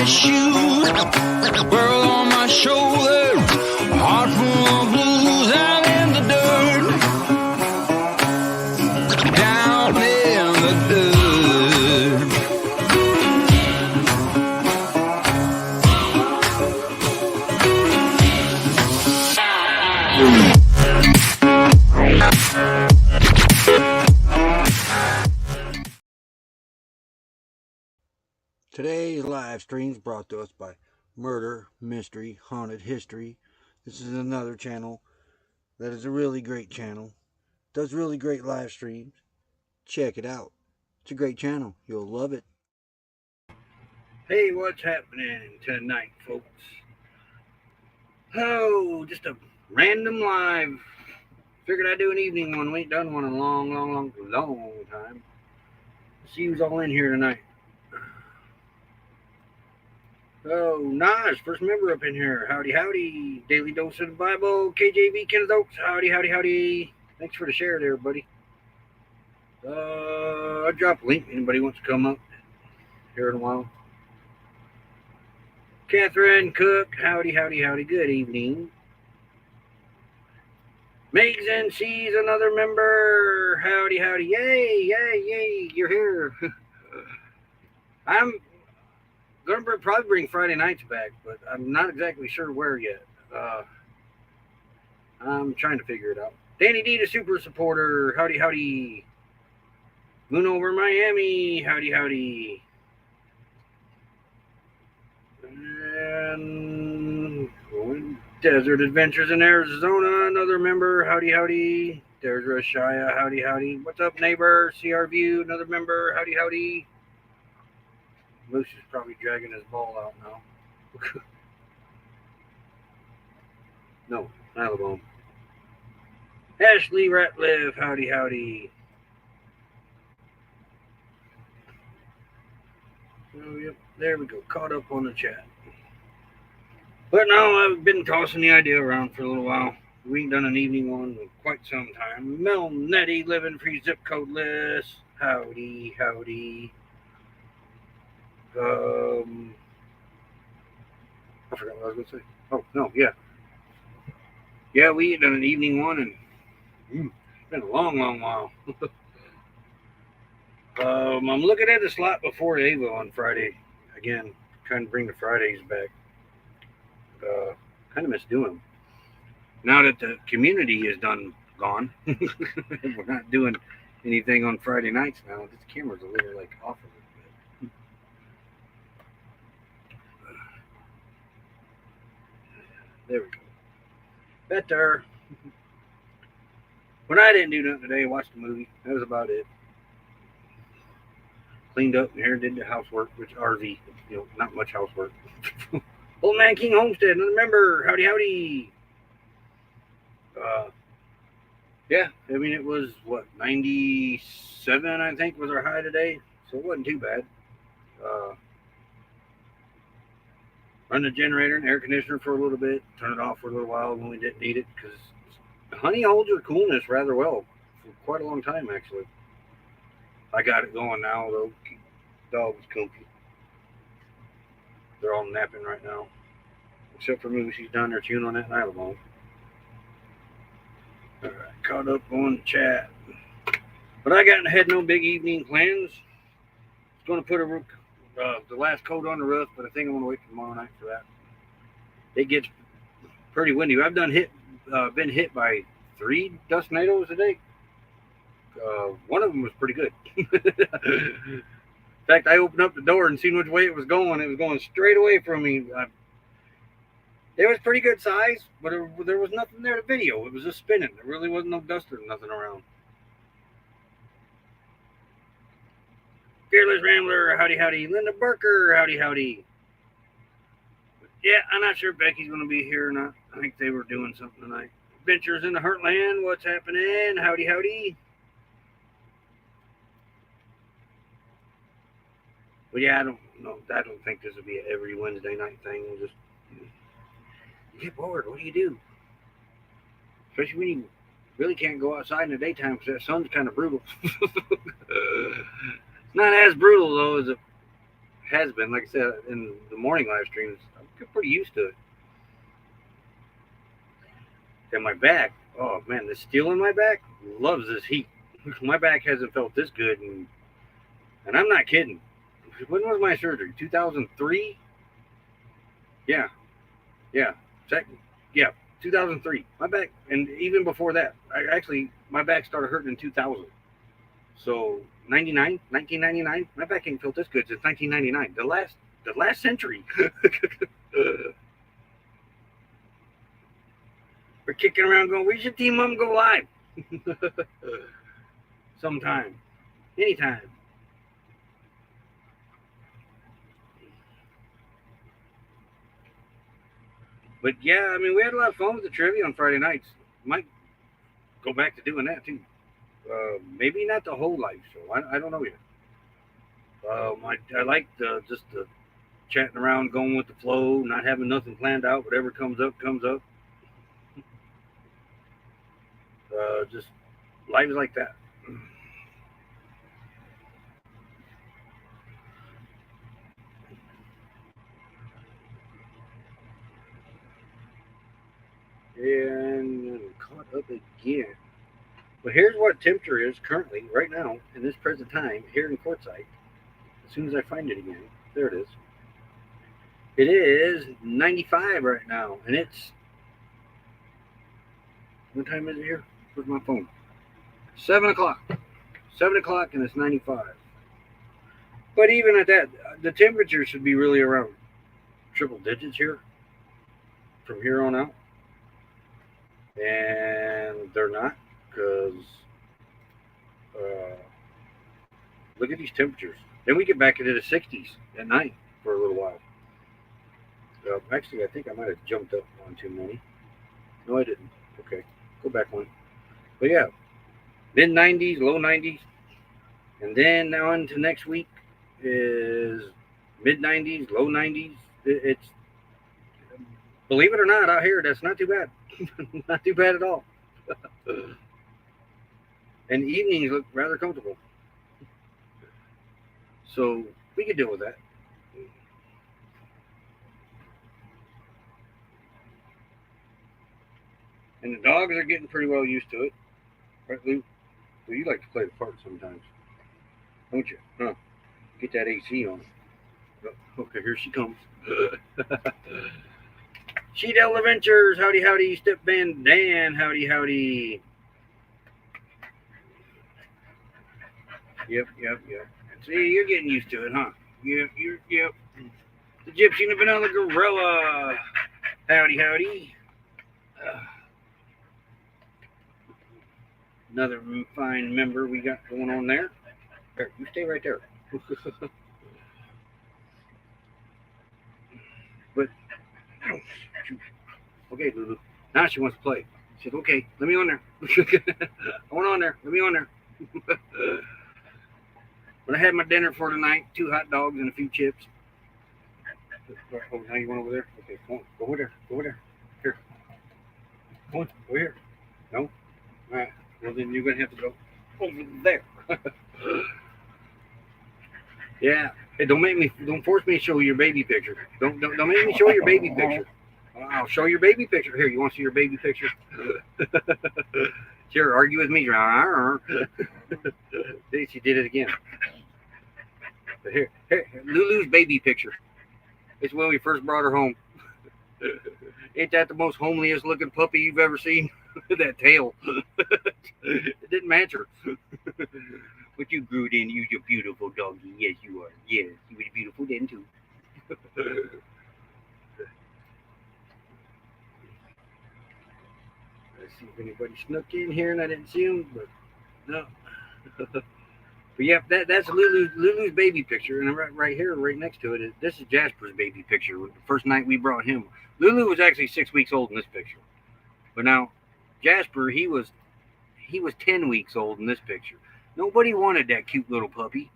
my shoes, world on my shoulders, heart full of blues. I'm in the dirt, down in the dirt. Today's live stream is brought to us by Murder, Mystery, Haunted History. This is another channel that is a really great channel. Does really great live streams. Check it out. It's a great channel. You'll love it. Hey, what's happening tonight, folks? Oh, just a random live. Figured I'd do an evening one. We ain't done one in a long time. See who's all in here tonight. Oh, Naj, first member up in here. Howdy, howdy. Daily Dose of the Bible. KJV, Kenneth Oaks. Howdy, howdy, howdy. Thanks for the share there, buddy. I'll drop a link. Anybody wants to come up here in a while. Catherine Cook. Howdy, howdy, howdy. Good evening. Megs and she's another member. Howdy, howdy. Yay, yay, yay. You're here. I'm going to probably bring Friday nights back, but I'm not exactly sure where yet. I'm trying to figure it out. Danny D, the super supporter. Howdy, howdy. Moon over Miami. Howdy, howdy. And Desert Adventures in Arizona, another member. Howdy, howdy. There's Rashaya. Howdy, howdy. What's up, neighbor? CR View, another member. Howdy, howdy. Moose is probably dragging his ball out now. No, Alabama. Ashley Ratliff, howdy, howdy. Oh, yep, there we go. Caught up on the chat. But no, I've been tossing the idea around for a little while. We ain't done an evening one in quite some time. Mel Nettie, living free zip code list. Howdy, howdy. I forgot what I was going to say. Oh, no, yeah. Yeah, we ain't done an evening one, and it's been a long while. I'm looking at the slot before Ava on Friday. Again, trying to bring the Fridays back. Kind of miss doing them. Now that the community is gone, we're not doing anything on Friday nights now. This camera's a little like off of it. There we go. Better. When I didn't do nothing today, I watched a movie. That was about it. Cleaned up and here, did the housework, which RV, not much housework. Old Man King Homestead, another member. Howdy, howdy. Yeah, I mean, it was, 97, I think, was our high today. So it wasn't too bad. Run the generator and air conditioner for a little bit, turn it off for a little while when we didn't need it, because honey holds your coolness rather well for quite a long time, actually. I got it going now, though. Keep the dogs comfy. They're all napping right now. Except for Moo, she's down there chewing on that nylon. Alright, caught up on the chat. But I had no big evening plans. I was going to put the last coat on the roof, but I think I'm going to wait for tomorrow night for that. It gets pretty windy. I've been hit by 3 dust tornadoes today. One of them was pretty good. In fact, I opened up the door and seen which way it was going. It was going straight away from me. It was pretty good size, but there was nothing there to video. It was just spinning. There really wasn't no dust or nothing around. Fearless Rambler, howdy, howdy. Linda Barker, howdy, howdy. Yeah, I'm not sure if Becky's going to be here or not. I think they were doing something tonight. Adventures in the Heartland, what's happening? Howdy, howdy. But yeah, I don't think this will be an every Wednesday night thing. We'll just, you get bored. What do you do? Especially when you really can't go outside in the daytime because that sun's kind of brutal. It's not as brutal, though, as it has been, like I said, in the morning live streams, I'm pretty used to it. And my back, oh man, the steel in my back loves this heat. My back hasn't felt this good, and I'm not kidding. When was my surgery? 2003? Yeah, yeah, yeah, 2003. My back, and even before that, my back started hurting in 2000. So 1999, my back ain't felt this good since 1999. The last century. We're kicking around going, we should team up and go live. Sometime. Anytime. But yeah, I mean, we had a lot of fun with the trivia on Friday nights. Might go back to doing that too. Maybe not the whole live show. I don't know yet. I like just the chatting around, going with the flow, not having nothing planned out. Whatever comes up, comes up. Just lives like that. And caught up again. But here's what temperature is currently, right now, in this present time, here in Quartzsite. As soon as I find it again, there it is. It is 95 right now, and it's, what time is it here? Where's my phone? 7 o'clock. 7 o'clock, and it's 95. But even at that, the temperature should be really around triple digits here from here on out. And they're not, because look at these temperatures. Then we get back into the 60s at night for a little while. Actually, I think I might have jumped up on too many. No, I didn't. Okay, go back one. But yeah, mid 90s, low 90s. And then on to next week is mid 90s, low 90s. It's, believe it or not, out here, that's not too bad. Not too bad at all. And evenings look rather comfortable. So we can deal with that. And the dogs are getting pretty well used to it. Right, Lou? Well, you like to play the part sometimes, don't you? Huh? Get that AC on. Oh, okay, here she comes. She Delta Adventures, howdy, howdy. Step Van Dan, howdy, howdy. Yep. See, you're getting used to it, huh? Yep. The Gypsy and the Vanilla Gorilla. Howdy. Another fine member we got going on there. There, you stay right there. But, okay, Lulu. Now she wants to play. She said, okay, let me on there. I want on there. Let me on there. But I had my dinner for tonight. 2 hot dogs and a few chips. Oh, now you went over there? Okay, come on. Go over there. Here. Come on, over here. No? All right. Well, then you're going to have to go over there. Yeah. Hey, don't force me to show you your baby picture. Don't make me show your baby picture. I'll show your baby picture. Here, you want to see your baby picture? Sure, argue with me. See, she did it again. But here, Lulu's baby picture. It's when we first brought her home. Ain't that the most homeliest looking puppy you've ever seen? That tail. It didn't match her. But you grew then, you're a beautiful doggy. Yes, you are. Yes, you were beautiful then too. Let's see if anybody snuck in here and I didn't see them, but no. But yeah, that's Lulu's baby picture, and right here, right next to it, this is Jasper's baby picture. The first night we brought him, Lulu was actually 6 weeks old in this picture, but now Jasper, he was 10 weeks old in this picture. Nobody wanted that cute little puppy.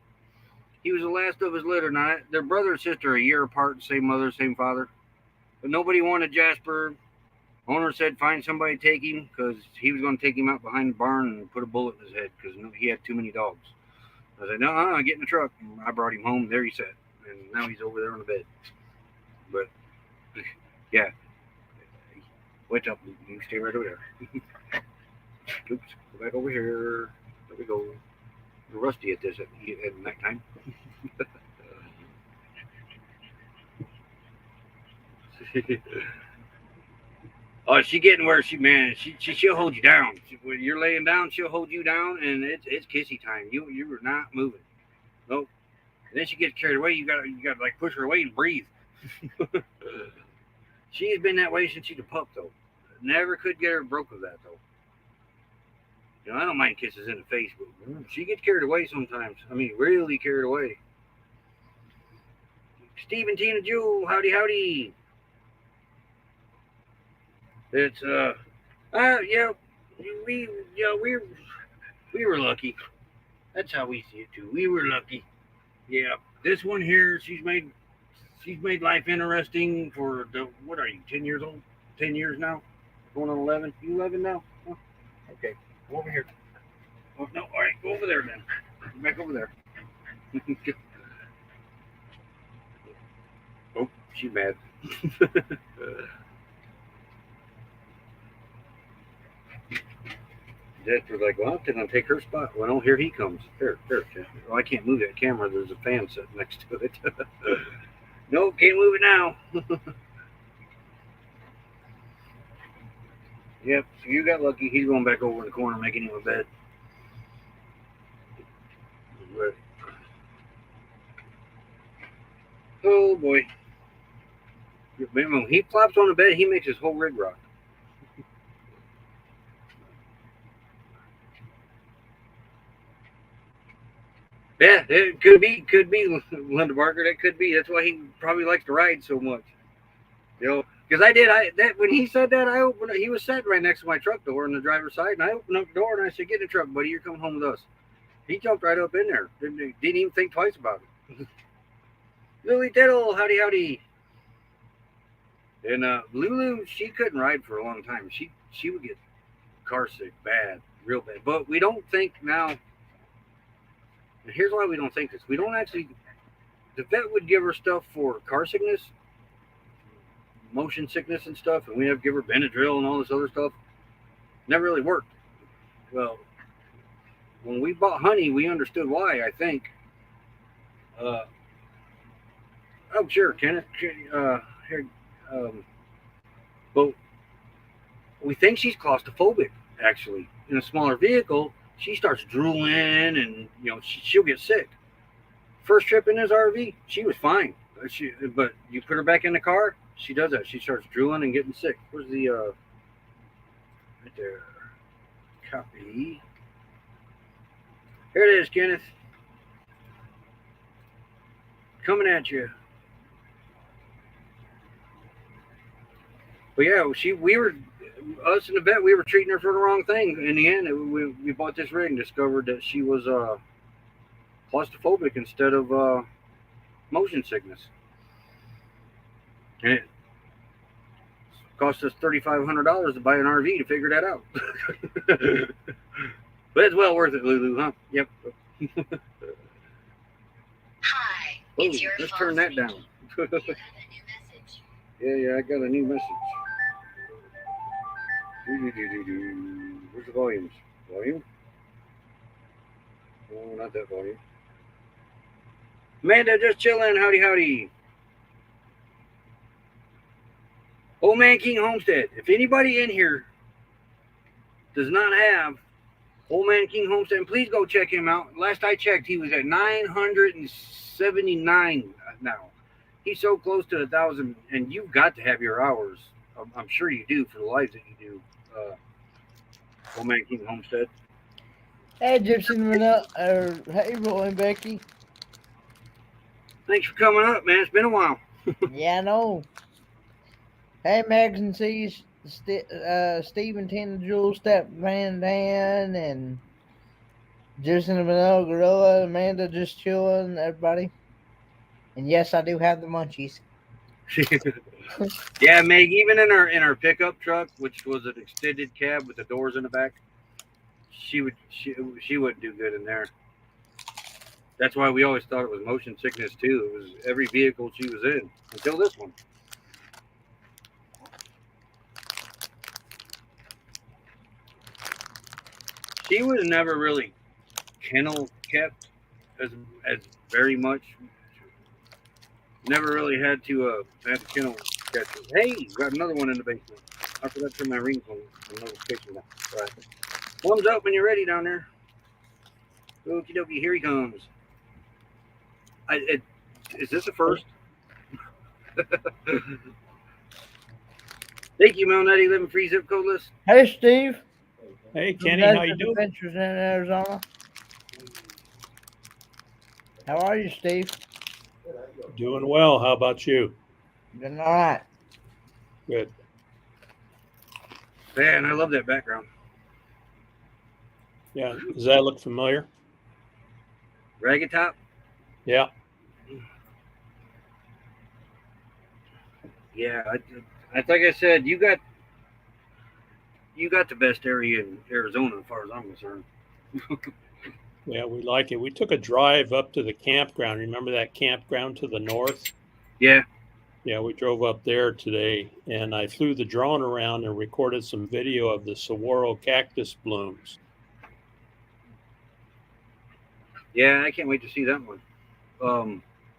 He was the last of his litter. Now their brother and sister are a year apart, same mother, same father, but nobody wanted Jasper. Owner said find somebody to take him because he was going to take him out behind the barn and put a bullet in his head because he had too many dogs. I said, no, get in the truck. And I brought him home. There he sat. and now he's over there on the bed. But yeah, wait up, you stay right over there. Oops, go back over here. There we go. You're rusty at this at nighttime. Oh, she getting where she'll hold you down. When you're laying down, she'll hold you down, and it's kissy time. You are not moving. Nope. And then she gets carried away. You gotta like push her away and breathe. She has been that way since she's a pup, though. Never could get her broke of that, though. You know, I don't mind kisses in the face, but she gets carried away sometimes. I mean, really carried away. Steve and Tina Jewel, howdy. It's yeah, we were lucky. That's how we see it too. We were lucky. Yeah, this one here, she's made life interesting for what are you, 10 years old? 10 years now? Going on 11? You 11 now? Oh, okay, go over here. Oh, no, all right, go over there then. Go back over there. Oh, she's mad. Dad was like, well, I'm going to take her spot. Well, here he comes. Here. Well, I can't move that camera. There's a fan sitting next to it. No, can't move it now. Yep, so you got lucky. He's going back over in the corner making him a bed. But, oh, boy. When he flops on the bed, he makes his whole rig rock. Yeah, it could be Linda Barker. That could be. That's why he probably likes to ride so much. You know, because when he said that, I opened it. He was sitting right next to my truck door on the driver's side, and I opened up the door and I said, "Get in the truck, buddy. You're coming home with us." He jumped right up in there. Didn't even think twice about it. Lily Diddle, howdy. And Lulu, she couldn't ride for a long time. She would get car sick bad, real bad. But we don't think now. And here's why we don't think this. We don't actually. The vet would give her stuff for car sickness, motion sickness and stuff, and we have to give her Benadryl and all this other stuff. Never really worked. Well, when we bought Honey, we understood why, I think. Oh, sure, Kenneth. Here, but we think she's claustrophobic, actually. In a smaller vehicle, she starts drooling and, she'll get sick. First trip in his RV, she was fine. But you put her back in the car, she does that. She starts drooling and getting sick. Where's the, right there. Copy. Here it is, Kenneth. Coming at you. But yeah, us and the vet, we were treating her for the wrong thing. In the end, we bought this rig and discovered that she was claustrophobic instead of motion sickness. And it cost us $3,500 to buy an RV to figure that out. But it's well worth it, Lulu, huh? Yep. Hi, it's your let's turn that down. You have a new message. Yeah, I got a new message. Where's the volumes? Volume? No, not that volume. Amanda, just chilling. Howdy. Old Man King Homestead. If anybody in here does not have Old Man King Homestead, please go check him out. Last I checked, he was at 979 now. He's so close to 1,000, and you've got to have your hours. I'm sure you do for the lives that you do. Old Man King Homestead. Hey, Gypsy Manette, hey, Roy and Becky. Thanks for coming up, man. It's been a while. Yeah, I know. Hey, Max and C's, Steve and Tina Jewel, Step Van Dan, and Gypsy Manette, Gorilla, Amanda, just chilling, everybody. And yes, I do have the munchies. Yeah, Meg. Even in our pickup truck, which was an extended cab with the doors in the back, she wouldn't do good in there. That's why we always thought it was motion sickness too. It was every vehicle she was in until this one. She was never really kennel kept as very much. Never really had to kennel catch her. Hey, got another one in the basement. I forgot to turn my ringtone notification down. Right. Thumbs up when you're ready down there. Okie dokie, here he comes. Is this a first? Thank you, Mel 9011 free zip code list. Hey, Steve. Hey, From Kenny, how you Desert doing? Adventures in Arizona. How are you, Steve? Doing well. How about you? Doing all right. Good. Man, I love that background. Yeah. Does that look familiar? Ragged Top? Yeah. Yeah, like I said, you got the best area in Arizona as far as I'm concerned. Yeah, we like it. We took a drive up to the campground. Remember that campground to the north? Yeah. Yeah, we drove up there today and I flew the drone around and recorded some video of the saguaro cactus blooms. Yeah, I can't wait to see that one.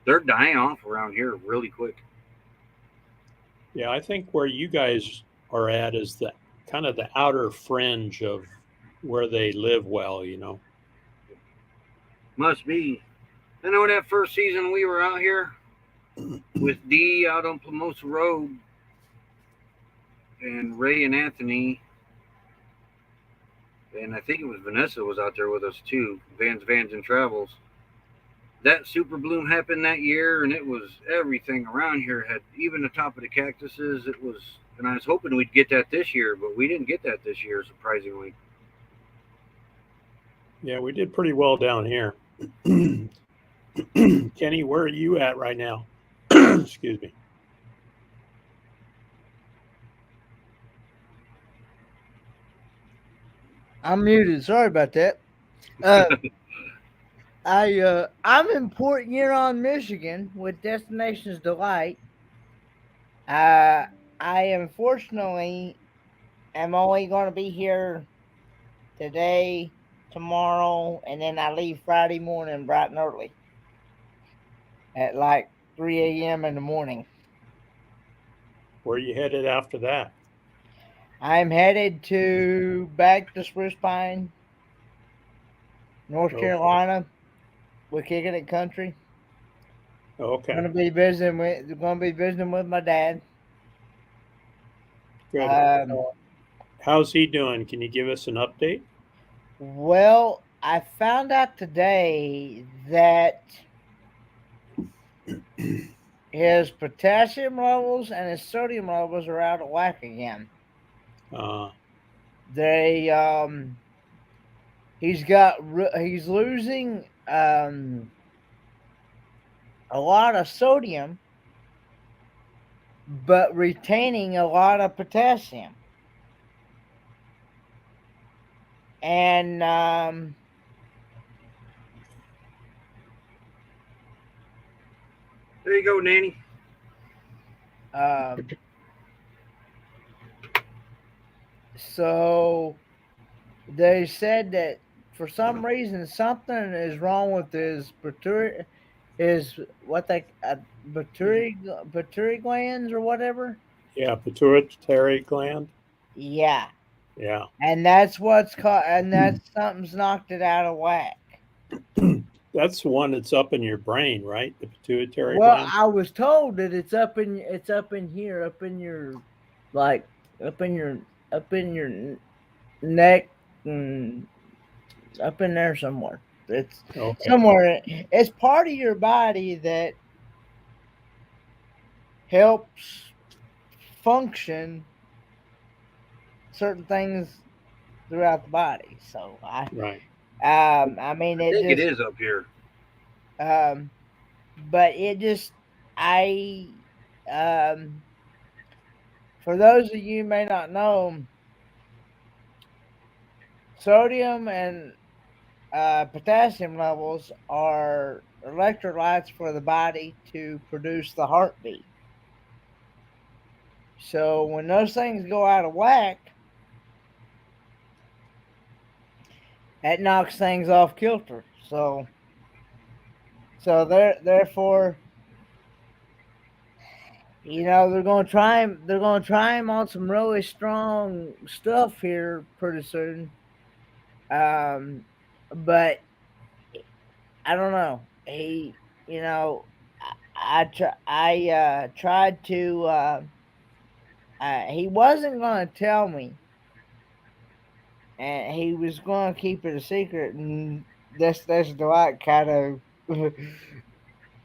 They're dying off around here really quick. Yeah, I think where you guys are at is the kind of the outer fringe of where they live well, you know. Must be. I know that first season we were out here with Dee out on Plamosa Road and Ray and Anthony, and I think it was Vanessa was out there with us too. Vans and Travels. That super bloom happened that year, and it was everything around here had even the top of the cactuses. It was, and I was hoping we'd get that this year, but we didn't get that this year, surprisingly. Yeah, we did pretty well down here. Kenny, where are you at right now? Excuse me. I'm muted. Sorry about that. I'm in Port Huron, Michigan, with Destinations Delight. I unfortunately am only going to be here today, tomorrow, and then I leave Friday morning bright and early at like 3 a.m. in the morning. Where are you headed after that? I'm headed back to Spruce Pine, North Okay. Carolina. We're kicking it country. Okay. Going to be visiting with my dad. Good. How's he doing? Can you give us an update? Well, I found out today that his potassium levels and his sodium levels are out of whack again. They he's losing a lot of sodium, but retaining a lot of potassium. And There you go, Nanny. So they said that for some reason something is wrong with his pituitary glands or whatever. Yeah, pituitary gland. Yeah, Yeah. and that's something's knocked it out of whack. That's the one that's up in your brain, right? The pituitary Well, gland. I was told that it's up in here, up in your like up in your neck and up in there somewhere. It's Okay. somewhere. It's part of your body that helps function certain things throughout the body. So Right. I mean, I think it is up here. But it just, for those of you who may not know, sodium and potassium levels are electrolytes for the body to produce the heartbeat. So when those things go out of whack, that knocks things off kilter. So therefore, they're going to try him. They're going to try him on some really strong stuff here pretty soon. But I don't know. I tried to. He wasn't going to tell me, and he was going to keep it a secret. And that's Dwight kind of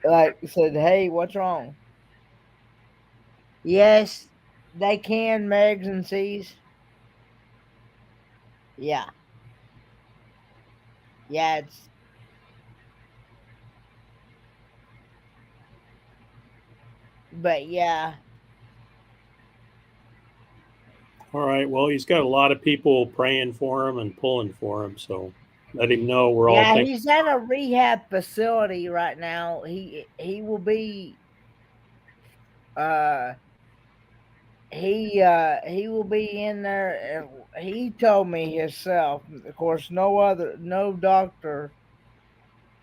like said, "Hey, what's wrong?" Yes, they can, Megs and C's. Yeah, yeah, but yeah, All right. Well, he's got a lot of people praying for him and pulling for him. So let him know we're all yeah. thinking. He's at a rehab facility right now. He will be uh he will be in there. He told me himself. Of course, no doctor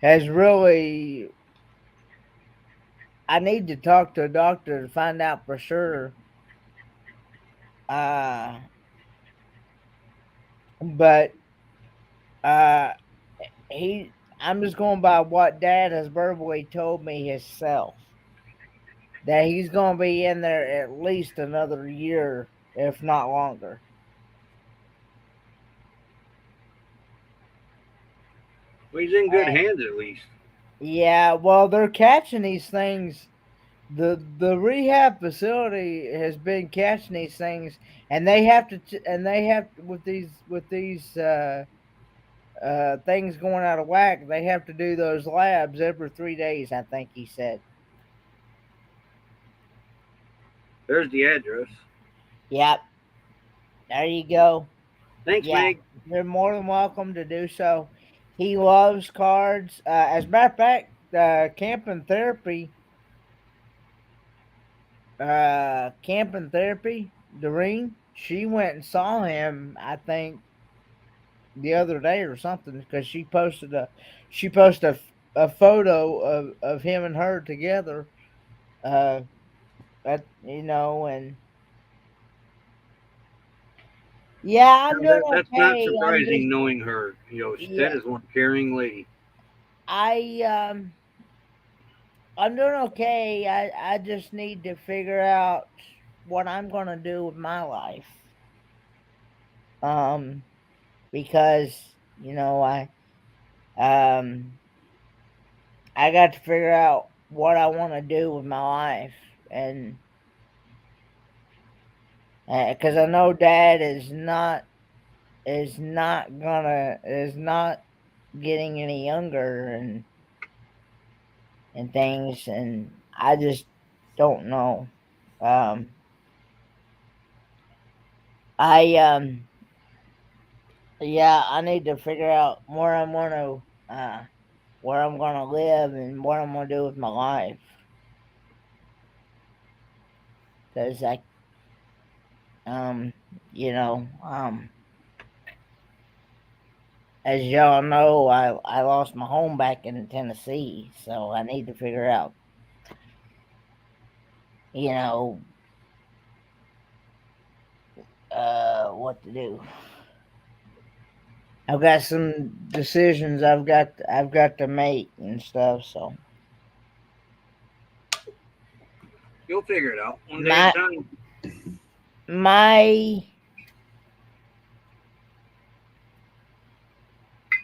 has really. I need to talk to a doctor to find out for sure. Uh, but uh, I'm just going by what Dad has verbally told me himself. That he's going to be in there at least another year, if not longer. Well, he's in good hands at least. Yeah, well, they're catching these things. The rehab facility has been catching these things, and they have to with these things going out of whack. They have to do those labs every 3 days. I think he said. There's the address. Yep, there you go. Thanks, Yeah, Meg. you're more than welcome to do so. He loves cards. As a matter of fact, camping therapy, Doreen, she went and saw him. I think the other day or something because she posted a photo of him and her together. Uh, and yeah, I'm Now, doing that's not okay. surprising knowing her. That Yeah, is one caring lady. I I'm doing okay. I just need to figure out what I'm gonna do with my life. Um, because um I got to figure out what I want to do with my life, and because I know Dad is not getting any younger, and things, and I just don't know. Um, I Yeah, I need to figure out where I'm gonna live and what I'm gonna do with my life, because um you know um as y'all know, I lost my home back in Tennessee, so I need to figure out, you know, what to do. I've got some decisions I've got to make and stuff. So You'll figure it out one day at my a time. my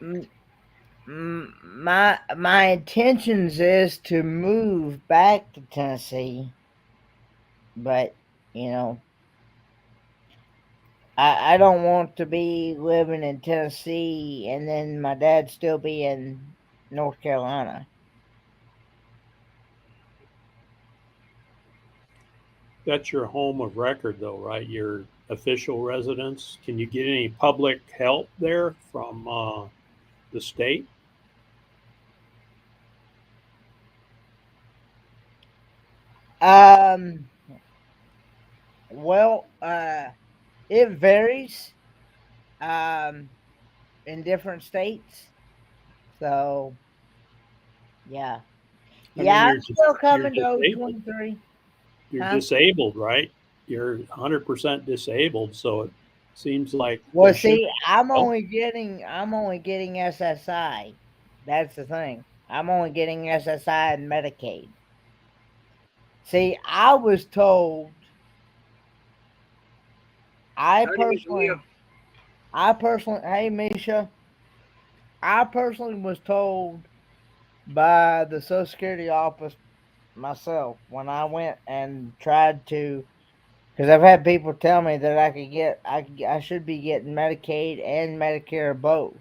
m- my intentions is to move back to Tennessee, but you know I don't want to be living in Tennessee and then my dad still be in North Carolina. That's your home of record, though, right? Your official residence. Can you get any public help there from the state? Um, well, it varies in different states. So, yeah. I mean, Yeah, I'm still you're coming to disabled. 23. You're Huh? disabled, right? You're 100% disabled, so it seems like Well, there should see, be I'm help. only getting SSI. That's the thing. I'm only getting SSI and Medicaid. See, I was told I Howdy, Miss Leah. personally hey Misha, I personally was told by the Social Security office myself when I went and tried to, because I've had people tell me that I should be getting Medicaid and Medicare both.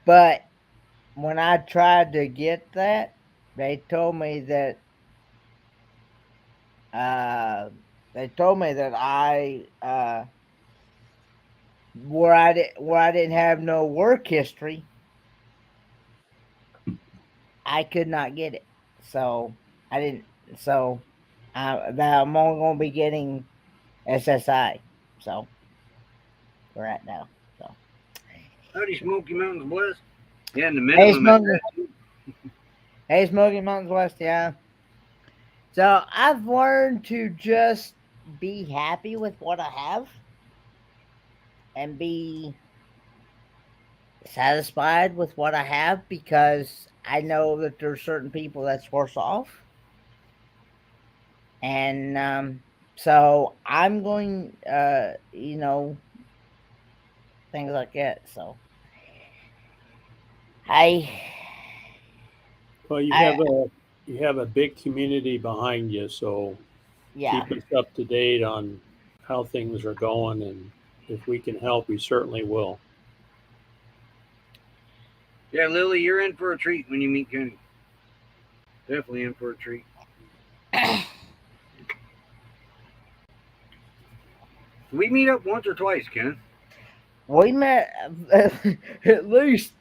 But when I tried to get that, they told me that uh, I where I didn't have no work history, I could not get it. So I didn't. So that I'm only going to be getting SSI. So we're at now. So Howdy, Smoky Mountains West. Yeah, and the hey, minimum is Smoky. that. Hey, Smoky Mountains West. Yeah. So I've learned to just be happy with what I have and be satisfied with what I have because I know that there's certain people that's worse off. And so I'm going, things like that. So I, Well, I, you have a big community behind you, so yeah, keep us up to date on how things are going, and if we can help, we certainly will. Yeah, Lily, you're in for a treat when you meet Kenny. Definitely in for a treat. We meet up once or twice, Ken. we met at least,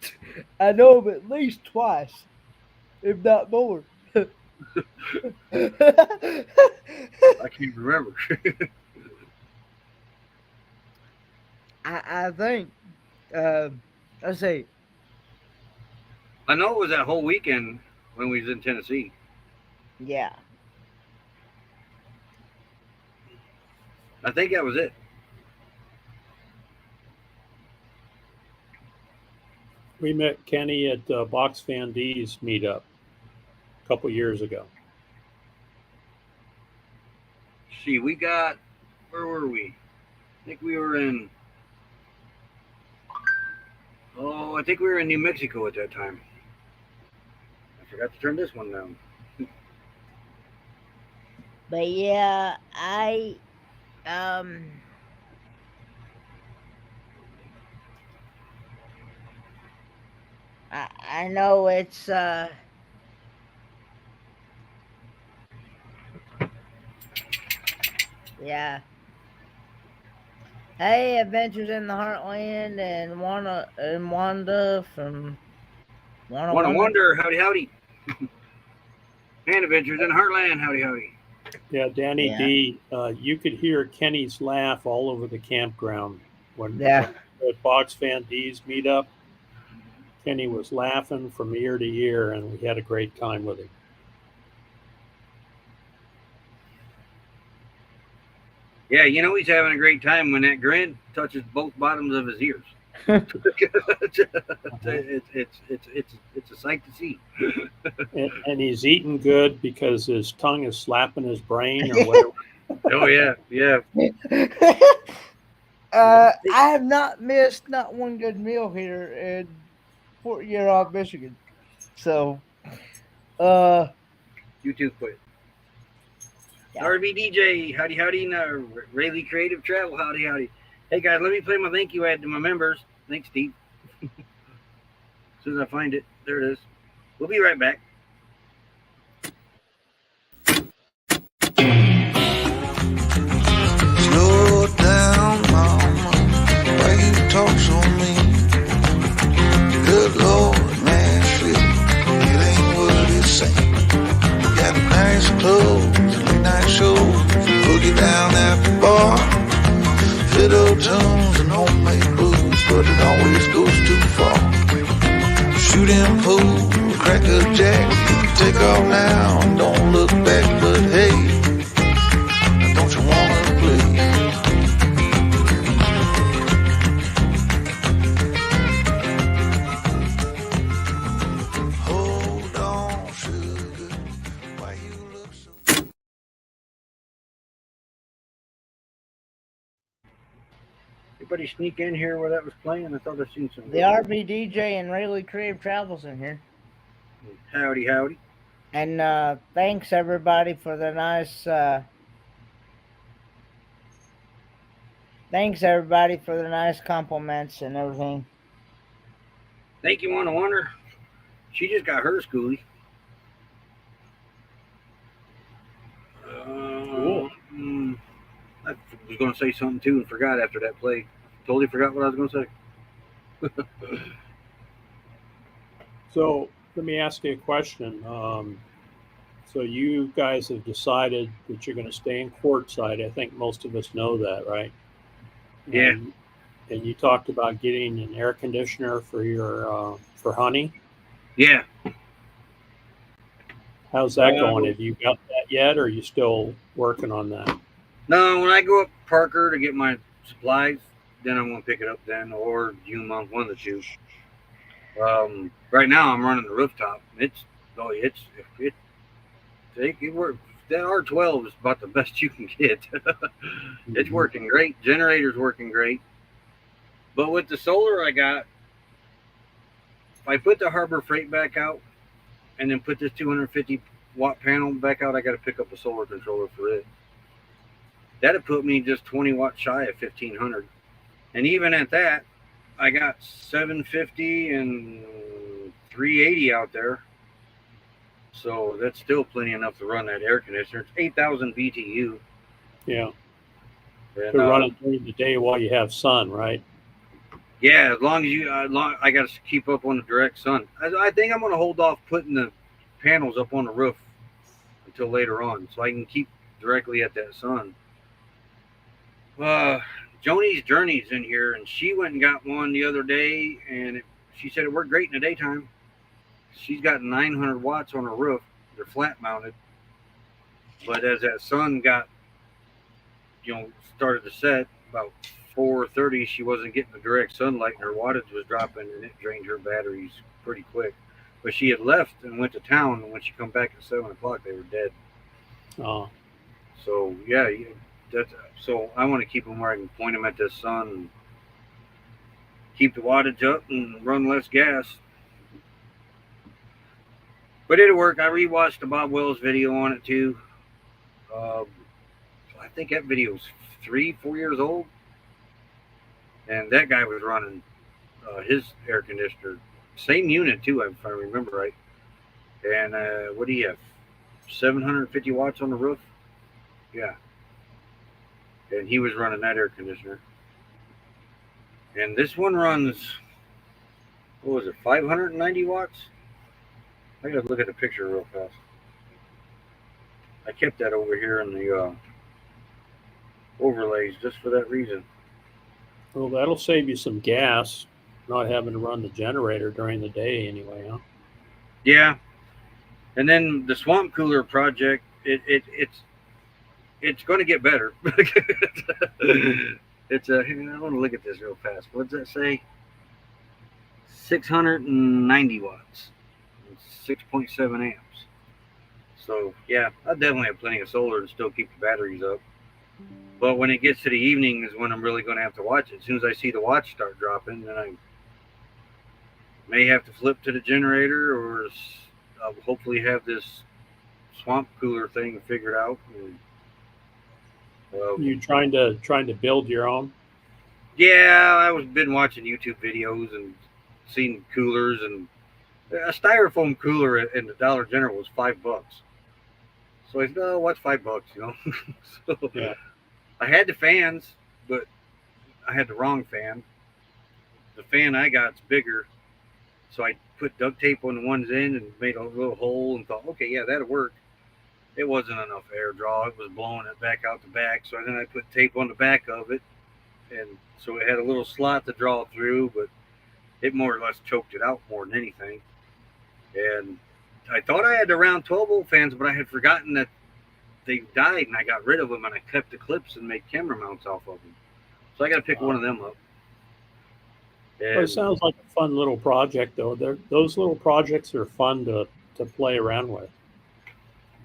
I know of at least twice, if not more. I can't remember. I think, let's see. I know it was that whole weekend when we was in Tennessee. Yeah. I think that was it. We met Kenny at Box Fan D's meetup a couple years ago. See, where were we? I think we were in, I think we were in New Mexico at that time. I forgot to turn this one down. But yeah, I know it's yeah. Hey, Adventures in the Heartland and Wanda from Want to Wanda. wonder, howdy, howdy. And Adventures in Heartland, howdy, howdy. Yeah, Danny Yeah. D, you could hear Kenny's laugh all over the campground when Yeah. at Box Fan D's meetup. Kenny was laughing from ear to ear, and we had a great time with him. Yeah, you know he's having a great time when that grin touches both bottoms of his ears. it's a sight to see. And he's eating good because his tongue is slapping his brain or whatever. Oh yeah, yeah. I have not missed not one good meal here in Fort Year, Michigan. So, You too, quit. Yeah. RBDJ, howdy, howdy. Now, Rayleigh Creative Travel, howdy, howdy. Hey guys, let me play my thank you ad to my members. Thanks, Steve. As soon as I find it, there it is. We'll be right back. Slow down, mama. Why you talk so mean? Michael Jack. Take off now, don't look back, but hey, don't you wanna play? Hold on, sugar, why you look so... Anybody sneak in here where that was playing? I thought I seen some. The RV DJ and Rayleigh Crib Travels in here. Howdy, howdy. And thanks everybody for the nice compliments and everything. Thank you, Anna Wonder. She just got her schoolie. Cool. I was going to say something too and forgot after that play. Totally forgot what I was going to say. So let me ask you a question. So you guys have decided that you're going to stay in courtside. I think most of us know that, right? Yeah. And you talked about getting an air conditioner for your for Honey. Yeah. How's that going? Have you got that yet, or are you still working on that? No, when I go up to Parker to get my supplies, then I'm going to pick it up then, or June, one of the two. Right now I'm running the rooftop. It works. That R12 is about the best you can get. It's working great. Generator's working great. But with the solar I got, if I put the Harbor Freight back out and then put this 250 watt panel back out, I got to pick up a solar controller for it. That'd put me just 20 watts shy of 1500. And even at that, I got 750 and 380 out there. So that's still plenty enough to run that air conditioner. It's 8,000 BTU. Yeah. And, To run it during the day while you have sun, right? Yeah, as long as you, I got to keep up on the direct sun. I think I'm going to hold off putting the panels up on the roof until later on, so I can keep directly at that sun. Joni's Journey's in here, and she went and got one the other day, and she said it worked great in the daytime. She's got 900 watts on her roof. They're flat mounted, but as that sun got, started to set about 4:30, she wasn't getting the direct sunlight, and her wattage was dropping, and it drained her batteries pretty quick. But she had left and went to town, and when she come back at 7 o'clock, they were dead. Oh. So yeah, so I want to keep them where I can point them at the sun and keep the wattage up and run less gas. But it'll work. I rewatched the Bob Wells video on it too. I think that video was 3-4 years old, and that guy was running his air conditioner, same unit too, if I remember right. And what do you have? 750 watts on the roof. Yeah. And he was running that air conditioner. And this one runs, what was it, 590 watts? I gotta look at the picture real fast. I kept that over here in the overlays just for that reason. Well, that'll save you some gas, not having to run the generator during the day anyway, huh? Yeah. And then the swamp cooler project, it's going to get better. It's I want to look at this real fast. What does that say? 690 watts, 6.7 amps. So yeah, I definitely have plenty of solar to still keep the batteries up. But when it gets to the evening is when I'm really going to have to watch it. As soon as I see the watch start dropping, then I may have to flip to the generator, or I'll hopefully have this swamp cooler thing figured out. And, you trying to build your own? Yeah, I've been watching YouTube videos and seen coolers, and a styrofoam cooler in the Dollar General was $5. So I said, "Oh, what's $5?" So yeah. I had the fans, but I had the wrong fan. The fan I got's bigger, so I put duct tape on the one's end and made a little hole and thought, okay, yeah, that'll work. It wasn't enough air draw. It was blowing it back out the back. So then I put tape on the back of it, and so it had a little slot to draw through, but it more or less choked it out more than anything. And I thought I had the round 12 volt fans, but I had forgotten that they died, and I got rid of them, and I kept the clips and made camera mounts off of them. So I got to pick one of them up. Well, And it sounds like a fun little project, though. Those little projects are fun to play around with.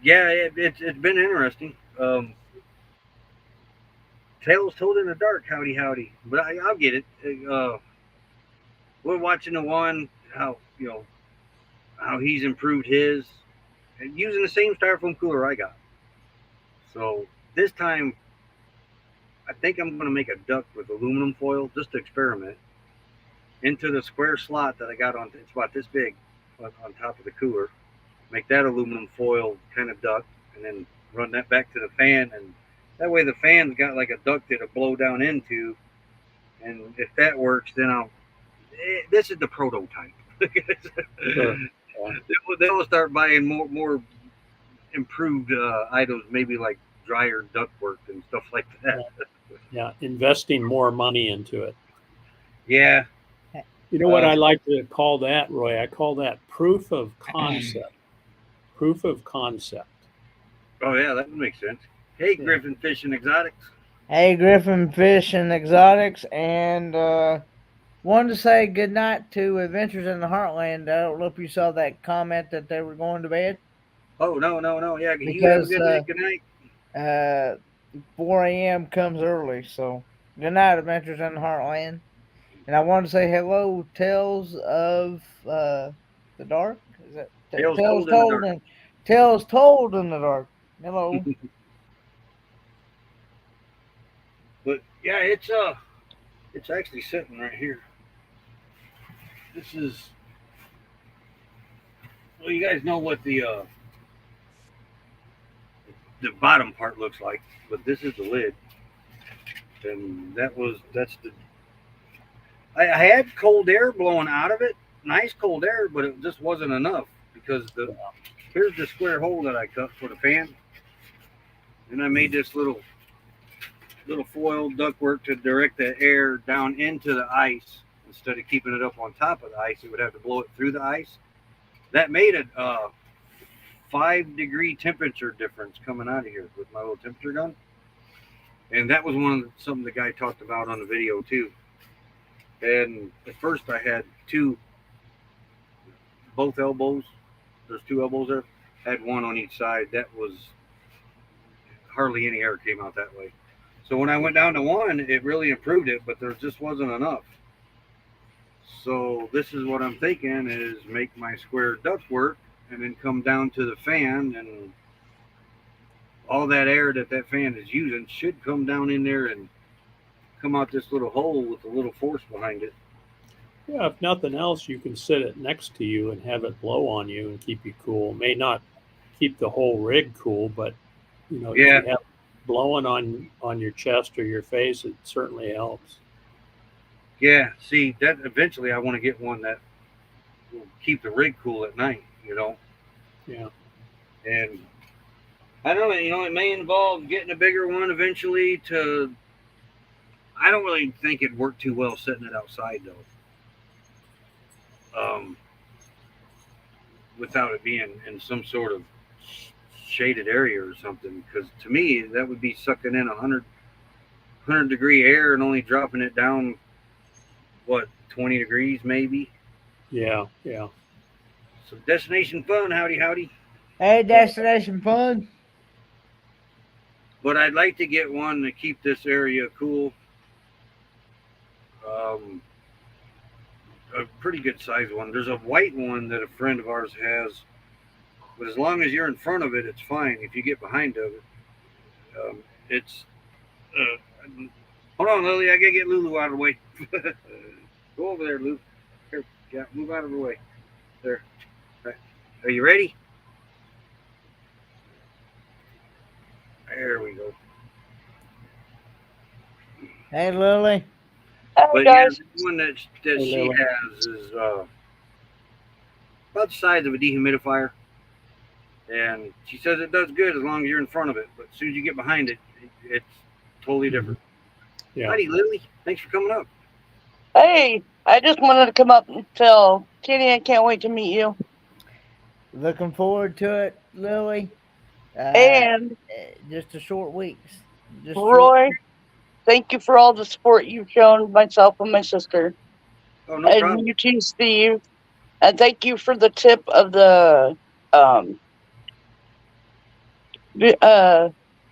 yeah, it's been interesting. Tales told in the dark, howdy, howdy. But I'll get it. We're watching the one how how he's improved his, and using the same styrofoam cooler I got. So this time, I think I'm going to make a duct with aluminum foil just to experiment into the square slot that I got on. It's about this big on top of the cooler. Make that aluminum foil kind of duct, and then run that back to the fan, and that way the fan's got like a duct that'll blow down into. And if that works, then this is the prototype. Sure. They'll start buying more improved items, maybe like dryer ductwork and stuff like that. Yeah, investing more money into it. Yeah. You know what I like to call that, Roy? I call that proof of concept. Proof of concept. Oh yeah, that would make sense. Hey, Griffin Fish and Exotics. Hey, Griffin Fish and Exotics, and wanted to say good night to Adventures in the Heartland. I don't know if you saw that comment that they were going to bed. Oh no. Yeah, Because, you have a good night. Good night. 4 a.m. comes early, so good night, Adventures in the Heartland. And I wanted to say hello, Tales of the Dark. Is that Tales Tales Told in the Dark. Tales Told in the Dark. Hello. But yeah, it's actually sitting right here. This is, well, you guys know what the bottom part looks like, but this is the lid, and that's the. I had cold air blowing out of it, nice cold air, but it just wasn't enough because here's the square hole that I cut for the fan, and I made this little foil ductwork to direct the air down into the ice instead of keeping it up on top of the ice. It would have to blow it through the ice. That made a 5-degree temperature difference coming out of here with my little temperature gun, and that was something the guy talked about on the video too. And at first I had both elbows. There's 2 elbows there. Had one on each side. That was hardly any air came out that way. So when I went down to 1, it really improved it, but there just wasn't enough. So this is what I'm thinking is make my square ductwork and then come down to the fan, and all that air that fan is using should come down in there and come out this little hole with a little force behind it. Yeah, if nothing else, you can sit it next to you and have it blow on you and keep you cool. May not keep the whole rig cool, but if you have it blowing on your chest or your face, it certainly helps. Yeah, see, that eventually I want to get one that will keep the rig cool at night, Yeah. And I don't know, it may involve getting a bigger one eventually I don't really think it'd work too well setting it outside though. Without it being in some sort of shaded area or something, because to me that would be sucking in 100-degree air and only dropping it down 20 degrees maybe. Yeah. So destination fun, howdy. Hey, Destination Fun. But I'd like to get one to keep this area cool. A pretty good size one. There's a white one that a friend of ours has, but as long as you're in front of it, it's fine. If you get behind of it, it's. Hold on, Lily. I gotta get Lulu out of the way. Go over there, Lulu. Here, yeah, move out of the way. There. Right. Are you ready? There we go. Hey, Lily. But yeah, the one that she has is about the size of a dehumidifier, and she says it does good as long as you're in front of it. But as soon as you get behind it, it's totally different. Yeah. Howdy, Lily. Thanks for coming up. Hey, I just wanted to come up and tell Kitty I can't wait to meet you. Looking forward to it, Lily. And Just a short weeks. Just short. Roy, thank you for all the support you've shown myself and my sister. Oh, no And problem. you too, Steve. And thank you for the tip of the um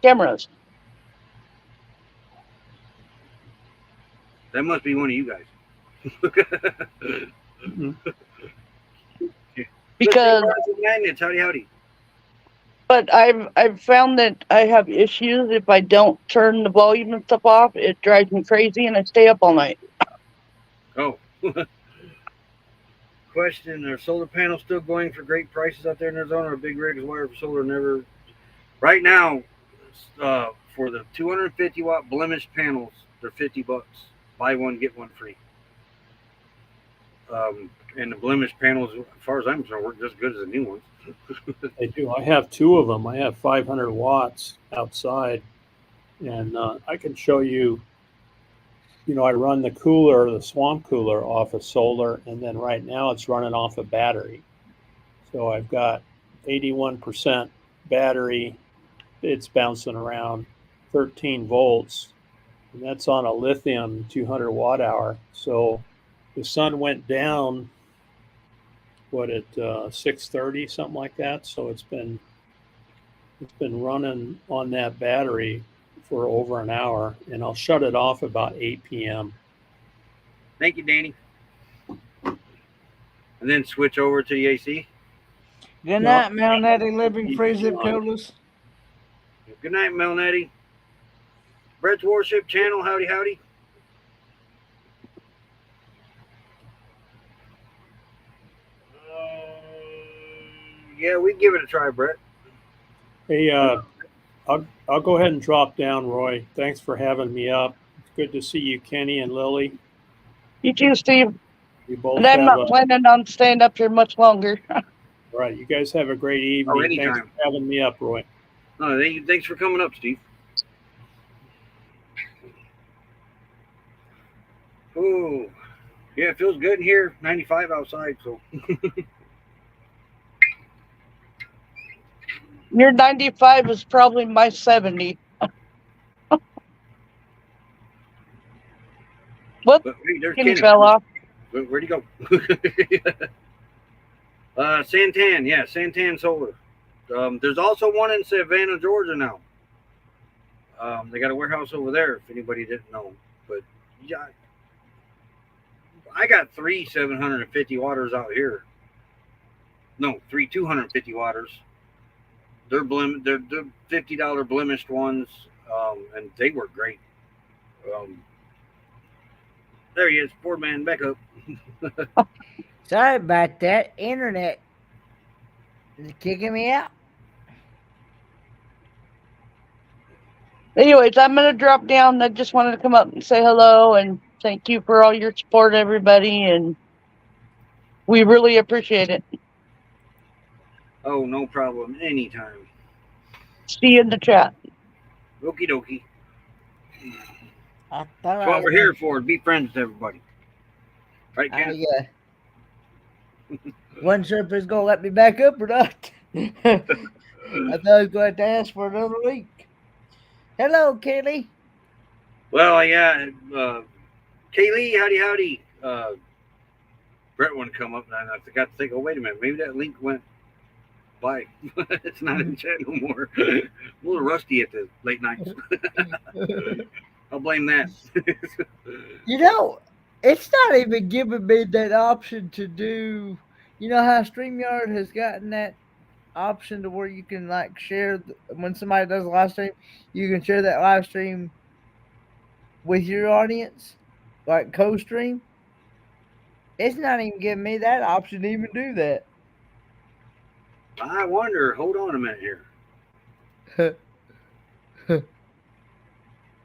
cameras. That must be one of you guys. Mhm. Good thing Because about magnets. Howdy, howdy. but I've found that I have issues if I don't turn the volume and stuff off. It drives me crazy and I stay up all night. Oh. Question: are solar panels still going for great prices out there in Arizona? Or big rigs wire for solar never? Right now, for the 250 watt blemished panels, they're $50. Buy one get one free. And the blemished panels, as far as I'm concerned, work just as good as the new ones. I do. I have two of them. I have 500 watts outside, and I can show you. You know, I run the cooler, the swamp cooler, off of solar, and then right now it's running off a battery. So I've got 81% battery. It's bouncing around 13 volts, and that's on a lithium 200 watt hour. So the sun went down, what, at 6:30, something like that. So it's been running on that battery for over an hour, and I'll shut it off about 8 p.m. Thank you, Danny. And then switch over to the AC. Good No. night, Mount Natty living free zip codeless. Good night, Melnetti. Brett's Warship Channel. Howdy, howdy. Yeah, we give it a try, Brett. Hey, I'll go ahead and drop down, Roy. Thanks for having me up. It's good to see you, Kenny and Lily. You too, Steve. We both And I'm have not planning on staying up here much longer. all right. You guys have a great evening. Thanks anytime. for having me up, Roy. No, thanks for coming up, Steve. Oh, yeah, it feels good in here. 95 outside, so. Your 95 is probably my 70. What? But wait, there's Kenny Kenny. fell off. Where'd he go? Santan, yeah, Santan Solar. There's also one in Savannah, Georgia now. They got a warehouse over there, if anybody didn't know. But yeah, I got 3 750 waters out here. No, 3 250 waters. They're $50 blemished ones, and they work great. There he is, poor man, back up. Sorry about that. Internet is kicking me out. Anyways, I'm going to drop down. I just wanted to come up and say hello and thank you for all your support, everybody. And we really appreciate it. Oh, no problem. Anytime. See you in the chat. Okie dokie. I thought That's what we're here for, to be friends with everybody. Right, Ken? Yeah. Wasn't sure if it's gonna let me back up or not. I thought I was going to ask for another week. Hello, Kelly. Well, yeah. Kaylee, howdy. Brett wanted to come up, and I forgot to think, oh, wait a minute. Maybe that link went by. It's not in the chat no more. A little rusty at the late nights. I'll blame that. You know, it's not even giving me that option to do. You know how StreamYard has gotten that option to where you can like share when somebody does a live stream, you can share that live stream with your audience, like co-stream. It's not even giving me that option to even do that. I wonder. Hold on a minute here.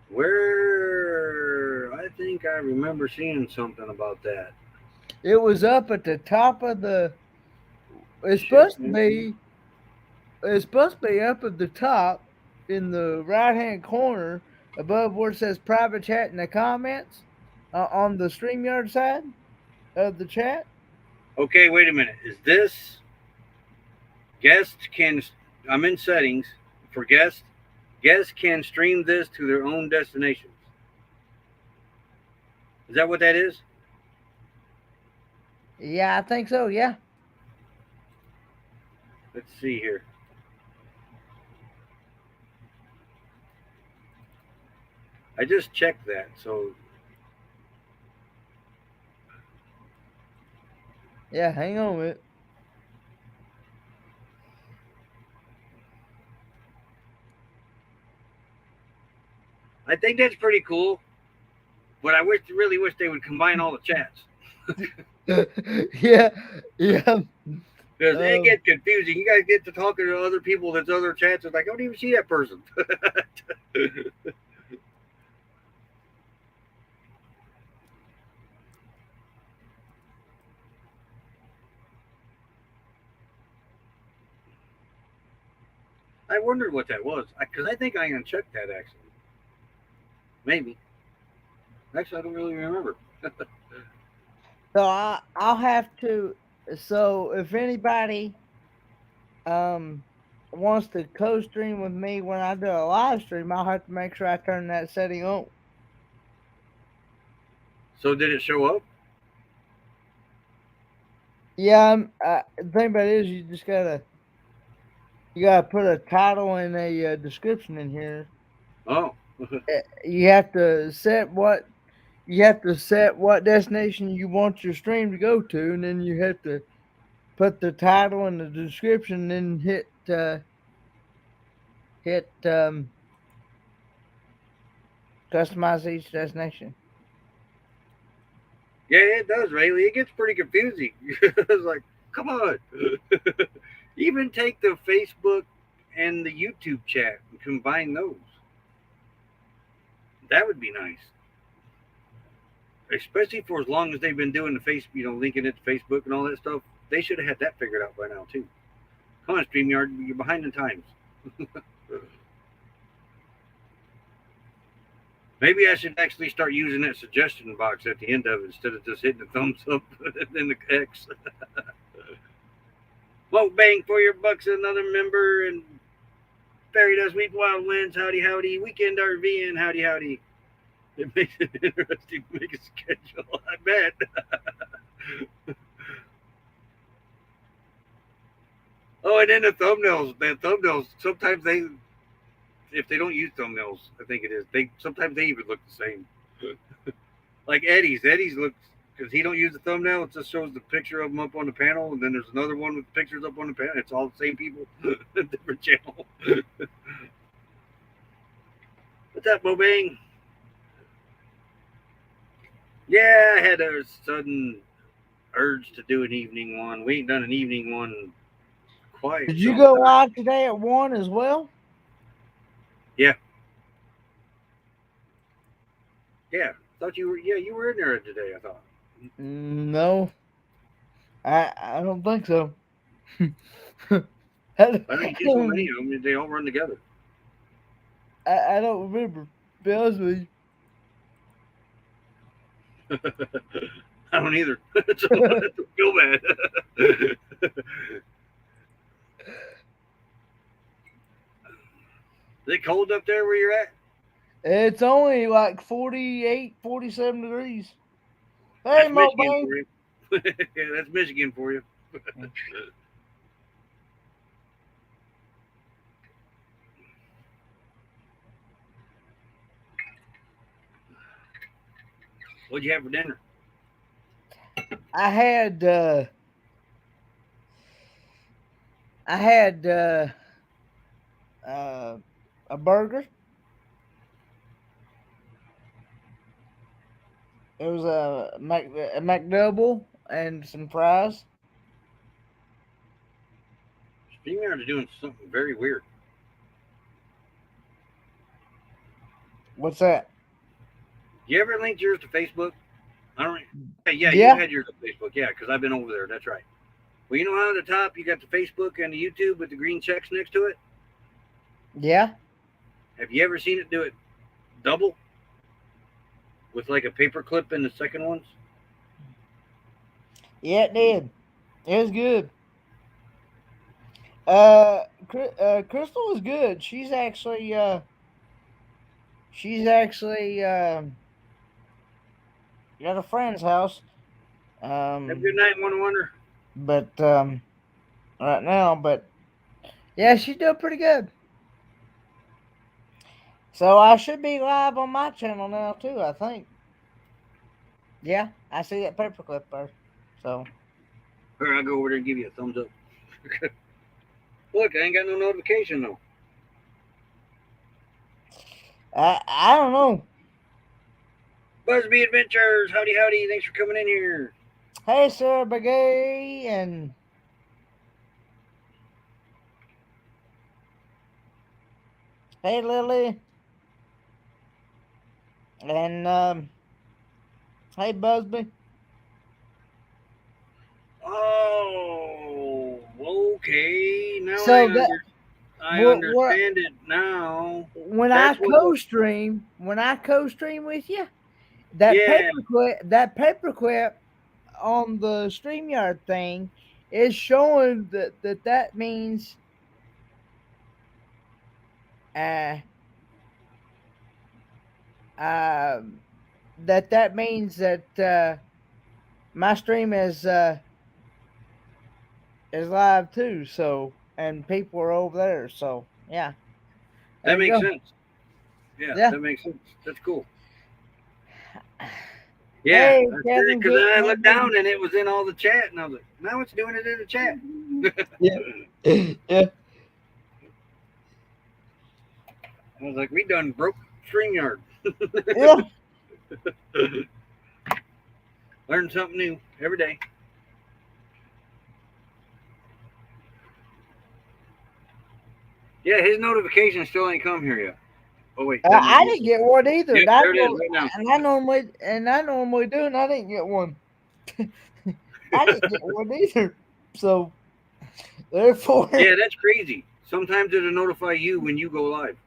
Where I think I remember seeing something about that. It was up at the top of the. It's supposed to be. It's supposed to be up at the top in the right-hand corner above where it says private chat in the comments on the StreamYard side of the chat. Okay, wait a minute. Is this Guests can. I'm in settings for guests. Guests can stream this to their own destinations. Is that what that is? Yeah, I think so. Yeah. Let's see here. I just checked that, so Yeah. Hang on a minute. I think that's pretty cool. But I really wish they would combine all the chats Yeah. Yeah. because it gets confusing. You guys get to talking to other people that's other chats. It's like I don't even see that person. I wondered what that was because I think I unchecked that actually. Maybe. Actually, I don't really remember. So I'll have to. So if anybody wants to co-stream with me when I do a live stream, I'll have to make sure I turn that setting on. So did it show up? Yeah. The thing about it is you gotta put a title and a description in here. Oh. You have to set what destination you want your stream to go to, and then you have to put the title and the description, and hit customize each destination. Yeah, it does, Rayleigh. It gets pretty confusing. It's like, come on. Even take the Facebook and the YouTube chat and combine those. That would be nice. Especially for as long as they've been doing the linking it to Facebook and all that stuff. They should have had that figured out by now, too. Come on, StreamYard, you're behind the times. Maybe I should actually start using that suggestion box at the end of it instead of just hitting the thumbs up and the X. Vote bang for your bucks, another member, and Fairy Dust Week Wild Winds, howdy howdy, Weekend RVing, howdy howdy. It makes it interesting to make a schedule, I bet. Oh, and then the thumbnails, sometimes if they don't use thumbnails, I think it is, sometimes they even look the same. Like Eddie's looks, because he don't use the thumbnail, it just shows the picture of them up on the panel, and then there's another one with pictures up on the panel. It's all the same people, different channel. What's up, Bobang? Yeah, I had a sudden urge to do an evening one. We ain't done an evening one quite. Did you go live today at 1 as well? Yeah. Yeah. Thought you were. Yeah, you were in there today, I thought. No. I don't think so. I think just so many of them, they all run together. I don't remember. To be honest with you. I don't either. So I don't feel bad. Is it cold up there where you're at? It's only like 48, 47 degrees. Hey, Hey, that's Michigan Mo, for you. Yeah, that's Michigan for you. What'd you have for dinner? I had a burger. It was a McDouble and some fries. StreamYard is doing something very weird. What's that? You ever linked yours to Facebook? I don't. Yeah, Yeah. you had yours to Facebook. Yeah, because I've been over there. That's right. Well, you know how at the top you got the Facebook and the YouTube with the green checks next to it? Yeah. Have you ever seen it do it double? With like a paper clip in the second ones? Yeah, it did. It was good. Crystal is good. She's actually at a friend's house. Have a good night, One Wonder. But right now, but yeah, she's doing pretty good. So I should be live on my channel now too, I think. Yeah, I see that paperclip there. So Here, I'll go over there and give you a thumbs up. Look, I ain't got no notification though. I don't know. Busby Adventures, howdy howdy, thanks for coming in here. Hey, Sarah Begay and hey, Lily, and hey, Busby. Oh, okay. Now So I what understand it now. when I That's what. co-stream with you, that Yeah, paperclip on the StreamYard thing is showing that means uh that means that my stream is live too. So and people are over there. So yeah, there that you makes go. sense. Yeah, Yeah. that makes sense. That's cool. Yeah, Hey, that's it. Kevin. Because then I looked down and it was in all the chat, and I was like, now it's doing it in the chat. Yeah. Yeah. I was like, we done broke StreamYard. Yeah. Learn something new every day. Yeah, his notification still ain't come here yet. Oh wait, that might I be. didn't get one either. Yep, there it is right now. And I normally do, and I didn't get one. I didn't get one either. So therefore, Yeah, that's crazy. Sometimes it'll notify you when you go live.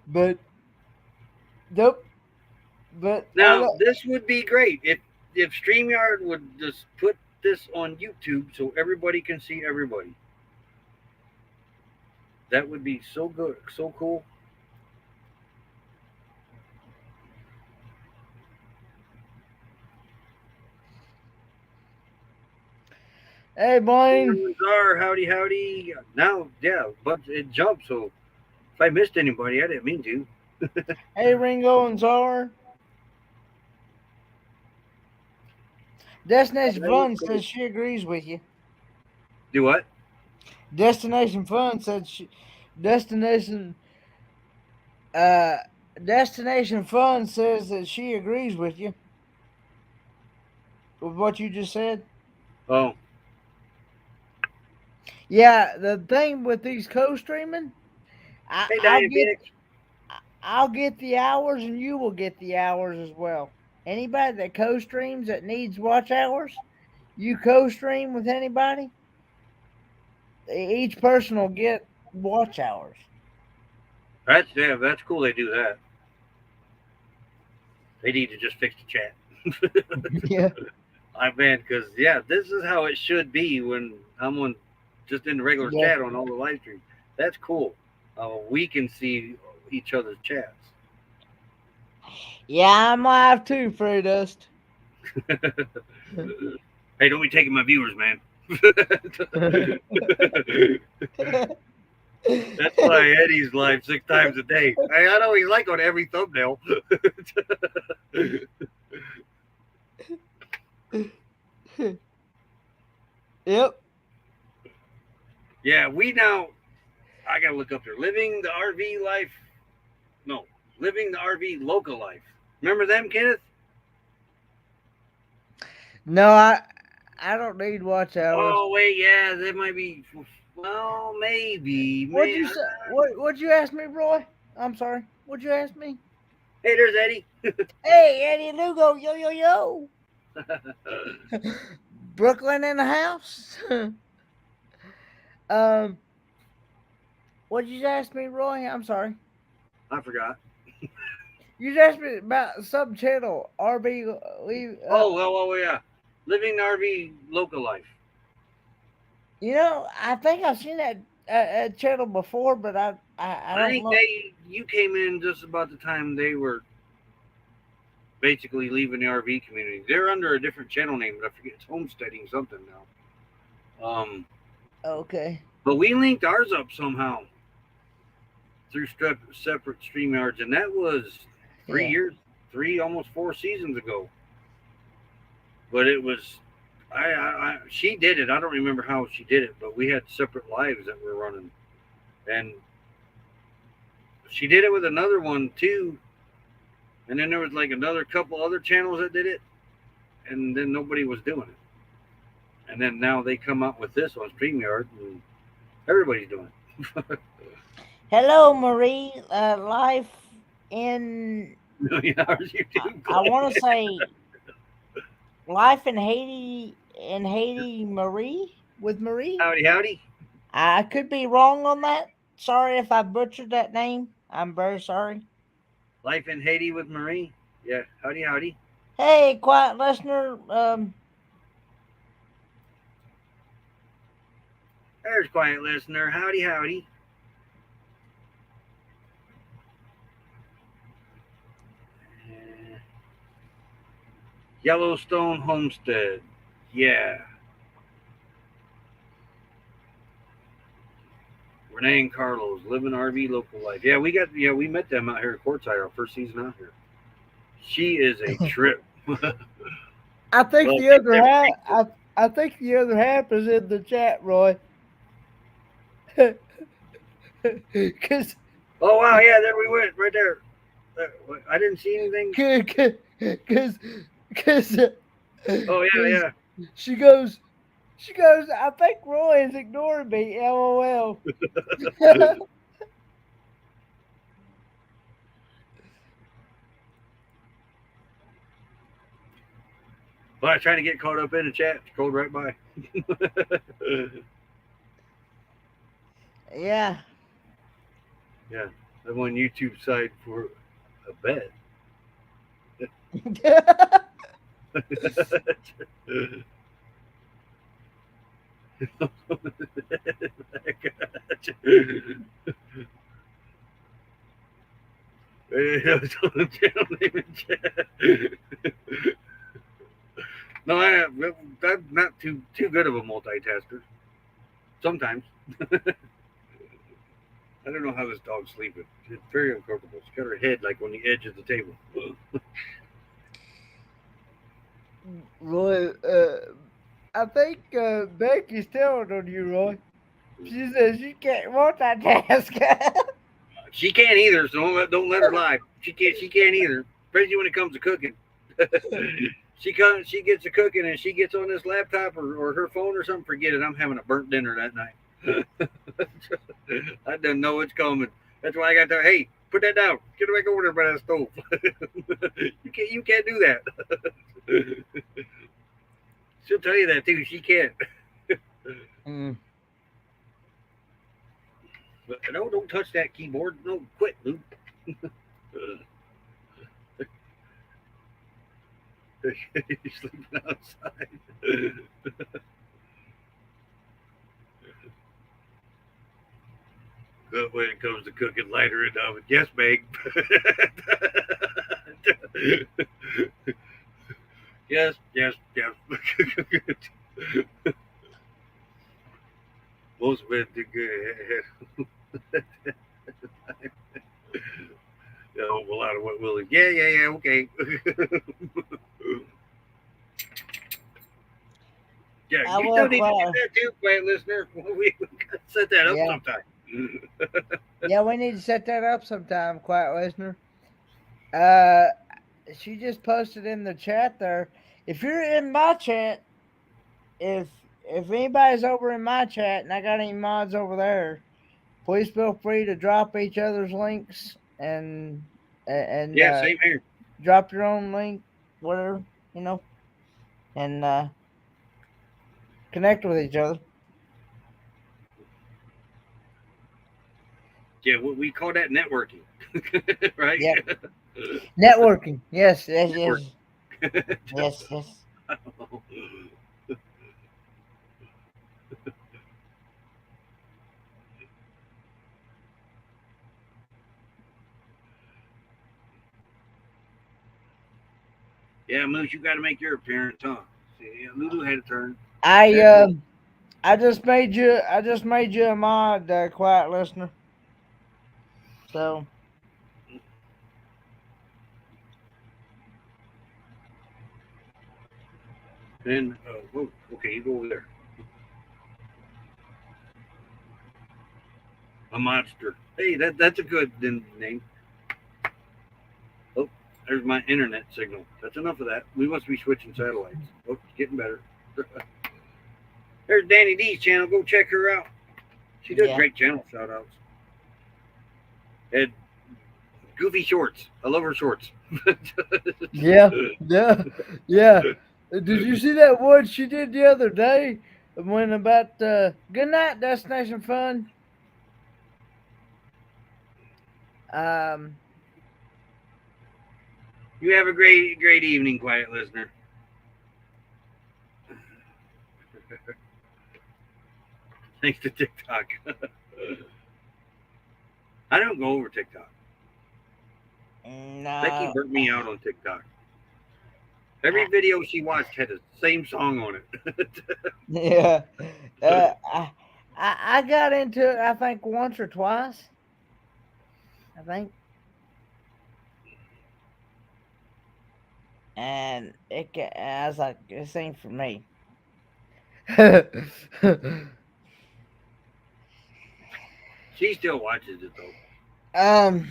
but nope. But Now, this would be great if StreamYard would just put this on YouTube so everybody can see everybody. That would be so good, so cool. hey, Blaine. Howdy, howdy. Now, yeah, but it jumped, so if I missed anybody, I didn't mean to. Hey, Ringo and Czar. Destination Fun says she agrees with you. Do what? Destination Fun said Destination uh Destination Fun says that she agrees with you with what you just said. Oh, Yeah, the thing with these co-streaming, hey, I'll Diane get Phoenix. I'll get the hours and you will get the hours as well. Anybody that co-streams that needs watch hours, you co-stream with anybody, each person will get watch hours. That's cool. They do that. They need to just fix the chat. Yeah. I mean, because yeah, this is how it should be when I'm on just in the regular Yeah. chat on all the live streams. That's cool. We can see each other's chats. Yeah, I'm live too, Free Dust. Hey, don't be taking my viewers, man. That's why Eddie's live 6 times a day. I know he's like on every thumbnail. Yep. Yeah, I gotta look up there. Living the RV life. No, living the RV local life. Remember them, Kenneth? No, I don't need watch hours. Oh wait, yeah, that might be. Well, maybe. What'd you say? What'd you ask me, Roy? I'm sorry. What'd you ask me? Hey, there's Eddie. Hey, Eddie Lugo, yo. Brooklyn in the house. What'd you ask me, Roy? I'm sorry. I forgot. You just asked me about sub channel RB. Oh, yeah. Living the RV local life. I think I've seen that channel before, but I I don't think know. you came in just about the time they were basically leaving the RV community. They're under a different channel name, but I forget, it's homesteading something now. Okay. But we linked ours up somehow through separate StreamYards, and that was Yeah. 3 years, almost 4 seasons ago. But it was, she did it. I don't remember how she did it, but we had separate lives that were running, and she did it with another one too. And then there was like another couple other channels that did it, and then nobody was doing it. And then now they come up with this on StreamYard, and everybody's doing it. Hello, Marie. Life in Million hours YouTube. I want to say Life in Haiti, Marie with Marie. Howdy, howdy. I could be wrong on that. Sorry if I butchered that name. I'm very sorry. Life in Haiti with Marie. Yeah, howdy, howdy. Hey, quiet listener. There's quiet listener. Howdy, howdy. Yellowstone Homestead. Yeah. Renee and Carlos, living RV local life. Yeah, we met them out here at Quartzsite our first season out here. She is a trip. I think Well, the other half. I think the other half is in the chat, Roy. Because Oh wow, yeah, there we went, right there. I didn't see anything. because Oh yeah, she goes. I think Roy is ignoring me. LOL. yeah. Well, I was trying to get caught up in the chat. Scrolled right by. Yeah. Yeah, I'm on YouTube side for a bet. No, I'm not too good of a multitasker. Sometimes. I don't know how this dog's sleeping. It's very uncomfortable. She's got her head like on the edge of the table. Roy, I think Becky's telling on you, Roy. She says you can't multitask. She can't either, so don't let her lie. She can't either, especially when it comes to cooking. She gets to cooking and she gets on this laptop or her phone or something. Forget it. I'm having a burnt dinner that night. I don't know what's coming. That's why I got to. Hey, put that down. Get it back over there by that stove. You can't do that. She'll tell you that too. She can't. Mm. But no, don't touch that keyboard. No, quit, Luke. You're sleeping outside. But when it comes to cooking, lighter in the oven. Yes, Meg. Yes. Most men do good. A lot of what Willie. Yeah. Okay. Yeah, I you will still need to do that too, quiet listener. We gotta set that up sometime. Yeah, we need to set that up sometime, quiet listener. She just posted in the chat there. If you're in my chat, if anybody's over in my chat and I got any mods over there, please feel free to drop each other's links and Yeah, same here. drop your own link, whatever, and connect with each other. Yeah, we call that networking, right? Yep. Networking. Yes. Network. Yes. Yeah, Moose, you got to make your appearance, huh? See, Lulu had a turn. I just made you a mod, quiet listener. So Then, whoa, okay, you go over there. A monster. Hey, that's a good name. Oh, there's my internet signal. That's enough of that. We must be switching satellites. Oh, it's getting better. There's Danny D's channel. Go check her out. She does yeah. great channel shout outs. And goofy shorts. I love her shorts. Yeah, yeah, yeah. Did you see that one she did the other day when about good night destination fun? Um, You have a great evening, quiet listener. Thanks to TikTok. I don't go over TikTok. Becky no, burnt me out on TikTok. Every video she watched had the same song on it. yeah. Uh, I got into it. I think once or twice. I think, and I was like, this ain't for me. She still watches it though. um,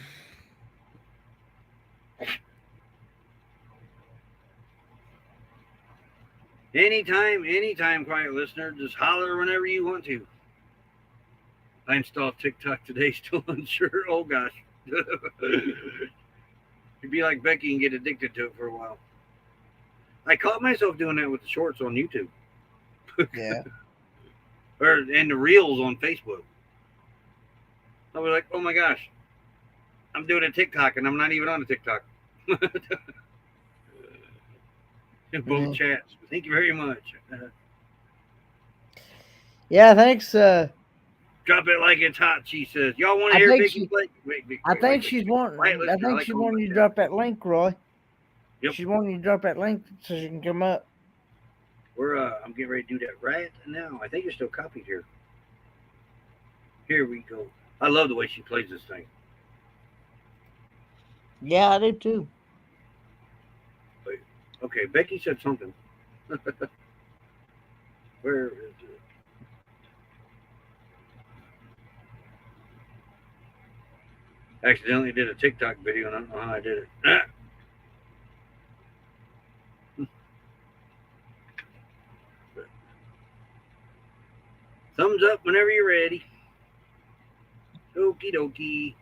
Anytime, quiet listener, just holler whenever you want to. I installed TikTok today, still unsure. Oh gosh. You'd be like Becky and get addicted to it for a while. I caught myself doing that with the shorts on YouTube. yeah. And the reels on Facebook. I was like, oh my gosh, I'm doing a TikTok and I'm not even on a TikTok. In both chats. Thank you very much. Yeah, thanks. Drop it like it's hot, she says. Y'all want to I hear think Vicky she- play? I think she's wanting. Quiet I listener, think like she's calling wanting you to myself. drop that link, Roy. Yep. She's wanting you to drop that link so she can come up. I'm getting ready to do that right now. I think it's still copied here. Here we go. I love the way she plays this thing. Yeah, I do too. Okay, Becky said something. Where is it? Accidentally did a TikTok video and I don't know how I did it. Thumbs up whenever you're ready. Okie dokie.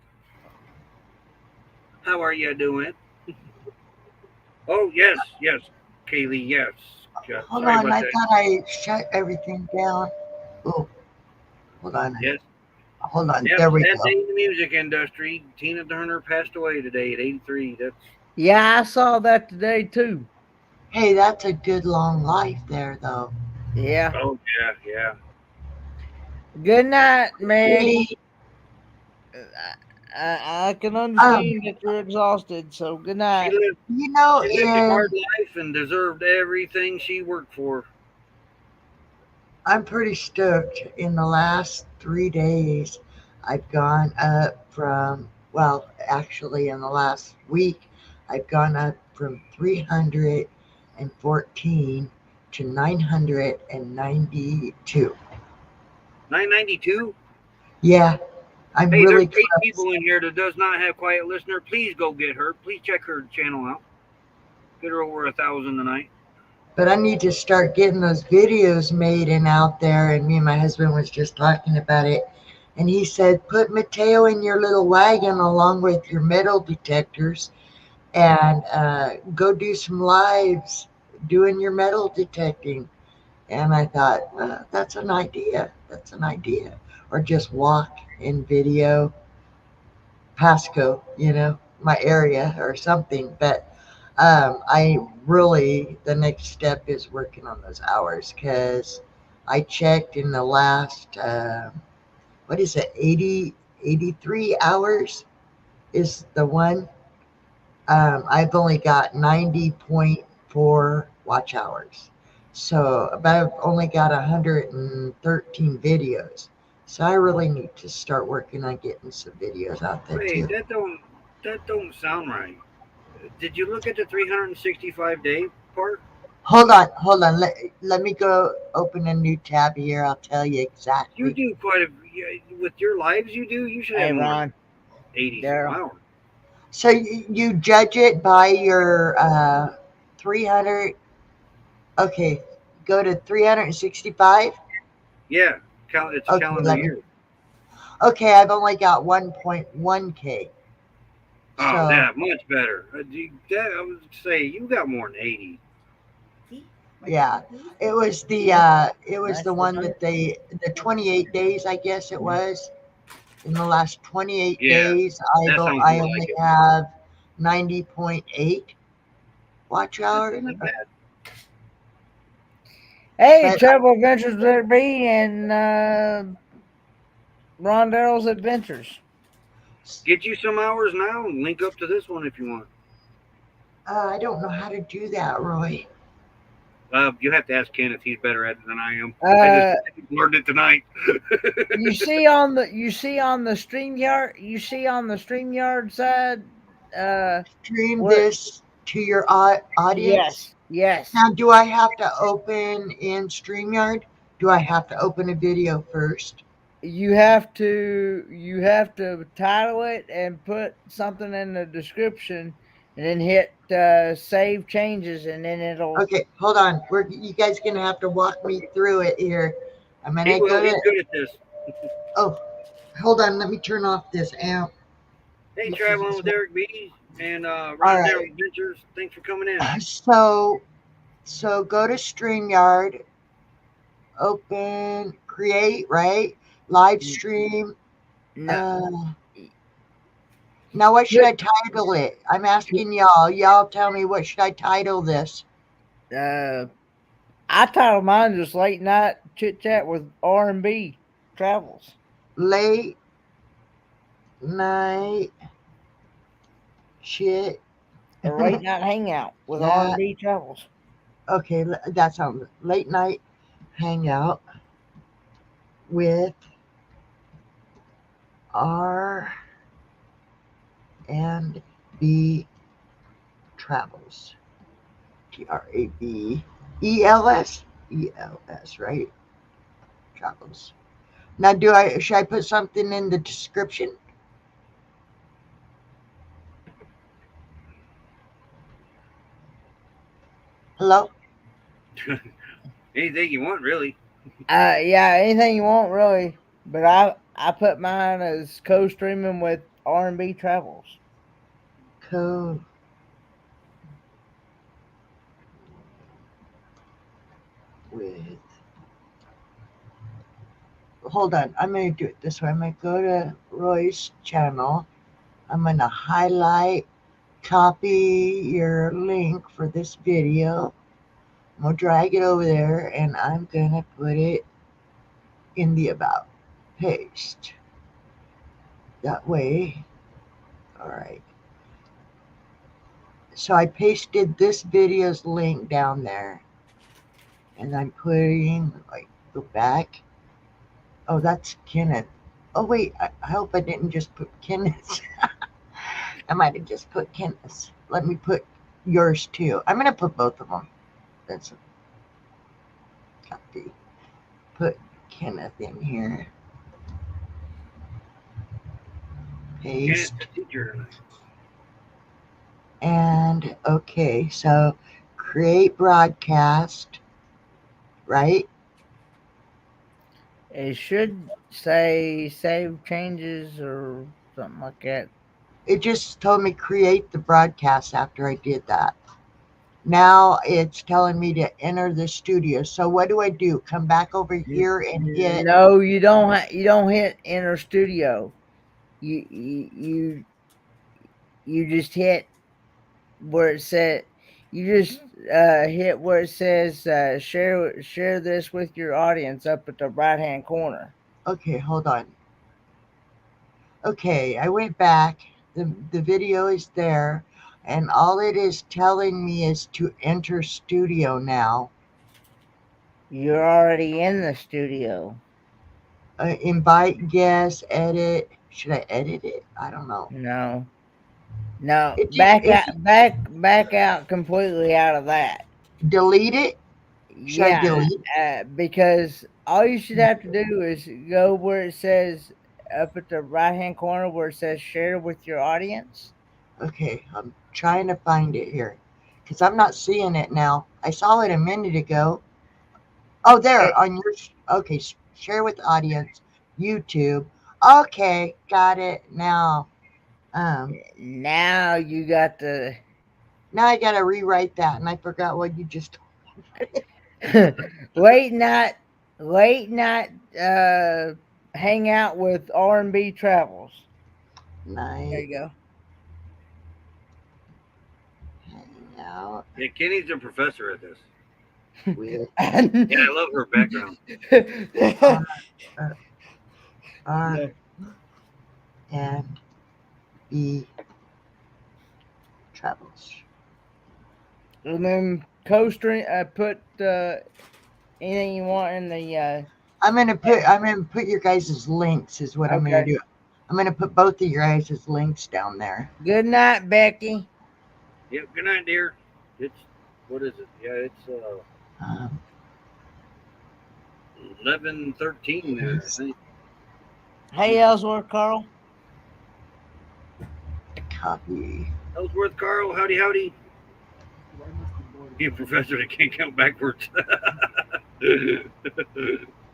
How are you doing? Oh, yes, Kaylee, yes. Hold Sorry on, about I that. thought I shut everything down. Oh, hold on. Yes. Hold on. Yep, There we sad go. day in the music industry. Tina Turner passed away today at 83. That's Yeah, I saw that today too. Hey, that's a good long life there, though. Yeah. oh yeah. Good night, Meg. Hey, I can understand that you're exhausted, so good She night. lived you know, she lived a hard life and deserved everything she worked for. I'm pretty stoked. In the last 3 days, I've gone up from, well, actually, in the last week, I've gone up from 314 to 992. 992. Yeah, I'm Hey, there's really 8 close. people in here that does not have quiet listener. Please go get her. Please check her channel out. Get her over 1,000 tonight. But I need to start getting those videos made and out there. And me and my husband was just talking about it. And he said, put Mateo in your little wagon along with your metal detectors and go do some lives doing your metal detecting. And I thought, well, that's an idea. That's an idea. Or just walk in video, Pasco, my area or something. But I really, the next step is working on those hours because I checked in the last, what is it, 83 hours is the one. I've only got 90.4 4 watch hours. So, but I've only got 113 videos. So I really need to start working on getting some videos out there Wait, too. that don't sound right. Did you look at the 365-day part? Hold on. Let me go open a new tab here. I'll tell you You exactly. do quite a with your lives. You do. You should have Hey, more than Ron, 80 some Daryl. hours. So you judge it by your 300. Okay, go to 365. Yeah, it's a Okay, calendar let me. year. Okay, I've only got 1.1K. Oh, So that much better. I would say you got more than 80. yeah, it was Nice the for one you. that the 28 days, I guess it was. In the last 28 Yeah, days, that sounds I more like only it. have 90.8 watch That's hours. not bad. Hey, But Travel Adventures there be and Ron Darrell's Adventures. Get you some hours now and link up to this one if you want. I don't know how to do that, Roy. You have to ask Kenneth. He's better at it than I am. Uh, I just learned it tonight. you see on the StreamYard side, Stream where this to your audience. yes. Now, do I have to open in StreamYard? Do I have to open a video first? You have to title it and put something in the description, and then hit save changes, and then it'll. Okay, hold on. You guys gonna have to walk me through it here. I'm He gonna will. go He's to. good at this. Oh, hold on. Let me turn off this amp. Hey, traveling with Eric B and All Ron Darrell right. Adventures. Thanks for coming in. So go to StreamYard, open, create, right? Live stream. No, Uh, Now what should I title it? I'm asking y'all. Y'all tell me, what should I title this? uh, I titled mine just late night chit chat with R&B travels. Late night shit. A late night hangout with That R&B travels. okay, that sounds late night hangout with R and B travels. TRAVELS. ELS, right? Travels. Now should I put something in the description? Hello? Anything you want, really. Yeah, anything you want really, but I put mine as co-streaming with R&B travels. Co with hold on, I'm going to do it this way. I'm going to go to Roy's channel. I'm going to highlight, copy your link for this video. I'm going to drag it over there and I'm going to put it in the about. Paste. That way. All right. So I pasted this video's link down there. And I'm putting, like, go back. Oh, that's Kenneth. Oh, wait. I hope I didn't just put Kenneth. I might have just put Kenneth's. Let me put yours too. I'm going to put both of them. That's a copy. Put Kenneth in here. Kenneth's Paste. the teacher tonight. And okay, so create broadcast, right? It should say save changes or something like that. It just told me create the broadcast after I did that. Now it's telling me to enter the studio. So what do I do? Come back over here and hit. No, you don't. You don't hit enter studio. You just hit where it said. You just hit where it says share this with your audience up at the right hand corner. Okay, hold on. Okay, I went back. The video is there. and all it is telling me is to enter studio now. You're already in the studio. Invite guests, edit. Should I edit it? I don't know. No. No. It just Back out back out completely out of that. delete it. Should I Yeah. delete? Because all you should have to do is go where it says up at the right hand corner where it says share with your audience. Okay, I'm trying to find it here because I'm not seeing it now. I saw it a minute ago. Oh, there It, on your. Okay, share with audience, YouTube. Okay, got it now. Um, now you got the Now I gotta rewrite that, and I forgot what you just. late night late night hang out with R&B travels. There Night you go. hang out Yeah, Kenny's a professor at this. with Yeah, I love her background. R, R Yeah. and B travels. And then co-stream put anything you want in the I'm gonna put your guys' links is what I'm gonna okay. do. I'm gonna put both of your guys' links down there. Good night, Becky. Yep. Good night, dear. It's what is it? Yeah, it's Um, 11:13 there. I think. Hey Ellsworth, Carl. Copy. Ellsworth, Carl. Howdy, howdy. You professor that can't count backwards.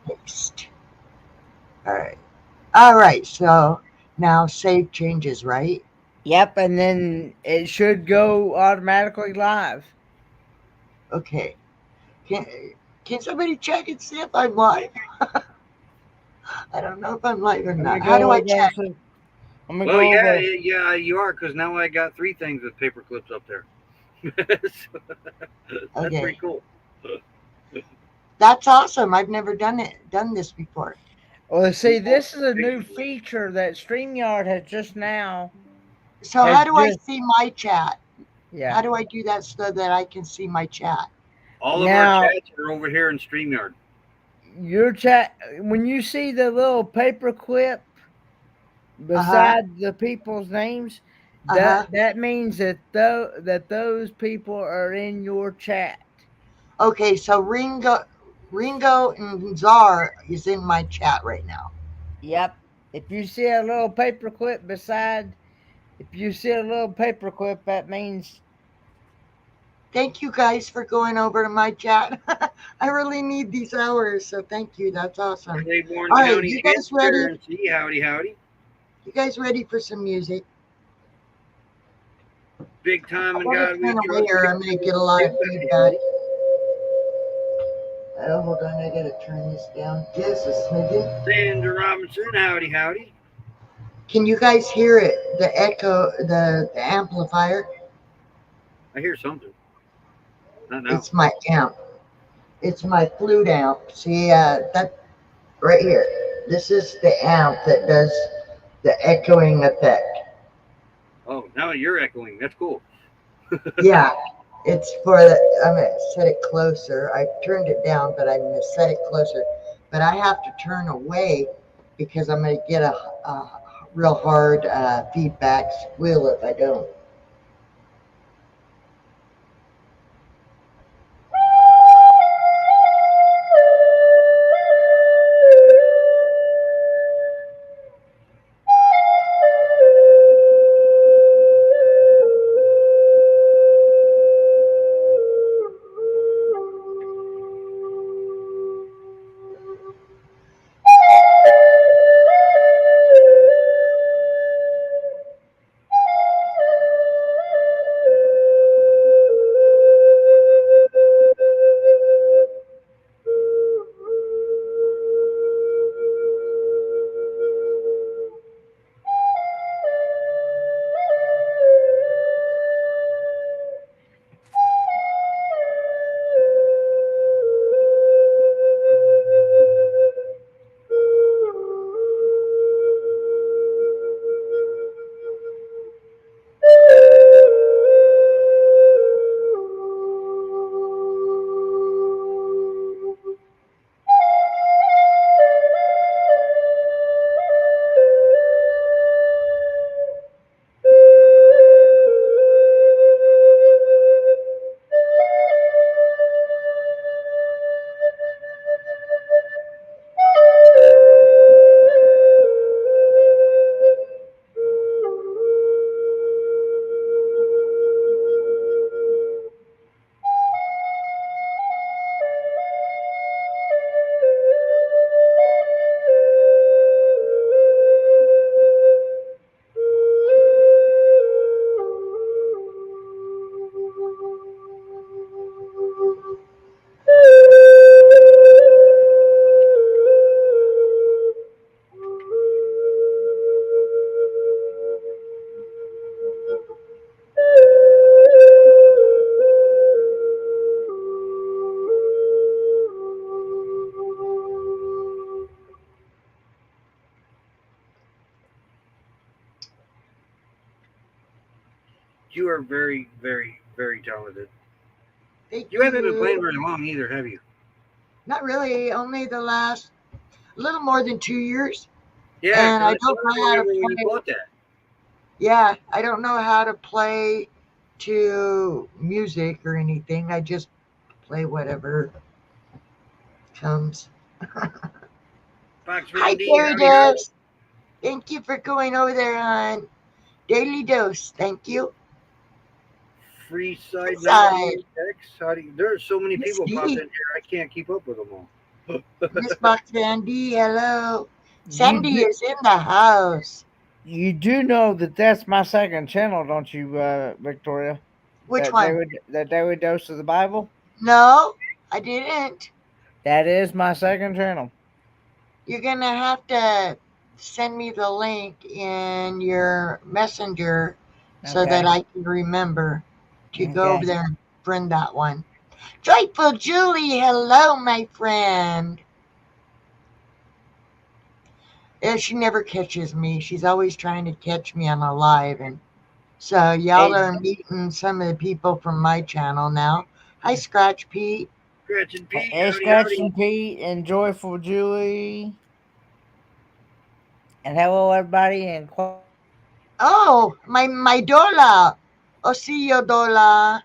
Paste. All right. So now save changes, right? Yep, and then it should go automatically live. Okay. Can can somebody check and see if I'm live? I don't know if I'm live or not. How do I check? I'm gonna Well, go yeah, over. yeah, you are, because now I got 3 things with paper clips up there. That's Okay. pretty cool. That's awesome. I've never done this before. Well, see, this is a new feature that StreamYard has just now. So Has how do I just see my chat? How yeah. do I do that so that I can see my chat? All of our Now chats are over here in StreamYard. your chat when you see the little paper clip Uh-huh. beside the people's names, Uh-huh. that means that those people are in your chat. Okay, so Ringo and Czar is in my chat right now. Yep. If you see a little paper clip that means Thank you guys for going over to my chat. I really need these hours, so thank you. That's awesome. Claiborne All right, County you guys ready? Transparency. Howdy, howdy. You guys ready for some music? Big I time and want God to we turn away trust. or I'm going to get a lot of feedback. Oh, hold on. I got to turn this down just a smidgen. Sandra Robinson. Howdy, howdy. Can you guys hear it? The echo, the amplifier? I hear something. Not now. It's my amp. It's my flute amp. See, that right here. This is the amp that does the echoing effect. Oh, now you're echoing. That's cool. Yeah, it's for the. I'm gonna set it closer. I turned it down, but I'm gonna set it closer. But I have to turn away because I'm gonna get a real hard feedback squeal if I don't. you are very, very, very talented. Thank You haven't been you. playing very long either, have you? Not really. Only the last little more than 2 years. Yeah, And because I I don't know how to remember when you play. bought that. Yeah, I don't know how to play to music or anything. I just play whatever comes. Fox Hi, Randy, Terry howdy, howdy. Dose. Thank you for going over there on Daily Dose. Thank you. Free side Inside. 19X. There's so many Miss people popped D. in here, I can't keep up with them all. Miss Box Sandy. Hello. You Sandy do, is in the house. you do know that that's my second channel, don't you, Victoria? Which one? That daily dose of the Bible. No, I didn't. That is my second channel. You're going to have to send me the link in your messenger so that Okay. I can remember to go over Okay. there and friend that one. Joyful Julie, hello, my friend. Yeah, she never catches me. She's always trying to catch me on a live. And so y'all Hey, are meeting some of the people from my channel now. Hi, Scratch Pete. Scratch and Pete, hey, howdy, Scratch howdy. and Pete and Joyful Julie. And hello, everybody. And Oh, my Dola. Osiyo Dola.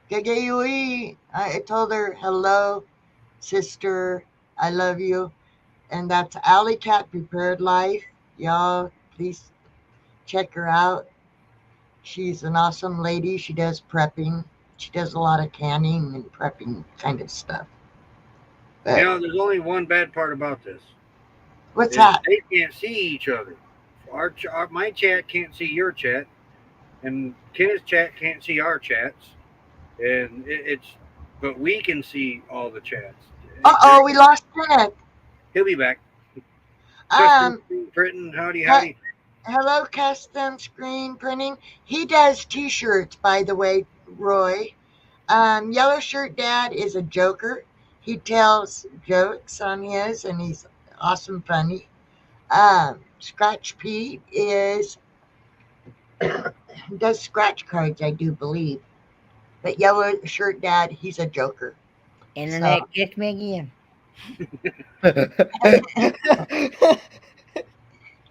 Gagayui. I told her, hello, sister. I love you. And that's Alley Cat Prepared Life. Y'all, please check her out. She's an awesome lady. She does prepping. She does a lot of canning and prepping kind of stuff. You But know, there's only one bad part about this. what's Is that? they can't see each other. My chat can't see your chat, and Kenneth's chat can't see our chats, and but we can see all the chats. Uh-oh, we lost Kenneth. He'll be back. Custom Um, screen printing, howdy, cu- howdy. hello, custom screen printing. He does T-shirts, by the way, Roy. Yellow Shirt Dad is a joker. He tells jokes on his, and he's awesome funny. Scratch Pete does scratch cards, I do believe. But Yellow Shirt Dad, he's a joker. internet kicked me again.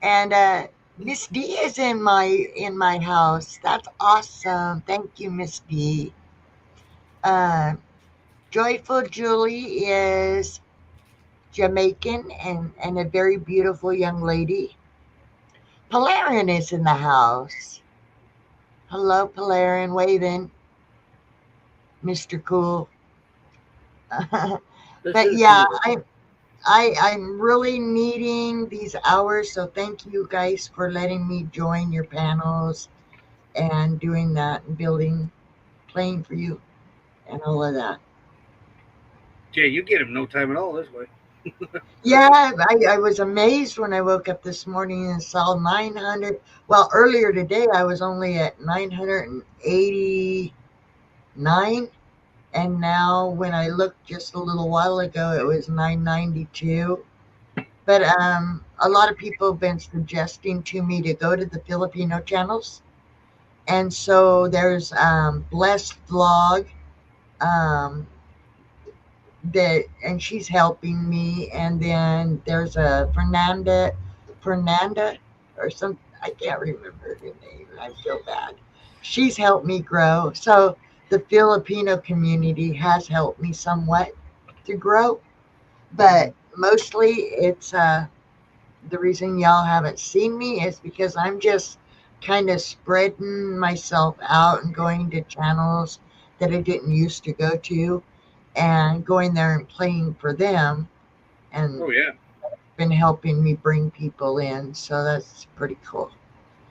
And Miss D is in my house. That's awesome. Thank you, Miss D. Uh, Joyful Julie is Jamaican and a very beautiful young lady. Polarin is in the house. Hello, Polarin, waving, Mr. Cool. This But is yeah, cool. I'm really needing these hours, so thank you guys for letting me join your panels and doing that and building, playing for you, and all of that. Yeah, you get him no time at all this way. Yeah, I was amazed when I woke up this morning and saw 900. Well, earlier today I was only at 989, and now when I looked just a little while ago, it was 992. But a lot of people have been suggesting to me to go to the Filipino channels, and so there's Blessed Vlog, um, and she's helping me, and then there's a Fernanda or some, I can't remember her name. I feel bad. She's helped me grow. So the Filipino community has helped me somewhat to grow, but mostly it's the reason y'all haven't seen me is because I'm just kind of spreading myself out and going to channels that I didn't used to go to and going there and playing for them and Oh yeah. been helping me bring people in. So that's pretty cool.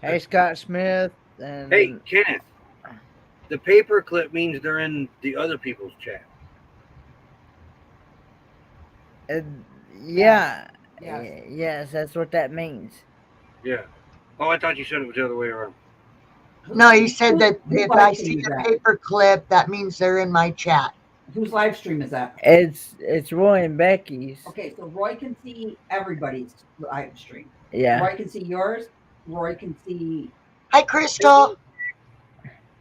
Hey, Scott Smith. And Hey, Kenneth. The paperclip means they're in the other people's chat. yeah, yes, that's what that means. Yeah. Oh, I thought you said it was the other way around. No, he said that if I see a paper clip, that means they're in my chat. Whose live stream is that? It's Roy and Becky's. Okay, so Roy can see everybody's live stream. Yeah. Roy can see yours. Roy can see. Hi, Crystal.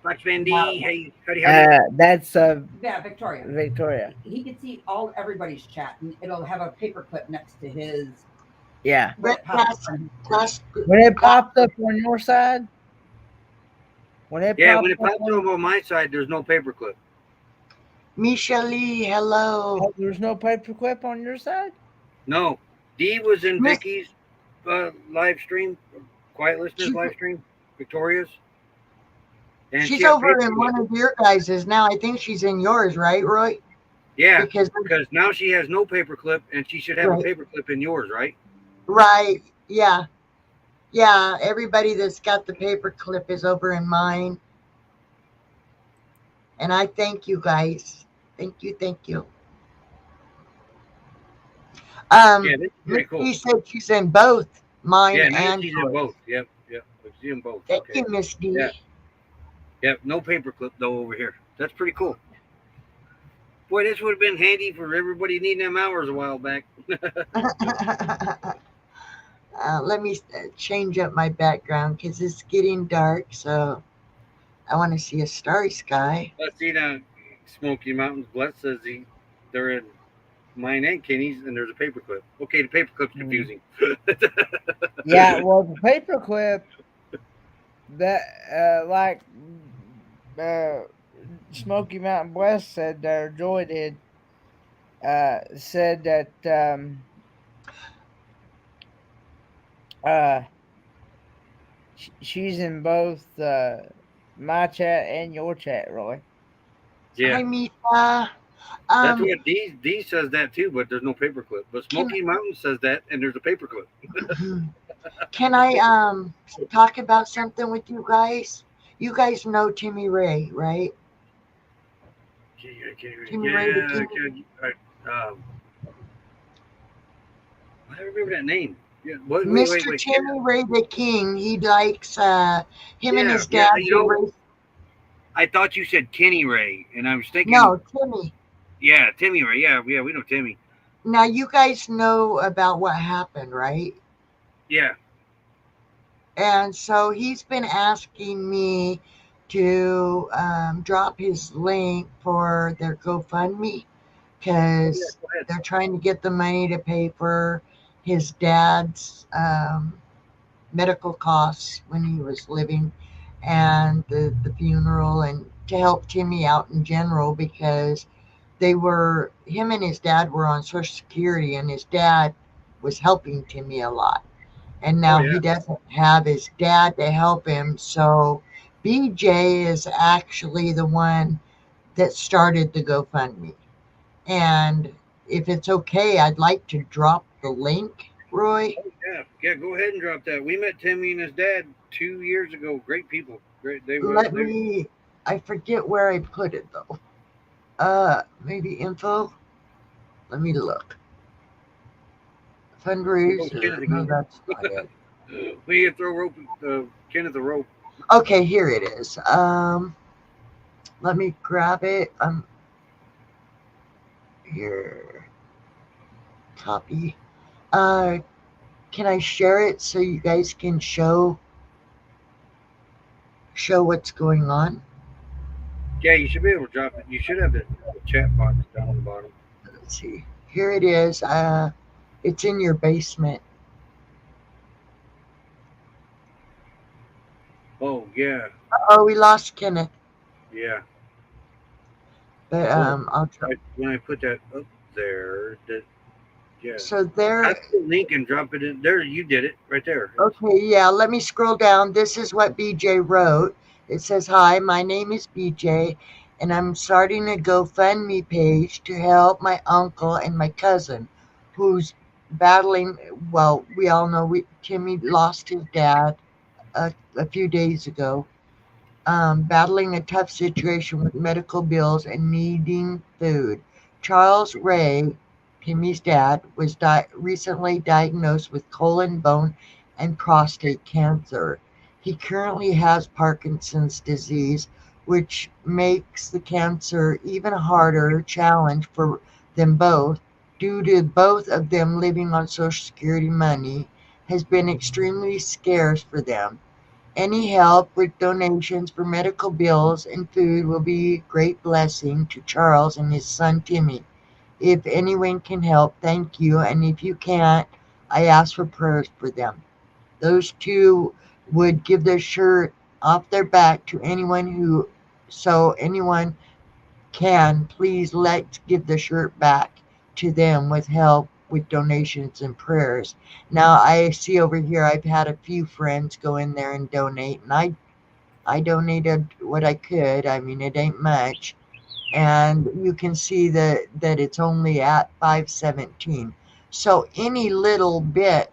Fox Van D. Hey, howdy. That's Yeah, Victoria. Victoria. He can see everybody's chat, and it'll have a paperclip next to his. Yeah. When it pops. When it pops up on your side, when it Yeah, pops when it up pops up on my side, there's no paperclip. Misha Lee, hello. oh, there's no paperclip on your side. No, D was in Miss- Vicky's live stream, Quiet Listeners She's- live stream, Victoria's. And She's she had over in paperclip. one of your guys's now. I think she's in yours, right, Roy? Yeah, Because now she has no paperclip, and she should have Right. a paperclip in yours, right? right, yeah. Yeah, everybody that's got the paper clip is over in mine. And I thank you guys. Thank you. Yeah, this is pretty cool. Misty said she's in both mine Yeah, now and she's in yours. both. Yep. She's in both. Thank Okay. you, Miss D. Yeah. Yep, no paperclip though over here. That's pretty cool. Boy, this would have been handy for everybody needing them hours a while back. Let me change up my background because it's getting dark, so I want to see a starry sky. Let's see now. Smoky Mountains Bless says they're in mine and Kenny's, and there's a paperclip. Okay, the paperclip's confusing. Yeah, well, the paperclip that like Smoky Mountain Bless said, or Joy did, said that she's in both my chat and your chat, Roy. Yeah. Hi, Misha. That's what D says that too, but there's no paperclip. But Smoky Mountain says that, and there's a paperclip. Can I talk about something with you guys? You guys know Timmy Ray, right? Timmy Ray the King. I remember that name. Yeah, wait. Mr. Timmy Ray the King. He likes him and his dad. I thought you said Kenny Ray, and I was thinking. No, Timmy. Yeah, Timmy Ray. Yeah, we know Timmy. Now you guys know about what happened, right? Yeah. And so he's been asking me to drop his link for their GoFundMe because they're trying to get the money to pay for his dad's medical costs when he was living and the funeral, and to help Timmy out in general because him and his dad were on Social Security, and his dad was helping Timmy a lot. And now he doesn't have his dad to help him. So BJ is actually the one that started the GoFundMe. And if it's okay, I'd like to drop the link, Roy. Oh, yeah, go ahead and drop that. We met Timmy and his dad 2 years ago. Great people. Great. I forget where I put it though. Maybe info. Let me look. Fundraiser. No, that's not it. We can throw Kenneth a rope. Okay, here it is. Let me grab it. Here. Copy. Can I share it so you guys can show what's going on? Yeah, you should be able to drop it. You should have the chat box down on the bottom. Let's see. Here it is. It's in your basement. Oh, yeah. Oh, we lost Kenneth. Yeah. But I'll try. When I put that up there, yeah. So there. I put the link and drop it in there. You did it right there. Okay, yeah. Let me scroll down. This is what BJ wrote. It says, "Hi, my name is BJ, and I'm starting a GoFundMe page to help my uncle and my cousin, who's battling. Well, we all know Timmy lost his dad a few days ago, battling a tough situation with medical bills and needing food. Charles Ray, Timmy's dad, was recently diagnosed with colon, bone, and prostate cancer. He currently has Parkinson's disease, which makes the cancer even harder challenge for them both, due to both of them living on Social Security money has been extremely scarce for them. Any help with donations for medical bills and food will be a great blessing to Charles and his son Timmy. If anyone can help, thank you. And if you can't, I ask for prayers for them. Those two would give their shirt off their back to anyone who, so anyone can, please let's give the shirt back to them with help with donations and prayers. Now I see over here I've had a few friends go in there and donate, and I donated what I could. I mean, it ain't much, and you can see that it's only at 517. So any little bit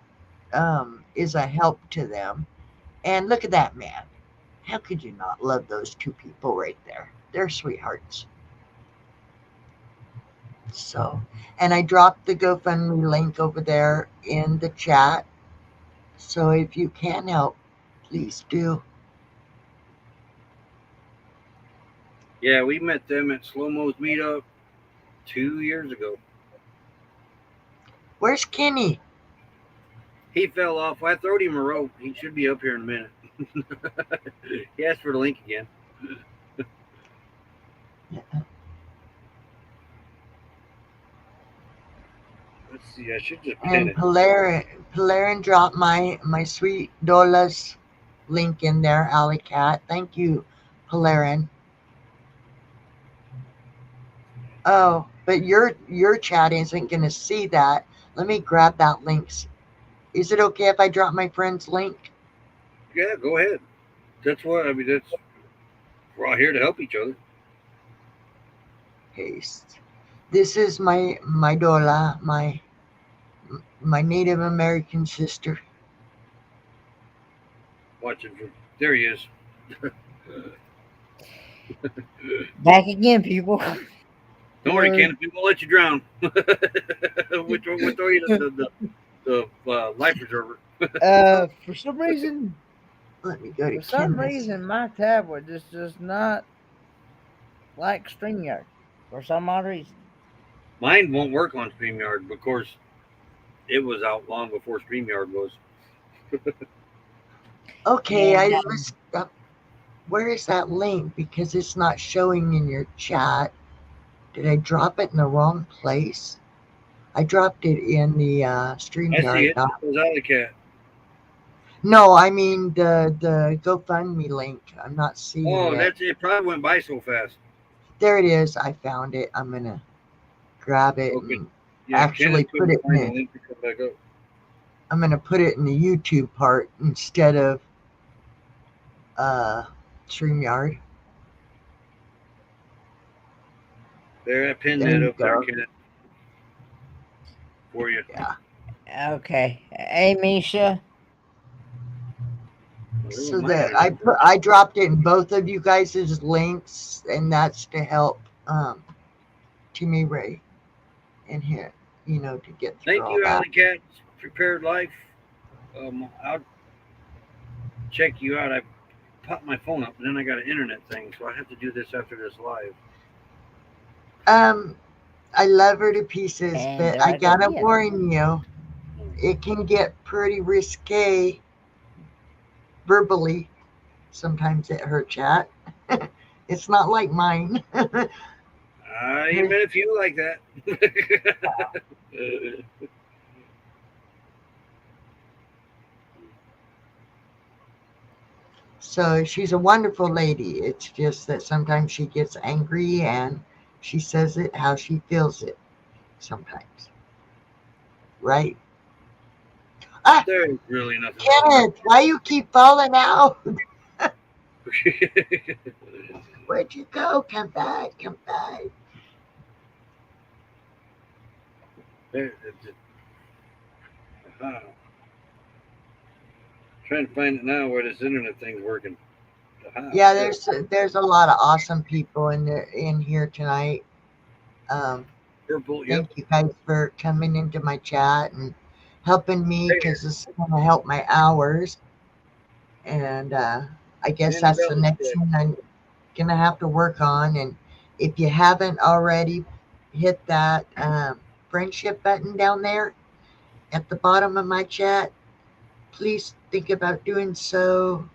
is a help to them. And look at that man. How could you not love those two people right there? They're sweethearts. So, and I dropped the GoFundMe link over there in the chat. So if you can help, please do. Yeah, we met them at Slow Mo's meetup 2 years ago. Where's Kenny? He fell off. I throwed him a rope. He should be up here in a minute. He asked for the link again. Let's see. I should just pin And it. Polarin dropped my sweet Dola's link in there, Alley Cat. Thank you, Polarin. Oh, but your chat isn't gonna see that. Let me grab that link. Is it okay if I drop my friend's link? Yeah, go ahead. That's what I mean. We're all here to help each other. Paste. This is my Dola, my Native American sister. Watch it. There he is. Back again, people. Don't worry, Ken. We won't let you drown. We'll throw you the life preserver. For some reason, Let me go to for some Canvas. reason, my tablet just does not like StreamYard for some odd reason. Mine won't work on StreamYard. Of course, it was out long before StreamYard was. Okay, And, I messed up. Where is that link? Because it's not showing in your chat. Did I drop it in the wrong place? I dropped it in the I see StreamYard. it. It was Alley Cat. No, I mean the GoFundMe link. I'm not seeing Oh, it. it probably went by so fast. There it is. I found it. I'm gonna grab it Okay. and Yeah, actually Ken put it couldn't in find the it. link to come back up. I'm gonna put it in the YouTube part instead of StreamYard. There, I pinned There that you up there, go. Ken. For you. Yeah. okay. Hey, Misha. Well, So that I dropped it in both of you guys' links, and that's to help Timmy Ray in here, to get through Thank all you, that. Alley Cat. Prepared Life. I'll check you out. I popped my phone up, and then I got an internet thing, so I have to do this after this live. I love her to pieces, And but I I gotta do, yeah. warn you, it can get pretty risque verbally sometimes at her chat. It's not like mine. You met a few like that. So she's a wonderful lady. It's just that sometimes she gets angry and she says it how she feels it sometimes. Right? Ah, There's really nothing Kenneth, why you keep falling out? Where'd you go? Come back, come back. Trying to find it now where this internet thing's working. Yeah, there's a lot of awesome people in here tonight. Purple, Thank you guys for coming into my chat and helping me, because this is going to help my hours. And I guess that's the next thing I'm going to have to work on. And if you haven't already, hit that friendship button down there at the bottom of my chat. Please think about doing so.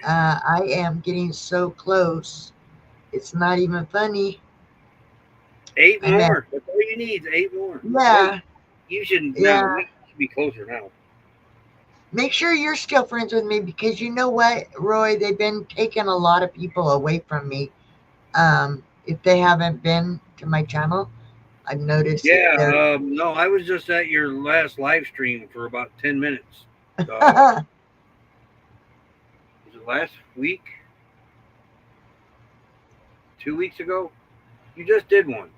I am getting so close. It's not even funny. 8 I'm at, more. That's all you need. Is 8 more. Wait, yeah, you should now. yeah. We should be closer now. Make sure you're still friends with me because you know what, Roy? They've been taking a lot of people away from me. If they haven't been to my channel, I've noticed that they're. Yeah. No, I was just at your last live stream for about 10 minutes. Was it last week? 2 weeks ago? You just did one.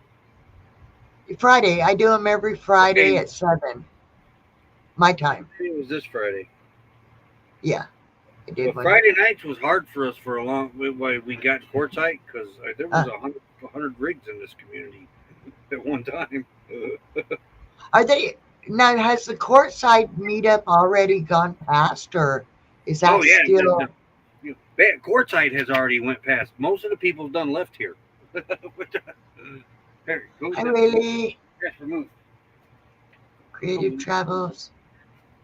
Friday. I do them every Friday Okay. at 7 my time. It was this Friday. Yeah, I did Well, one. Friday nights was hard for us for a long. We got quartzite because there was Uh, a hundred rigs in this community at one time. are they now? Has the courtside meetup already gone past, or is Oh that yeah, still? quartzite has already went past. Most of the people have done left here. Here, go I that really trash removed. creative travels.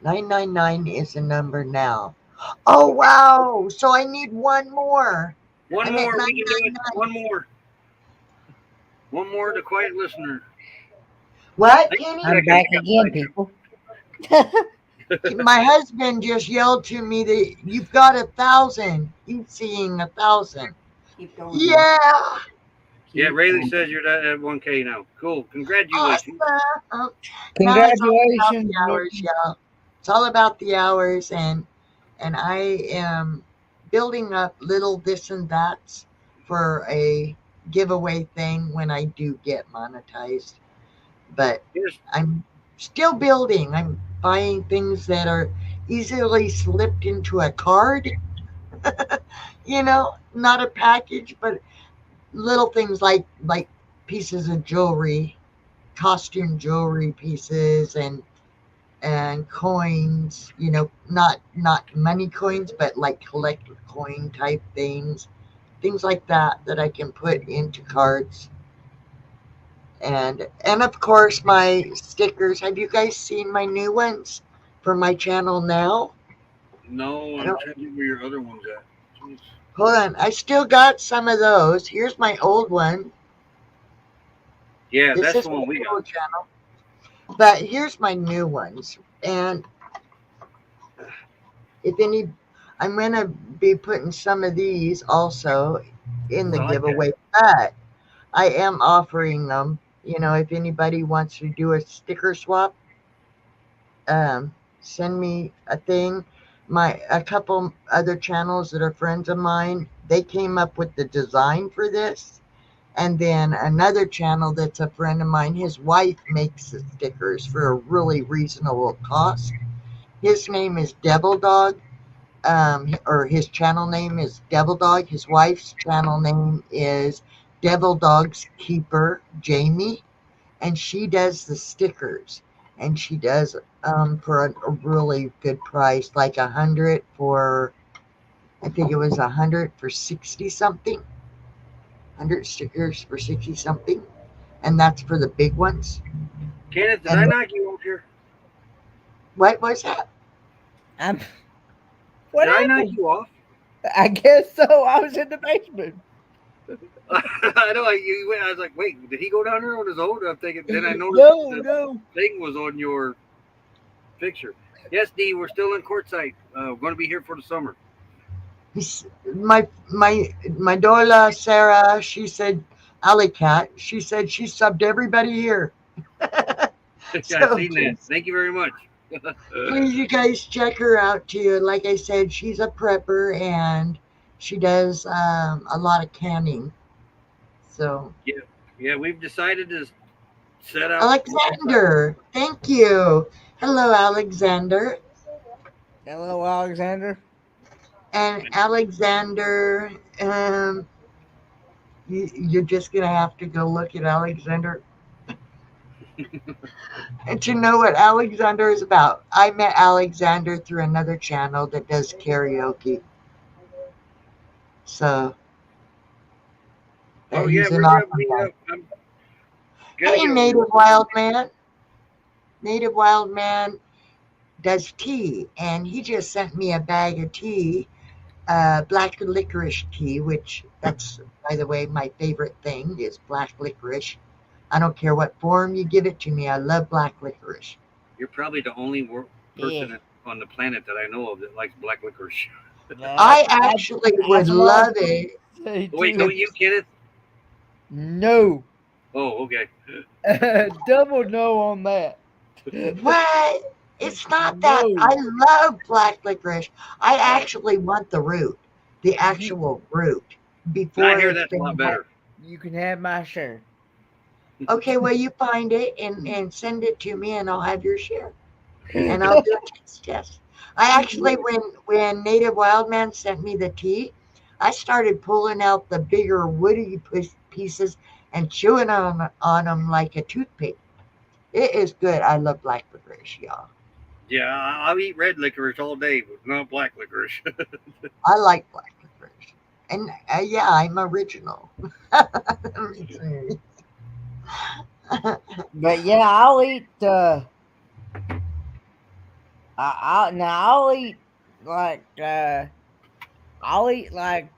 999 is the number now. Oh wow! So I need one more. One I'm at more, we can do it. 999. One more. The quiet listener. What, I Kenny? I'm back again, people. My husband just yelled to me that you've got 1,000. He's seeing 1,000. Keep going. Yeah, Yeah, Keep Rayleigh going. says you're at 1K now. Cool. Congratulations. awesome. Now it's all about Congratulations, the hours, Mickey. y'all. It's all about the hours, and I am building up little this and that's for a giveaway thing when I do get monetized. But Yes. I'm still building. I'm buying things that are easily slipped into a card, not a package, but little things like pieces of jewelry, costume jewelry pieces and coins, not money coins, but like collector coin type things like that I can put into cards. And of course my stickers. Have you guys seen my new ones for my channel now? No, I I'm don't, trying to think where your other one's at. Jeez. hold on, I still got some of those. Here's my old one. Yeah, This that's is the my one we got. old channel, but here's my new ones. And if any, I'm gonna be putting some of these also in the I like that. giveaway, but I am offering them. If anybody wants to do a sticker swap, um, send me a thing. A couple other channels that are friends of mine, they came up with the design for this. And then another channel that's a friend of mine, his wife makes the stickers for a really reasonable cost. His name is Devil Dog, or his channel name is Devil Dog. His wife's channel name is Devil Dog's Keeper Jamie, and she does the stickers, and she does for a really good price, like 100 for, I think it was 100 for 60 something, 100 stickers for 60 something, and that's for the big ones. Kenneth, did I And knock you off here? what was that? What Did I knock happened? you off? I guess so. I was in the basement. I know. I was like, wait, did he go down there on his own? I'm thinking. Then I noticed No, the no. thing was on your picture. Yes, D, we're still in Quartzite. We're going to be here for the summer. My Dola Sarah, she said, Alley Cat, she said she subbed everybody here. Yeah, I've So seen that. Thank you very much. please, you guys check her out too. Like I said, she's a prepper and she does a lot of canning. So Yeah, yeah, we've decided to set out. Alexander, thank you. Hello, Alexander. Hello, Alexander. And Alexander, you're just gonna have to go look at Alexander and to know what Alexander is about. I met Alexander through another channel that does karaoke. So Oh yeah, he's an we're gonna awesome meet guy. up. I'm gonna Hey, get over Native there. Wild Man. Native Wild Man does tea, and he just sent me a bag of tea black licorice tea, which that's, by the way, my favorite thing is black licorice. I don't care what form you give it to me. I love black licorice. You're probably the only Yeah. person on the planet that I know of that likes black licorice. I actually would That's what I was love it. say Wait, too. don't you, Kenneth? No. Oh, okay. Double no on that. What? It's not that. No. I love black licorice. I actually want the root, the actual root, And I before hear it's that's a lot been. better. You can have my share. Okay, well, you find it and send it to me, and I'll have your share. And I'll do a taste test. I actually, when Native Wildman sent me the tea, I started pulling out the bigger woody pieces and chewing on them like a toothpick. It is good. I love black licorice, y'all. Yeah, I'll eat red licorice all day, but not black licorice. I like black licorice. And yeah, I'm original. But yeah, I'll eat. I'll eat like. I'll eat like.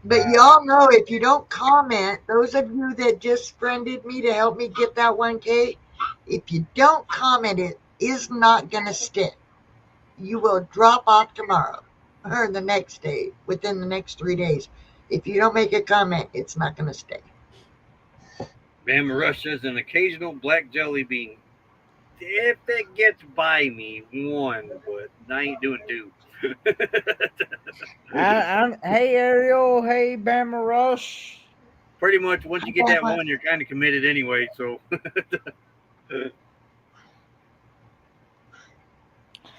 But y'all know if you don't comment, those of you that just friended me to help me get that 1K, if you don't comment, it is not going to stick. You will drop off tomorrow or the next day, within the next 3 days. If you don't make a comment, it's not going to stay. Mama Rush says an occasional black jelly bean. If it gets by me, one, but I ain't doing two. Hey Ariel, hey Bama Rush. Pretty much, once you get that one, you're kind of committed anyway. So,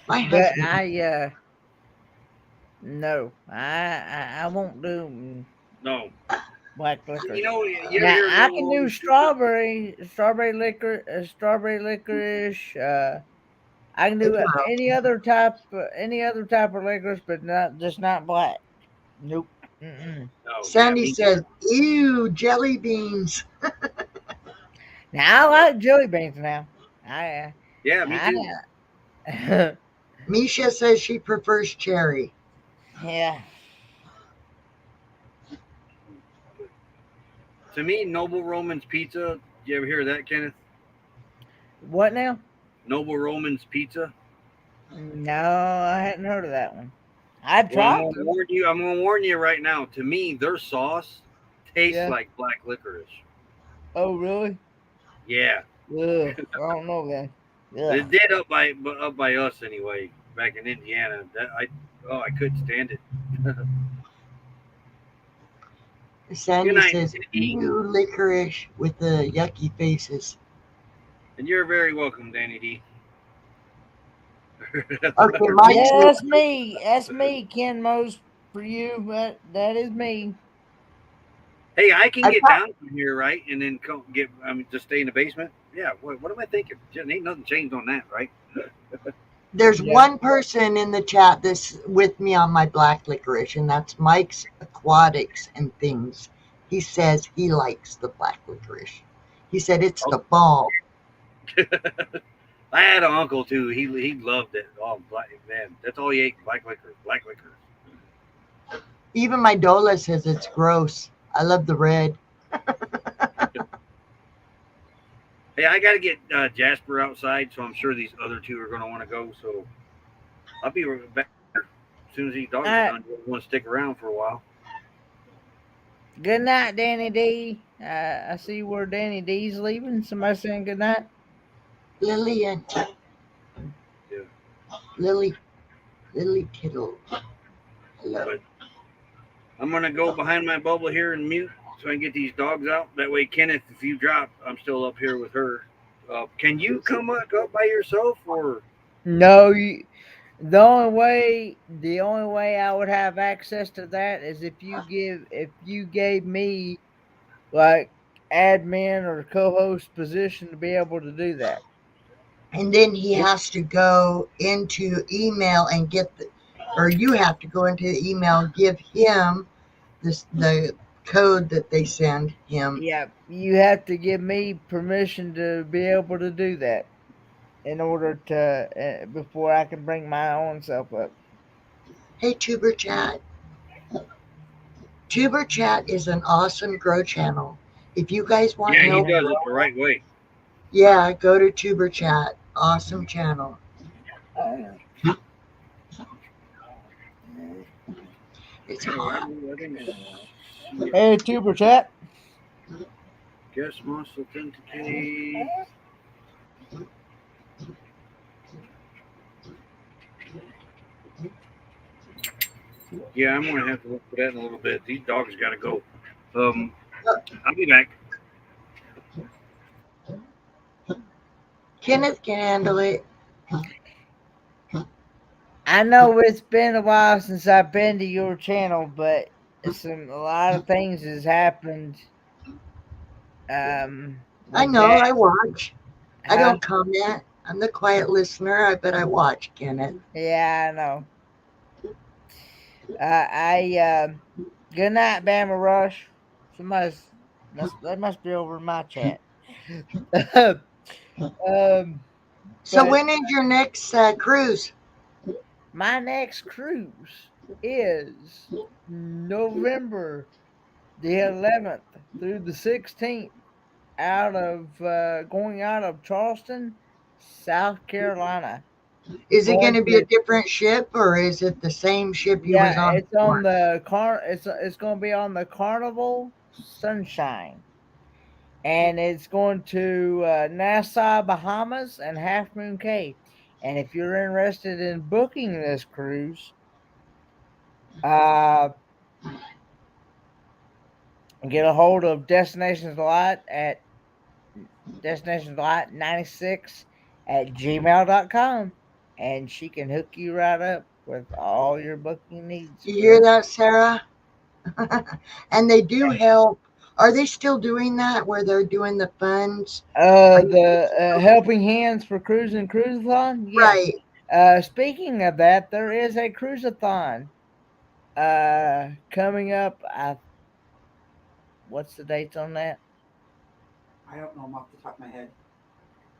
My But husband, no, I won't do no. black licorice. You know, you ever Now hear I no can do strawberry licorice. I can do tomorrow. any other type of licorice, but not black. Nope. Mm-mm. No, yeah, Sandy me says, neither. ew, jelly beans. Now I like jelly beans. Now Yeah, me too. I Misha says she prefers cherry. yeah. To me, Noble Roman's Pizza. You ever hear of that, Kenneth? What now? Noble Roman's Pizza. No, I hadn't heard of that one. I'd Well, I'm try gonna to. warn you. I'm gonna warn you right now. To me, their sauce tastes Yeah. like black licorice. Oh, really? Yeah, Ugh, I don't know then. it Ugh. did up by us anyway. Back in Indiana, I couldn't stand it. Good Sandy night, says, Danny. ew, licorice with the yucky faces. And you're very welcome, Danny D. Okay, Mike Yeah, says, that's me. That's me, Ken Mose. For you, that is me. Hey, I can I get thought down from here, right, and then come get. I mean, just stay in the basement. Yeah. What am I thinking? Just ain't nothing changed on that, right? there's Yeah. one person in the chat that's with me on my black licorice, and that's Mike's Aquatics and Things. He says he likes the black licorice. He said it's the bomb. I had an uncle too. He loved it. Oh, black man, that's all he ate. Black liquor. Black liquor. Even my Dola says it's gross. I love the red. Hey, I got to get Jasper outside, so I'm sure these other two are going to want to go. So I'll be back as soon as these dogs are done. Want to stick around for a while. Good night, Danny D. I see where Danny D's leaving. Somebody saying good night. Lillian. Yeah. Lily Kittle. Hello. But I'm going to go behind my bubble here and mute so I can get these dogs out. That way, Kenneth, if you drop, I'm still up here with her. Can you come up by yourself or? No, the only way I would have access to that is if you gave me like admin or co-host position to be able to do that. And then he has to go into email and or you have to go into the email, give him the code that they send him. Yeah, you have to give me permission to be able to do that in order to before I can bring my own self up. Hey, Tuber Chat. Tuber Chat is an awesome grow channel. If you guys want Yeah, he help, does it the right way. yeah, go to Tuber Chat. Awesome channel. It's hot. Hey, Tuber Chat. Guest must authenticate. Yeah, I'm gonna have to look for that in a little bit. These dogs gotta go. I'll be back. Kenneth can handle it. I know it's been a while since I've been to your channel, but a lot of things has happened. I With know, that, I watch. I huh? don't comment. I'm the quiet listener, but I watch, Kenneth. Yeah, I know. Good night, Bama Rush. They must be over in my chat. So But when is your next cruise? my next cruise is November the 11th through the 16th, going out of Charleston, South Carolina. Is it going Going to be a to different ship, or is it the same ship you was Yeah, on it's on before? the car. It's going to be on the Carnival Sunshine, and it's going to Nassau, Bahamas, and Half Moon Cay. And if you're interested in booking this cruise, uh, get a hold of Destinationslight 96 at gmail.com, and she can hook you right up with all your booking needs, You hear girl. that, Sarah? And they do help. Are they still doing that where they're doing the funds? Are you The Helping Hands for Cruise and Cruiseathon? Yeah. right? Speaking of that, there is a cruiseathon coming up. What's the dates on that? I don't know them off the top of my head.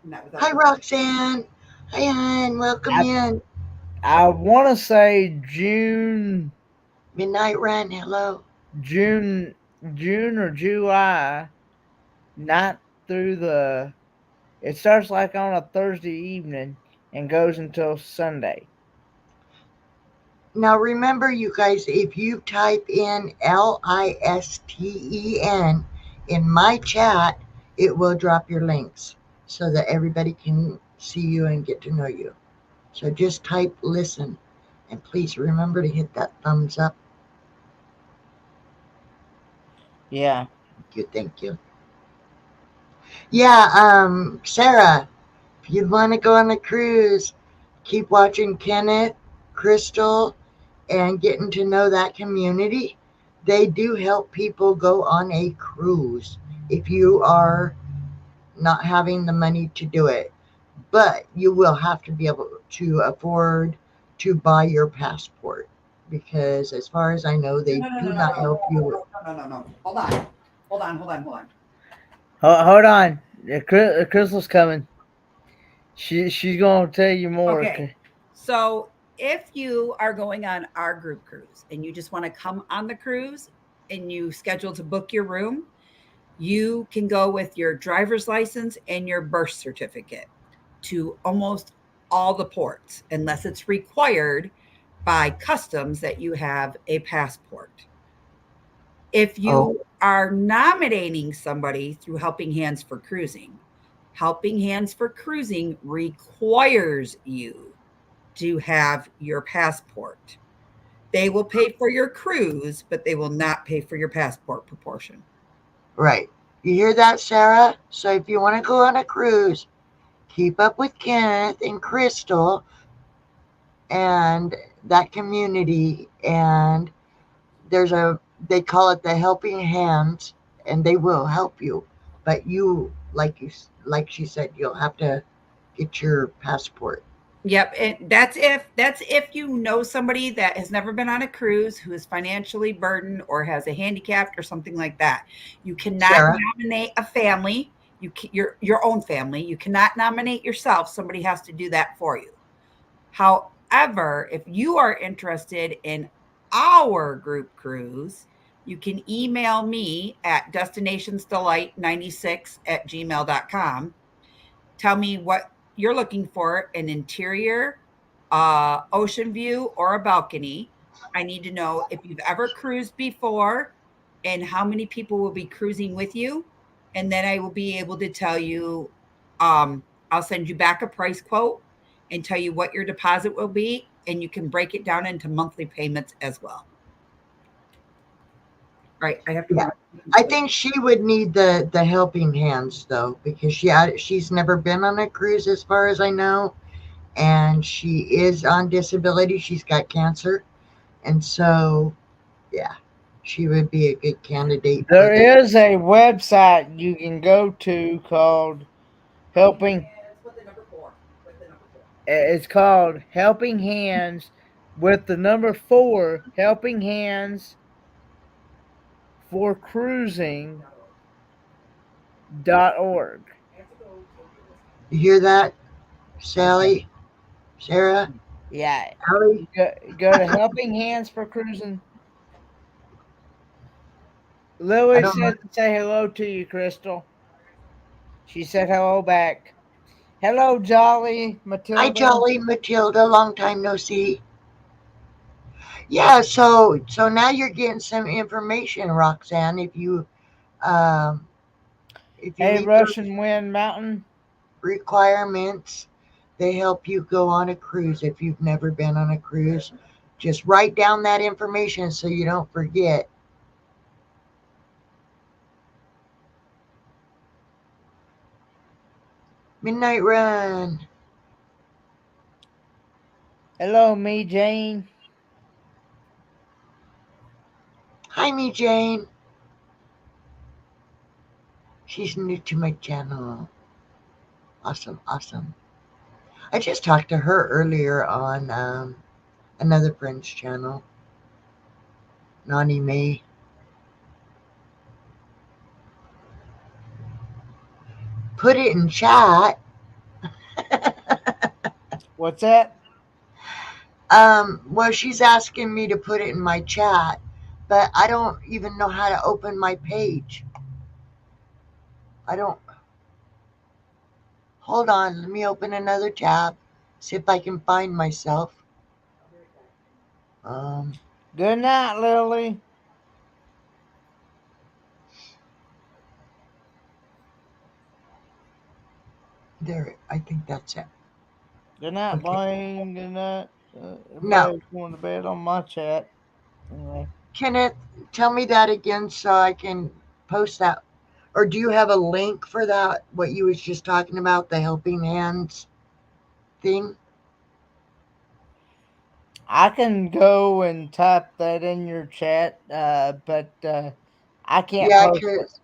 Not without Hi, looking. Roxanne. Hi, hon. Welcome I in. I want to say June, Midnight Run. Hello. June, June or July. Not through the. It starts like on a Thursday evening and goes until Sunday. Now remember, you guys, if you type in LISTEN in my chat, it will drop your links so that everybody can see you and get to know you. So just type listen, and please remember to hit that thumbs up. Yeah. Thank you, thank you. Yeah, Sarah, if you'd want to go on a cruise, keep watching Kenneth, Crystal, and getting to know that community. They do help people go on a cruise if you are not having the money to do it. But you will have to be able to afford to buy your passport because, as far as I know, they No, no, do no, no, not help no, you. no, no, no, no. Hold on. Hold on, hold on, hold on. Hold on. Crystal's coming. She's gonna tell you more. Okay. So if you are going on our group cruise and you just want to come on the cruise and you schedule to book your room, you can go with your driver's license and your birth certificate to almost all the ports, unless it's required by customs that you have a passport. If Oh, you are nominating somebody through Helping Hands for Cruising, Helping Hands for Cruising requires you to have your passport. They will pay for your cruise, but they will not pay for your passport proportion. right. You hear that, Sarah? So if you want to go on a cruise, keep up with Kenneth and Crystal and that community. And there's a, they call it the Helping Hands, and they will help you. But you, like she said, you'll have to get your passport. Yep, and that's if you know somebody that has never been on a cruise who is financially burdened or has a handicapped or something like that. You cannot Sarah, nominate a family. Your own family. You cannot nominate yourself. Somebody has to do that for you. However, However, if you are interested in our group cruise, you can email me at destinationsdelight96@gmail.com. Tell me what you're looking for, an interior, ocean view, or a balcony. I need to know if you've ever cruised before and how many people will be cruising with you. And then I will be able to tell you, I'll send you back a price quote and tell you what your deposit will be. And you can break it down into monthly payments as well. All right. I have to Yeah. go. I think she would need the helping hands though, because she's never been on a cruise as far as I know, and she is on disability. She's got cancer, and so yeah, she would be a good candidate for There the. is a website you can go to called Helping. With the number 4. With the number 4. It's called Helping Hands with the number 4. Helping Hands for Cruising.org. You hear that, Sally, Sarah, Yeah. Allie? Go to Helping Hands for Cruising. I Lily don't know. said to say hello to you, Crystal. She said hello back. Hello, Jolly Hi, Matilda. Jolly Matilda. Long time no see. Yeah, so now you're getting some information, Roxanne. Um, if you Hey, meet those Russian Wind Mountain. requirements, they help you go on a cruise. If you've never been on a cruise, just write down that information so you don't forget. Midnight Run. Hello, me, Jane. Hi, me Jane. She's new to my channel. Awesome, awesome. I just talked to her earlier on another friend's channel, Nani May. Put it in chat. What's that? Well, she's asking me to put it in my chat, but I don't even know how to open my page. I don't. Hold on, let me open another tab. See if I can find myself. Um, Good night, Lily. there. I think that's it. Good night, Okay. Blaine. Good night. Now, Everybody's going to bed on my chat. Anyway. Kenneth, tell me that again so I can post that. Or do you have a link for that? What you was just talking about, the helping hands thing? I can go and type that in your chat, but I can't Yeah, post. cause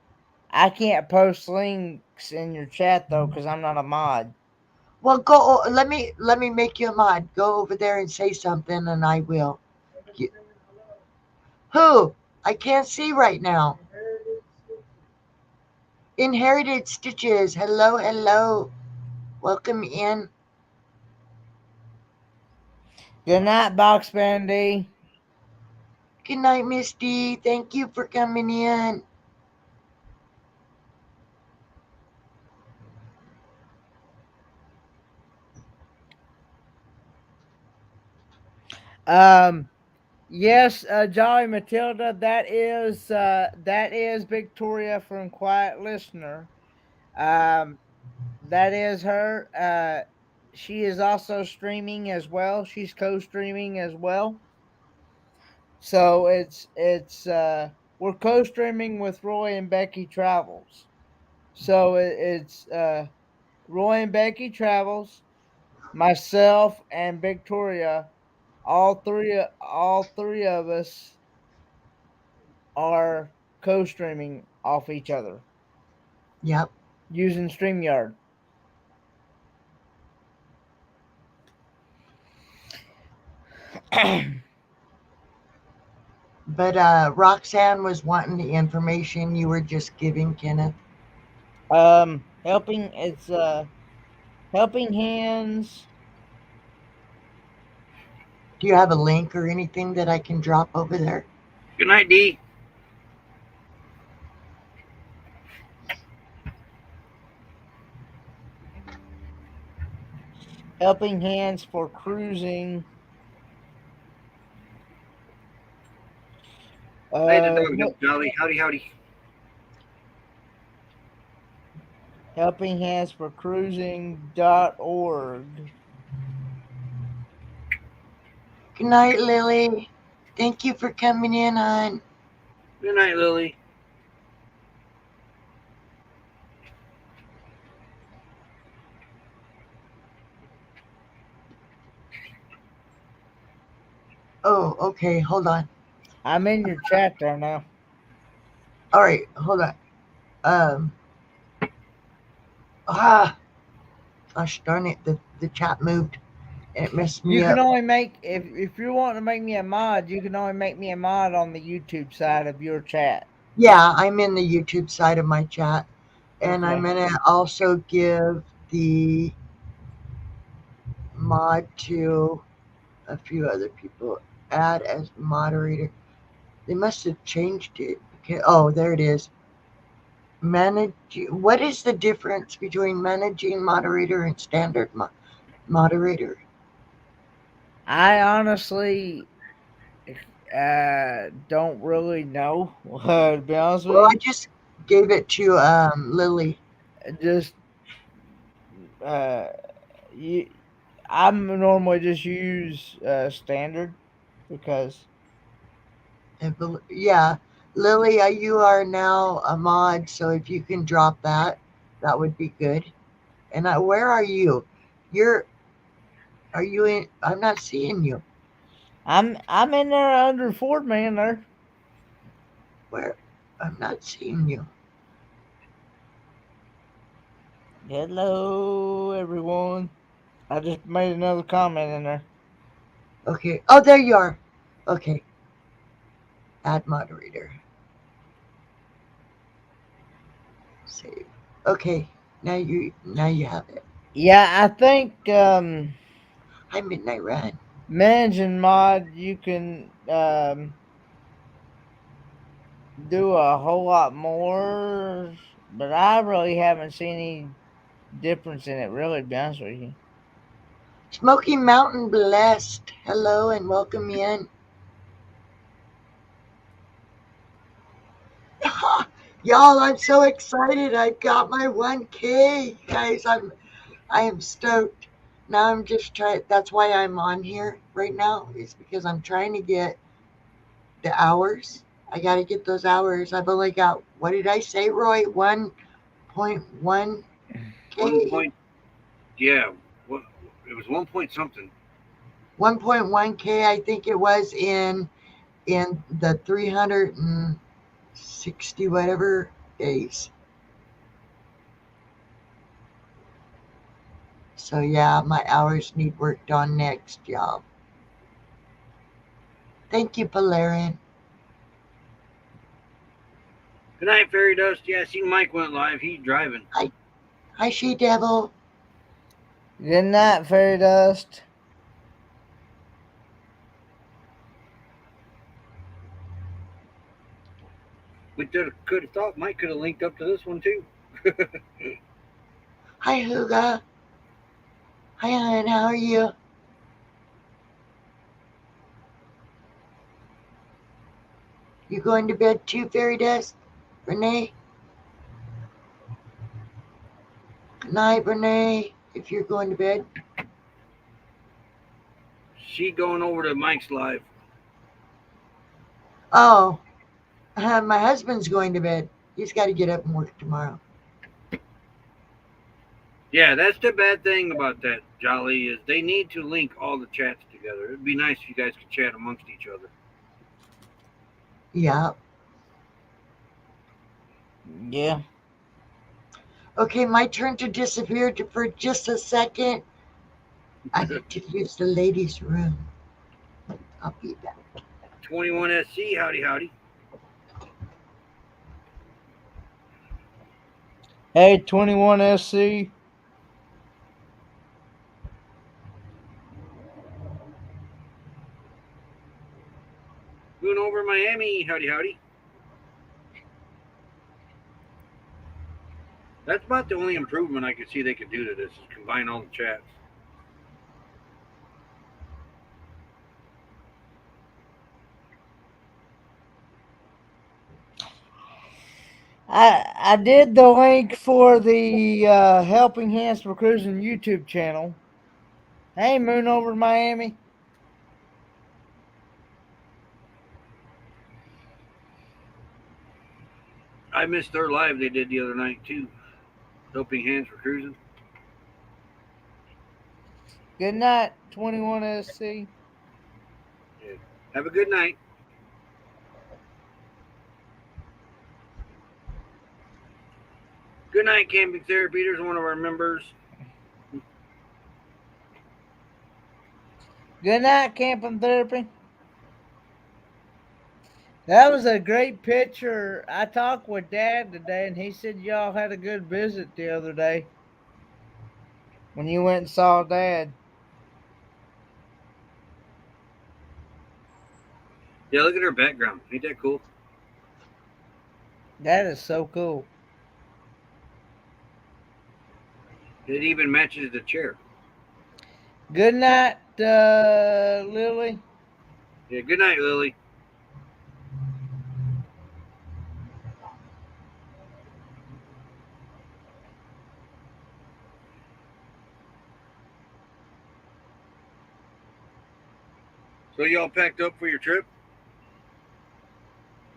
I can't post links in your chat though, because I'm not a mod. well, go. Let me make you a mod. Go over there and say something, and I will. You- Who? I can't see right now. Inherited Stitches. Hello, hello. Welcome in. Good night, Box Bandy. Good night, Misty. Thank you for coming in. Yes, Jolly Matilda. That is Victoria from Quiet Listener. Um, that is her. She is also streaming as well. She's co-streaming as well. So we're co-streaming with Roy and Becky Travels. So it's Roy and Becky Travels, myself and Victoria. All three of us are co-streaming off each other Yep. using StreamYard. But Roxanne was wanting the information you were just giving, Kenneth. Helping Hands Do you have a link or anything that I can drop over there? Good night, D. Helping Hands for Cruising. Hey, the dog, What? Jolly. Howdy, howdy. Helping Hands for Cruising.org. Good night, Lily. Thank you for coming in, hon. Good night, Lily. Oh, okay. Hold on. I'm in your chat there now. All right, hold on. Ah, gosh darn it. The chat moved and it messed me You can up. only make if you're wanting to make me a mod, you can only make me a mod on the YouTube side of your chat. Yeah, I'm in the YouTube side of my chat. And I'm Okay. going to also give the mod to a few other people. Add as moderator. They must have changed it. Okay. Oh, there it is. Manage. What is the difference between managing moderator and standard moderator? I honestly don't really know. To be honest with Well, I you, just gave it to Lily. just uh, you. I'm normally just use standard because Yeah, Lily, you are now a mod, so if you can drop that, that would be good. And where are you? You're Are you in? I'm not seeing you. I'm in there under Ford man there. Where? I'm not seeing you. Hello everyone. I just made another comment in there. Okay. Oh, there you are. Okay. Add moderator. Save. Okay. Now you have it. Yeah, I think Hi, Midnight Run. managing mod you can do a whole lot more, but I really haven't seen any difference in it. Really, to be honest with you. Smoky Mountain Blessed. Hello and welcome in. Y'all, I'm so excited. I got my 1K. Guys, I am stoked. Now I'm just trying. That's why I'm on here right now. Is because I'm trying to get the hours. I got to get those hours. I've only got, what did I say, Roy? 1.1K? 1 point. Yeah. What? It was 1 point something. 1.1K, I think it was in the 360 whatever days. So yeah, my hours need worked on next, y'all. Thank you, Valerian. Good night, Fairy Dust. Yeah, I seen Mike went live. He's driving. Hi, She Devil. Good night, Fairy Dust. We could have thought Mike could have linked up to this one too. Hi, Huga. Hi, hon. How are you? You going to bed too, Fairy Dust? Renee? Good night, Renee, if you're going to bed. She going over to Mike's live. Oh, my husband's going to bed. He's got to get up and work tomorrow. Yeah, that's the bad thing about that, Jolly, is they need to link all the chats together. It'd be nice if you guys could chat amongst each other. Yeah. Yeah. Okay, my turn to disappear for just a second. I need to use the ladies' room. I'll be back. 21SC, howdy, howdy. Hey, 21SC. Moon over Miami. Howdy, howdy. That's about the only improvement I could see they could do to this is combine all the chats. I did the link for the Helping Hands for Cruising YouTube channel. Hey, Moon over Miami. I missed their live they did the other night too. Helping Hands for Cruising. Good night, 21SC. Yeah. Have a good night. Good night, Camping Therapy. There's one of our members. Good night, Camping Therapy. That was a great picture. I talked with Dad today, and he said y'all had a good visit the other day when you went and saw Dad. Yeah, look at her background. Ain't that cool? That is so cool. It even matches the chair. Good night, Lily. Yeah, good night, Lily. So y'all packed up for your trip?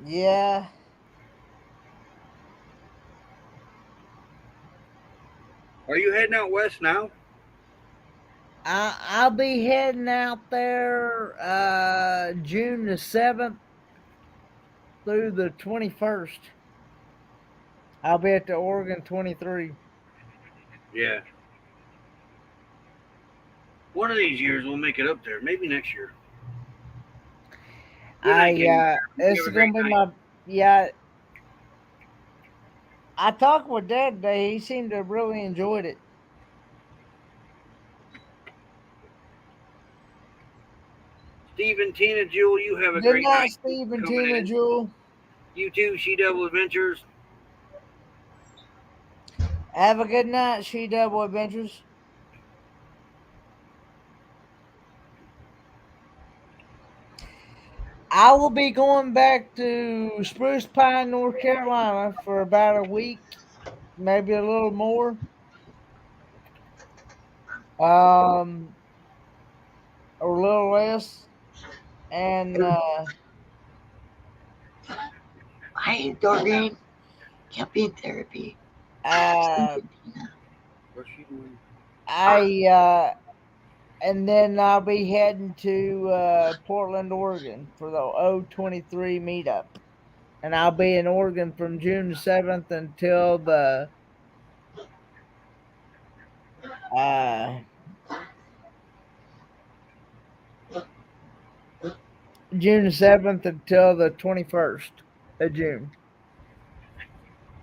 Yeah. Are you heading out west now? I'll be heading out there June the 7th through the 21st. I'll be at the Oregon 23. Yeah. One of these years we'll make it up there. Maybe next year. Good night, It's gonna be my I talked with Dad today. He seemed to have really enjoyed it. Steve and Tina Jewel, you have a Good great night, night. Steve and Coming Tina in. Jewel. You too, She Devil Adventures. Have a good night, She Devil Adventures. I will be going back to Spruce Pine, North Carolina for about a week, maybe a little more. Or a little less. And Hi, Doreen. Camping Therapy. What's she doing? and then I'll be heading to Portland, Oregon for the O23 meetup. And I'll be in Oregon from June 7th until the June 7th until the 21st of June.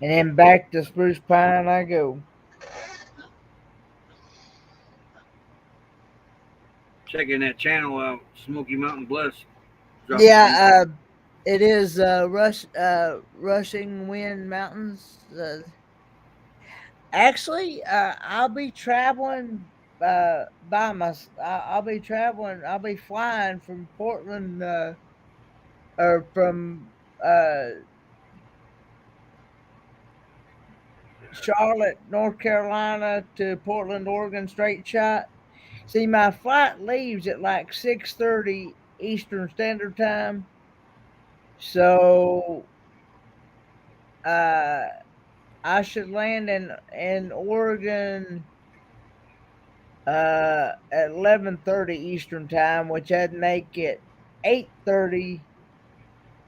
And then back to Spruce Pine I go. Checking that channel out, Smoky Mountain Bless. It is Rushing Wind Mountains. Actually, I'll be traveling by myself. I'll be flying from Portland or from Charlotte, North Carolina to Portland, Oregon, straight shot. See, my flight leaves at like 6:30 Eastern Standard Time. So I should land in Oregon at 11:30 Eastern Time, which I'd make it 8:30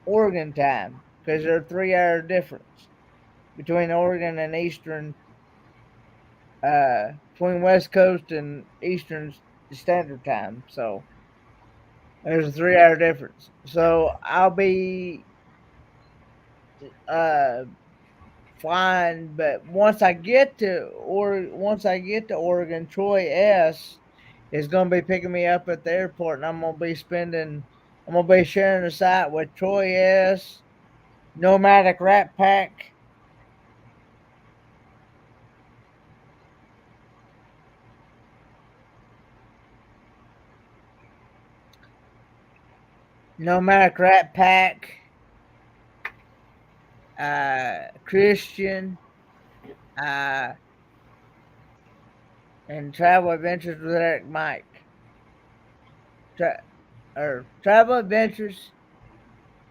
Oregon time because there's a 3 hour difference between Oregon and Eastern, between West Coast and Eastern Standard Time. So there's a 3 hour difference. So I'll be uh, flying, but once I get to Oregon, Troy S is going to be picking me up at the airport, and I'm going to be spending I'm gonna be sharing the site with Troy S. Nomadic Rat Pack. Nomadic Rat Pack. Christian. And Travel Adventures with Eric Mike. Travel Adventures.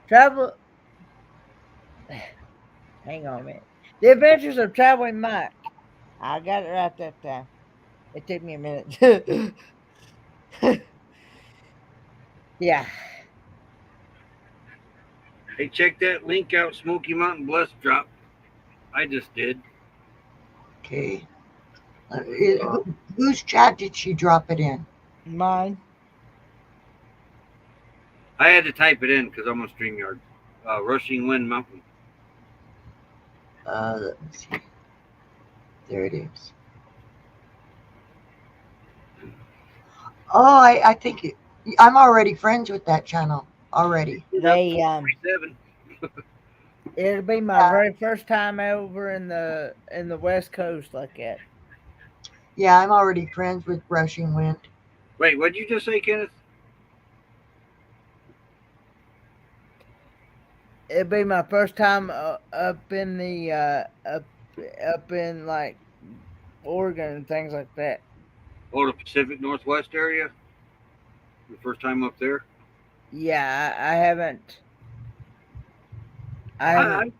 Travel. Hang on a minute. The Adventures of Traveling Mike. I got it right that time. It took me a minute. Yeah. Hey, check that link out, Smoky Mountain Bless Drop. I just did. Okay. Whose chat did she drop it in? Mine. I had to type it in because I'm on StreamYard. Rushing Wind Mountain. Let me see. There it is. Oh, I think I'm already friends with that channel already. They It'll be my very first time over in the West Coast like that. Yeah, I'm already friends with Rushing Wind. Wait, what did you just say, Kenneth? It'd be my first time up in the up in like Oregon and things like that. Oh, the Pacific Northwest area? The first time up there? Yeah, I haven't. I was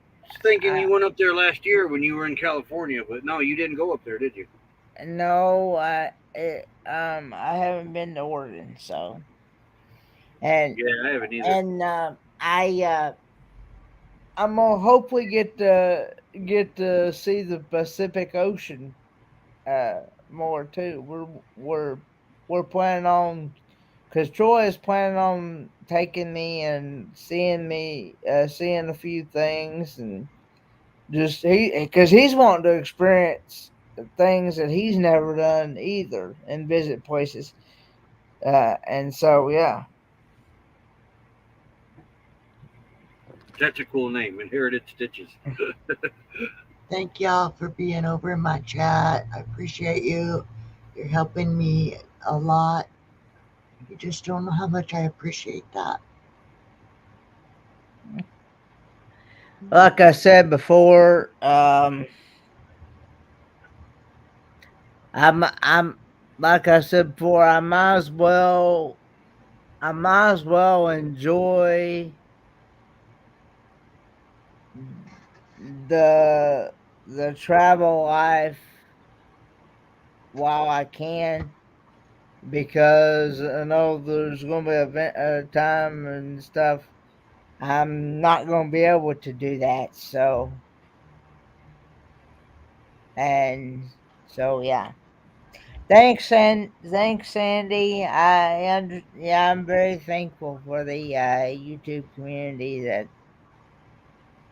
thinking you went up there last year when you were in California, but no, you didn't go up there, did you? No, I haven't been to Oregon, so. And yeah, I haven't either. And I'm gonna hopefully get to see the Pacific Ocean more too. We're planning on, because Troy is planning on taking me and seeing a few things, and just because he's wanting to experience things that he's never done either and visit places. And so yeah. That's a cool name, Inherited Stitches. Thank y'all for being over in my chat. I appreciate you. You're helping me a lot. You just don't know how much I appreciate that. Like I said before, I'm like I said before, I might as well enjoy the travel life while I can, because I know there's going to be a time and stuff I'm not going to be able to do that. So, and so yeah. Thanks, Sandy. Yeah, I'm very thankful for the YouTube community that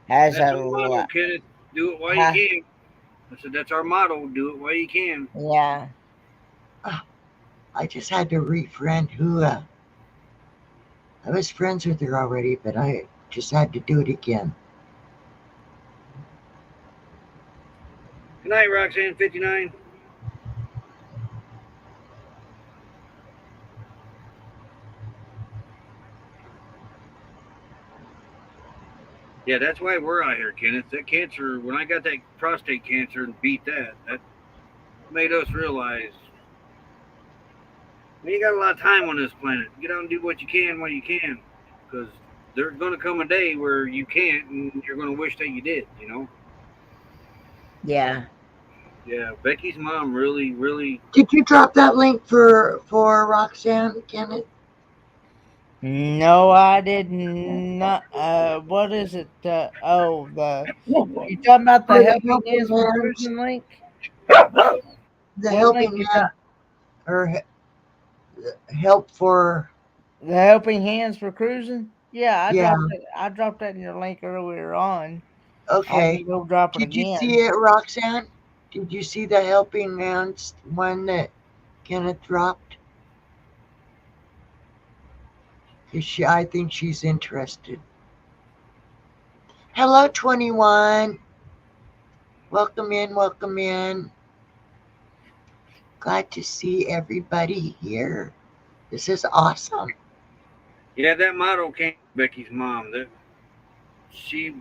has That's a our motto, lot. Kenneth. Do it while you can. I said that's our motto. Do it while you can. Yeah. I just had to refriend who. I was friends with her already, but I just had to do it again. Good night, Roxanne 59. Yeah, that's why we're out here, Kenneth. That cancer, when I got that prostate cancer and beat that made us realize you got a lot of time on this planet. Get out and do what you can while you can, because there's going to come a day where you can't, and you're going to wish that you did. Yeah. Yeah, Becky's mom really, really. Did you drop that link for Roxanne, Kenneth? No, I did not. What is it? You talking about the Helping Hands for Cruising link? The What Helping link Hand, or help for the Helping Hands for Cruising? Yeah, Yeah. I dropped that in your link earlier on. I Okay. can go drop it Did you again. see it, Roxanne? Did you see the Helping Hands one that Kenneth dropped? I think she's interested. Hello, 21. Welcome in, welcome in. Glad to see everybody here. This is awesome. Yeah, that motto came from Becky's mom. That she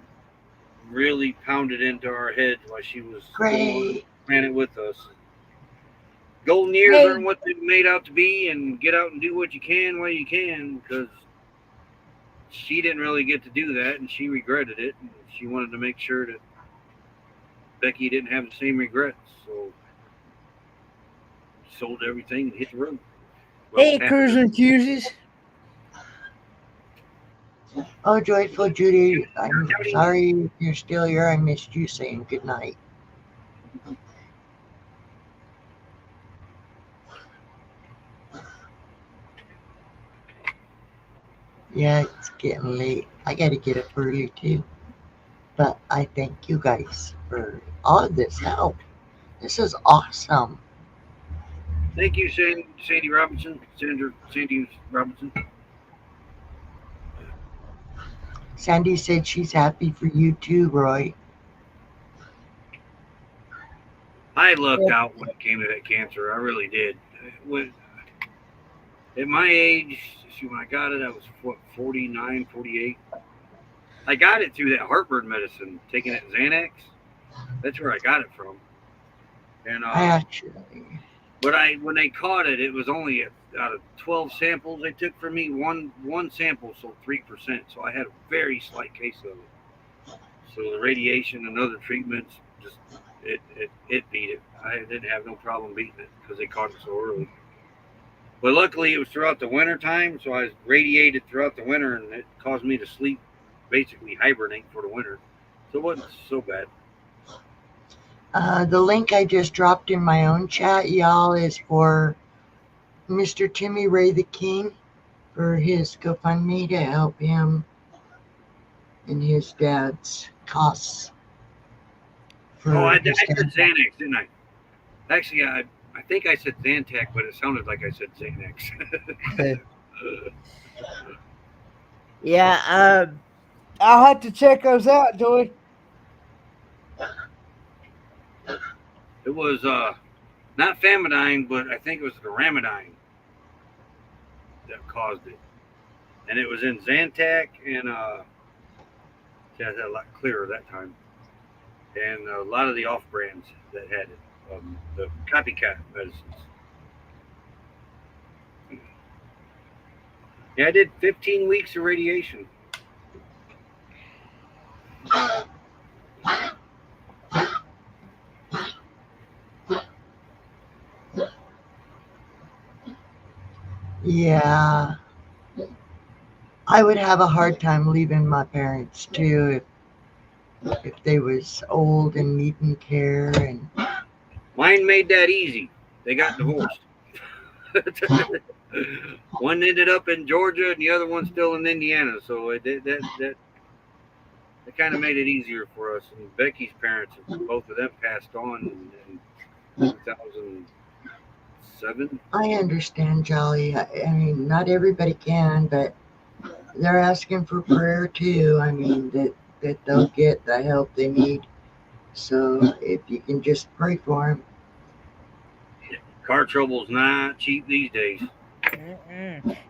really pounded into our heads while she was Great. ran it with us. Golden years Hey. aren't what they're made out to be, and get out and do what you can while you can, because she didn't really get to do that, and she regretted it, and she wanted to make sure that Becky didn't have the same regrets, so she sold everything and hit the road. Well, Hey, cruising cuties. Oh, Joyful Judy, I'm sorry if you're still here. I missed you saying goodnight. Yeah, it's getting late. I got to get up early too. But I thank you guys for all of this help. This is awesome. Thank you, Sandy Robinson. Sandy Robinson. Sandy said she's happy for you too, Roy. I lucked out when it came to that cancer. I really did. At my age, when I got it, I was, 49, 48. I got it through that heartburn medicine, taking that Xanax. That's where I got it from. And but when they caught it, it was only out of 12 samples they took from me. One sample sold 3%, so I had a very slight case of it. So the radiation and other treatments just it beat it. I didn't have no problem beating it because they caught it so early. But luckily, it was throughout the winter time, so I was radiated throughout the winter, and it caused me to sleep, basically hibernate for the winter. So it wasn't so bad. The link I just dropped in my own chat, y'all, is for Mr. Timmy Ray the King for his GoFundMe to help him and his dad's costs. I said Xanax, didn't I? Actually, I think I said Zantac, but it sounded like I said Xanax. Yeah, I'll have to check those out, Joy. It was not Famidine, but I think it was the Ramadine that caused it. And it was in Zantac and yeah, a lot clearer that time. And a lot of the off brands that had it, the copycat medicines. Yeah, I did 15 weeks of radiation. Yeah. I would have a hard time leaving my parents too if they was old and needing care. And mine made that easy. They got divorced. One ended up in Georgia and the other one's still in Indiana. So that kind of made it easier for us. And Becky's parents, both of them passed on in 2007. I understand, Jolly. I mean, not everybody can, but they're asking for prayer too. I mean, that they'll get the help they need. So if you can just pray for them. Car trouble's not cheap these days.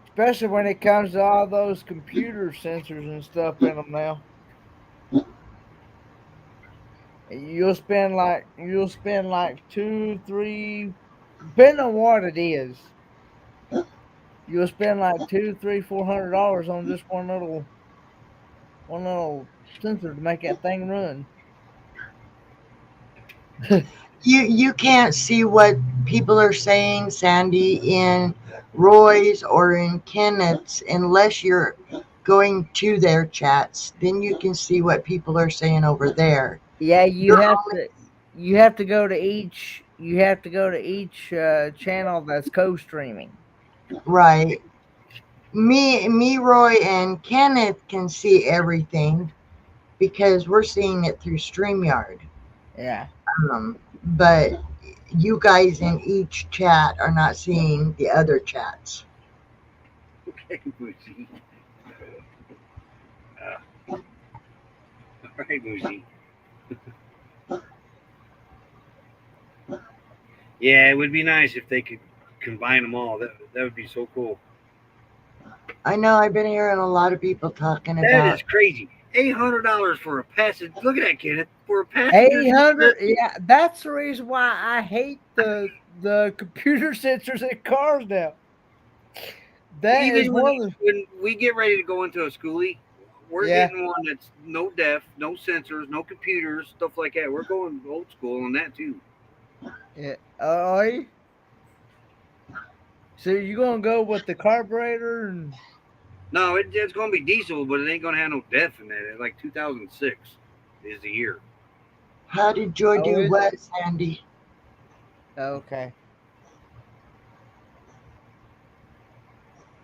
Especially when it comes to all those computer sensors and stuff in them now. You'll spend like 2, 3, depending on what it is. You'll spend like $200, $300, $400 on just one little sensor to make that thing run. You can't see what people are saying, Sandy, in Roy's or in Kenneth's unless you're going to their chats. Then you can see what people are saying over there. Yeah, you have to go to each channel that's co-streaming. Right. Me, Roy, and Kenneth can see everything because we're seeing it through StreamYard. Yeah. But you guys in each chat are not seeing the other chats. Hey, Moosey. All right, Moosey. Yeah, it would be nice if they could combine them all. That would be so cool. I know I've been hearing a lot of people talking That about is crazy. $800 for a passenger. Look at that, Kenneth. For a passenger 800. Yeah, that's the reason why I hate the computer sensors in cars now. That is even one of the. when we get ready to go into a schoolie, we're Yeah. getting one that's no deaf, no sensors, no computers, stuff like that. We're going old school on that too. Yeah. Are you? So you gonna go with the carburetor and No, it's going to be diesel, but it ain't going to have no deaf in it. Like 2006 is the year. how did Joy oh, do is what, it? Sandy? Okay.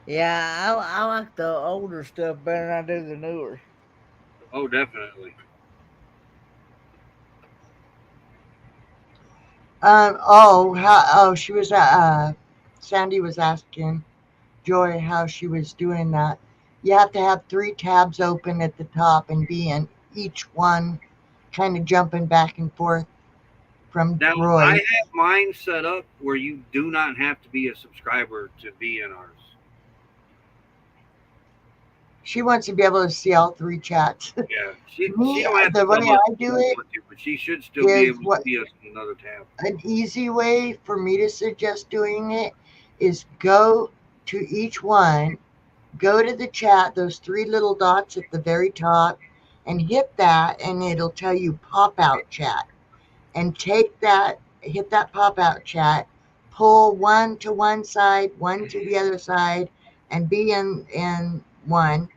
Yeah, I like the older stuff better than I do the newer. Oh, definitely. She was Sandy was asking Joy how she was doing that. You have to have 3 tabs open at the top and be in each one, kind of jumping back and forth from Now, I Roy. have mine set up where you do not have to be a subscriber to be in ours. She wants to be able to see all 3 chats. Yeah, she Me, don't have to the way come up I if she do don't it want to, but she should still be is able to what see us in another tab. an easy way for me to suggest doing it is go to each one, go to the chat, those 3 little dots at the very top, and hit that, and it'll tell you pop out chat. And take that, hit that pop out chat, pull one to one side, one to the other side, and be in one.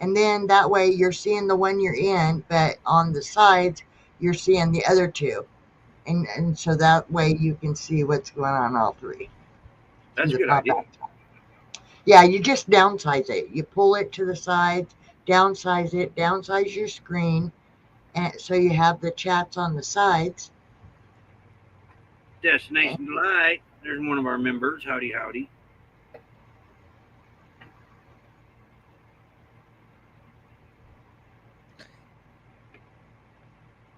And then that way you're seeing the one you're in, but on the sides, you're seeing the other 2. And so that way you can see what's going on all 3 through That's a the good pop idea. out. Yeah, you just downsize it. You pull it to the sides, downsize your screen, and so you have the chats on the sides. Destination Delight. There's one of our members. Howdy, howdy.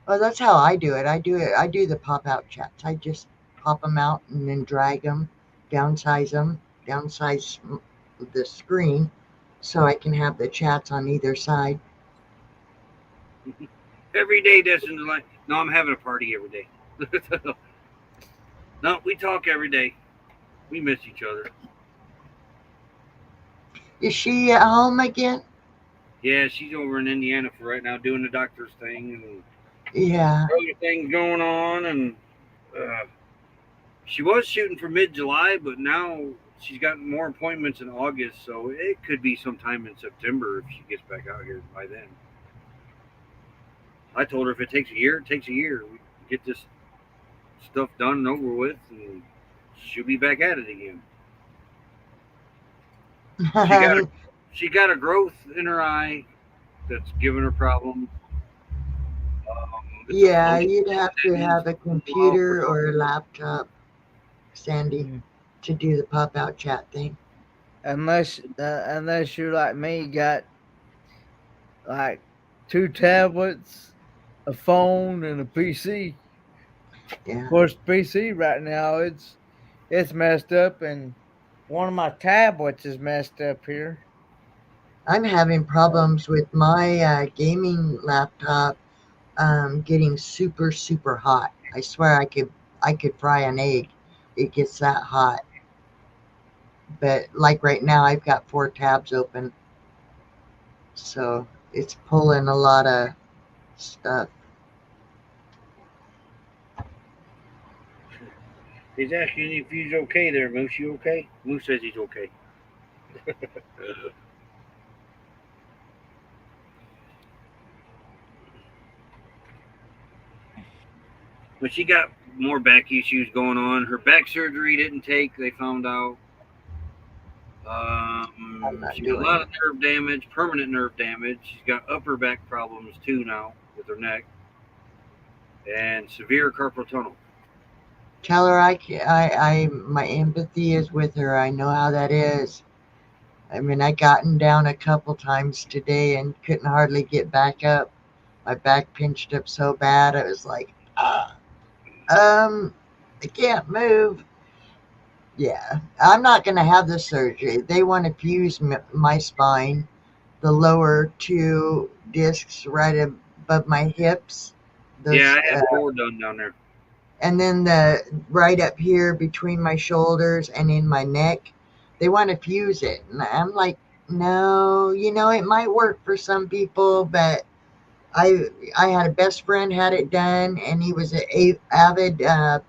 Oh, that's how I do it. I do the pop out chats. I just pop them out and then drag them, downsize the screen so I can have the chats on either side. Every day, Destination Delight. No, I'm having a party every day. No, we talk every day. We miss each other. Is she at home again? Yeah, she's over in Indiana for right now doing the doctor's thing and Yeah. other things going on. And uh, she was shooting for mid-July, but now she's got more appointments in August, so it could be sometime in September if she gets back out here by then. I told her if it takes a year, it takes a year. We get this stuff done and over with, and she'll be back at it again. She got a growth in her eye that's giving her problems. Yeah, you'd have to have a computer or a laptop, Sandy, to do the pop out chat thing. Unless you're like me, got like 2 tablets, a phone, and a PC. Yeah. Of course, PC right now it's messed up, and one of my tablets is messed up here. I'm having problems with my gaming laptop getting super super hot. I swear I could fry an egg. It gets that hot. But like right now, I've got 4 tabs open, so it's pulling a lot of stuff. He's asking if he's okay there, Moose. You okay? Moose says he's okay. But she got more back issues going on. Her back surgery didn't take, they found out. She got a lot of nerve damage, permanent nerve damage. She's got upper back problems too now with her neck, and severe carpal tunnel. Tell her my empathy is with her. I know how that is. I mean, I gotten down a couple times today and couldn't hardly get back up. My back pinched up so bad. I was like, I can't move. Yeah, I'm not going to have the surgery. They want to fuse my spine, the lower two discs right above my hips. Yeah, Those, I had 4 done down there. and then the right up here between my shoulders and in my neck. They want to fuse it. And I'm like, no, it might work for some people, but I I had a best friend had it done, and he was an avid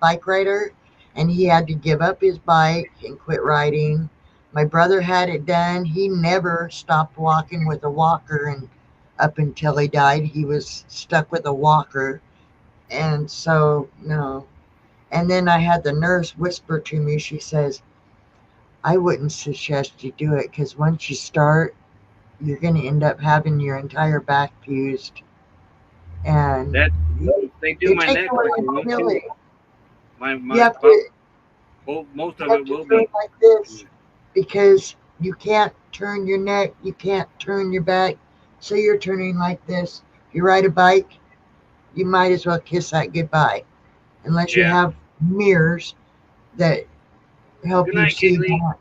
bike rider, and he had to give up his bike and quit riding. My brother had it done. He never stopped walking with a walker, and up until he died, he was stuck with a walker. And so, no. And then I had the nurse whisper to me. She says, "I wouldn't suggest you do it because once you start, you're going to end up having your entire back fused, and That they do it my takes neck away like the the one mobility. my You have about to most you of have it to will do be. it like this because you can't turn your neck, you can't turn your back, so you're turning like this. If you ride a bike, you might as well kiss that goodbye, unless you Yeah. have mirrors that help Good you night, see Kaylee. that.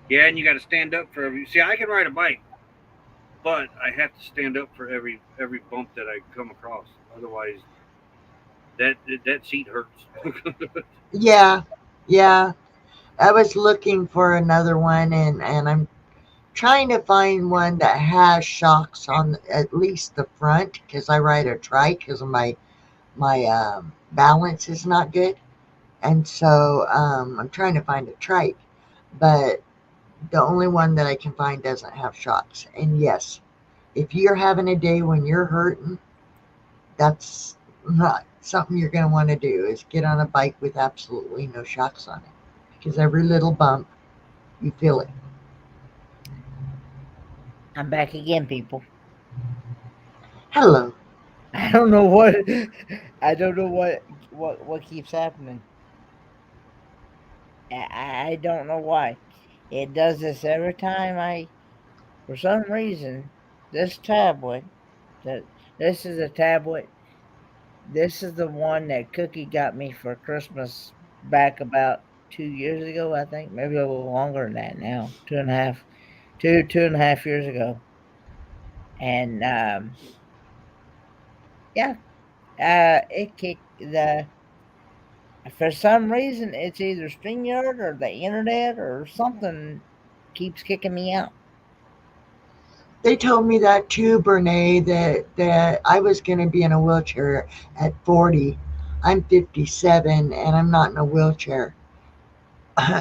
Yeah, and you got to stand up for every. See, I can ride a bike, but I have to stand up for every bump that I come across. Otherwise, that seat hurts. Yeah, yeah. I was looking for another one, and I'm trying to find one that has shocks on at least the front because I ride a trike because my balance is not good, and so I'm trying to find a trike, but the only one that I can find doesn't have shocks. And yes, if you're having a day when you're hurting, that's not something you're going to want to do. Is get on a bike with absolutely no shocks on it because every little bump you feel it. I'm back again, people. Hello. I don't know what I don't know what keeps happening. I don't know why. It does this every time for some reason, this tablet that this is a tablet. This is the one that Cookie got me for Christmas back about 2 years ago, I think. Maybe a little longer than that now. 2.5 years ago. And yeah, it kicked the for some reason it's either StreamYard or the internet or something keeps kicking me out. They told me that too, Brene, that I was going to be in a wheelchair at 40. I'm 57 and I'm not in a wheelchair.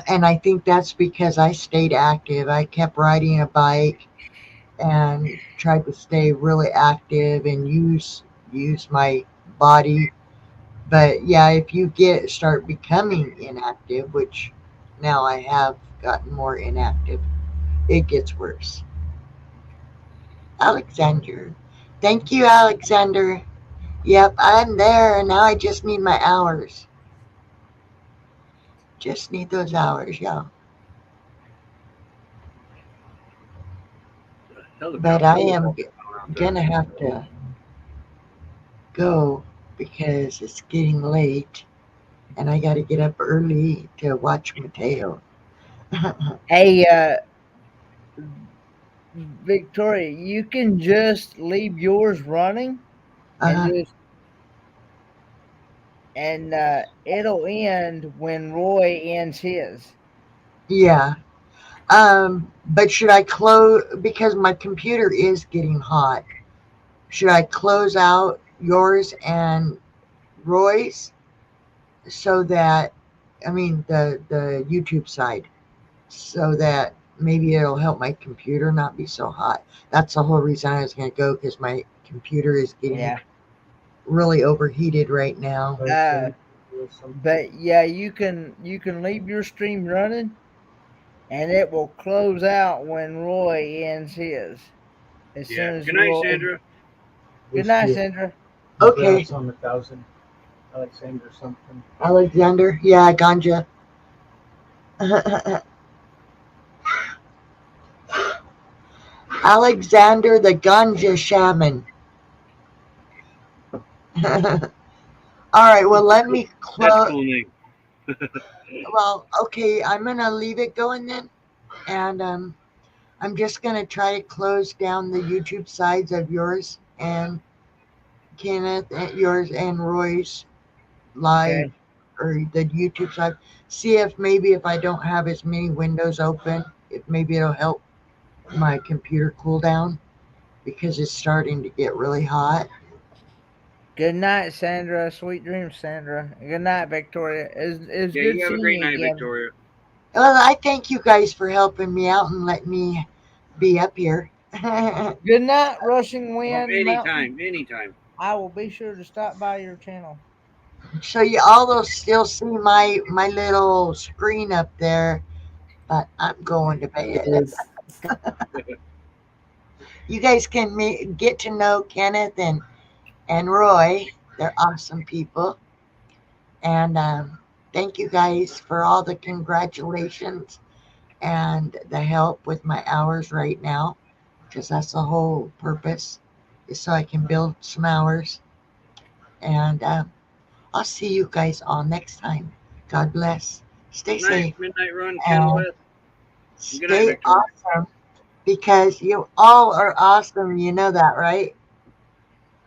And I think that's because I stayed active. I kept riding a bike and tried to stay really active and use my body. But yeah, if you start becoming inactive, which now I have gotten more inactive, it gets worse. Alexander. Thank you, Alexander. Yep, I'm there, and now I just need my hours. Just need those hours, y'all. But I am gonna have to go because it's getting late, and I gotta get up early to watch Mateo. Hey, Victoria, you can just leave yours running and uh, just and it'll end when Roy ends his. yeah. But should I close because my computer is getting hot? Should I close out yours and Roy's so that I mean the YouTube side so that maybe it'll help my computer not be so hot. That's the whole reason I was going to go because my computer is getting really overheated right now. But yeah, you can leave your stream running, and it will close out when Roy ends his. As Yeah. soon as Good night, Roy. Sandra. Good night, Sandra. Okay. On the 1,000. Alexander something. Alexander, yeah, ganja. Alexander the Ganja Shaman. All right, well, let me That's a close. cool name. Well, okay, I'm going to leave it going then. And I'm just going to try to close down the YouTube sides of yours and Kenneth, yours and Roy's live Okay. or the YouTube side. See if maybe if I don't have as many windows open, if maybe it'll help my computer cool down because it's starting to get really hot. Good night, Sandra. Sweet dreams, Sandra. Good night, Victoria. It's Yeah, good you have a seeing great you night, again. Victoria. Well, I thank you guys for helping me out and letting me be up here. Good night, Rushing Oh, Wind Mountain. anytime. I will be sure to stop by your channel. So you all will still see my little screen up there, but I'm going to bed. You guys can get to know Kenneth and Roy. They're awesome people. And thank you guys for all the congratulations and the help with my hours right now, because that's the whole purpose, is so I can build some hours. And I'll see you guys all next time. God bless. Stay Good night, safe Midnight Run, and Candlelight. Good night, stay Victoria. awesome because you all are awesome. You know that, right?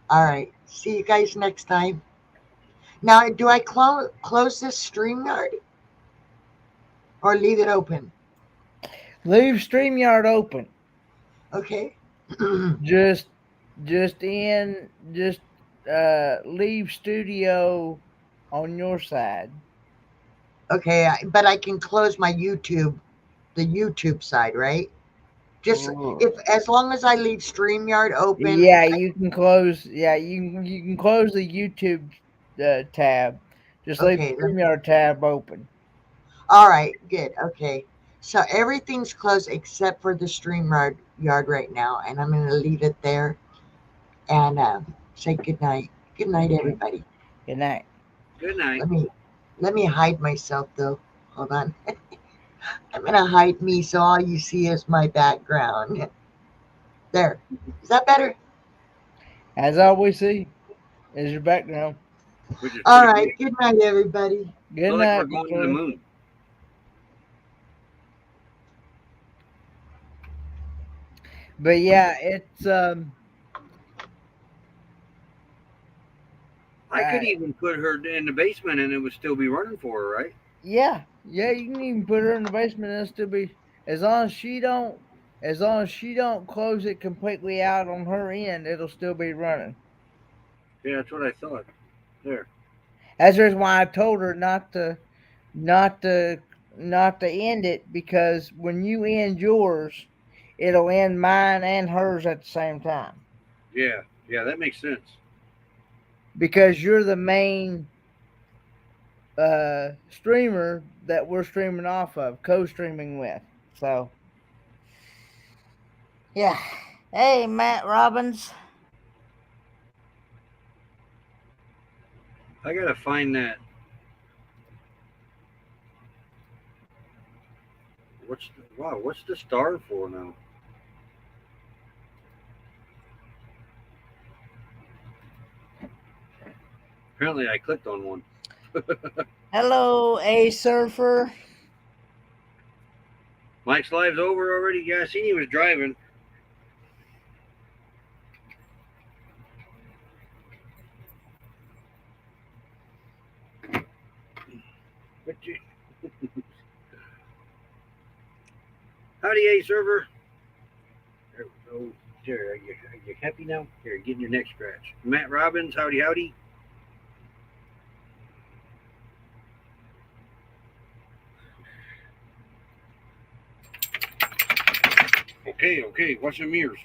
All right. See you guys next time. Now, do I close this StreamYard or leave it open? Leave StreamYard open. Okay. Just just leave studio on your side. Okay, but I can close my YouTube, the YouTube side, right? Just if as long as I leave StreamYard open. Yeah, you can close. Yeah, you can close the YouTube tab. Just leave Okay. the StreamYard tab open. All right. Good. Okay. So everything's closed except for the StreamYard right now, and I'm gonna leave it there and say good night. Good night, everybody. Good night. Good night. Let me hide myself though. Hold on. I'm gonna hide me so all you see is my background. There. Is that better? As all we see is your background. Which is All pretty cool. right. Good night, everybody. Good Feel like we're night, going to the Victoria. moon. But yeah, it's I could even put her in the basement and it would still be running for her, right? yeah, you can even put her in the basement and it'll still be as long as she don't close it completely out on her end, it'll still be running. Yeah, that's what I thought. There. That's the reason why I told her not to not to end it, because when you end yours, it'll end mine and hers at the same time. Yeah. Yeah, that makes sense. Because you're the main streamer that we're streaming off of, co-streaming with. So yeah. Hey, Matt Robbins. I gotta find that. What's the star for now? Apparently I clicked on one. Hello, A Surfer. Mike's live's over already? Yeah, I seen he was driving. But howdy, A server. There we go. There, are you happy now? Here, getting your neck scratched. Matt Robbins, howdy, howdy. Okay, watch your mirrors.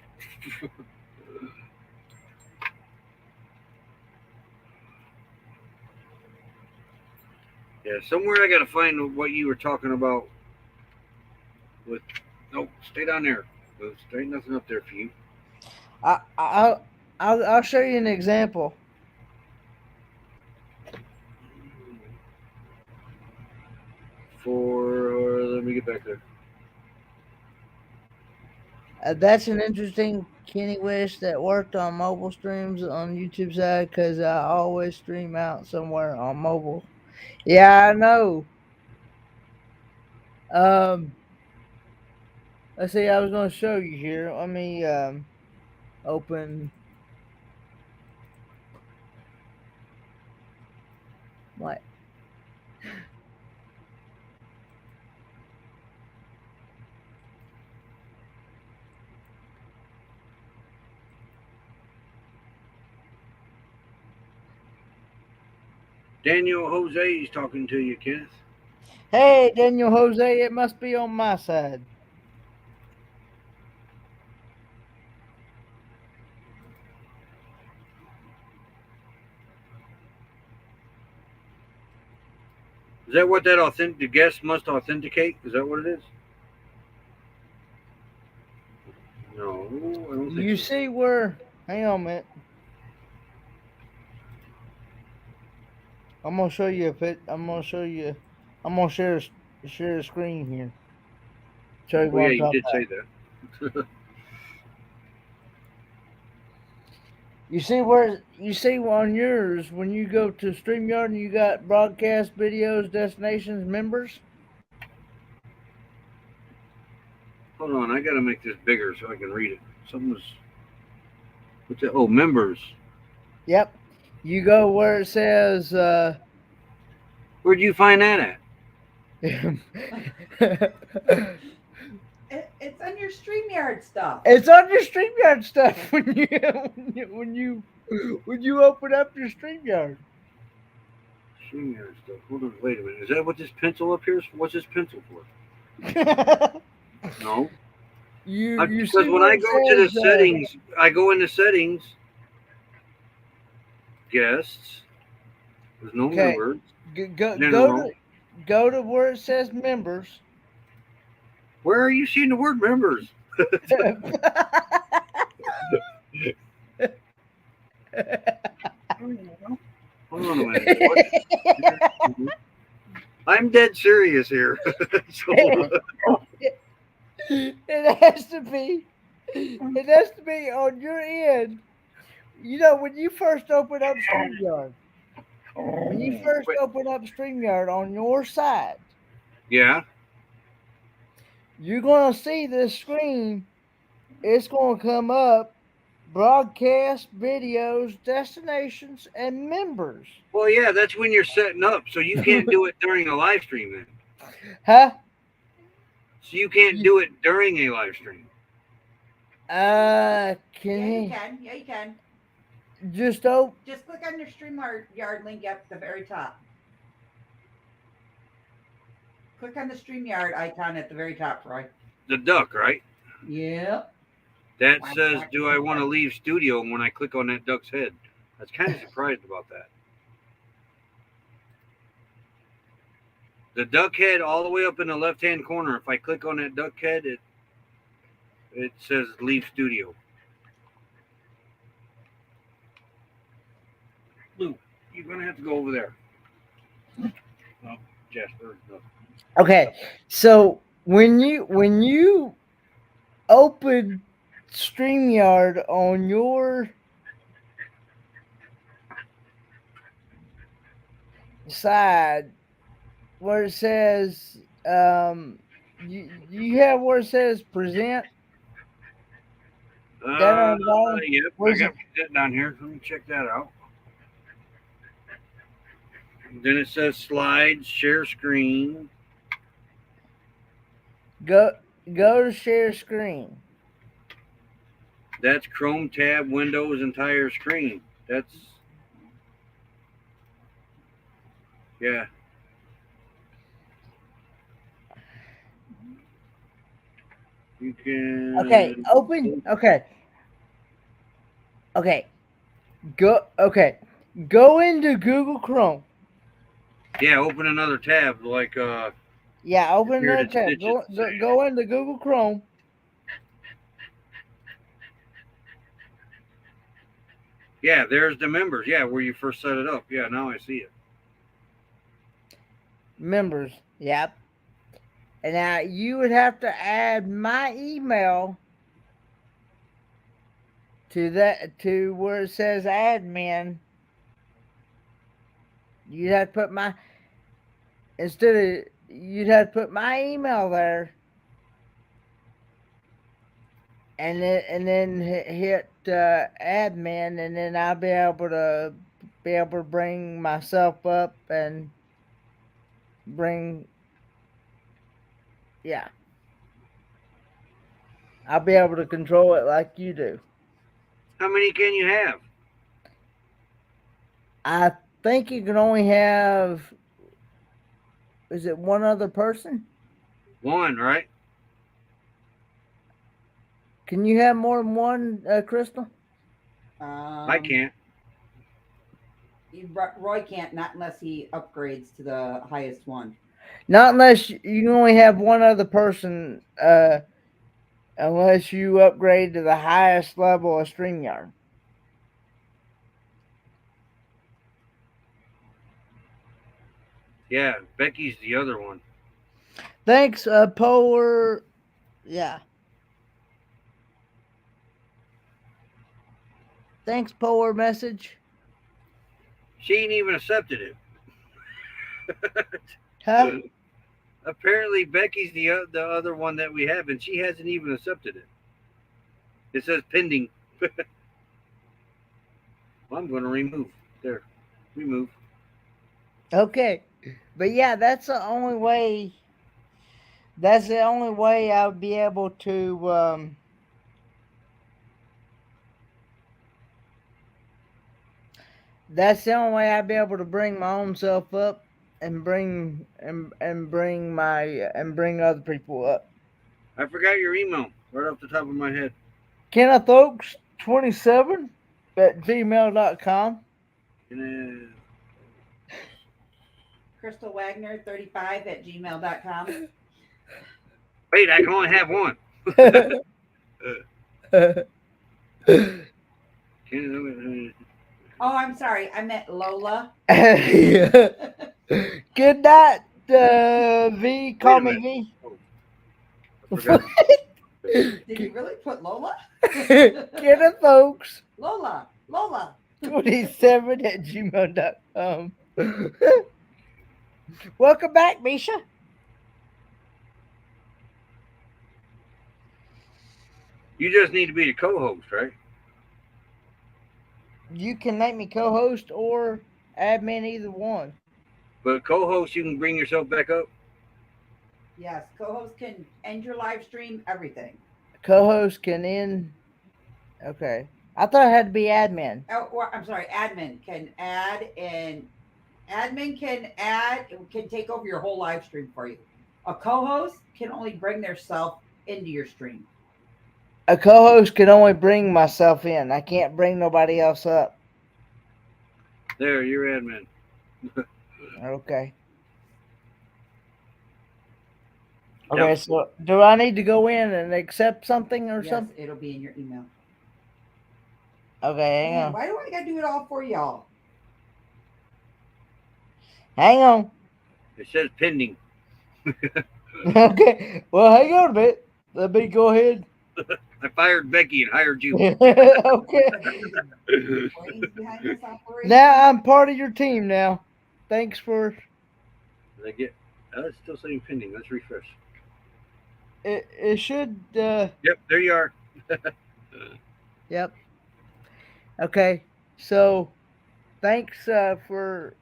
Yeah, somewhere I gotta find what you were talking about. With no, stay down there. There ain't nothing up there for you. I'll show you an example. Let me get back there. That's an interesting Kenny Wish that worked on mobile streams on YouTube side because I always stream out somewhere on mobile. Yeah, I know. Um, let's see. I was going to show you here. Let me open what. Daniel Jose is talking to you, Kenneth. Hey, Daniel Jose, it must be on my side. Is that what that the guest must authenticate? Is that what it is? No, I don't think You so. see where? Hang on a minute. I'm gonna show you a bit. I'm gonna show you. I'm gonna share a screen here. Show you Oh what yeah, I'm you talking did about. say that. You see on yours when you go to StreamYard and you got broadcast videos, destinations, members. Hold on, I gotta make this bigger so I can read it. Something's what's that? Oh, members. Yep. You go where it says Where'd you find that at? It's on your StreamYard stuff. it's on your StreamYard stuff when you open up your StreamYard. StreamYard stuff. Hold on, wait a minute. Is that what this pencil up here is? What's this pencil for? No. you Because see when where I it go to the says settings, I go into settings, guests. There's no okay. members. Go to where it says members. Where are you seeing the word members? Hold on a minute. What? I'm dead serious here. So, It has to be. It has to be on your end. You know, when you first open up StreamYard, on your side, yeah. you're gonna see this screen. It's gonna come up broadcast videos, destinations, and members. Well, yeah, that's when you're setting up. So you can't do it during a live stream then. Huh? So you can't do it during a live stream. Can Yeah, you you can. Yeah, you can. just Just click on your StreamYard link up at the very top. Click on the StreamYard icon at the very top, Troy. The duck, right? Yep. That says, do I want to leave studio? And when I click on that duck's head, I was kind of surprised about that. The duck head all the way up in the left-hand corner. If I click on that duck head, it says leave studio. Lou, you're gonna have to go over there. No, Jasper. No. okay. So when you open StreamYard on your side where it says you have where it says present down on the bottom. Yep, Where's I got that down here. Let me check that out. Then it says slides, share screen. Go to share screen. That's Chrome tab, Windows, entire screen. That's yeah. You can Okay, open. Okay. Go into Google Chrome. Yeah, open another tab like Yeah, open here another to tab. stitch it. Go into Google Chrome. Yeah, there's the members. Yeah, where you first set it up. Yeah, now I see it. Members. Yep. And now you would have to add my email to where it says admin, you'd have to put my you'd have to put my email there, and then hit admin, and then I'll be able to bring myself up and bring yeah. I'll be able to control it like you do. How many can you have? I think you can only have. Is it one other person? One, right? Can you have more than one, Crystal? I can't. Roy can't, not unless he upgrades to the highest one. Not unless you can only have one other person, unless you upgrade to the highest level of StreamYard. Yeah, Becky's the other one. Thanks, Polar. Yeah. Thanks, Polar Message. She ain't even accepted it. Huh? Apparently, Becky's the other one that we have, and she hasn't even accepted it. It says pending. Well, I'm going to remove. There. Remove. Okay. But yeah, that's the only way. That's the only way I'll be able to. That's the only way I'll be able to bring my own self up and bring other people up. I forgot your email right off the top of my head. Kenneth Oaks 27 at gmail.com. Crystal Wagner 35 at gmail.com. Wait, I can only have one. Oh, I'm sorry. I meant Lola. Good night, V. Call me V. Did you really put Lola? Kenneth Oaks Lola. 27 at gmail.com. Welcome back, Misha. You just need to be the co-host, right? You can make me co-host or admin, either one. But co-host, you can bring yourself back up. Yes, co-host can end your live stream, everything. Co-host can end. Okay. I thought it had to be admin. Oh, or, I'm sorry, admin can add, and admin can take over your whole live stream for you. A co-host can only bring their self into your stream. A co-host can only bring myself in. I can't bring nobody else up. There, you're admin. Okay. Okay, yep. So do I need to go in and accept something or something? It'll be in your email. Okay, hang on. Why do I gotta do it all for y'all? Hang on. It says pending. Okay. Well, hang on a bit. Let me go ahead. I fired Becky and hired you. Okay. Now I'm part of your team now. Thanks for. Did I get? It's still saying pending. Let's refresh. It should. Yep, there you are. Yep. Okay, so thanks for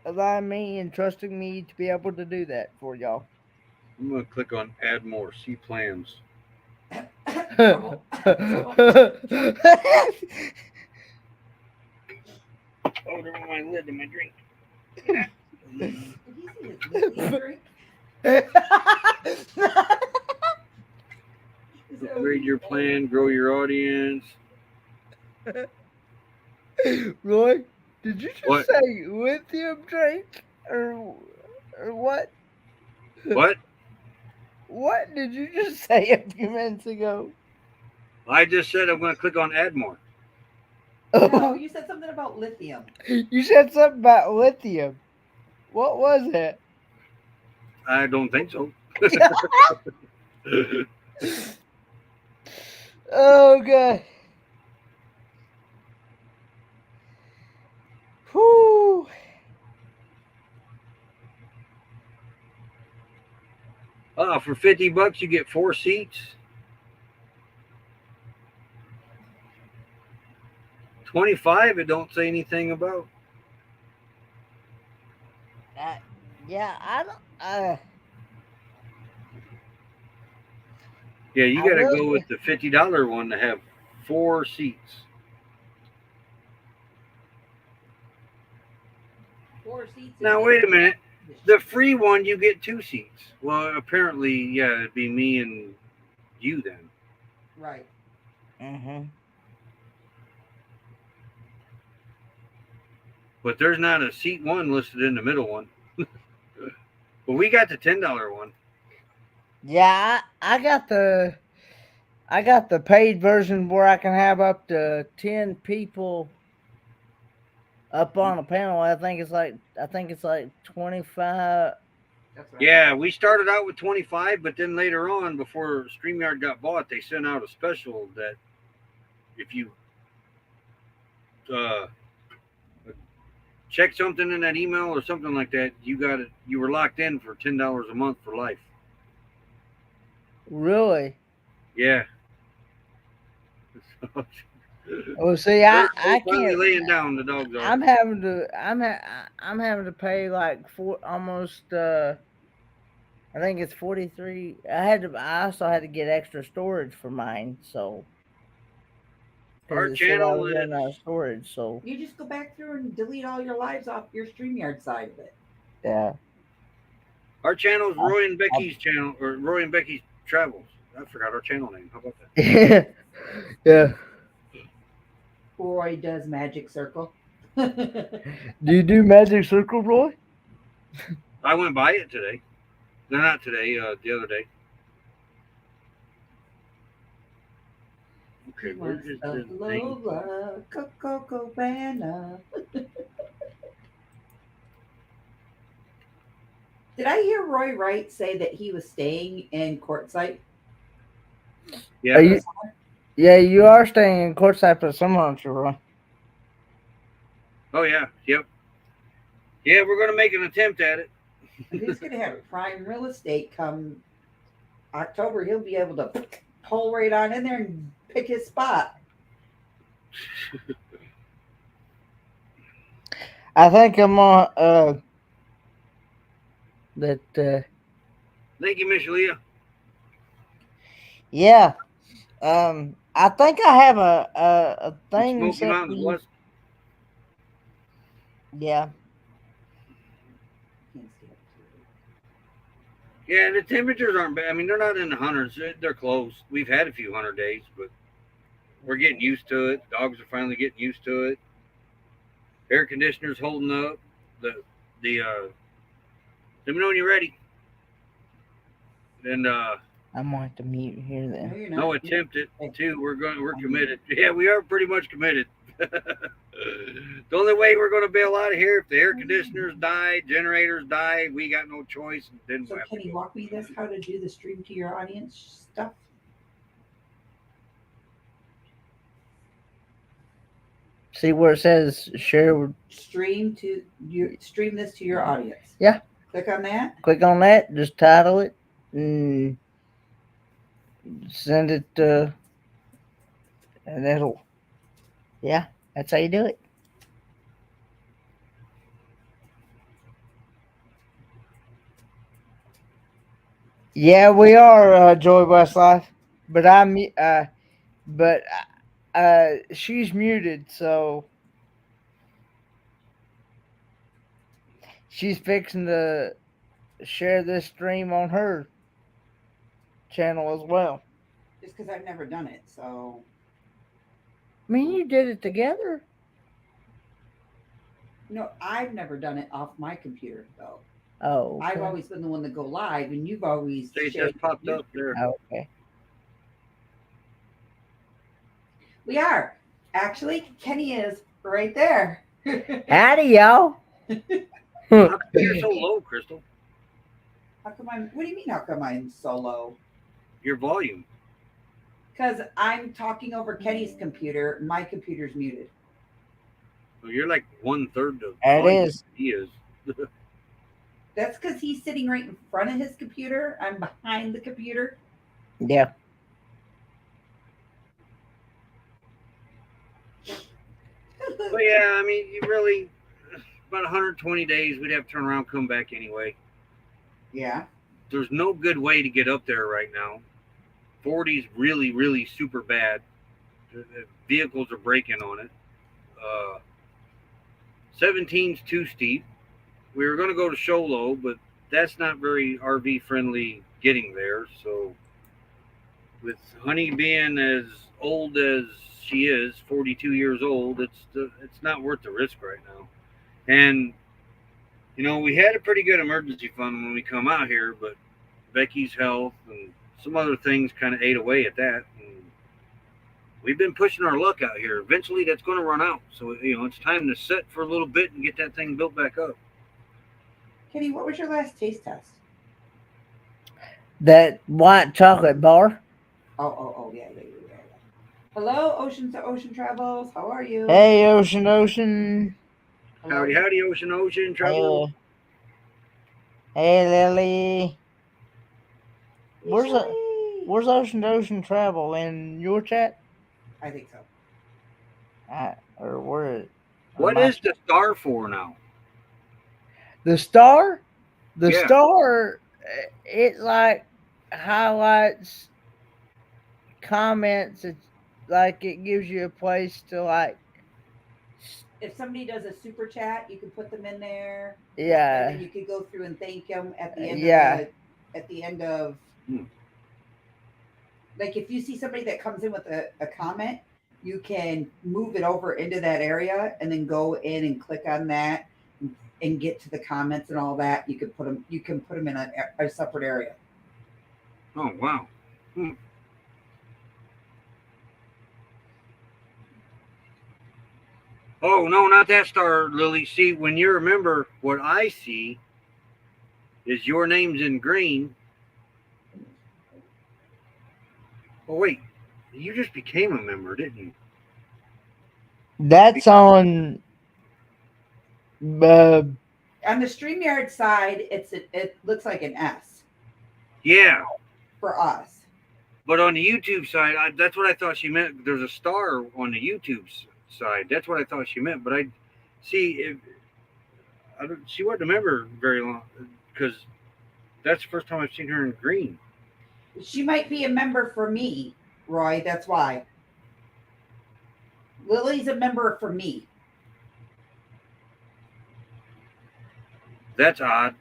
allowing me and trusting me to be able to do that for y'all. I'm gonna click on add more. See plans. Oh, there went my lid in my drink. Did he see his drink? Upgrade your plan, grow your audience. Roy, did you just say lithium drink or what? What? What did you just say a few minutes ago? I just said I'm going to click on add more. No, you said something about lithium. You said something about lithium. What was it? I don't think so. Oh, God. For $50 you get 4 seats. 25 it don't say anything about. Yeah, I don't. Yeah, you I got to go really. with the $50 one to have 4 seats. 4 seats. Now wait a minute. The free one you get 2 seats. Well, apparently, yeah, it'd be me and you then. Right. Mm-hmm. But there's not a seat one listed in the middle one. But we got the $10 one. Yeah, I got the paid version where I can have up to 10 people up on a panel. I think it's like 25. Yeah, we started out with 25, but then later on, before StreamYard got bought, they sent out a special that if you uh, check something in that email or something like that, you got it. You were locked in for $10 a month for life. Really? Yeah. Well, see, They're I finally can't. laying down. The dogs are. I'm having to pay like almost. I think it's 43. I also had to get extra storage for mine, so Our because it said I channel was is running out of storage. So You just go back through and delete all your lives off your StreamYard side of it. yeah. our channel is Roy and Becky's channel, or Roy and Becky's Travels. I forgot our channel name. How about that? Yeah. Roy does Magic Circle. Do you do Magic Circle, Roy? I went by it today. No, not today. The other day. Okay, where is this thing? Coco Cabana. Did I hear Roy Wright say that he was staying in Quartzsite? Yeah. Yeah, you are staying in Quartzsite for some months, Roy. Oh yeah. Yep. Yeah, we're gonna make an attempt at it. He's gonna have prime real estate come October. He'll be able to pull right on in there and pick his spot. I think I'm on that Thank you, Miss Leah. yeah. I think I have a thing Smoky set Mountains for West. Yeah. Yeah, the temperatures aren't bad. I mean, they're not in the hundreds. They're close. We've had a few 100 days, but we're getting used to it. Dogs are finally getting used to it. Air conditioner's holding up. Let me know when you're ready. And I'm going to mute here then. no attempt it too. We're committed. Yeah, we are pretty much committed. The only way we're going to bail out of here if the air conditioners die, generators die, we got no choice. Then So can you walk me this how to do the stream to your audience stuff? See where it says share. Stream this to your audience. Yeah. Click on that. Click on that. Just title it and send it. And it'll. Yeah, that's how you do it. Yeah, we are Joy West Life, but she's muted, so she's fixing to share this stream on her channel as well. Just because I've never done it, so. I mean, you did it together. No, I've never done it off my computer though. Oh, okay. I've always been the one to go live, and you've always. They just popped up there. Okay. We are actually. Kenny is right there. Howdy, y'all. How come you're so low, Crystal? How come I'm? What do you mean? How come I'm so low? Your volume. Because I'm talking over Kenny's computer. My computer's muted. Well, you're like 1/3 of. It is. He is. That's because he's sitting right in front of his computer. I'm behind the computer. Yeah. But yeah, I mean, you really about 120 days, we'd have to turn around, come back anyway. Yeah. There's no good way to get up there right now. 40's really, really super bad. The vehicles are braking on it. 17's too steep. We were going to go to Sholo, but that's not very RV friendly getting there. So, with Honey being as old as she is, 42 years old, it's not worth the risk right now. And you know, we had a pretty good emergency fund when we come out here, but Becky's health and some other things kind of ate away at that. And we've been pushing our luck out here. Eventually, that's going to run out. So, you know, it's time to sit for a little bit and get that thing built back up. Kenny, what was your last taste test? That white chocolate bar. Oh, yeah. Hello, Ocean to Ocean Travels. How are you? Hey, Ocean. Hello. Howdy, Ocean Travel. Hey, Lily. Where's Shelly. Ocean Travel in your chat? I think so. Or where? What is the star for now? The star? The Yeah. star, it like highlights comments. It's like it gives you a place to like. If somebody does a super chat, you can put them in there. Yeah. And then you could go through and thank them at the end. Yeah. At the end of. Like if you see somebody that comes in with a comment, you can move it over into that area and then go in and click on that and get to the comments and all that. You can put them in a separate area. Oh, wow. Oh, no, not that star, Lily. See, when you remember, what I see is your name's in green. Oh, wait. You just became a member, didn't you? That's on. On the StreamYard side, it looks like an S. Yeah. For us. But on the YouTube side, that's what I thought she meant. There's a star on the YouTube side. That's what I thought she meant. But I see she wasn't a member very long because that's the first time I've seen her in green. She might be a member for me, Roy. That's why. Lily's a member for me. That's odd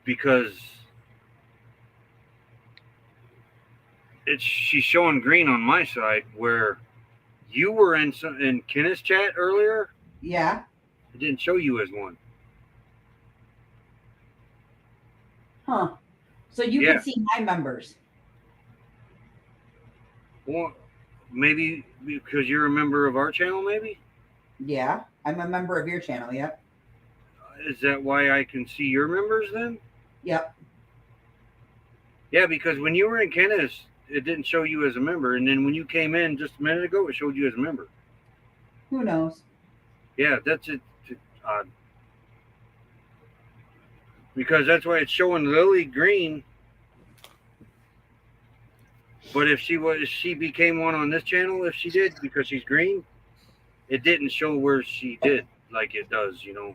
because she's showing green on my side where you were in Kenneth's chat earlier. Yeah. It didn't show you as one. Huh. So you can see my members. Well, maybe because you're a member of our channel, maybe? Yeah, I'm a member of your channel, yep. Is that why I can see your members then? Yep. Yeah, because when you were in Kenneth's, it didn't show you as a member. And then when you came in just a minute ago, it showed you as a member. Who knows? Yeah, that's it. Odd. Because that's why it's showing Lily green. But if she became one on this channel, if she did, because she's green, it didn't show where she did like it does, you know,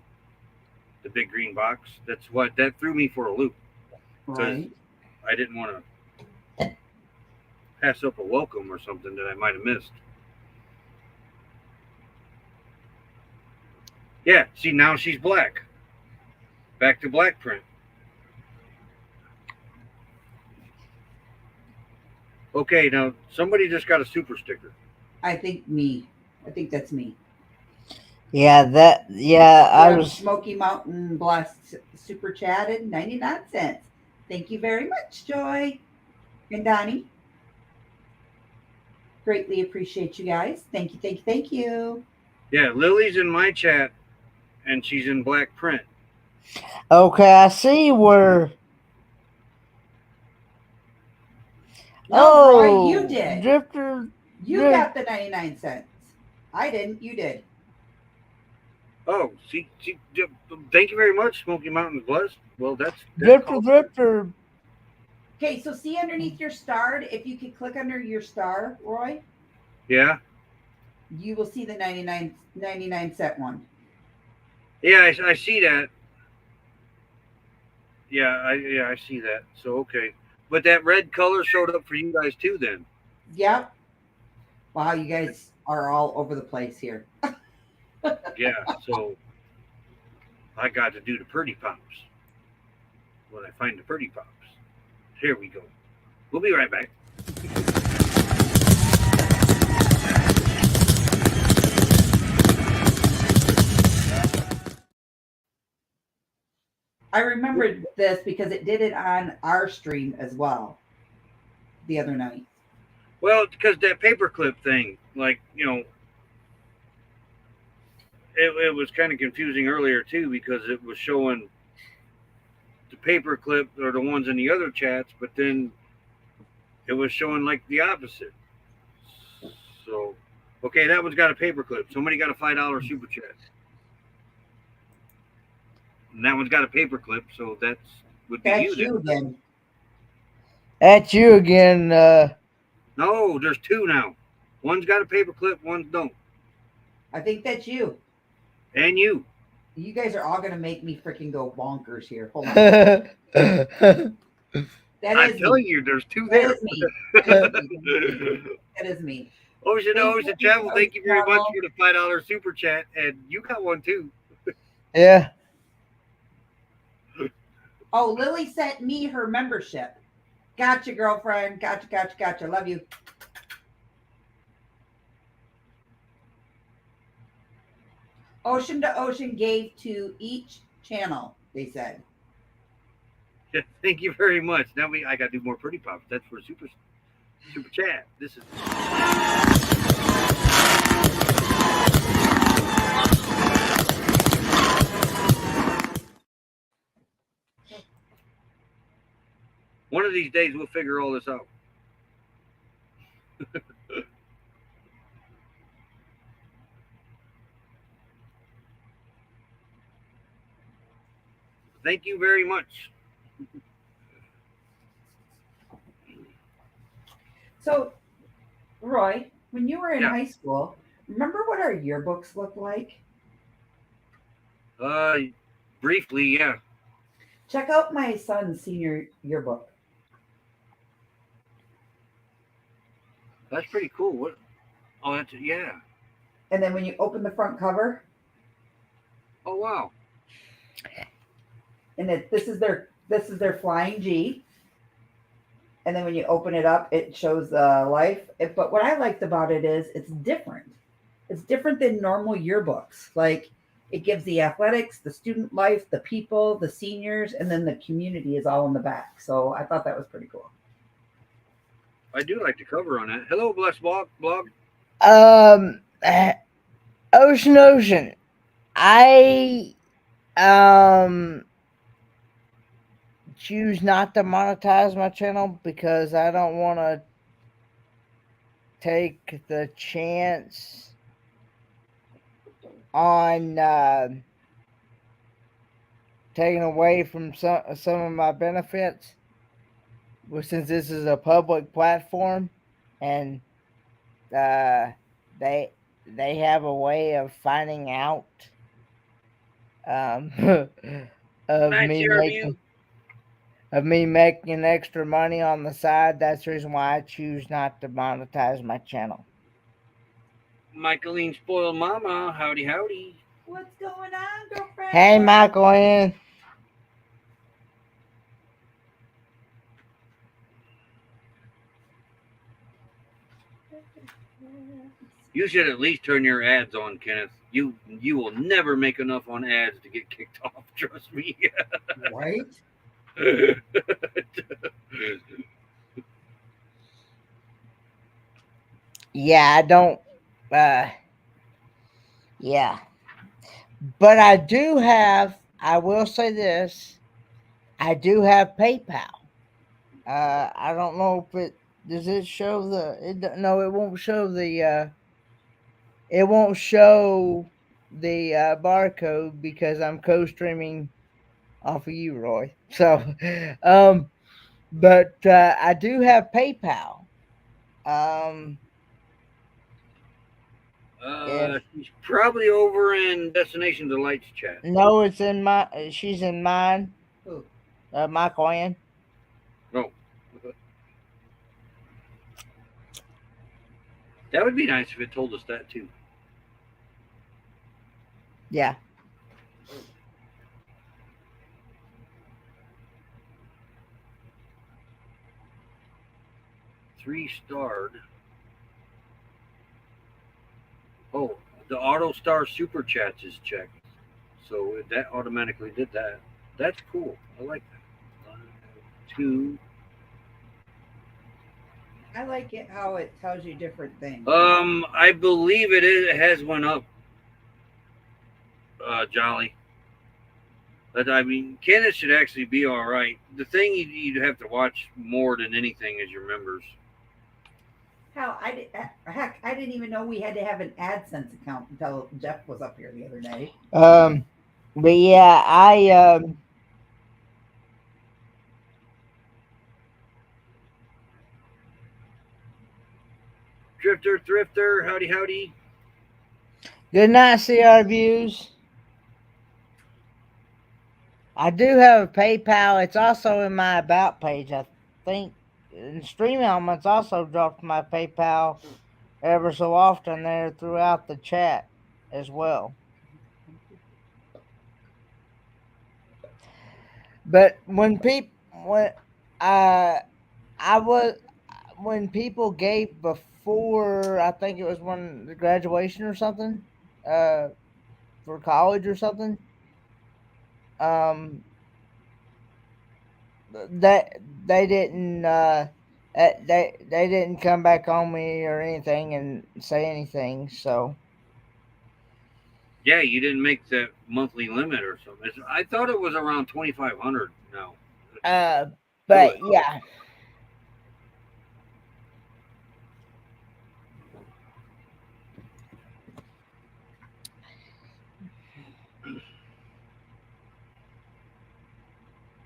the big green box. That threw me for a loop. Because I didn't want to pass up a welcome or something that I might have missed. Yeah, see, now she's black. Back to black print. Okay, now somebody just got a super sticker. I think me. I think that's me. Yeah, I was. Smoky Mountain Blast super chatted 99 cents. Thank you very much, Joy and Donnie. Greatly appreciate you guys. Thank you. Yeah, Lily's in my chat, and she's in black print. Okay, I see where. No, Roy, you did. Drifter. You got the 99 cents. I didn't. You did. Oh, see, thank you very much, Smoky Mountains Blessed. Well, that's Drifter, called. drifter. Okay, so see underneath your star, if you could click under your star, Roy, Yeah, you will see the 99 cent one. yeah, I see that. Yeah, I see that. So okay, but that red color showed up for you guys too, then. Yep. Wow, you guys are all over the place here. Yeah, so I got to do the pretty pops when I find the pretty pops. Here we go. We'll be right back. I remembered this because it did it on our stream as well the other night. Well, because that paperclip thing, like it was kind of confusing earlier too because it was showing the paperclip or the ones in the other chats, but then it was showing like the opposite. So, okay, that one's got a paperclip. Somebody got a $5 super chat, and that one's got a paperclip. So that's would be That's you you then. again. That's you again. No, there's two now. One's got a paperclip, one's don't. I think that's you. And you. You guys are all going to make me freaking go bonkers here. Hold on. That I'm is telling me. you, there's two That there. is me. That is me. That is me. Ocean Travel, thank you very much Travel. for the $5 super chat, and you got one too. Yeah. Oh, Lily sent me her membership. Gotcha, girlfriend. Gotcha. Love you. Ocean to Ocean gave to each channel, they said. Yeah, thank you very much. Now I got to do more pretty pops. That's for super chat. This is. One of these days we'll figure all this out. Thank you very much. So, Roy, when you were in high school, remember what our yearbooks looked like? Briefly, yeah. Check out my son's senior yearbook. That's pretty cool. What? Oh, that's yeah. And then when you open the front cover, oh wow. And this is their flying G. And then when you open it up, it shows life. But what I liked about it is it's different. It's different than normal yearbooks. Like it gives the athletics, the student life, the people, the seniors, and then the community is all in the back. So I thought that was pretty cool. I do like the cover on that. Hello, Bless Blog. Ocean. I choose not to monetize my channel because I don't want to take the chance on taking away from some of my benefits. Well, since this is a public platform, and they have a way of finding out of me making extra money on the side. That's the reason why I choose not to monetize my channel. Michaeline Spoiled Mama, howdy. What's going on, girlfriend? Hey, Michaeline. You should at least turn your ads on, Kenneth. You will never make enough on ads to get kicked off. Trust me. Right? Yeah, I don't. Yeah, but I do have. I will say this. I do have PayPal. I don't know if it does. It show the. No, it won't show the. It won't show the barcode because I'm co-streaming off of you, Roy. So, but I do have PayPal. Um, if She's probably over in Destination Delights chat. no, it's in my. She's in mine. Who? Michael Ann. No. That would be nice if it told us that too. Yeah. Three-starred. Oh, the Auto Star Super Chats is checked. So that automatically did that. That's cool. I like that. 1, 2. I like it how it tells you different things. I believe it is. It has went up. Jolly. But I mean, Candace should actually be all right. The thing you'd have to watch more than anything is your members. Heck, I didn't even know we had to have an AdSense account until Jeff was up here the other day. But yeah, Drifter, Thrifter, howdy, howdy. Good night, CR Views. I do have a PayPal. It's also in my About page, I think. And Stream Elements also dropped my PayPal ever so often there throughout the chat as well. But when people gave before, I think it was when the graduation or something, for college or something, that they didn't they didn't come back on me or anything and say anything. So Yeah, you didn't make that monthly limit or something. I thought it was around 2,500 now. but yeah.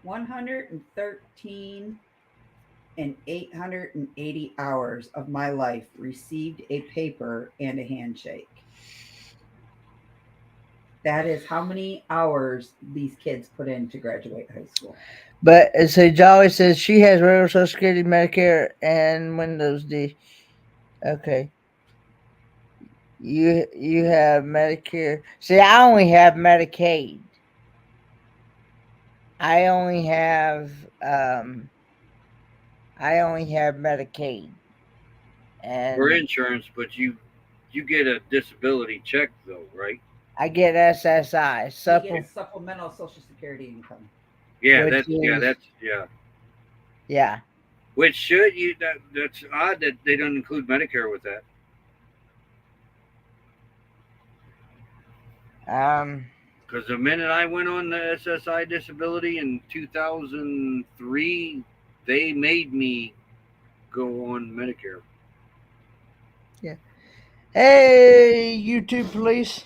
$113 and 880 hours of my life received a paper and a handshake. That is how many hours these kids put in to graduate high school. But so Jolly says she has regular Social Security, Medicare, and Windows D. Okay. You have Medicare. See, I only have Medicaid. I only have Medicaid. And for insurance, but you get a disability check though, right? I get SSI. You get supplemental Social Security income. Yeah, Which that's yeah. Which should you that's odd that they don't include Medicare with that. Because the minute I went on the SSI disability in 2003, they made me go on Medicare. Yeah. Hey, YouTube police.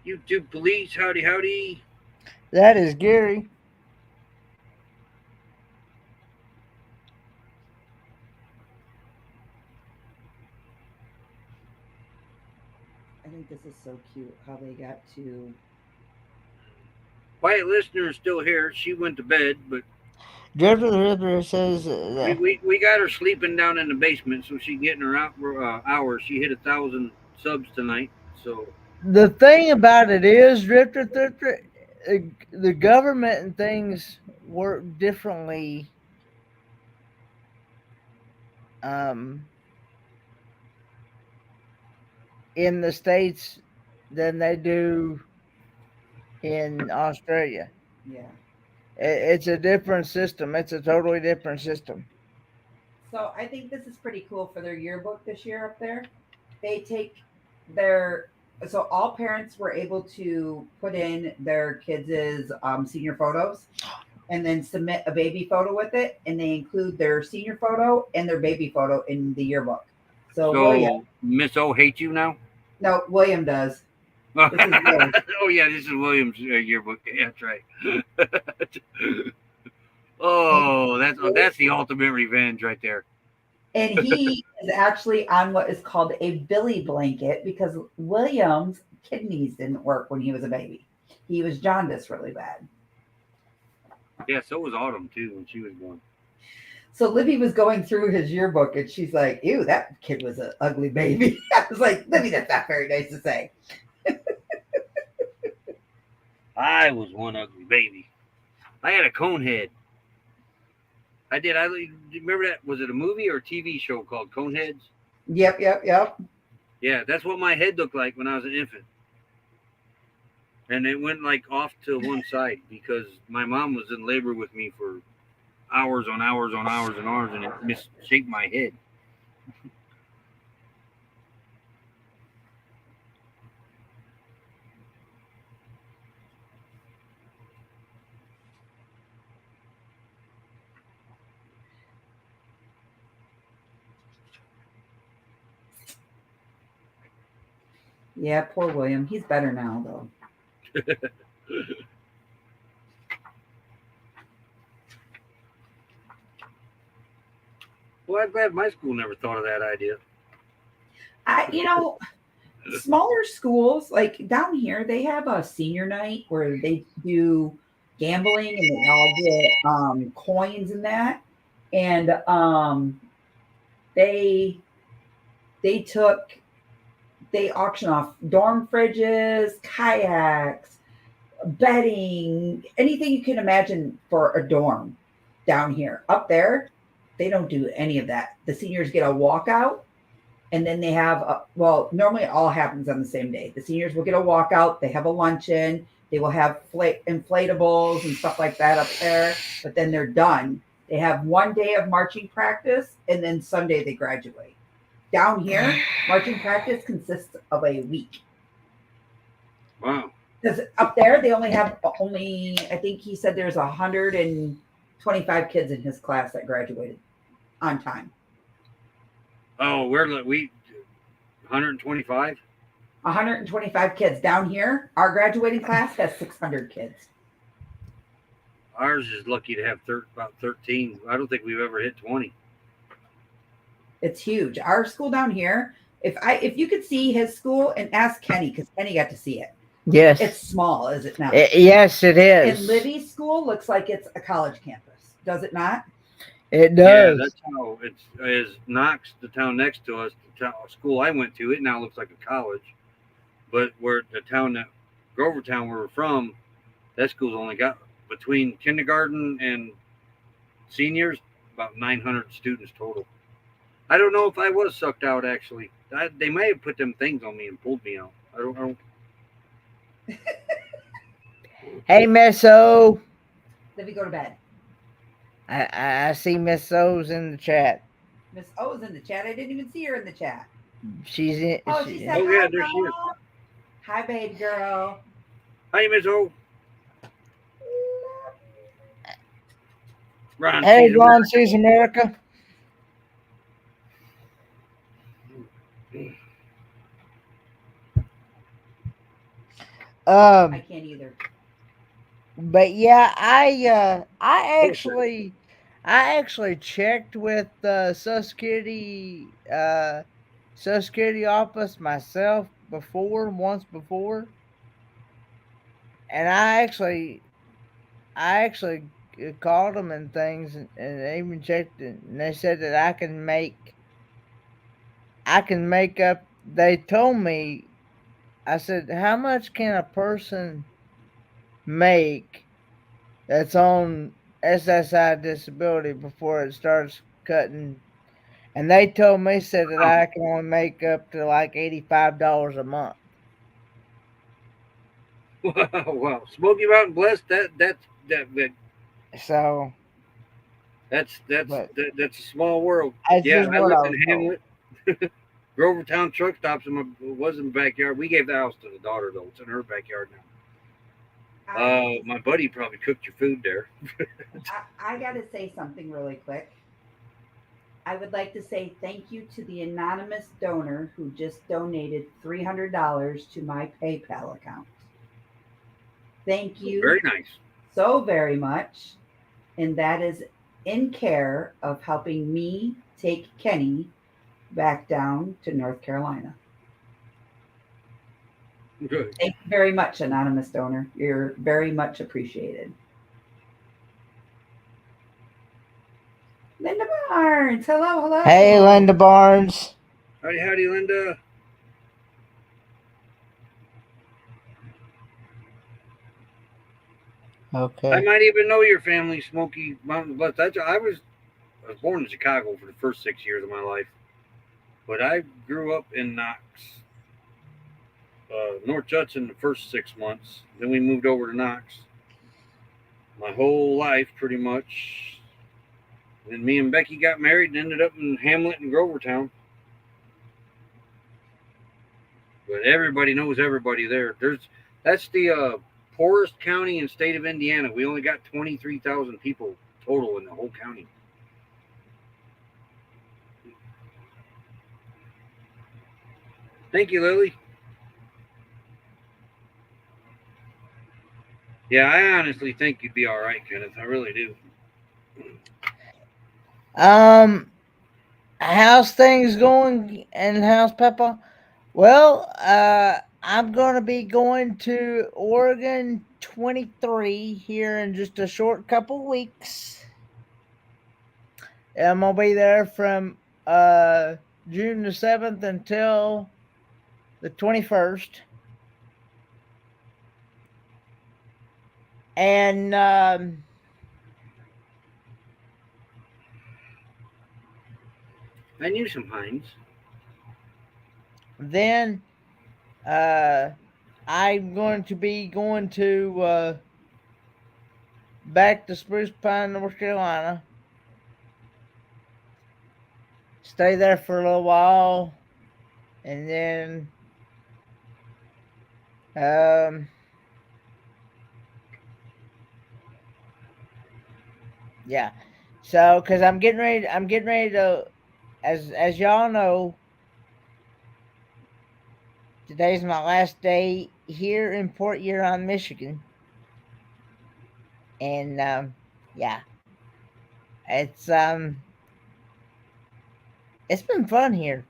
YouTube police, howdy, howdy. That is Gary. I think this is so cute how they got to. Quiet listener is still here. She went to bed, but Drifter the Ripper says that we got her sleeping down in the basement, so she's getting her hours. She hit 1,000 subs tonight, so the thing about it is, Drifter, the government and things work differently. In the States than they do in Australia. Yeah. It's a different system. It's a totally different system. So I think this is pretty cool for their yearbook this year up there. They take so all parents were able to put in their kids' senior photos and then submit a baby photo with it, and they include their senior photo and their baby photo in the yearbook. So William, Miss O hates you now? No, William does. Oh yeah, this is William's yearbook. Yeah, that's right. Oh, that's the ultimate revenge right there. And he is actually on what is called a Billy blanket because William's kidneys didn't work when he was a baby. He was jaundiced really bad. Yeah, so was Autumn too when she was born. So Libby was going through his yearbook and she's like, ew, that kid was an ugly baby. I was like, Libby, that's not very nice to say. I was one ugly baby. I had a cone head. I did. Remember that? Was it a movie or a TV show called Coneheads? Yep. Yeah, that's what my head looked like when I was an infant. And it went like off to one side because my mom was in labor with me for hours on hours on hours and hours, and it misshaped my head. Yeah, poor William. He's better now, though. Well, I'm glad my school never thought of that idea. You know, smaller schools like down here, they have a senior night where they do gambling and they all get coins and that. And they they took they auction off dorm fridges, kayaks, bedding, anything you can imagine for a dorm down here. Up there, they don't do any of that. The seniors get a walkout and then they have normally it all happens on the same day. The seniors will get a walkout, they have a luncheon, they will have inflatables and stuff like that up there, but then they're done. They have one day of marching practice and then Sunday they graduate. Down here, marching practice consists of a week. Wow. Because up there they only have I think he said there's 125 kids in his class that graduated on time. Oh, we 125? 125 kids. Down here, our graduating class has 600 kids. Ours is lucky to have about 13. I don't think we've ever hit 20. It's huge. Our school down here, if you could see his school and ask Kenny, because Kenny got to see it. Yes. It's small, is it not? Yes, it is. And Libby's school looks like it's a college campus. Does it not? It does. Yeah, that's how it is. Knox, the town next to us, the school I went to, it now looks like a college. But where the town that Grovertown where we're from, that school's only got between kindergarten and seniors about 900 students total. I don't know if I was sucked out actually. They may have put them things on me and pulled me out. I don't know. Hey, Miss O. Let me go to bed. I see Miss O's in the chat. Miss O's in the chat. I didn't even see her in the chat. She's in. Oh, she said, oh yeah, hi, there she is. Hi, babe girl. Hi, Miss O. Ron Hey, sees Ron sees America. I can't either. But yeah, I actually checked with Social Security office myself once before, and I actually called them and things, and they even checked it, and they said that I can make up. They told me, I said, how much can a person make that's on SSI disability before it starts cutting? And they told me, said that I can only make up to like $85 a month. Wow. Smoky Mountain Blessed, So that's a small world. That's Yeah, just I what I lived was in Hamlet. Grovertown truck stops was in the backyard. We gave the house to the daughter though. It's in her backyard now. My buddy probably cooked your food there. I got to say something really quick. I would like to say thank you to the anonymous donor who just donated $300 to my PayPal account. Thank you Very nice. so very much. And that is in care of helping me take Kenny back down to North Carolina. Good. Thank you very much, anonymous donor. You're very much appreciated. Linda Barnes, hello, hello. Hey, Linda Barnes. Howdy, howdy, Linda. Okay. I might even know your family, Smoky Mountain Bluff. I was born in Chicago for the first 6 years of my life, but I grew up in Knox, North Judson, the first 6 months. Then we moved over to Knox. My whole life, pretty much. Then me and Becky got married and ended up in Hamlet and Grovertown. But everybody knows everybody there. That's the poorest county in the state of Indiana. We only got 23,000 people total in the whole county. Thank you, Lily. Yeah, I honestly think you'd be all right, Kenneth. I really do. How's things going and how's Peppa? Well, I'm gonna be going to Oregon 23 here in just a short couple weeks. I'm gonna be there from June the 7th until the 21st. And I knew some Heinz. then I'm going to be going to back to Spruce Pine, North Carolina. Stay there for a little while, and then yeah. So, because I'm getting ready to, as y'all know, today's my last day here in Port Huron, Michigan, and yeah, it's it's been fun here,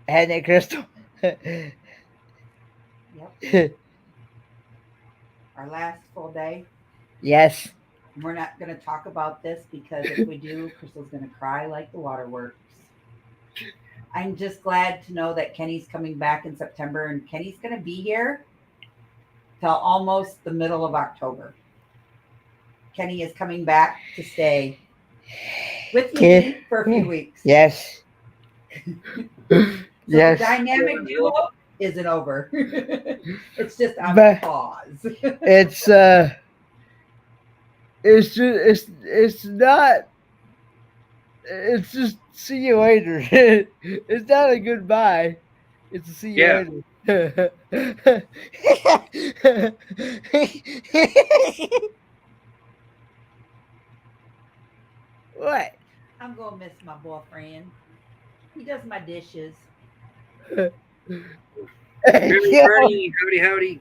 hasn't it, Crystal? Yep. Our last full day. Yes. We're not going to talk about this because if we do, Crystal's going to cry like the waterworks. I'm just glad to know that Kenny's coming back in September, and Kenny's going to be here till almost the middle of October. Kenny is coming back to stay with me for a few weeks. Yes. Yes. The dynamic duo isn't over. It's just on pause. It's not. It's just see you later. It's not a goodbye. It's a see you later. What? I'm gonna miss my boyfriend. He does my dishes. Howdy, howdy.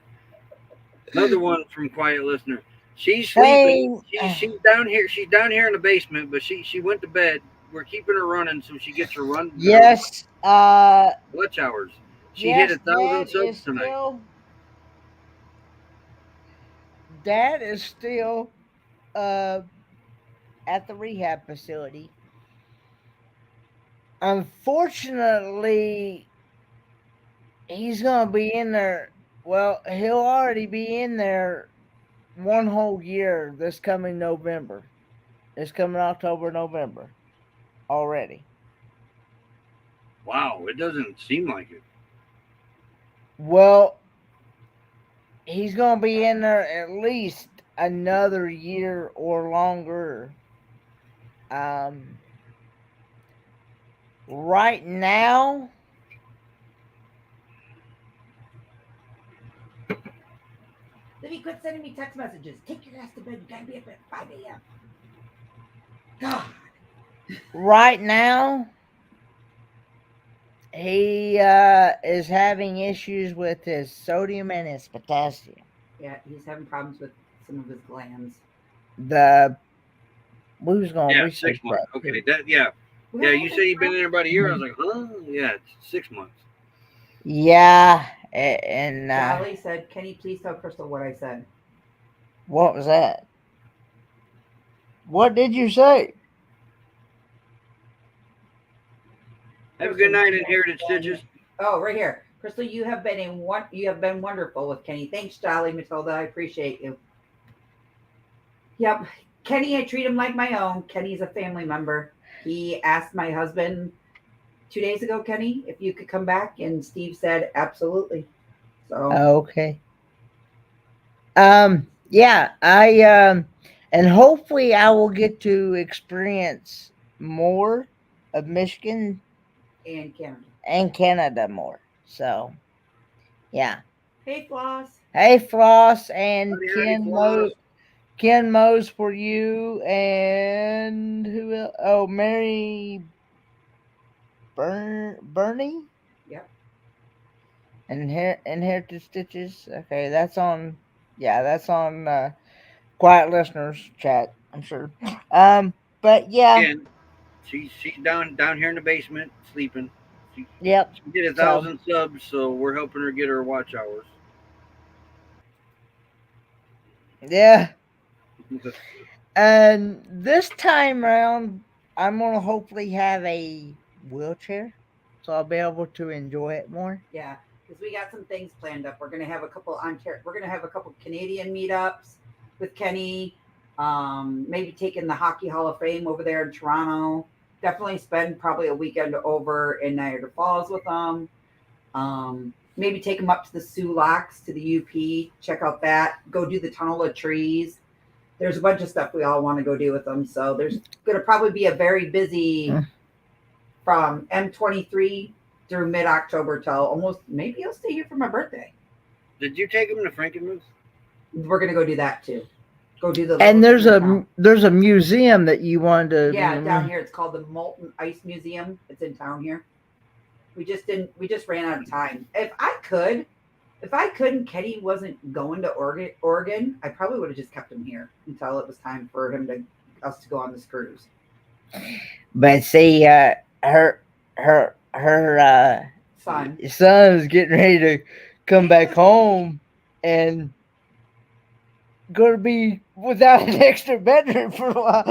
Another one from Quiet Listener. She's sleeping. She's down here. She's down here in the basement, but she went to bed. We're keeping her running so she gets her run. Yes. Lunch hours. She hit 1,000 subs tonight. Dad is still at the rehab facility. Unfortunately, he's gonna be in there. Well, he'll already be in there one whole year this coming November. It's coming October, November already. Wow, it doesn't seem like it. Well, he's gonna be in there at least another year or longer. Right now, Libby, quit sending me text messages. Take your ass to bed. You gotta be up at 5 a.m. God. right now, he is having issues with his sodium and his potassium. Yeah, he's having problems with some of his glands. The we was gonna Yeah, research 6 months. that. Okay, that yeah. Yeah, you say you've been in there about a year. I was like, huh? Yeah, it's 6 months. Yeah, and Dolly said, "Can you please tell Crystal what I said?" what was that? What did you say? Have a good night, Inherited Stitches. Oh, right here, Crystal. You have been wonderful with Kenny. Thanks, Dolly Matilda. I appreciate you. Yep, Kenny. I treat him like my own. Kenny's a family member. He asked my husband 2 days ago, Kenny, if you could come back, and Steve said absolutely. So Okay. Yeah, and hopefully I will get to experience more of Michigan and Canada. and Canada more. So, yeah. Hey, Floss. Hey, Floss and Howdy, howdy, Floss. Ken Mose for you, and who else? Oh, Mary Bernie Yep. and Inherited Stitches. Okay, that's on. Yeah, that's on Quiet Listeners chat. I'm sure. But yeah. Again, she's down here in the basement sleeping. She, Yep. she did So 1,000 subs, so we're helping her get her watch hours. yeah. And this time round, I'm gonna hopefully have a wheelchair, so I'll be able to enjoy it more. Yeah, because we got some things planned up. We're gonna have a couple We're gonna have a couple Canadian meetups with Kenny. Maybe taking the Hockey Hall of Fame over there in Toronto. Definitely spend probably a weekend over in Niagara Falls with them. Maybe take them up to the Sioux Locks to the UP. Check out that. Go do the Tunnel of Trees. There's a bunch of stuff we all want to go do with them. So there's going to probably be a very busy from M23 through mid October till almost maybe I'll stay here for my birthday. Did you take him to Frankenmuth? We're going to go do that too. Go do the And there's a museum that you wanted to. Yeah, down here it's called the Molten Ice Museum. It's in town here. We just ran out of time. If I couldn't, Kenny wasn't going to Oregon, I probably would have just kept him here until it was time for us to go on this cruise. But see, her son is getting ready to come back home and going to be without an extra bedroom for a while.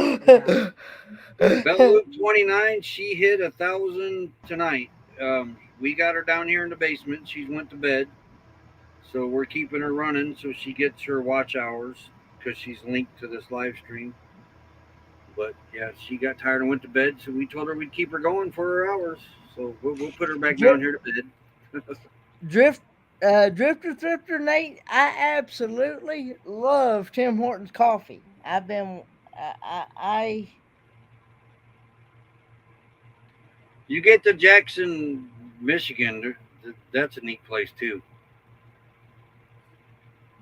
Bella 29, she hit 1,000 tonight. We got her down here in the basement. She went to bed. So we're keeping her running so she gets her watch hours because she's linked to this live stream. But yeah, she got tired and went to bed. So we told her we'd keep her going for her hours. So we'll put her back down here to bed. Drifter Thrifter Nate, I absolutely love Tim Hortons coffee. I've been, I You get to Jackson, Michigan. That's a neat place too.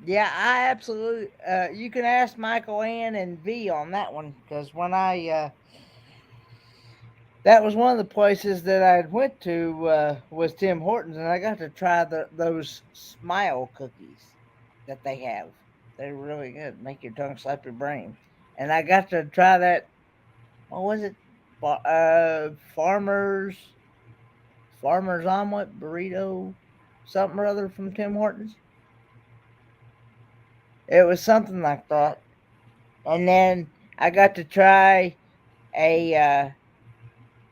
Yeah, I absolutely. You can ask Michael Ann and V on that one because when that was one of the places that I went to was Tim Hortons, and I got to try those smile cookies that they have. They're really good. Make your tongue slap your brain. And I got to try that. What was it? Farmer's omelet burrito, something or other from Tim Hortons. It was something like that. And then I got to try a.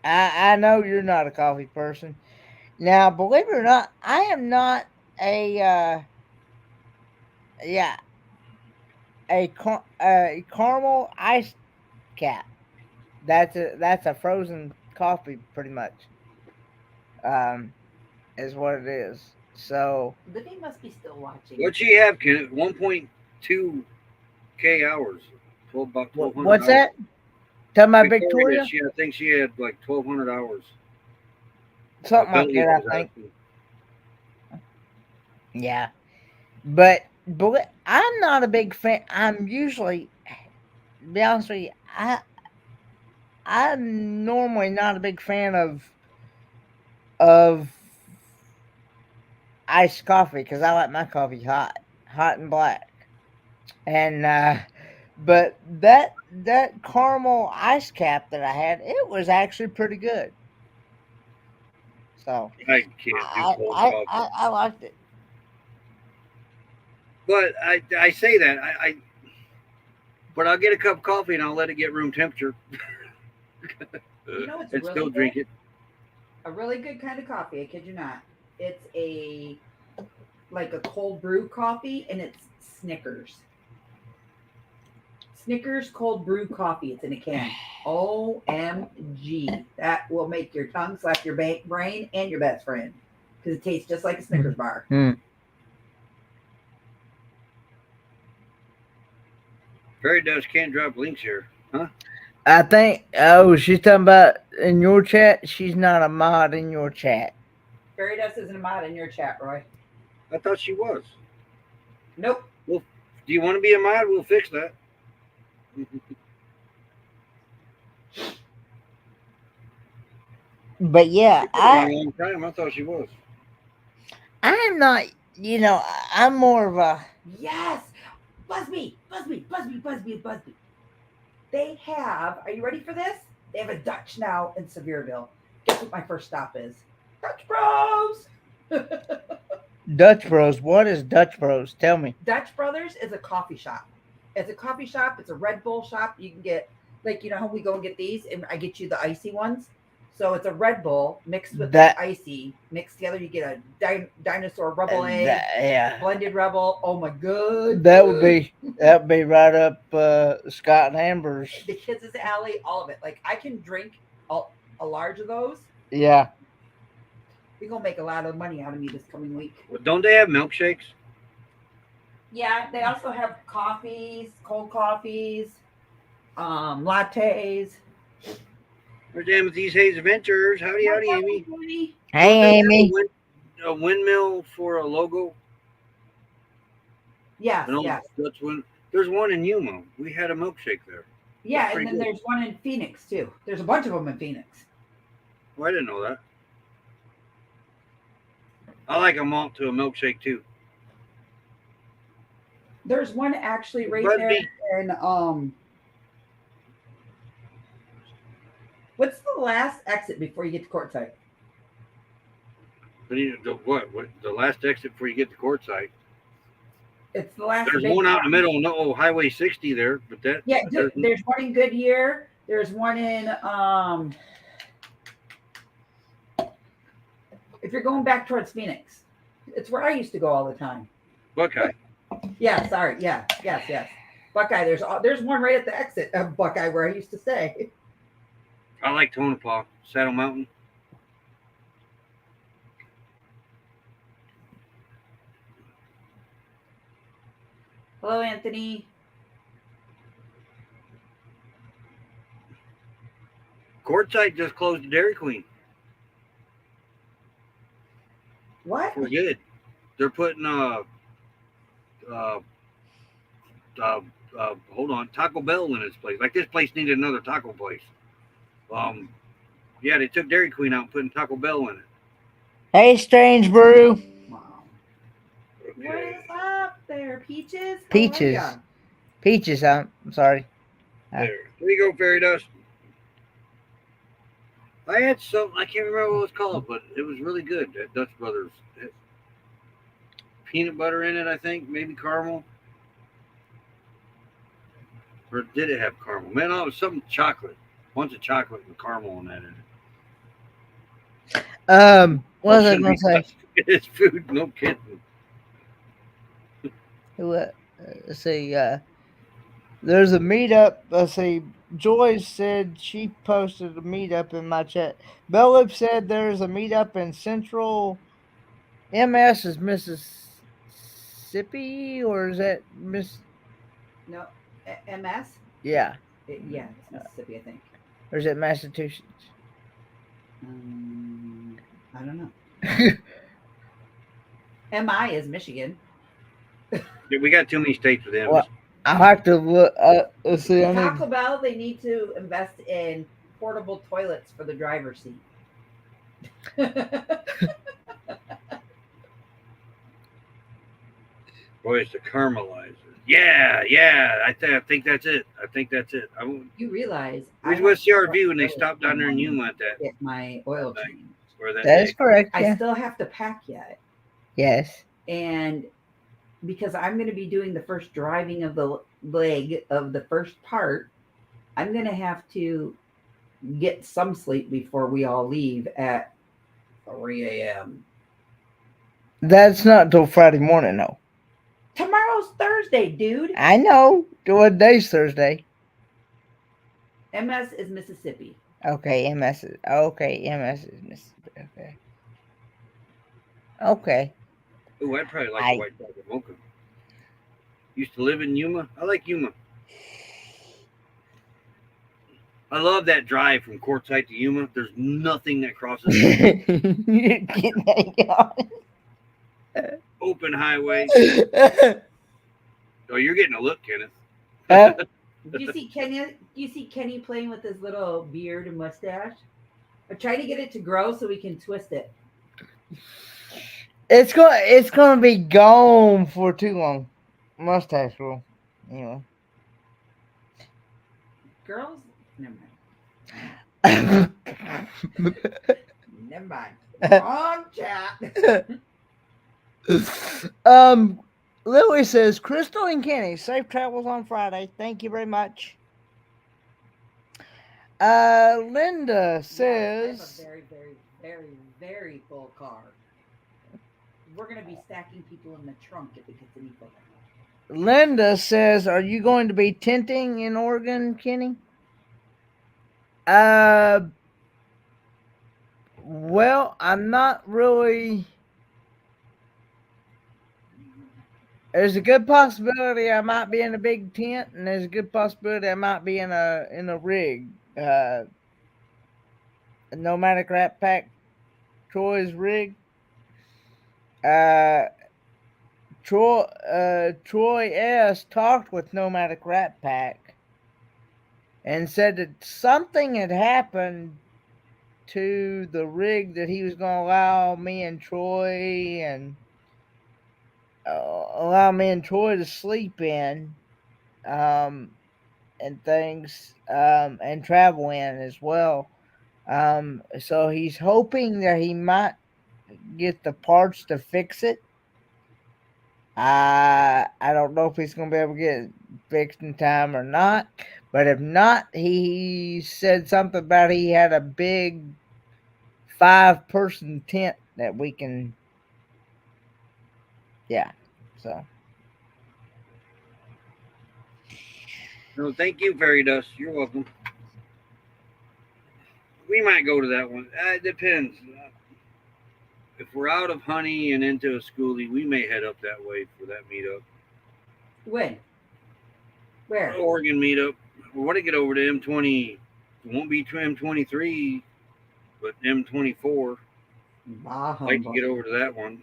I know you're not a coffee person. Now, believe it or not, I am not a. Yeah, a caramel ice cap. That's a frozen coffee, pretty much. Is what it is. So Libby must be still watching. What'd she have, Ken? 1.2K hours. About 1,200 what's hours. that? Tell my Victoria. I think she had like 1,200 hours. Something like that, I think. Yeah, but I'm not a big fan. I'm usually, to be honest with you, I'm normally not a big fan of iced coffee because I like my coffee hot and black. And but that caramel ice cap that I had, it was actually pretty good. So I can't do cold coffee. I liked it. But I say that but I'll get a cup of coffee and I'll let it get room temperature. You know, it's and really still good. drink it. A really good kind of coffee. I kid you not. It's like a cold brew coffee, and it's Snickers. Snickers cold brew coffee. It's in a can. OMG. That will make your tongue slap your brain and your best friend because it tastes just like a Snickers bar. Fairy Dust can't drop links here, huh? I think. Oh, she's talking about in your chat. She's not a mod in your chat. Fairy Dust isn't a mod in your chat, Roy. I thought she was. Nope. Well, do you want to be a mod? We'll fix that. But yeah, a long time. I thought she was. I'm not. You know, I'm more of a yes. Busby. They have. Are you ready for this? They have a Dutch now in Sevierville. Guess what my first stop is? Dutch Bros. Dutch Bros. What is Dutch Bros? Tell me. Dutch Brothers is a coffee shop. It's a coffee shop. It's a Red Bull shop. You can get, like, you know how we go and get these, and I get you the icy ones. So it's a Red Bull mixed with the icy mixed together. You get a dinosaur Rebel egg, blended Rebel. Oh my god, that would be right up Scott and Amber's. The kids' alley, all of it. Like I can drink a large of those. Yeah, we're gonna make a lot of money out of me this coming week. Well, don't they have milkshakes? Yeah, they also have coffees, cold coffees, lattes. There's Amethyst Hayes Adventures. Howdy, Amy. Hey, Amy. A windmill for a logo. Yes, yes. That's when there's one in Yuma. We had a milkshake there. Yeah, and then there's one in Phoenix too. There's a bunch of them in Phoenix. Oh, I didn't know that. I like a malt to a milkshake too. There's one actually right there in what's the last exit before you get to Courtside? What? The last exit before you get to Courtside? It's the last. There's one out in the middle. No, Highway 60 there, but that. Yeah, there's one in Goodyear. There's one in if you're going back towards Phoenix, it's where I used to go all the time. Buckeye. Yeah, sorry. Yeah, yes. Buckeye. There's one right at the exit of Buckeye where I used to stay. I like Tonopah, Saddle Mountain. Hello, Anthony. Courtside just closed the Dairy Queen. What? We're good. They're putting hold on, Taco Bell in its place. Like this place needed another taco place. Yeah, they took Dairy Queen out and putting Taco Bell in it. Hey, Strange Brew. Wow. Okay. What is up there, Peaches? Peaches. I'm sorry. There you go, Fairy Dust. I had some. I can't remember what it was called, but it was really good at Dutch Brothers. Peanut butter in it, I think. Maybe caramel. Or did it have caramel? Man, it was something chocolate. Bunch of chocolate and caramel in that in it. What was I going to say? It's food, no kidding. Let's see. There's a meetup. Let's see. Joy said she posted a meetup in my chat. Bellip said there's a meetup in Central. MS is Mississippi, or is that Miss? No, MS. Yeah. Yeah, it's Mississippi, I think. Or is it Massachusetts? I don't know. MI is Michigan. We got too many states with them. Well, I have to look. Let's see. Taco Bell, they need to invest in portable toilets for the driver's seat. Boy, it's the caramelizer. Yeah, yeah. I think that's it. I think that's it. You realize We was with CRV when they stopped down there in Yuma at that. Get my oil that change. Or that That's day. correct. I Yeah. still have to pack yet, Yes. and because I'm going to be doing the first driving of the leg of the first part, I'm going to have to get some sleep before we all leave at 3 a.m. That's not till Friday morning, though. Tomorrow's Thursday, dude. I know. What day's Thursday? MS is Mississippi. Okay, MS is Mississippi. Okay. Okay. Ooh, I'd probably like a white chocolate mocha. Used to live in Yuma. I like Yuma. I love that drive from Quartzsite to Yuma. There's nothing that crosses open highway. Oh, you're getting a look, Kenneth. Do you see Kenny? Do you see Kenny playing with his little beard and mustache? I'm trying to get it to grow so we can twist it. It's gonna be gone for too long. Mustache rule. Anyway. Girls, never mind. Never mind. Wrong chat. Lily says, Crystal and Kenny, safe travels on Friday. Thank you very much. Linda says, I have a very, very, very, very full car. We're gonna be stacking people in the trunk if it gets any fuller. Linda says, are you going to be tenting in Oregon, Kenny? Well, I'm not really. There's a good possibility I might be in a big tent, and there's a good possibility I might be in a rig. A Nomadic Rat Pack, Troy's rig. Troy S talked with Nomadic Rat Pack and said that something had happened to the rig that he was going to allow me and Troy to sleep in, and things, and travel in as well. So he's hoping that he might get the parts to fix it. I don't know if he's going to be able to get it fixed in time or not. But if not, he said something about he had a big 5-person tent that we can. Yeah. So. No, thank you, Fairy Dust. You're welcome. We might go to that one. It depends. If we're out of Honey and into a schoolie, we may head up that way for that meetup. When? Where? Oregon meetup. We want to get over to M20. It won't be to M23, but M24. I'd like to get over to that one.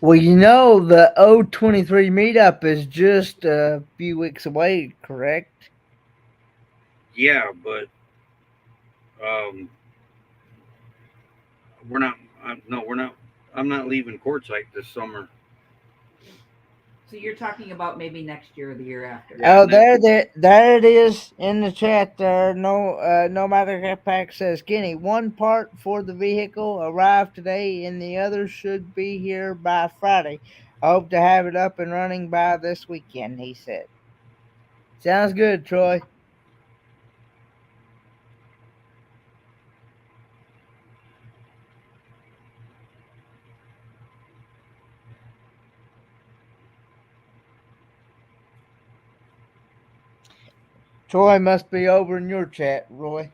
Well, you know, the O23 meetup is just a few weeks away, correct? Yeah, but we're not. We're not. I'm not leaving Quartzsite this summer. So you're talking about maybe next year or the year after. Yeah, there it is in the chat there. No matter pack says, Kenny, one part for the vehicle arrived today and the other should be here by Friday. I hope to have it up and running by this weekend, he said. Sounds good, Troy. Troy must be over in your chat, Roy.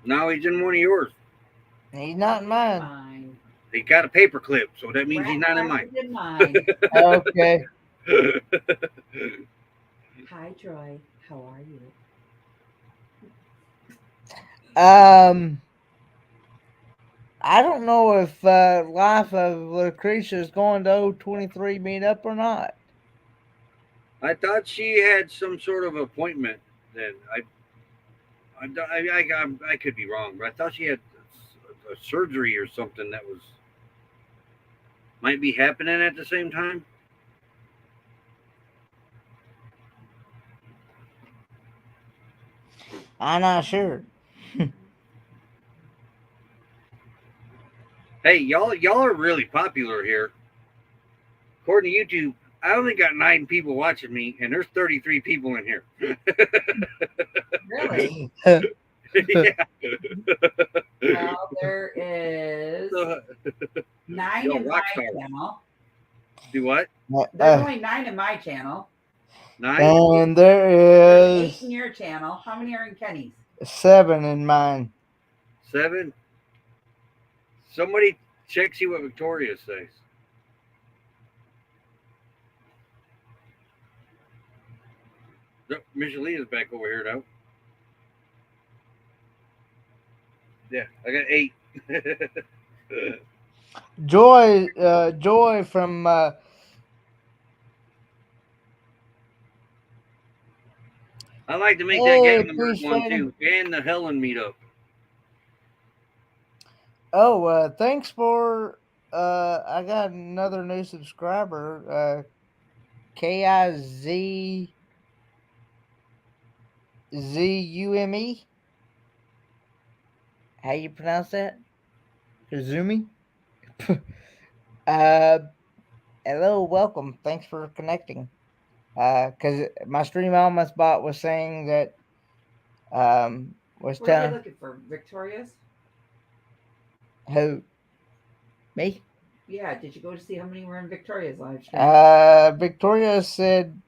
No, he's in one of yours. He's not in mine. He got a paper clip, so that means he's not in mine. Okay. Hi, Troy. How are you? I don't know if Life of Lucretia is going to O23 meetup or not. I thought she had some sort of appointment. Then I could be wrong, but I thought she had a surgery or something that was might be happening at the same time. I'm not sure. Hey, y'all are really popular here. According to YouTube, I only got 9 people watching me, and there's 33 people in here. Really? Yeah. Well, there is 9 Yo, in my rock star. channel. Do what? There's only 9 in my channel. 9? And there There's 8 is in your channel. How many are in Kenny's? 7 in mine. 7? Somebody check see what Victoria says. Nope, Michelle is back over here now. Yeah, I got 8. Joy from I like to make that hey, Gatlinburg one too, and the Helen meetup. Oh, thanks for I got another new subscriber, KIZZUME. How you pronounce that? Kazumi? Hello, welcome. Thanks for connecting. Because my stream almost bot was saying that was What are they telling looking for? Victoria's? who me. Yeah, did you go to see how many were in Victoria's live stream? Victoria said,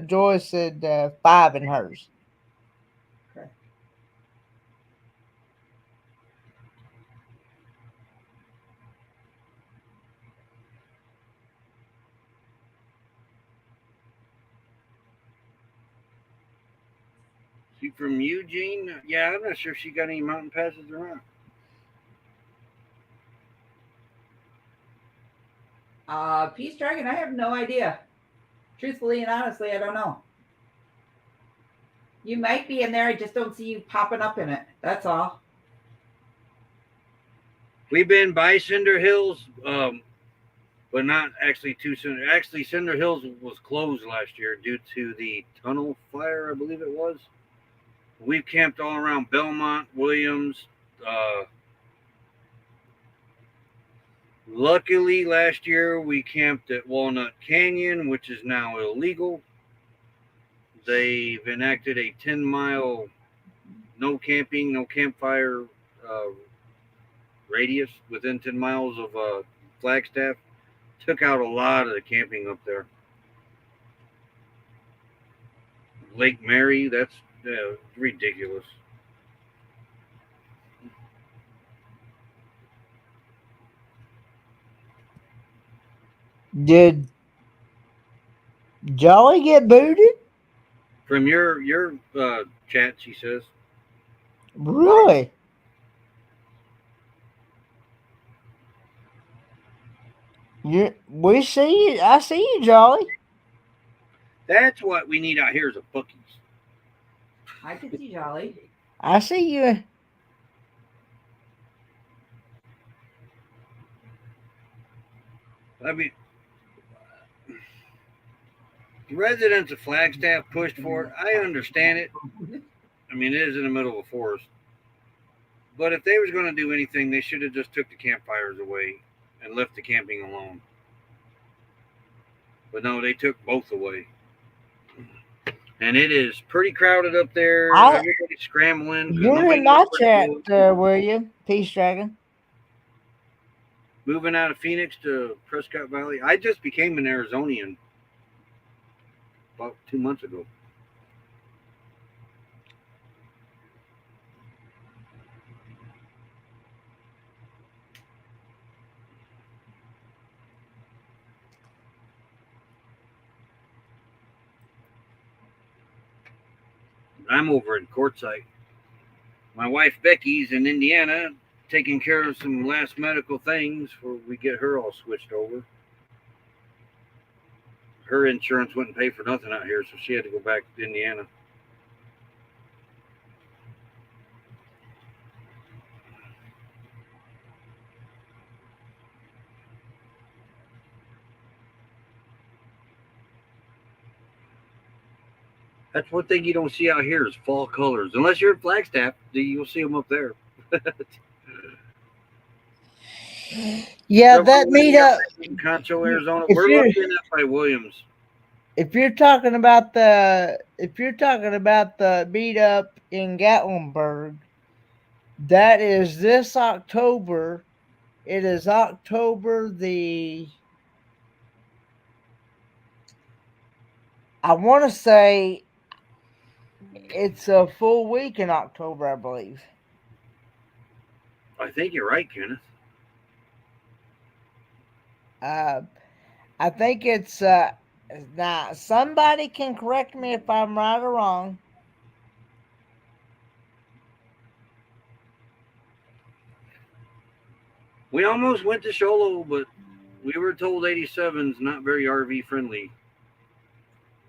Joy said 5 in hers. Okay. She from Eugene? Yeah, I'm not sure if she got any mountain passes or not. Peace Dragon, I have no idea. Truthfully and honestly, I don't know. You might be in there, I just don't see you popping up in it. That's all. We've been by Cinder Hills, but not actually to Cinder. Actually, Cinder Hills was closed last year due to the tunnel fire, I believe it was. We've camped all around Belmont, Williams. Luckily, last year we camped at Walnut Canyon, which is now illegal. They've enacted a 10-mile no camping, no campfire radius within 10 miles of Flagstaff. Took out a lot of the camping up there. Lake Mary, that's ridiculous. Did Jolly get booted? From your chat, she says. Really? We see you. I see you, Jolly. That's what we need out here is a bookies. I can see Jolly. I see you. I mean, residents of Flagstaff pushed for it. I understand it. I mean, it is in the middle of a forest. But if they was going to do anything, they should have just took the campfires away and left the camping alone. But no, they took both away. And it is pretty crowded up there. Everybody's scrambling. You're in my chat, will you? Peace Dragon. Moving out of Phoenix to Prescott Valley. I just became an Arizonian about 2 months ago. I'm over in Quartzsite. My wife Becky's in Indiana taking care of some last medical things before we get her all switched over. Her insurance wouldn't pay for nothing out here, so she had to go back to Indiana. That's one thing you don't see out here is fall colors. Unless you're in Flagstaff, you'll see them up there. Yeah, So that meetup. in Concho, Arizona. If We're you're looking at by Williams. if you're talking about the meetup in Gatlinburg, that is this October. It is October I want to say it's a full week in October, I believe. I think you're right, Kenneth. I think it's now somebody can correct me if I'm right or wrong. We almost went to Sholo, but we were told 87's not very RV friendly.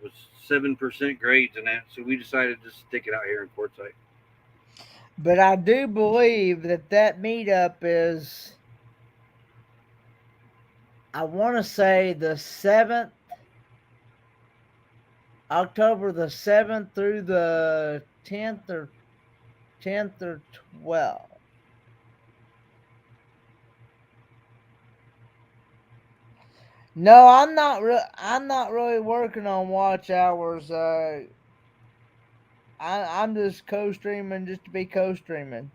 It was 7% grades in that, so we decided to stick it out here in Quartzsite. But I do believe that meetup is, I want to say the 7th, October the 7th through the 10th or 12th. No, I'm not really working on watch hours. I'm just co-streaming just to be co-streaming.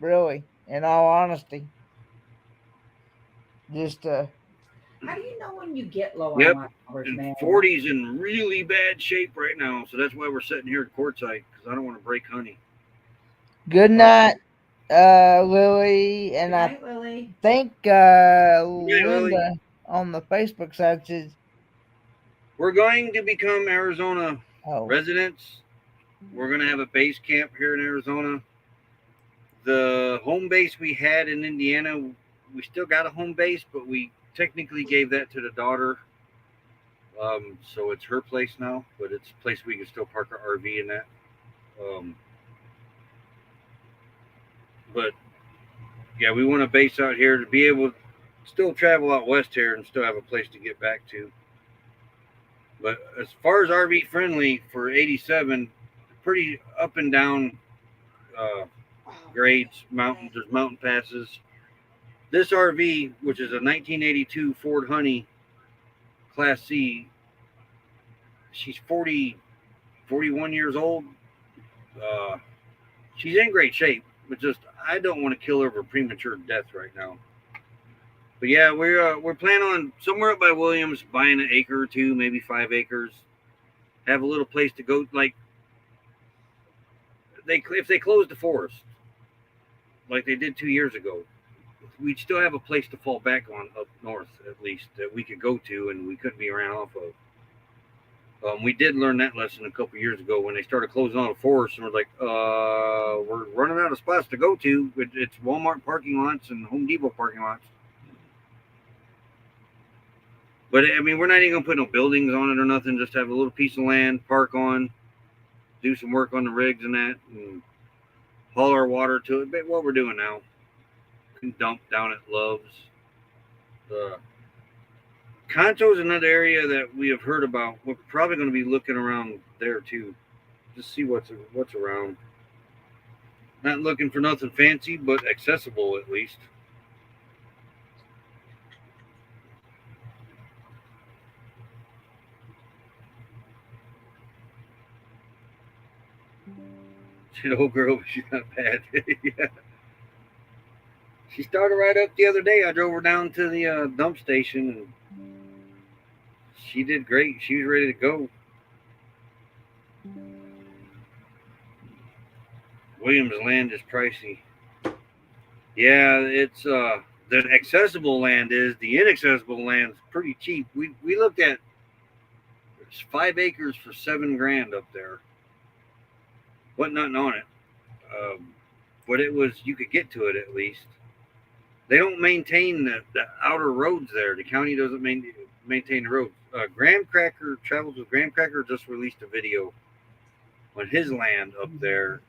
Really, in all honesty. Just How do you know when you get low Yep. on watch hours, And man? 40's in really bad shape right now, so that's why we're sitting here at Quartzsite, because I don't want to break honey. good night, Lily, and Good night, Lily. I think Lily. Linda on the Facebook side says We're going to become Arizona Oh. residents. We're going to have a base camp here in Arizona. The home base we had in Indiana, we still got a home base, but we technically gave that to the daughter. So it's her place now, but it's a place we can still park our RV in that. But yeah, we want a base out here to be able to still travel out west here and still have a place to get back to. But as far as RV friendly for 87, pretty up and down grades, mountains, there's mountain passes. This RV, which is a 1982 Ford Honey Class C, she's 41 years old. She's in great shape, but just I don't want to kill her of a premature death right now. But yeah, we're planning on somewhere up by Williams buying an acre or two, maybe 5 acres. Have a little place to go. Like if they close the forest, like they did 2 years ago, we'd still have a place to fall back on up north, at least, that we could go to and we couldn't be ran off of. We did learn that lesson a couple years ago when they started closing all the forests, and we're like, we're running out of spots to go to. It's Walmart parking lots and Home Depot parking lots. But I mean, we're not even gonna put no buildings on it or nothing. Just have a little piece of land, park on, do some work on the rigs and that, and haul our water to it. But what we're doing now, can dump down at Love's. Concho is another area that we have heard about. We're probably going to be looking around there too, just see what's around. Not looking for nothing fancy, but accessible at least. She's an old girl, but she's not bad. Yeah. She started right up the other day. I drove her down to the dump station, and she did great. She was ready to go. Williams land is pricey. Yeah, it's the accessible land is. The inaccessible land is pretty cheap. We looked at 5 acres for $7,000 up there. Wasn't nothing on it, but it was, you could get to it at least. They don't maintain the outer roads there. The county doesn't maintain the roads. Graham Cracker Travels with Graham Cracker just released a video on his land up there,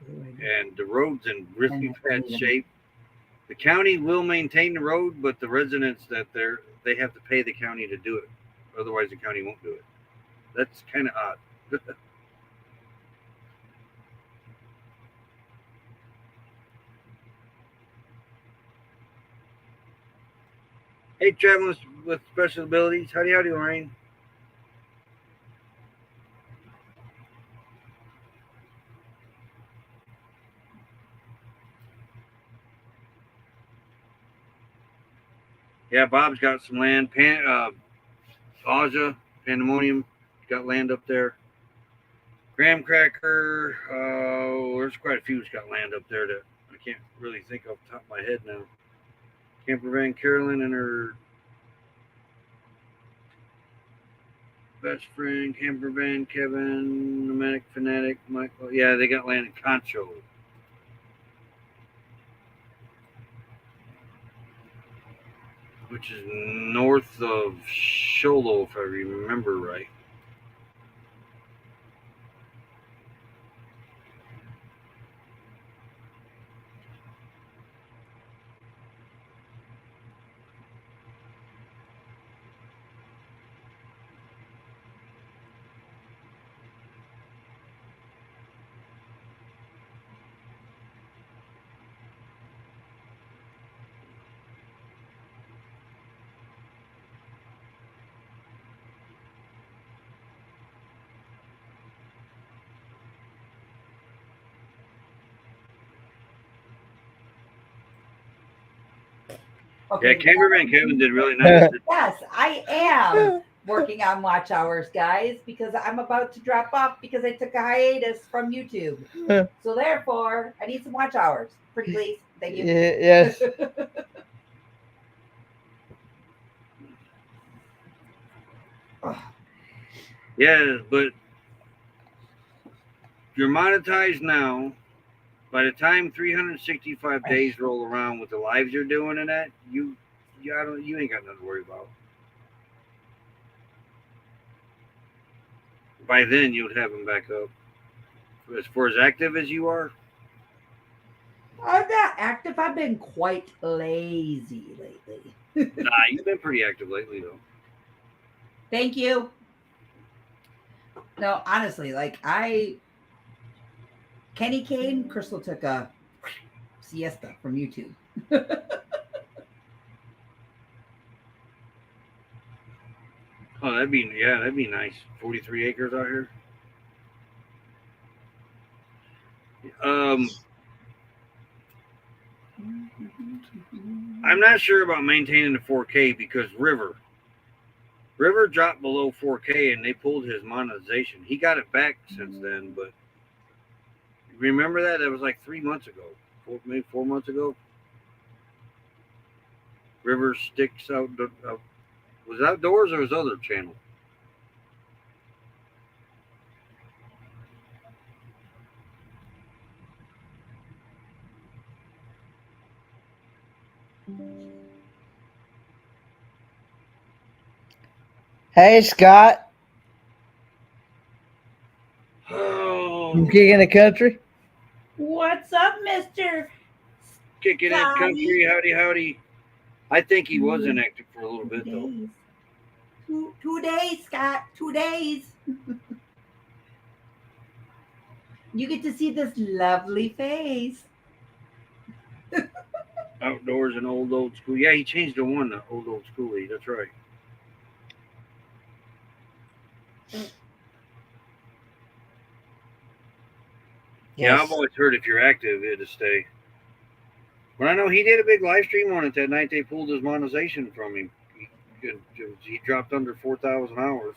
and the road's in really bad shape. The county will maintain the road, but the residents they have to pay the county to do it. Otherwise, the county won't do it. That's kind of odd. Hey, traveling with special abilities. Howdy, Lorraine. Yeah, Bob's got some land. Aja, Pandemonium, got land up there. Graham Cracker, there's quite a few that's got land up there that I can't really think off the top of my head now. Camper Van Carolyn and her best friend, Camper Van Kevin, Nomadic Fanatic, Michael. Yeah, they got land in Concho. Which is north of Sholo, if I remember right. Okay. Yeah, Camper Van Kevin did really nice. Yes, I am working on watch hours, guys, because I'm about to drop off because I took a hiatus from YouTube. So therefore, I need some watch hours. Pretty please. Thank you. Yes. Yeah, but you're monetized now. By the time 365 days roll around with the lives you're doing and that, you ain't got nothing to worry about. By then, you'd have them back up. As far as active as you are, I'm not active. I've been quite lazy lately. nah, you've been pretty active lately though. Thank you. No, honestly, like Kenny Kane, Crystal took a siesta from YouTube. Oh, that'd be nice. 43 acres out here. I'm not sure about maintaining the 4K because River dropped below 4K and they pulled his monetization. He got it back since then, but remember that? That was like 3 months ago, maybe 4 months ago. River sticks out. Was outdoors or his other channel? Hey, Scott. Oh, You kicking the country? What's up, Mister? kicking it country, howdy. I think he was inactive for a little bit though. 2 days, Scott. 2 days. You get to see this lovely face. Outdoors and old school. Yeah, he changed the one to old schooly. That's right. Yeah, I've always heard if you're active, it'll stay. But I know he did a big live stream on it that night. They pulled his monetization from him. He dropped under 4,000 hours.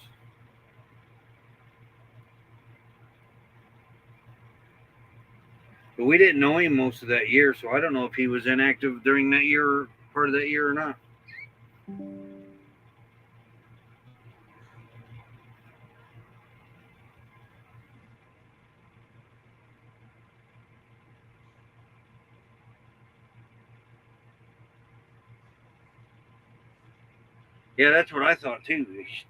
But we didn't know him most of that year, so I don't know if he was inactive during that year, part of that year or not. Yeah, that's what I thought too.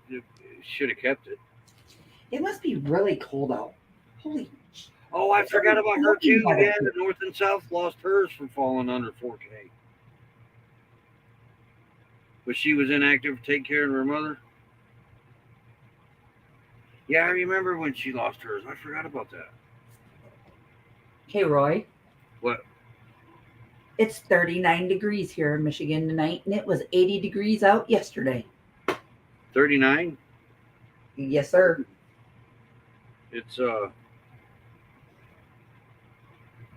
They should have kept it. It must be really cold out. Holy. Oh, I forgot about her too. Yeah, the North and South lost hers from falling under 4K. But she was inactive to take care of her mother. Yeah, I remember when she lost hers. I forgot about that. Hey, Roy. What? It's 39 degrees here in Michigan tonight, and it was 80 degrees out yesterday. 39. Yes, sir. It's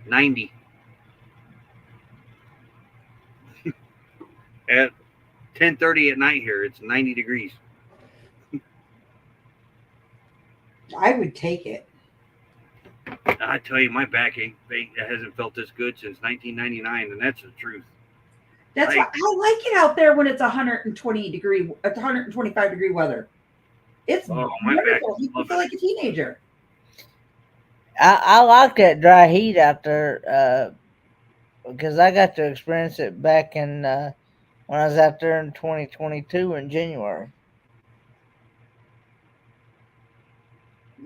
90. At 10:30 at night here, it's 90 degrees. I would take it. I tell you, my back hasn't felt this good since 1999, and that's the truth. That's why I like it out there when it's 125 degree weather. It's my back. You feel like a teenager. I like that dry heat out there because I got to experience it back in when I was out there in 2022 in January.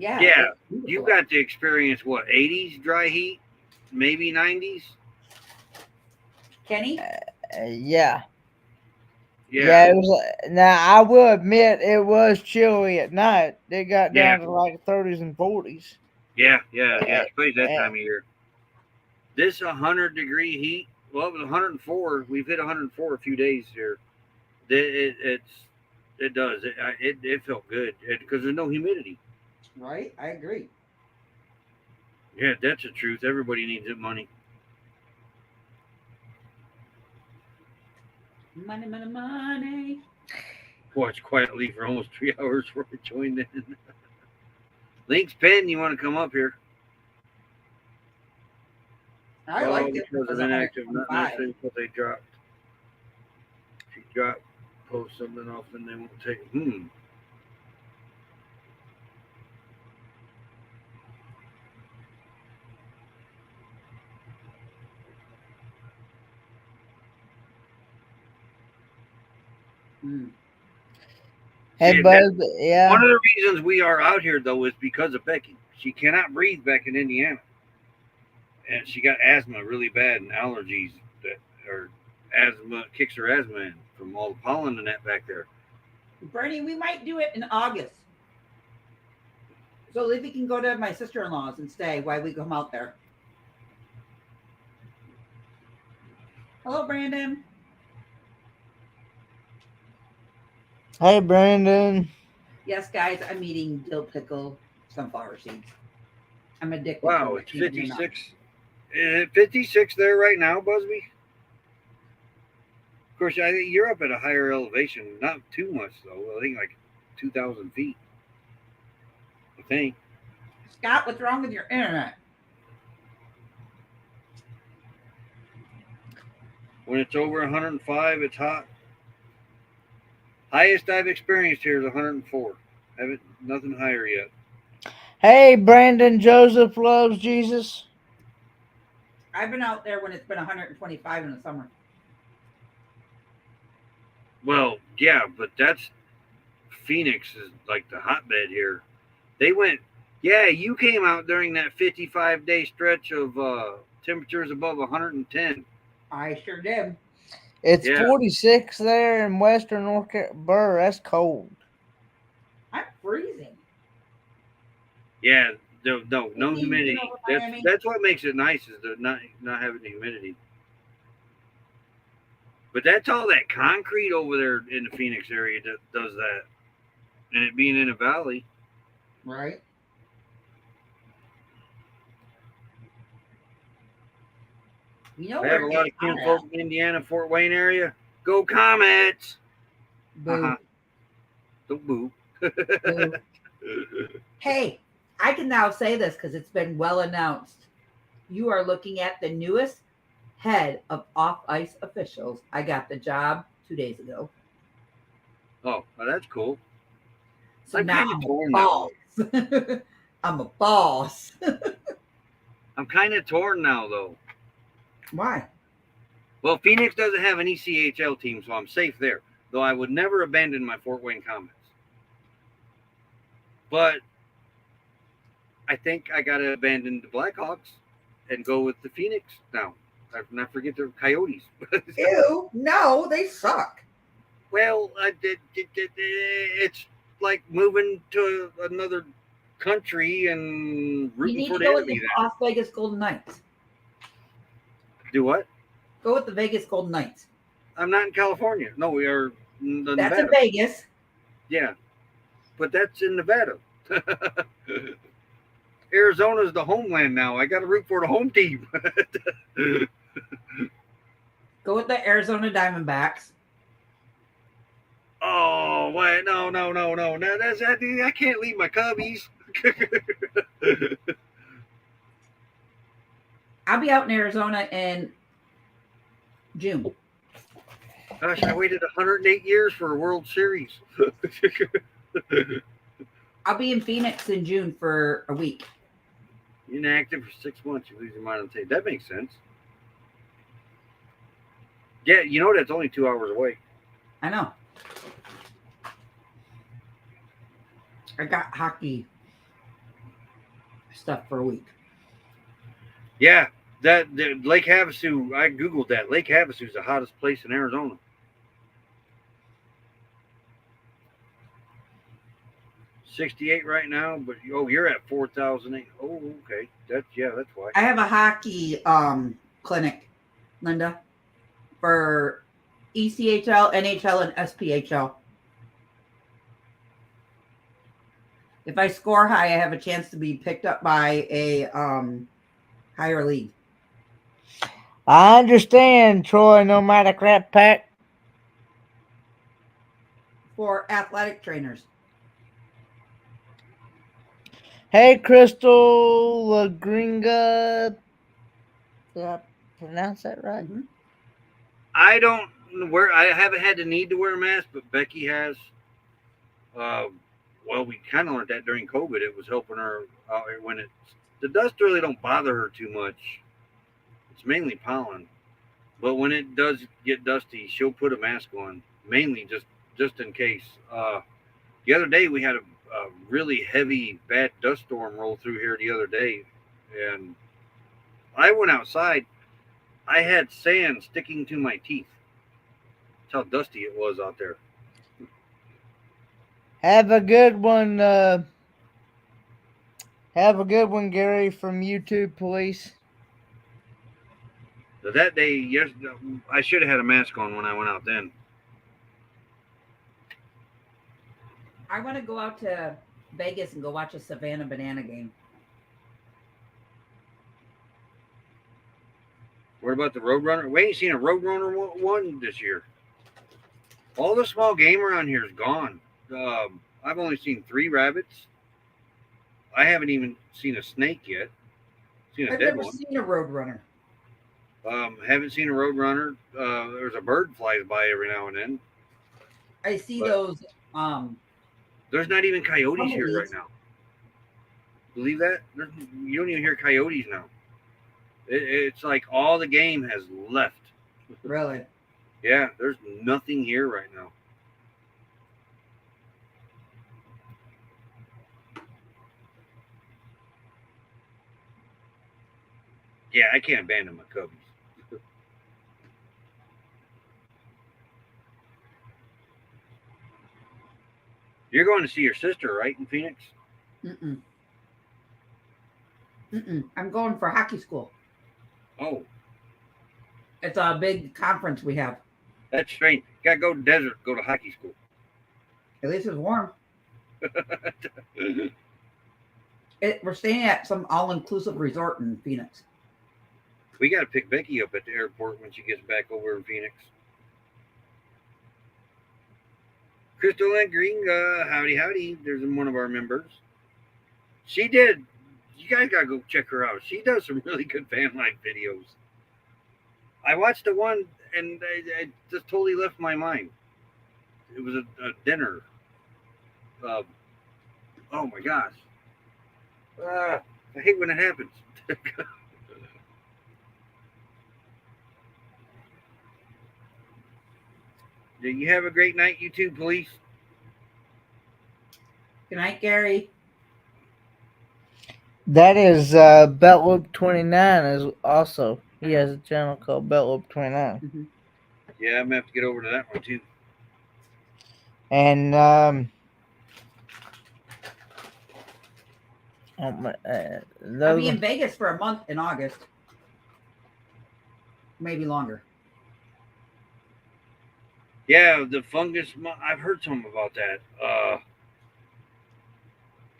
Yeah. You got to experience what, 80s dry heat, maybe 90s. Kenny? Yeah. Yeah. It was. Now I will admit it was chilly at night. It got down to like 30s and 40s. Yeah, especially that time of year. This 100-degree heat. Well, it was 104. We've hit 104 a few days here. It does. It felt good because there's no humidity. Right, I agree. Yeah, that's the truth. Everybody needs that money. Money, money, money. Watched quietly for almost 3 hours before I joined in. Link's Pen, you want to come up here? I like it because of inactive, not necessarily because they dropped. If you drop, post something off, and they won't take. Hey, bud. Yeah. One of the reasons we are out here, though, is because of Becky. She cannot breathe back in Indiana. And she got asthma really bad and allergies asthma kicks her asthma in from all the pollen and that back there. Bernie, we might do it in August. So Livy can go to my sister-in-law's and stay while we come out there. Hello, Brandon. Hey, Brandon. Yes, guys, I'm eating dill pickle sunflower seeds. I'm addicted. Wow, it's 56. Is it 56 there right now, Busby? Of course, I think you're up at a higher elevation. Not too much, though. I think like 2,000 feet. I think. Scott, what's wrong with your internet? When it's over 105, it's hot. Highest I've experienced here is 104. Haven't nothing higher yet. Hey, Brandon Joseph loves Jesus. I've been out there when it's been 125 in the summer. Well, yeah, but that's Phoenix is like the hotbed here. They went, you came out during that 55-day stretch of temperatures above 110. I sure did. It's 46 there in western North Carolina. That's cold. I'm freezing. Yeah, no humidity. That's what makes it nice is the not having the humidity. But that's all that concrete over there in the Phoenix area that does that, and it being in a valley, right? You know, I have a lot of kinfolk in Indiana, Fort Wayne area. Go Comets! Boo. Don't boo. Boo. Hey, I can now say this because it's been well announced. You are looking at the newest head of off-ice officials. I got the job 2 days ago. Oh, well, that's cool. So now I'm a boss. I'm a boss. I'm kind of torn now, though. Why? Well, Phoenix doesn't have an ECHL team, so I'm safe there. Though I would never abandon my Fort Wayne Comets. But I think I got to abandon the Blackhawks and go with the Phoenix now. And I forget the Coyotes. Ew, no, they suck. Well, it's like moving to another country and rooting for the enemy. Las Vegas Golden Knights. Do what? Go with the Vegas Golden Knights. I'm not in California. No, we are in That's Nevada. in Vegas. Yeah, but that's in Nevada. Arizona's the homeland now. I got to root for the home team. Go with the Arizona Diamondbacks. Oh, wait, no. That's I can't leave my Cubbies. I'll be out in Arizona in June. Gosh, I waited 108 years for a World Series. I'll be in Phoenix in June for a week. Inactive for 6 months, you lose your mind on tape. That makes sense. Yeah, you know that's only 2 hours away. I know. I got hockey stuff for a week. Yeah, the Lake Havasu. I googled that. Lake Havasu is the hottest place in Arizona. $68 right now, but you're at 4,008. Oh, okay. That's why. I have a hockey clinic, Linda, for ECHL, NHL, and SPHL. If I score high, I have a chance to be picked up by a higher league. I understand, Troy. No matter crap pack. For athletic trainers. Hey, Crystal Lagringa. Did I pronounce that right? Mm-hmm. I don't wear. I haven't had the need to wear a mask, but Becky has. Well, we kind of learned that during COVID. It was helping her out when the dust really don't bother her too much. It's mainly pollen, but when it does get dusty, she'll put a mask on, mainly just in case. The other day we had a really heavy, bad dust storm roll through here the other day, and I went outside. I had sand sticking to my teeth. That's how dusty it was out there. Have a good one. Have a good one, Gary, from YouTube Police. So that day, yes, I should have had a mask on when I went out then. I want to go out to Vegas and go watch a Savannah Banana game. What about the Roadrunner? We ain't seen a Roadrunner one this year. All the small game around here is gone. I've only seen 3 rabbits. I haven't even seen a snake yet. I've never seen a Roadrunner. Haven't seen a Roadrunner. There's a bird flies by every now and then. I see those. There's not even coyotes here right now. Believe that? You don't even hear coyotes now. It's like all the game has left. Really? Yeah, there's nothing here right now. Yeah, I can't abandon my cubbies. You're going to see your sister, right, in Phoenix? Mm-mm. I'm going for hockey school. Oh. It's a big conference we have. That's strange. Got to go to the desert, go to hockey school. At least it's warm. We're staying at some all-inclusive resort in Phoenix. We got to pick Becky up at the airport when she gets back over in Phoenix. Crystal and Green, howdy. There's one of our members. She did. You guys got to go check her out. She does some really good van life videos. I watched the one and I just totally left my mind. It was a dinner. Oh my gosh. I hate when it happens. You have a great night, you too, police. Good night, Gary. That is Beltloop 29 is also. He has a channel called Beltloop 29. Mm-hmm. Yeah, I'm going to have to get over to that one, too. And I'll be in Vegas for a month in August. Maybe longer. Yeah, the fungus. I've heard something about that.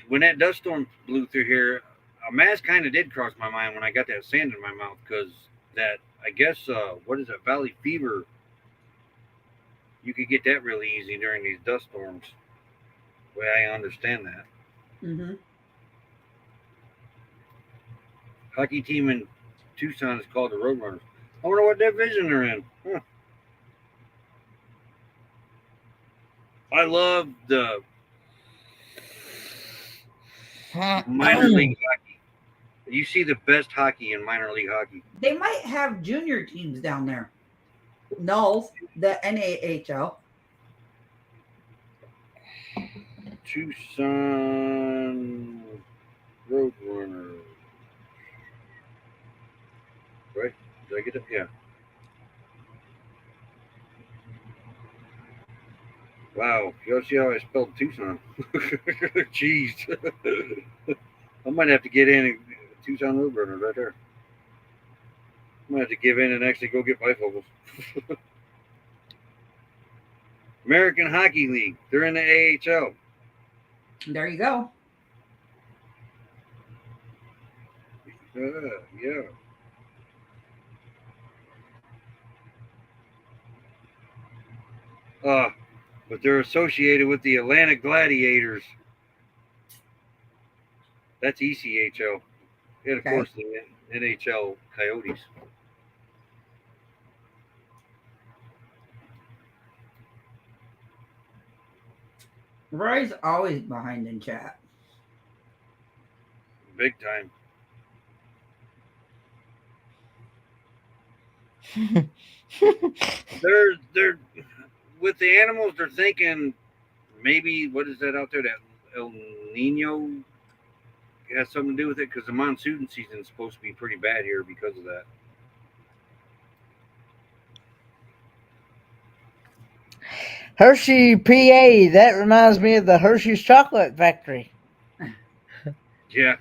When that dust storm blew through here, a mask kind of did cross my mind when I got that sand in my mouth because that I guess what is it, valley fever? You could get that really easy during these dust storms. The way I understand that. Mm-hmm. Hockey team in Tucson is called the Roadrunners. I wonder what division they're in. Huh. I love the minor league hockey. You see the best hockey in minor league hockey. They might have junior teams down there. No, the NAHL. Tucson Roadrunners. Right? Did I get it? Yeah. Wow. You see how I spelled Tucson? Jeez. I might have to get in Tucson Roadrunners right there. I might have to give in and actually go get bifocals. American Hockey League. They're in the AHL. There you go. Yeah. But they're associated with the Atlanta Gladiators. That's ECHL. And of Okay. course the NHL Coyotes. Roy's always behind in chat. Big time. they're with the animals. They're thinking maybe what is that out there? That El Nino has something to do with it because the monsoon season is supposed to be pretty bad here because of that. Hershey, PA. That reminds me of the Hershey's Chocolate Factory. Yeah.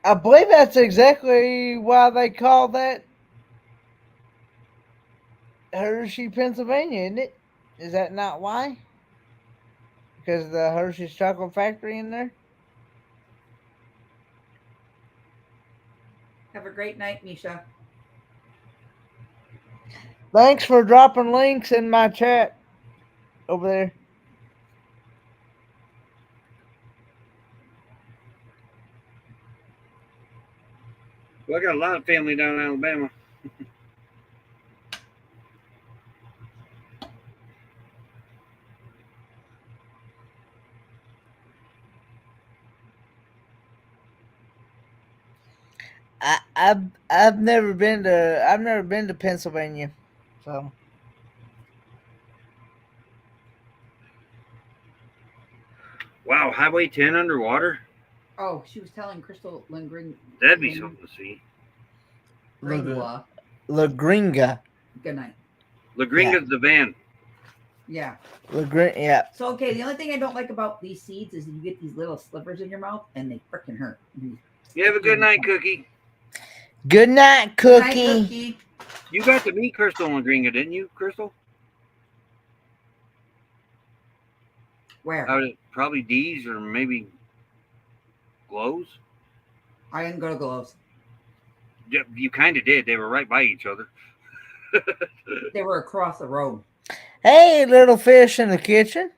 I believe that's exactly why they call that Hershey, Pennsylvania, isn't it? Is that not why? Because of the Hershey's Chocolate Factory in there? Have a great night, Misha. Thanks for dropping links in my chat over there. Well, I got a lot of family down in Alabama. I've never been to Pennsylvania, so Wow, Highway 10 underwater? Oh, she was telling Crystal Lindgren. That'd be something to see. Gringua. La Gringa. Good night. La Gringa's the van. Yeah. Yeah. So okay, the only thing I don't like about these seeds is you get these little slivers in your mouth and they freaking hurt. You have a good night, Cookie. Good night, Cookie. Good night, Cookie. You got to meet Crystal La Gringa, didn't you, Crystal? Where? Probably D's or maybe Glows. I didn't go to Glows. Yeah, you kind of did. They were right by each other. They were across the road. Hey, little fish in the kitchen.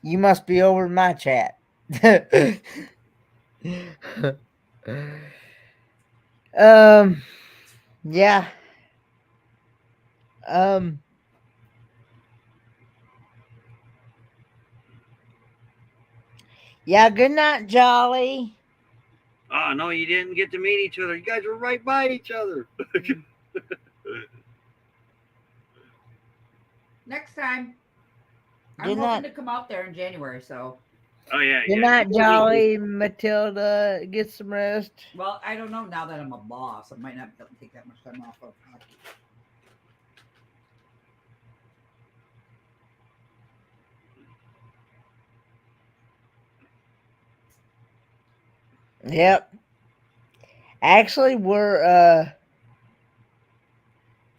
You must be over in my chat. Yeah. Yeah, good night, Jolly. Oh, no, you didn't get to meet each other. You guys were right by each other. Next time. I'm Good hoping night. to come out there in January, so. Oh, yeah. Good night, Jolly. Matilda, get some rest. Well, I don't know now that I'm a boss. I might not be able to take that much time off of hockey. Yep. Actually, we're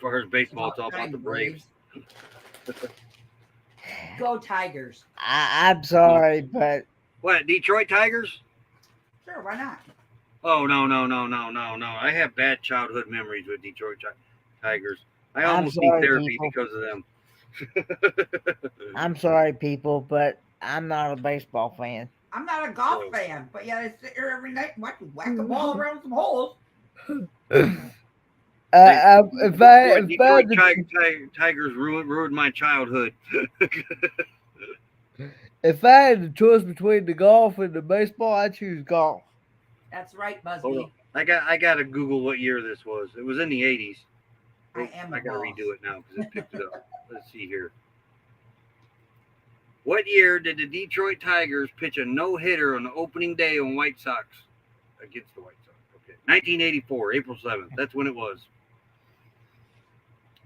far as baseball, it's all about the Braves. Go Tigers. I'm sorry, but What, Detroit Tigers? Sure, why not? Oh, no. I have bad childhood memories with Detroit Tigers. I I'm almost need sorry, therapy people. because of them. I'm sorry, people, but I'm not a baseball fan. I'm not a golf fan, but yeah, I sit here every night and whack a ball around some holes. If I Detroit had Tigers ruined my childhood. if I had the choice between the golf and the baseball, I'd choose golf. That's right, Hold Busby. on. I got to Google what year this was. It was in the 80s. I am a I got to boss. redo it now because it picked it up. Let's see here. What year did the Detroit Tigers pitch a no-hitter on the opening day on White Sox against the White Sox? Okay, 1984, April 7th. That's when it was.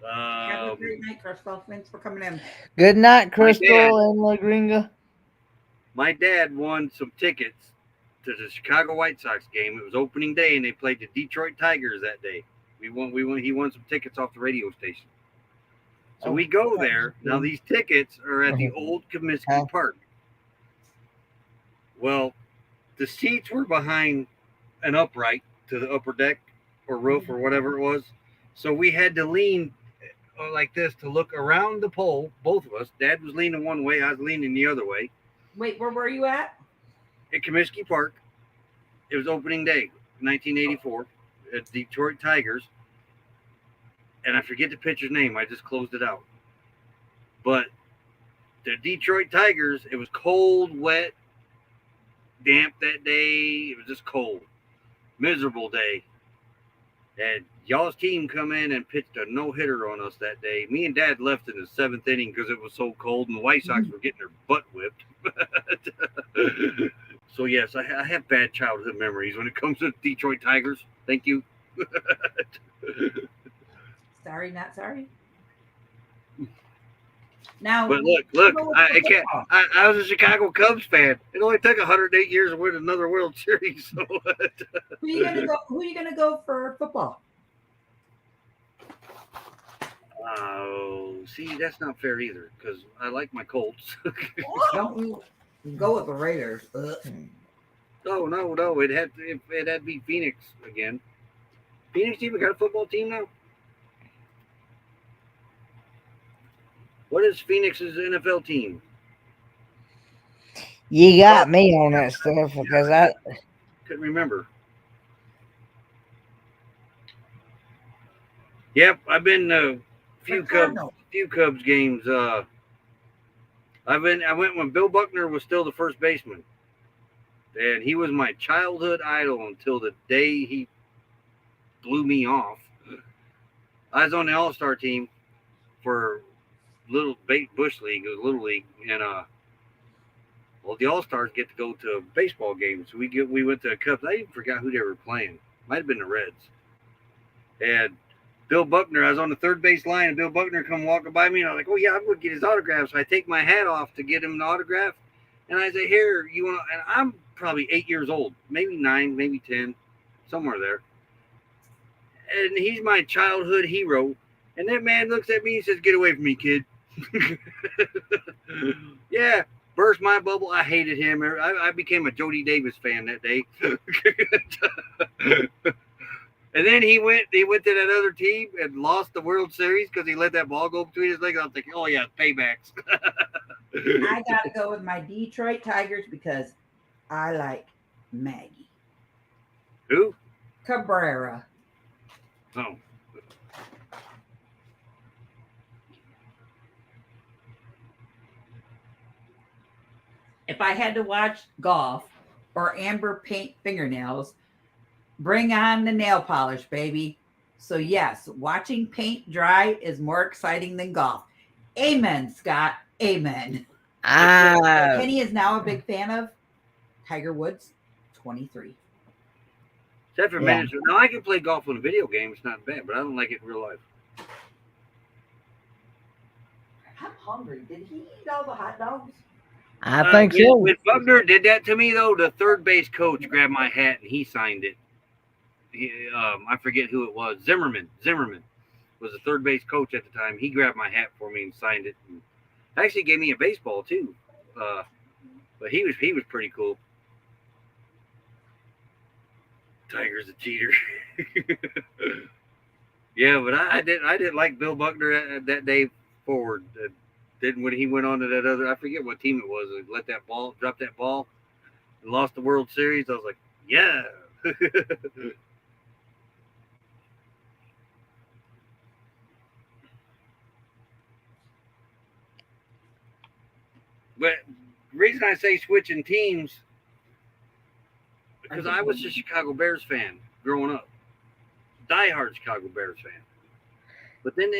Have a great night, Crystal. Thanks for coming in. Good night, Crystal and La Gringa. My dad won some tickets to the Chicago White Sox game. It was opening day, and they played the Detroit Tigers that day. He won some tickets off the radio station. So we go there. Now these tickets are at the old Comiskey Park. Well, the seats were behind an upright to the upper deck or roof or whatever it was. So we had to lean like this to look around the pole, both of us. Dad was leaning one way, I was leaning the other way. Wait, where were you at? At Comiskey Park. It was opening day, 1984, at Detroit Tigers. And I forget the pitcher's name. I just closed it out. But the Detroit Tigers, it was cold, wet, damp that day. It was just cold. Miserable day. And y'all's team come in and pitched a no-hitter on us that day. Me and Dad left in the 7th inning because it was so cold, and the White Sox were getting their butt whipped. So, yes, I have bad childhood memories when it comes to Detroit Tigers. Thank you. Sorry, not sorry. Now, but look, I was a Chicago Cubs fan. It only took 108 years to win another World Series. So who are you gonna go for football? Oh, see, that's not fair either because I like my Colts. Don't go with the Raiders. No. It had to be Phoenix again. Phoenix even got a football team now. What is Phoenix's NFL team? You got me on that stuff because I couldn't remember. Yep, I've been a few Cubs games. I went when Bill Buckner was still the first baseman, and he was my childhood idol until the day he blew me off. I was on the All-Star team for Little Bush League, it was Little League, and well, the All-Stars get to go to baseball games. So we went to the Cubs. I even forgot who they were playing. Might have been the Reds. And Bill Buckner, I was on the third base line, and Bill Buckner come walking by me, and I was like, oh yeah, I'm going to get his autograph. So I take my hat off to get him an autograph, and I say, here, you want? And I'm probably 8 years old, maybe 9, maybe 10, somewhere there. And he's my childhood hero. And that man looks at me and says, get away from me, kid. Yeah, burst my bubble. I hated him. I became a Jody Davis fan that day. And then he went to that other team and lost the World Series because he let that ball go between his legs. I was thinking, oh yeah, paybacks. I gotta go with my Detroit Tigers because I like Maggie. Who? Cabrera. Oh. If I had to watch golf or Amber paint fingernails, bring on the nail polish, baby. So yes, watching paint dry is more exciting than golf. Amen, Scott. Amen. Kenny is now a big fan of Tiger Woods, 23. Except for minutes. Now I can play golf on a video game. It's not bad, but I don't like it in real life. I'm hungry. Did he eat all the hot dogs? I think so. When Buckner did that to me, though, the third base coach grabbed my hat and he signed it. I forget who it was. Zimmerman. was the third base coach at the time. He grabbed my hat for me and signed it. And actually gave me a baseball too. But he was pretty cool. Tiger's a cheater. Yeah, but I didn't like Bill Buckner that day forward. Didn't when he went on to that other, I forget what team it was. Let that ball drop that ball and lost the World Series. I was like, yeah. But the reason I say switching teams because I was a Chicago Bears fan growing up, diehard Chicago Bears fan. But then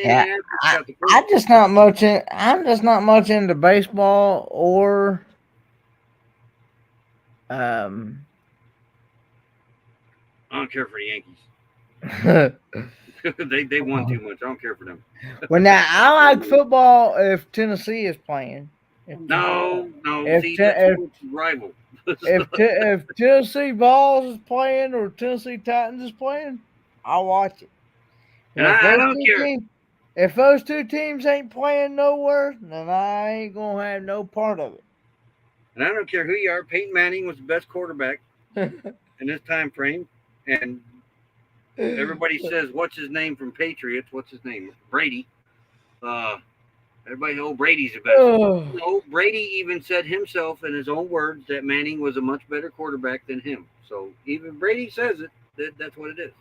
I'm just not much into baseball or I don't care for the Yankees. they won too much. I don't care for them. Well, now I like football if Tennessee is playing. No. If See, that's rival. if Tennessee Balls is playing or Tennessee Titans is playing, I'll watch it. And I don't care. If those two teams ain't playing nowhere, then I ain't gonna have no part of it. And I don't care who you are. Peyton Manning was the best quarterback in this time frame, and everybody says, "What's his name from Patriots? What's his name? Brady." Everybody, Brady's the best. No, Brady even said himself in his own words that Manning was a much better quarterback than him. So even Brady says it. That's what it is.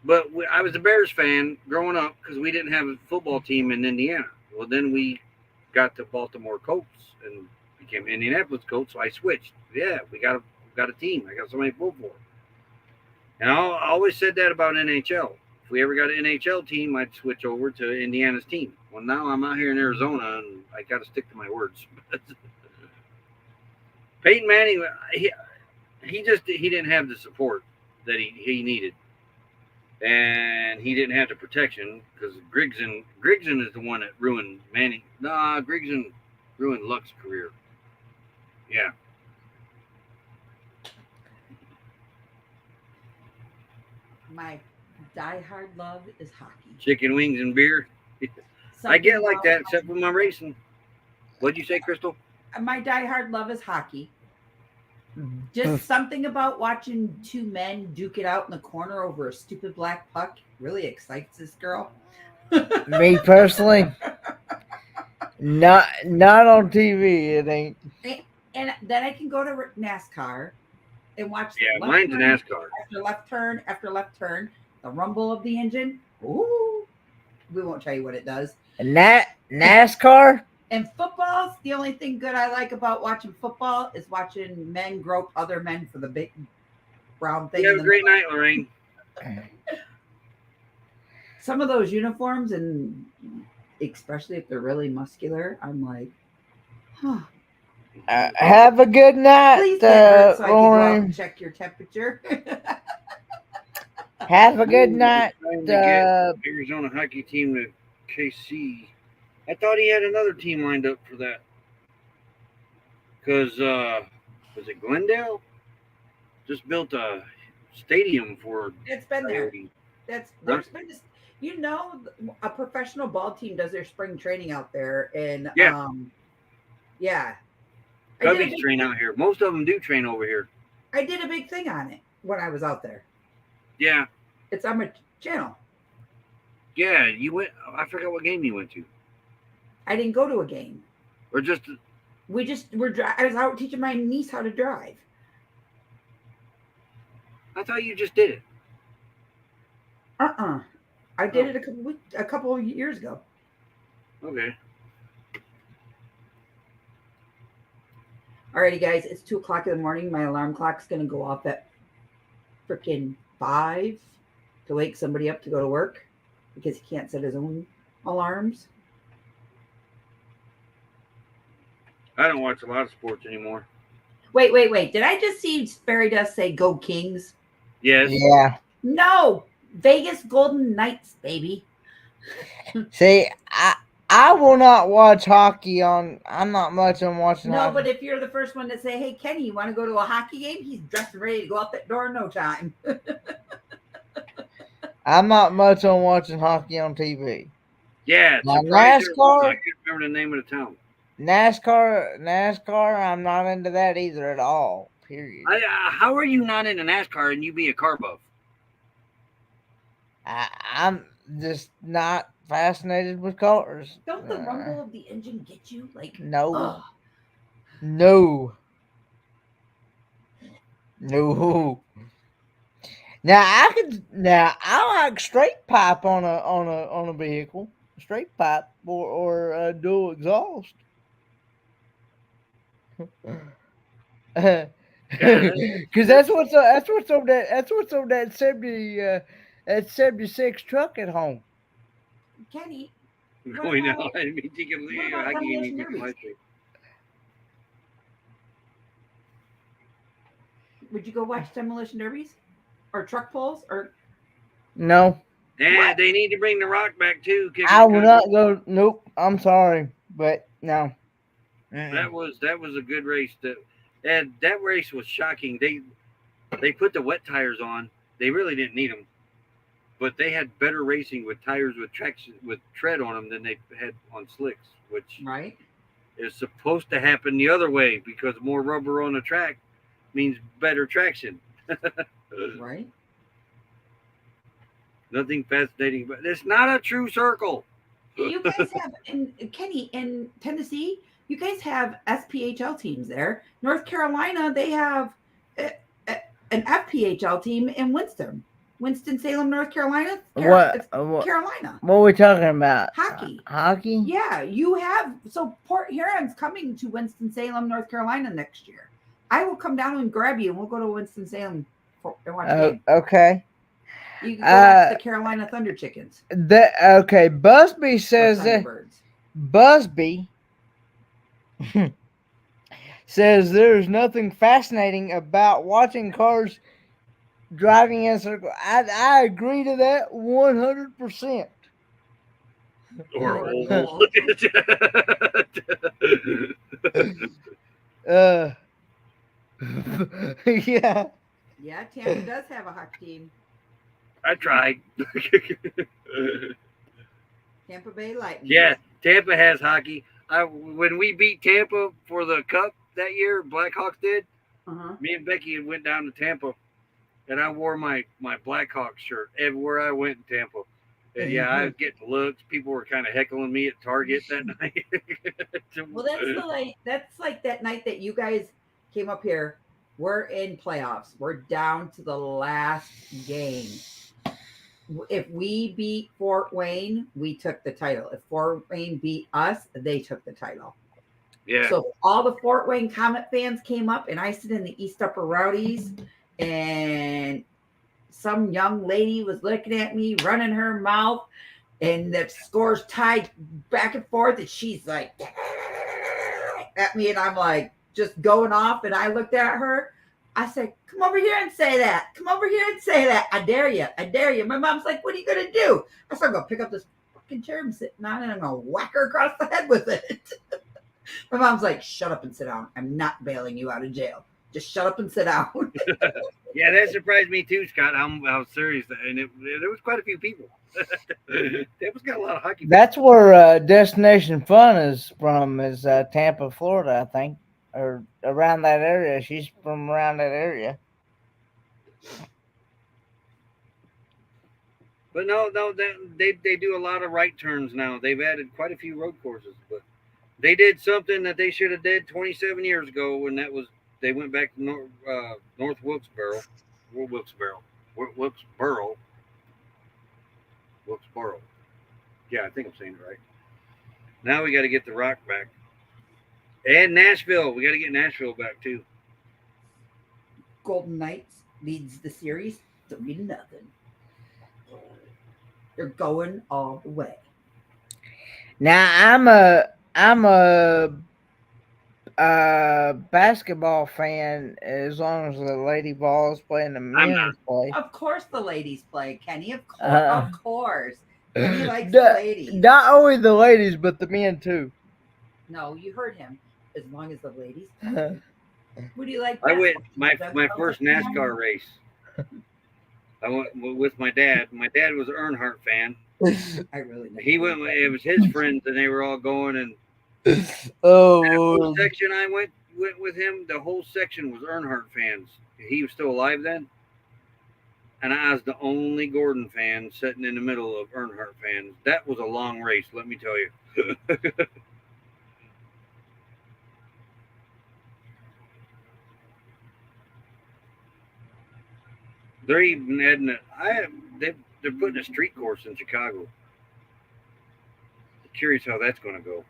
But I was a Bears fan growing up because we didn't have a football team in Indiana. Well, then we got the Baltimore Colts and became Indianapolis Colts. So I switched. Yeah, we got a team. I got somebody to pull for. And I always said that about NHL. If we ever got an NHL team, I'd switch over to Indiana's team. Well, now I'm out here in Arizona, and I got to stick to my words. Peyton Manning, he didn't have the support that he needed. And he didn't have the protection because Grigson is the one that ruined Manning. Nah, Grigson ruined Luck's career. Yeah. My diehard love is hockey. Chicken wings and beer. I get like that, except for my racing. What'd you say, Crystal? My diehard love is hockey. Just something about watching two men duke it out in the corner over a stupid black puck really excites this girl. Me personally, not on TV. It ain't. And then I can go to NASCAR and watch. Yeah, mine's NASCAR. After left turn, the rumble of the engine. Ooh, we won't tell you what it does. NASCAR. And football, the only thing good I like about watching football is watching men grope other men for the big round thing. You have a great night, Lorraine. Some of those uniforms, and especially if they're really muscular, I'm like, huh. Have a good night, Please so I can go out Lauren. and check your temperature. Have a good night. Arizona hockey team to KC. I thought he had another team lined up for that. Because, was it Glendale? Just built a stadium for. It's been there. There's been this, a professional ball team does their spring training out there. And, yeah. Cubbies train out here. Most of them do train over here. I did a big thing on it when I was out there. Yeah. It's on my channel. Yeah, you went. I forgot what game you went to. I didn't go to a game. Or just. I was out teaching my niece how to drive. I thought you just did it. I did it a couple of years ago. Okay. Alrighty, guys, it's 2:00 in the morning. My alarm clock's going to go off at freaking 5 to wake somebody up to go to work because he can't set his own alarms. I don't watch a lot of sports anymore. Wait. Did I just see Fairy Dust say "Go Kings"? Yes. Yeah. No, Vegas Golden Knights, baby. See, I will not watch hockey on. I'm not much on watching. No, hockey. but if you're the first one to say, "Hey, Kenny, you want to go to a hockey game?" He's dressed and ready to go out that door in no time. I'm not much on watching hockey on TV. Yeah, Now surprised there was. I NASCAR, can't remember the name of the town. NASCAR, I'm not into that either at all. Period. How are you not into NASCAR and you be a car buff? I'm just not fascinated with cars. Don't the rumble of the engine get you? Like, No. ugh. No. No. Now I like straight pipe on a vehicle, straight pipe or dual exhaust. Because that's what's on that 76 truck at home. Kenny, Going out. I mean, you can what about I can Demolition even Derbies? live stream. Would you go watch Demolition Derbies or truck pulls or? No, Yeah, they need to bring the Rock back too. I will not go. Nope, I'm sorry, but no. That was a good race. That race was shocking. They put the wet tires on. They really didn't need them, but they had better racing with tires with traction with tread on them than they had on slicks, which Right. is supposed to happen the other way because more rubber on the track means better traction. Right. Nothing fascinating, but it's not a true circle. You guys have in Kenny in Tennessee. You guys have SPHL teams there. North Carolina, they have an FPHL team in Winston-Salem, North Carolina. It's Carolina. What are we talking about? Hockey. Hockey? Yeah, you have. So Port Huron's coming to Winston-Salem, North Carolina next year. I will come down and grab you, and we'll go to Winston-Salem and watch a game. Okay. You can go watch the Carolina Thunder Chickens. Okay. Busby says that. Busby says there's nothing fascinating about watching cars driving in a circle. I agree to that 100%. Or oval. Yeah. Yeah, Tampa does have a hockey team. I tried. Tampa Bay Lightning. Yeah, Tampa has hockey. When we beat Tampa for the Cup that year, Blackhawks did. Me and Becky went down to Tampa, and I wore my Blackhawks shirt everywhere I went in Tampa. And yeah, I was getting looks. People were kind of heckling me at Target that night. Well, that's like that night that you guys came up here. We're in playoffs. We're down to the last game. If we beat Fort Wayne, we took the title. If Fort Wayne beat us, they took the title. Yeah. So all the Fort Wayne Comet fans came up, and I sit in the East Upper Rowdies, and some young lady was looking at me, running her mouth, and the score's tied back and forth, and she's like at me, and I'm like just going off, and I looked at her. I said, come over here and say that. Come over here and say that. I dare you. I dare you. My mom's like, what are you going to do? I said, I'm going to pick up this fucking chair I'm sitting on, and I'm going to whack her across the head with it. My mom's like, shut up and sit down. I'm not bailing you out of jail. Just shut up and sit down. Yeah, that surprised me too, Scott, how serious. And there was quite a few people. Tampa's got a lot of hockey. That's where Destination Fun is from, is Tampa, Florida, I think. Or around that area. She's from around that area. But no, they do a lot of right turns now. They've added quite a few road courses, but they did something that they should have did 27 years ago, and that was they went back to North Wilkesboro. Yeah, I think I'm saying it right. Now we got to get the Rock back. And Nashville. We got to get Nashville back, too. Golden Knights leads the series 3-0. They're going all the way. Now, I'm a basketball fan as long as the lady ball is playing the men's play. Of course the ladies play, Kenny. Of course. Kenny likes the ladies. Not only the ladies, but the men, too. No, you heard him. As long as the ladies play. Who do you like? I went my first NASCAR race. I went with my dad. My dad was an Earnhardt fan. I really know. He went. It was his friends, and they were all going. And Oh, that whole Lord. section I went with him. The whole section was Earnhardt fans. He was still alive then, and I was the only Gordon fan sitting in the middle of Earnhardt fans. That was a long race, let me tell you. They're even adding they're putting a street course in Chicago. Curious how that's going to go.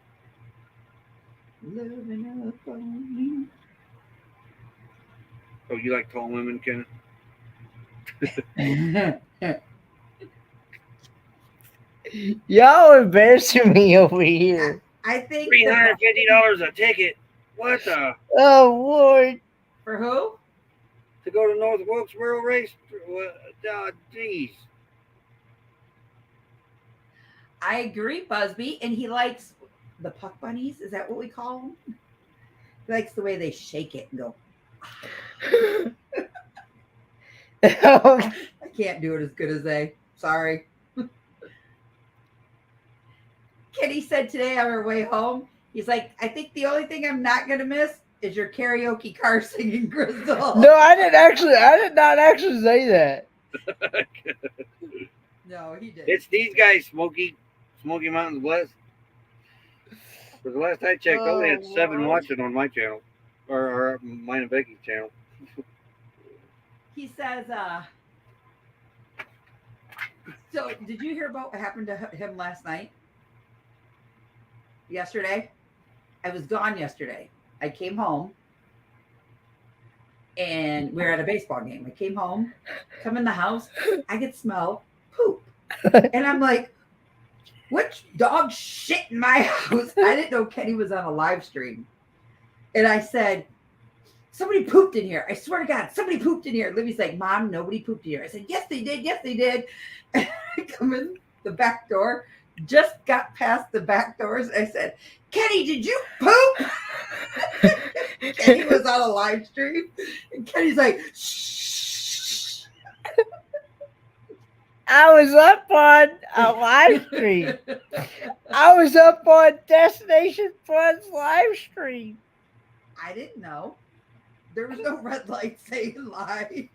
Living up on me. Oh, you like tall women, Kenneth? Y'all embarrassing me over here. I think $350 a ticket. What the? Oh, Lord. For who? To go to North Wilkesboro race? Geez. I agree, Busby, and he likes the puck bunnies. Is that what we call them? He likes the way they shake it and go. I can't do it as good as they. Sorry. Kenny said today on our way home, he's like, I think the only thing I'm not going to miss is your karaoke car singing, Crystal. No, I did not actually say that. No, he didn't. It's these guys, Smoky Mountains Blessed. Because the last I checked, I only had 7 watching on my channel. Or mine and Becky's channel. He says, so did you hear about what happened to him last night? Yesterday? I was gone yesterday. I came home and we were at a baseball game. I came home, come in the house, I could smell poop. And I'm like, which dog shit in my house? I didn't know Kenny was on a live stream. And I said, somebody pooped in here. I swear to God, somebody pooped in here. Libby's like, Mom, nobody pooped in here. I said, yes, they did. Yes, they did. And I come in the back door, just got past the back doors. I said, Kenny, did you poop? Kenny was on a live stream. And Kenny's like, shh. I was up on a live stream. I was up on Destination Fun's live stream. I didn't know. There was no red light saying live.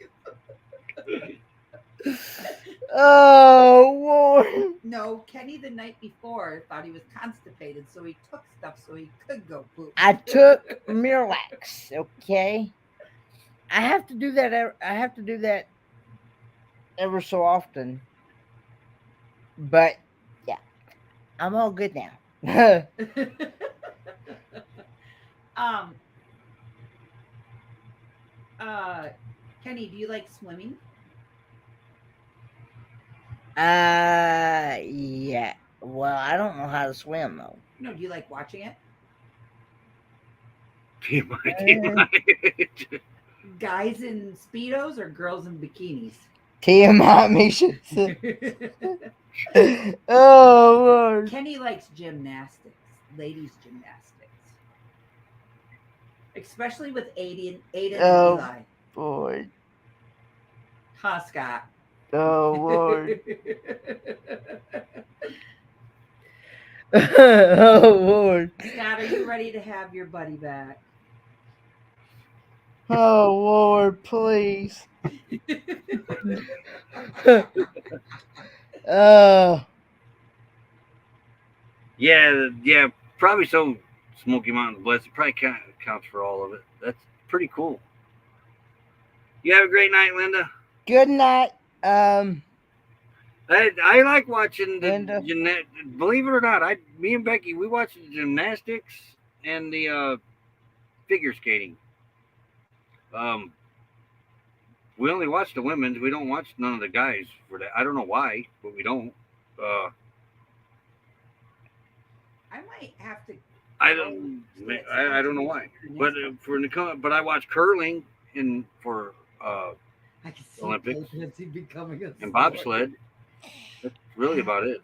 Oh, Lord. No, Kenny the night before thought he was constipated, so he took stuff so he could go poop. I took Miralax, okay? I have to do that ever so often. But yeah, I'm all good now. Kenny, do you like swimming? Yeah. Well, I don't know how to swim though. No, do you like watching it? Guys in Speedos or girls in bikinis? TMI mission. Oh, Lord. Kenny likes gymnastics, ladies gymnastics. Especially with Aiden and Eli. Boy. Huh, Scott? Oh, Lord. Oh, Lord. Scott, are you ready to have your buddy back? Oh, Lord, please. Yeah, probably so. Smoky Mountains Blessed. It probably counts for all of it. That's pretty cool. You have a great night, Linda. Good night. I like watching the believe it or not, me and Becky, we watch the gymnastics and the figure skating. We only watch the women's. We don't watch none of the guys for that. I don't know why, but we don't. I might have to. I don't know why, but but I watch curling for I can see Olympics becoming and bobsled. That's really about it.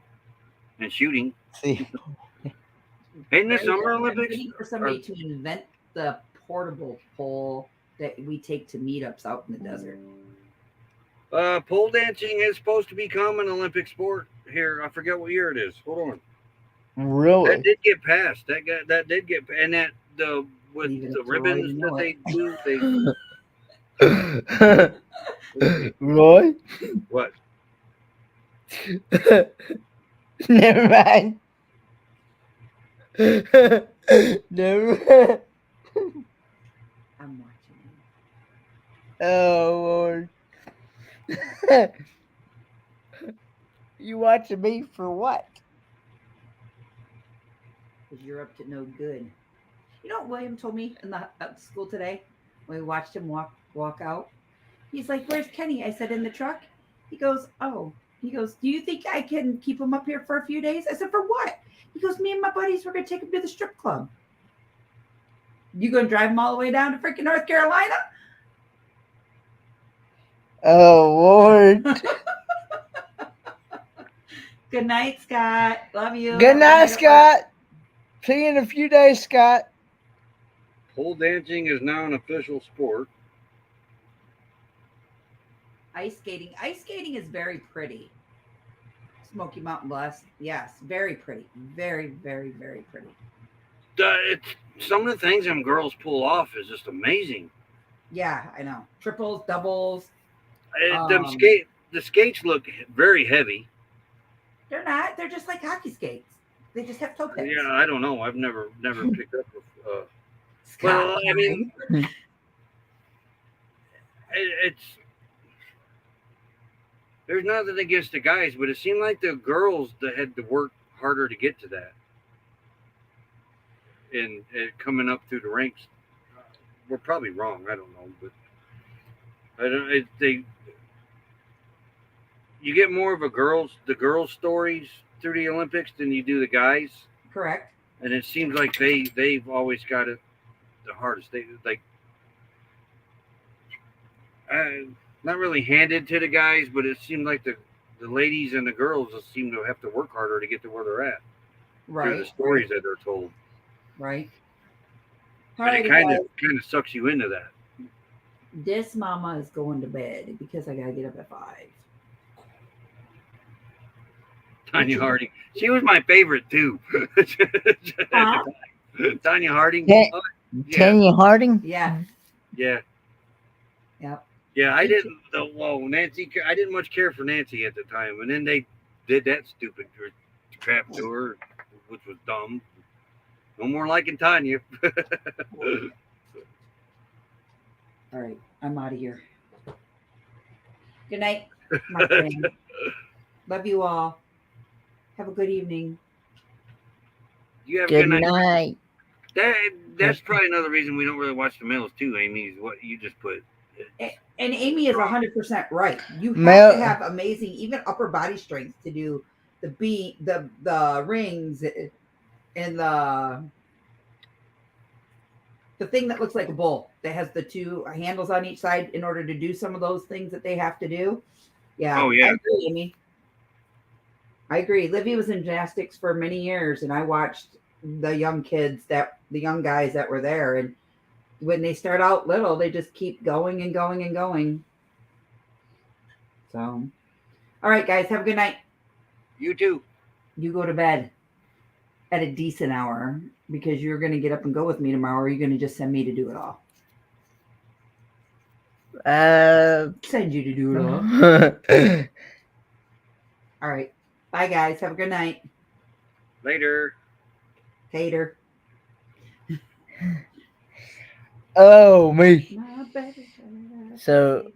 And shooting. See. Ain't the Summer Olympics? I'm waiting for somebody to invent the portable pole that we take to meetups out in the desert. Pole dancing is supposed to become an Olympic sport here. I forget what year it is. Hold on. That Really? did get passed. That did get, and that the with Leave it the up to Roy to ribbons that know they do. Roy? What? Never mind. Never mind. I'm watching you. Oh, Lord. You watching me for what? Because you're up to no good. You know what William told me in the at school today when we watched him walk out? He's like, "Where's Kenny?" I said, "In the truck." He goes, "Oh." He goes, "Do you think I can keep him up here for a few days?" I said, "For what?" He goes, "Me and my buddies, we're going to take him to the strip club." You going to drive him all the way down to freaking North Carolina? Oh, Lord. Good night, Scott. Love you. Good Have a night, at work. Scott. See you in a few days, Scott. Pole dancing is now an official sport. Ice skating. Ice skating is very pretty. Smoky Mountain Blast. Yes, very pretty. Very, very, very pretty. It's some of the things them girls pull off is just amazing. Yeah, I know. Triples, doubles. The skates look very heavy. They're not. They're just like hockey skates. They just have toe pits. Yeah, I don't know. I've never picked up. Scott, I mean, it's there's nothing against the guys, but it seemed like the girls that had to work harder to get to that, and coming up through the ranks. We're probably wrong. I don't know, but I don't. You get more of the girls' stories through the Olympics than you do the guys. correct. And it seems like they've always got it the hardest. They like not really handed to the guys, but it seemed like the ladies and the girls just seem to have to work harder to get to where they're at. Right. Through the stories that they're told. Right. And it kind of sucks you into that. This mama is going to bed because I gotta get up at 5. Tanya Harding. She was my favorite too. Huh? Tanya Harding. Tanya Harding? Yeah. Yeah. Yep. Yeah, I didn't. Nancy. I didn't much care for Nancy at the time, and then they did that stupid crap to her, which was dumb. No more liking Tanya. All right, I'm out of here. Good night, my friend. Love you all. Have a good evening. You have Good a good night. That's probably another reason we don't really watch the males too, Amy, is what you just put. And Amy is 100% right. You have to have amazing, even upper body strength to do the rings and the thing that looks like a bull that has the 2 handles on each side in order to do some of those things that they have to do. Yeah. Oh, yeah. I agree, Amy. I agree. Livy was in gymnastics for many years, and I watched the young guys that were there. And when they start out little, they just keep going and going and going. So, all right, guys, have a good night. You too. You go to bed at a decent hour because you're going to get up and go with me tomorrow, or are you going to just send me to do it all? Send you to do it all. All right. Bye, guys. Have a good night. Later. Hater. Oh, me. So,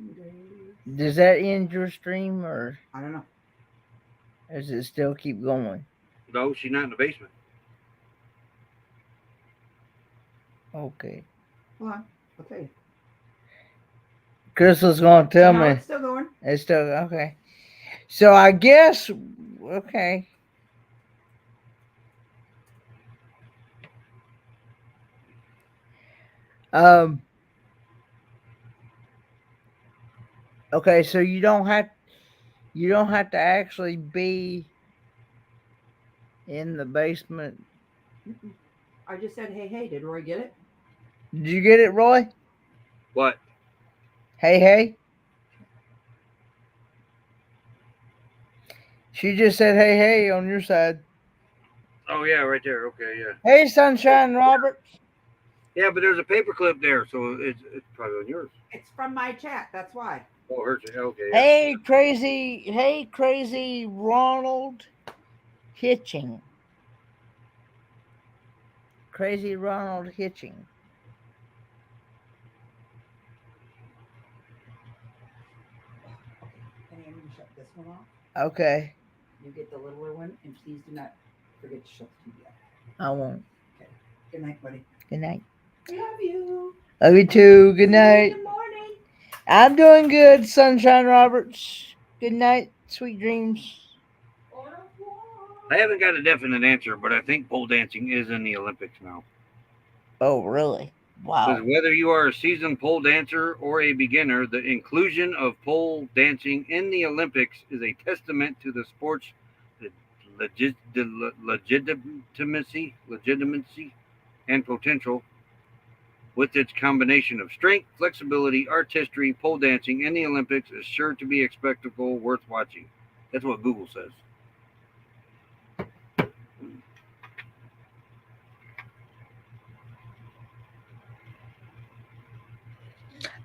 does that end your stream, or I don't know. Does it still keep going? No, she's not in the basement. Okay. Hold on. I'll tell you. Crystal's going to tell me. It's still going. It's still okay. So I guess okay. Okay, so you don't have to actually be in the basement. I just said, hey. Did Roy get it? Did you get it, Roy? What? Hey. She just said, "Hey, hey," on your side. Oh yeah, right there. Okay, yeah. Hey, Sunshine Roberts. Yeah, but there's a paperclip there, so it's probably on yours. It's from my chat. That's why. Oh, it hurts. Okay, yeah. Hey, crazy. Hey, crazy Ronald Hitching. Crazy Ronald Hitching. Honey, I'm going to shut this one off. Okay, You get the littler one, and please do not forget to shut the TV off. I won't. Okay. Good night, buddy. Good night. Love you. Love you too. Good night. Good morning. I'm doing good, Sunshine Roberts. Good night. Sweet dreams. I haven't got a definite answer, but I think pole dancing is in the Olympics now. Oh, really? Wow. Because whether you are a seasoned pole dancer or a beginner, the inclusion of pole dancing in the Olympics is a testament to the sport's legitimacy and potential. With its combination of strength, flexibility, artistry, pole dancing in the Olympics is sure to be a spectacle worth watching. That's what Google says.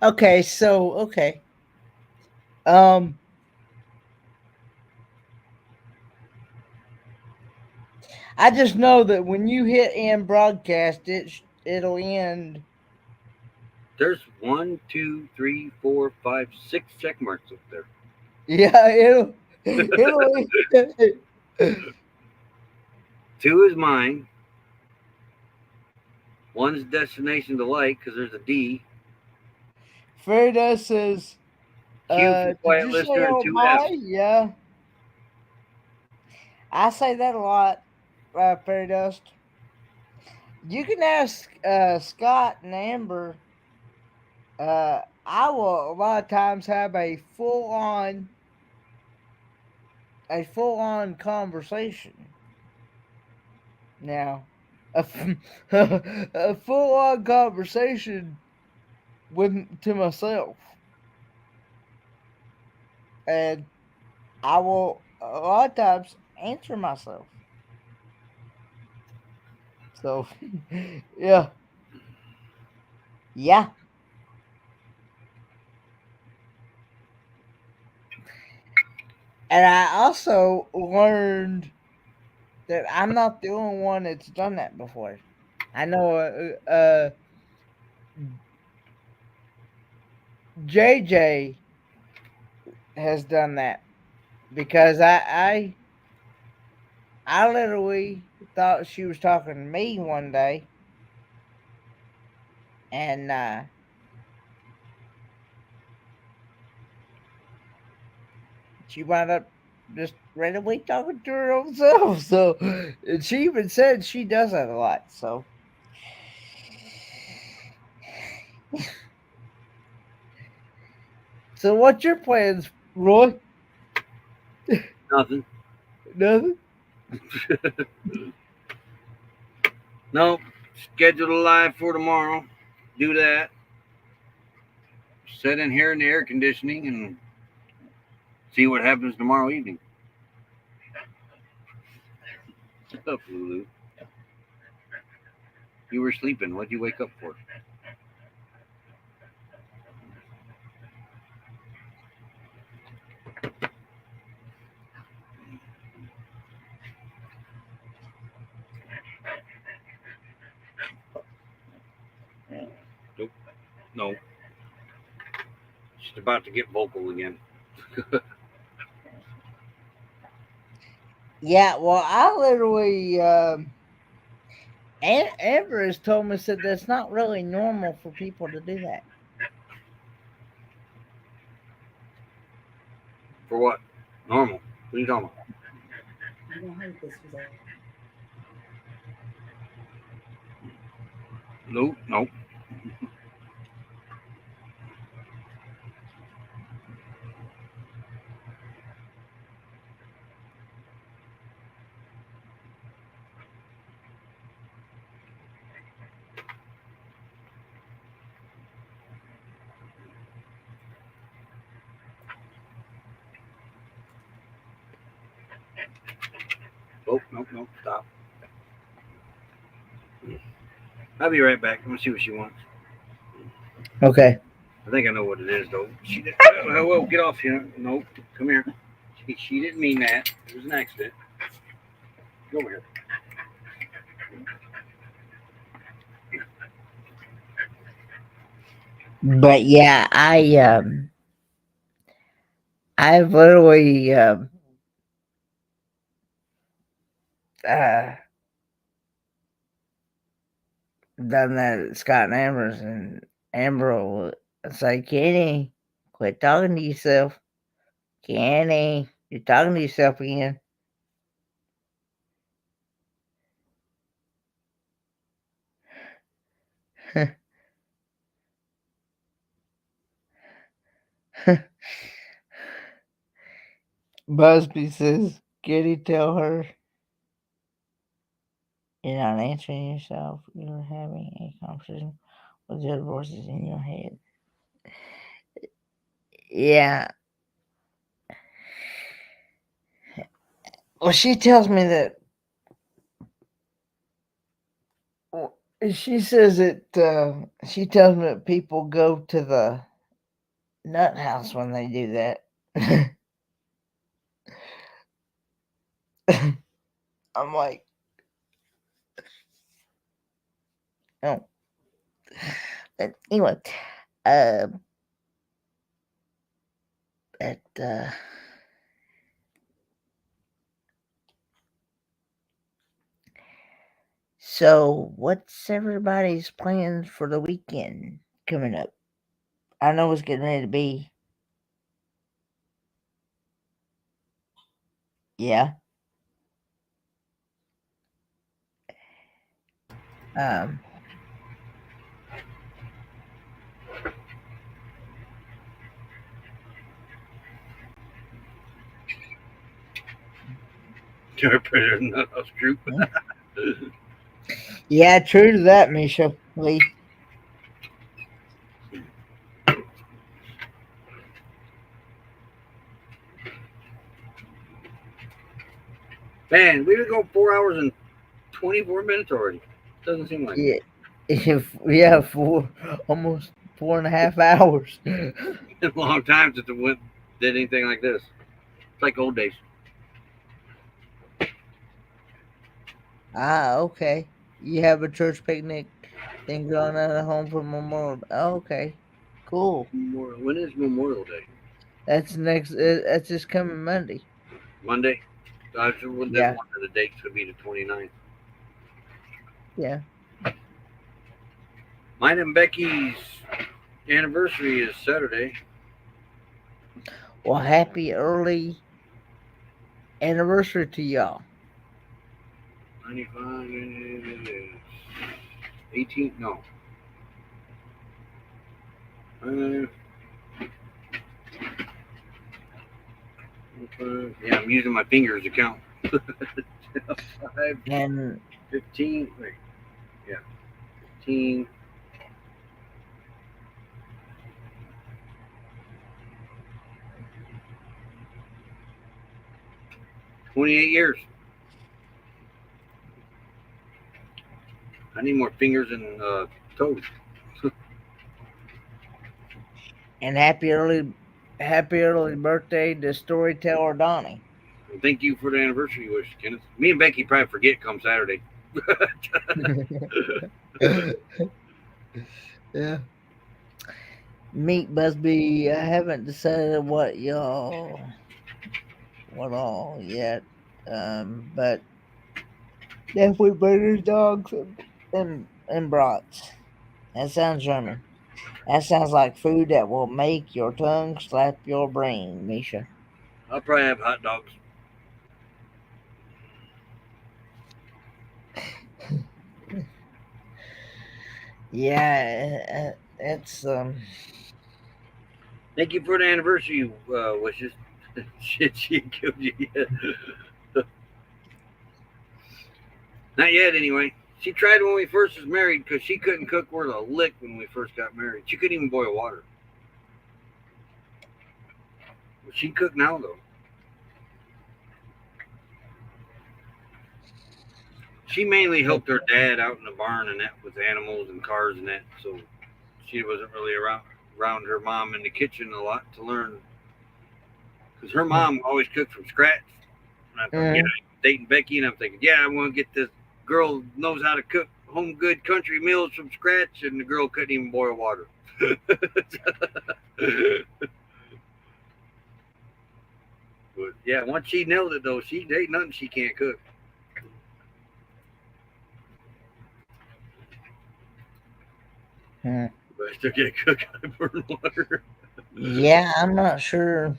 Okay, so okay. I just know that when you hit end broadcast, it'll end. There's 1, 2, 3, 4, 5, 6 check marks up there. Yeah, it'll 2 is mine. 1's destination delight because there's a D. Ferda says, Q for did quiet you say listener and oh 2 bye? F's. Yeah. I say that a lot, Fairy Dust. You can ask Scott and Amber. I will a lot of times have a full on conversation. Now, a full on conversation to myself, and I will a lot of times answer myself. So, yeah. Yeah. And I also learned that I'm not the only one that's done that before. I know JJ has done that because I literally thought she was talking to me one day, and she wound up just randomly talking to her own self. So, and she even said she does that a lot. So, so what's your plans, Roy? Nothing. Nothing. No. Scheduled a live for tomorrow. Do that. Sit in here in the air conditioning and see what happens tomorrow evening. What's up, Lulu? You were sleeping. What'd you wake up for? Nope. No. She's about to get vocal again. Yeah, well, I literally, Amber has told me said that's not really normal for people to do that. For what? Normal. What are you talking about? You know how this was a Nope. Nope. Oh, no, stop. I'll be right back. I'm gonna see what she wants. Okay. I think I know what it is, though. She did. Whoa, get off here. No, come here. She didn't mean that. It was an accident. Go over here. But yeah, I've literally uh done that at Scott and Amber's, and Amber will say, Kenny, quit talking to yourself. Kenny, you're talking to yourself again. Busby says, Kitty, tell her you're not answering yourself. You're having a conversation with the other voices in your head. Yeah. Well, she tells me that. She says that she tells me that people go to the nut house when they do that. I'm like, oh. But anyway, at so what's everybody's plans for the weekend coming up? I know it's getting ready to be. Yeah. Um. Predator Nut House Group. Yeah, true to that, Misha Lee. Man, we've been going 4 hours and 24 minutes already. Doesn't seem like it. Yeah, almost 4.5 hours. It's a long time since we did anything like this. It's like old days. Ah, okay. You have a church picnic thing going on at home for Memorial. Oh, okay, cool. When is Memorial Day? That's next. That's just coming Monday. Monday? This Yeah. one of the dates could be the 29th. Yeah. Mine and Becky's anniversary is Saturday. Well, happy early anniversary to y'all. 95, 18, no. Yeah, I'm using my fingers to count. 5, And 15, wait, yeah, 15, 28 years. I need more fingers and toes. and happy early birthday to Storyteller Donnie. Thank you for the anniversary wish, Kenneth. Me and Becky probably forget come Saturday. Yeah. Meet Busby. I haven't decided what all yet. But definitely burgers, dogs, and brats. That sounds German. That sounds like food that will make your tongue slap your brain, Misha. I'll probably have hot dogs. Yeah, it's Thank you for the anniversary wishes. Shit, she killed you yet. Not yet, anyway. She tried when we first was married because she couldn't cook worth a lick when we first got married. She couldn't even boil water. But she cook now, though. She mainly helped her dad out in the barn and that with animals and cars and that. So she wasn't really around her mom in the kitchen a lot to learn. Because her mom always cooked from scratch. And I thought, yeah, dating Becky, and I'm thinking, yeah, I want to get this girl knows how to cook home good country meals from scratch, and the girl couldn't even boil water. But yeah, once she nailed it though, she ain't nothing she can't cook. Hmm. But I still can't cook out of burn water. Yeah, I'm not sure.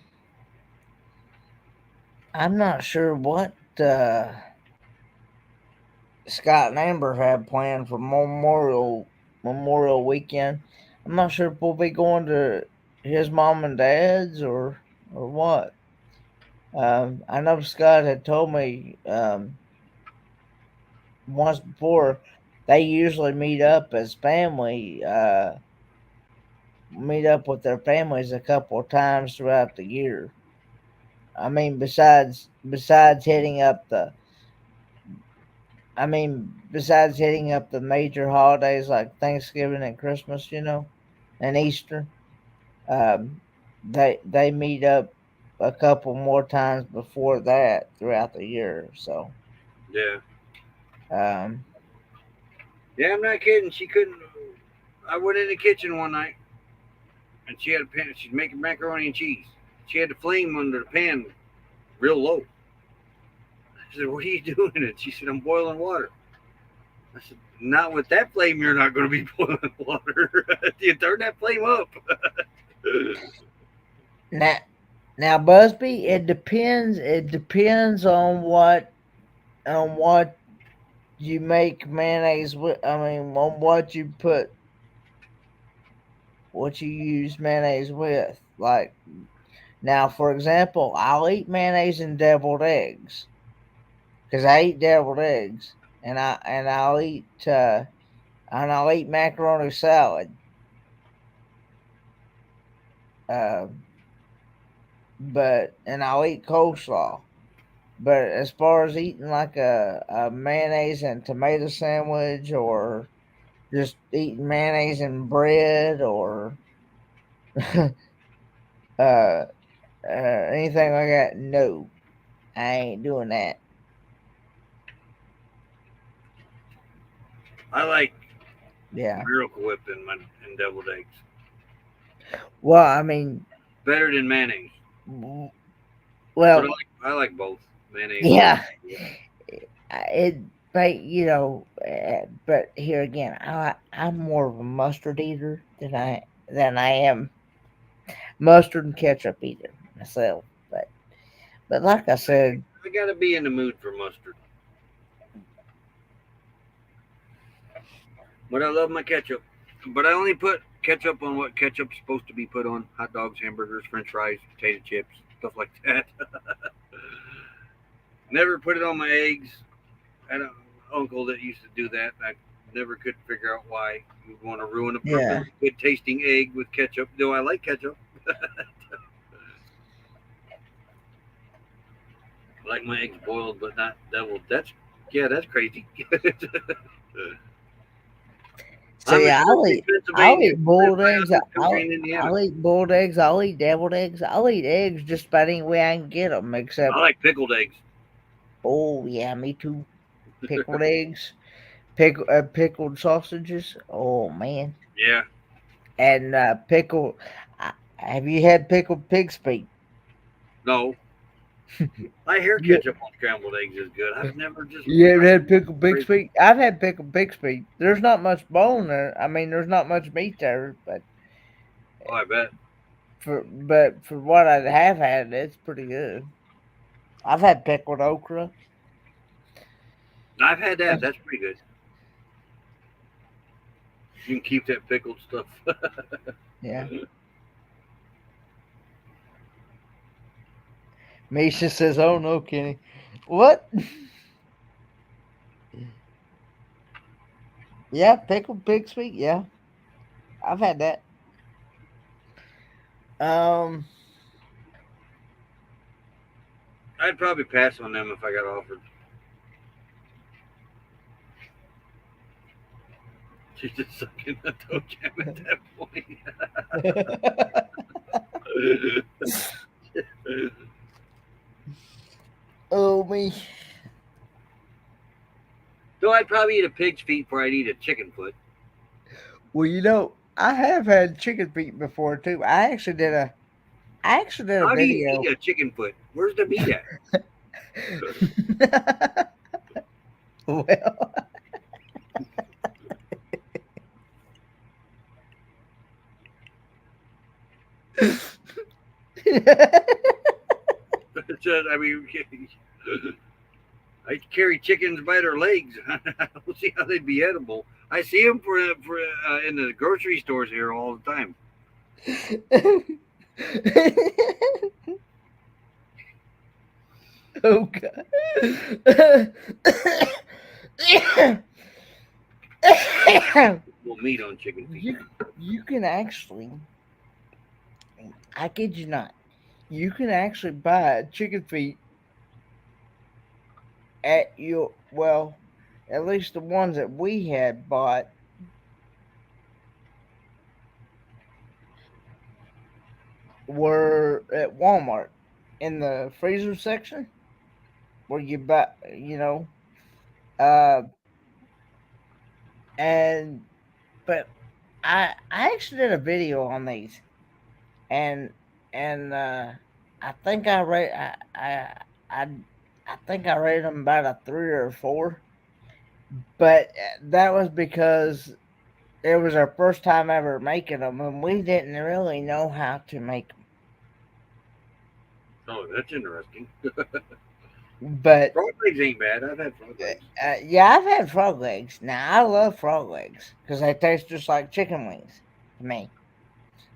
I'm not sure what Scott and Amber have planned for Memorial Weekend. I'm not sure if we'll be going to his mom and dad's or what. I know Scott had told me once before they usually meet up as family, meet up with their families a couple of times throughout the year. I mean, besides hitting up the besides hitting up the major holidays like Thanksgiving and Christmas, and Easter, um, they meet up a couple more times before that throughout the year. So, Yeah. um, Yeah, I'm not kidding. She couldn't. I went in the kitchen one night and she had a pan. She's making macaroni and cheese. She had the flame under the pan real low. I said, "What are you doing?" And she said, "I'm boiling water." I said, "Not with that flame. You're not going to be boiling water. You turn that flame up." now, now, Busby, it depends. It depends on what you make mayonnaise with. I mean, on what you use mayonnaise with. Like now, for example, I'll eat mayonnaise and deviled eggs because I eat deviled eggs, and I'll eat macaroni salad. Uh, and I'll eat coleslaw. But as far as eating like a mayonnaise and tomato sandwich, or just eating mayonnaise and bread, or uh, anything like that, no, I ain't doing that. I like Yeah. Miracle Whip and deviled eggs Well, I mean, better than mayonnaise. w- But well, I like both mayonnaise. yeah, Yeah. but here again, I'm more of a mustard eater than I am mustard and ketchup eater myself. But like I said, I gotta be in the mood for mustard. But I love my ketchup. But I only put ketchup on what ketchup's supposed to be put on: hot dogs, hamburgers, French fries, potato chips, stuff like that. Never put it on my eggs. I had an uncle that used to do that. I never could figure out why you would want to ruin a yeah, perfectly good tasting egg with ketchup. Do I like ketchup? I like my eggs boiled, but not deviled. That's crazy. so I'm in yeah, I'll Pennsylvania. eat boiled Right eggs. out this country in Indiana. I'll eat boiled eggs. I'll eat deviled eggs. I'll eat eggs just about any way I can get them. I Except, like pickled eggs. oh yeah, me too. Pickled eggs, pickled sausages. Oh man, Yeah. and pickle. Have you had pickled pig's feet? No. I hear Yeah. ketchup on scrambled eggs is good. I've never just You ever tried had pickled pig's it. feet? I've had pickled pig's feet. There's not much bone there. I mean, there's not much meat there, Oh, I bet. for what I have had, it's pretty good. I've had pickled okra. I've had that. That's pretty good. You can keep that pickled stuff. Yeah. Misha says, "Oh no, Kenny, what?" Yeah, pickled pig's feet. Yeah, I've had that. Um, I'd probably pass on them if I got offered. She's just sucking the toe jam at that point. Oh me. Though I'd probably eat a pig's feet before I'd eat a chicken foot. Well, I have had chicken feet before too. I actually did a How do you video. eat a chicken foot? Where's the meat at? Well, I mean, I carry chickens by their legs. I don't see how they'd be edible. I see them in the grocery stores here all the time. Oh God. Well, meat on chicken feet. You can actually, I kid you not, you can actually buy chicken feet at at least the ones that we had bought were at Walmart in the freezer section where you buy, uh, and but I actually did a video on these, and I think I rate I I think I rated them about a 3 or a 4, but that was because it was our first time ever making them, and we didn't really know how to make them. Oh, that's interesting. But Frog legs ain't bad. I've had frog legs. yeah, I've had frog legs. Now I love frog legs because they taste just like chicken wings to me.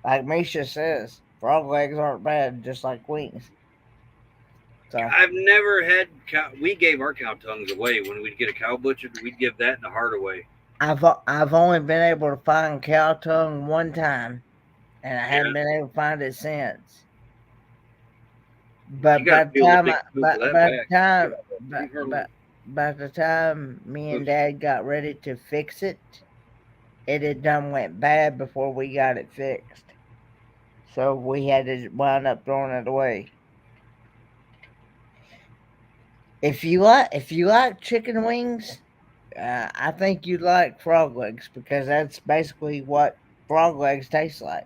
Like Misha says, frog legs aren't bad, just like wings. So I've never had cow. We gave our cow tongues away when we'd get a cow butchered. We'd give that and the heart away. I've only been able to find cow tongue one time, and I haven't been able to find it since. But by the time me and Dad got ready to fix it, it had done went bad before we got it fixed. So we had to wind up throwing it away. If you like chicken wings, I think you'd like frog legs because that's basically what frog legs taste like.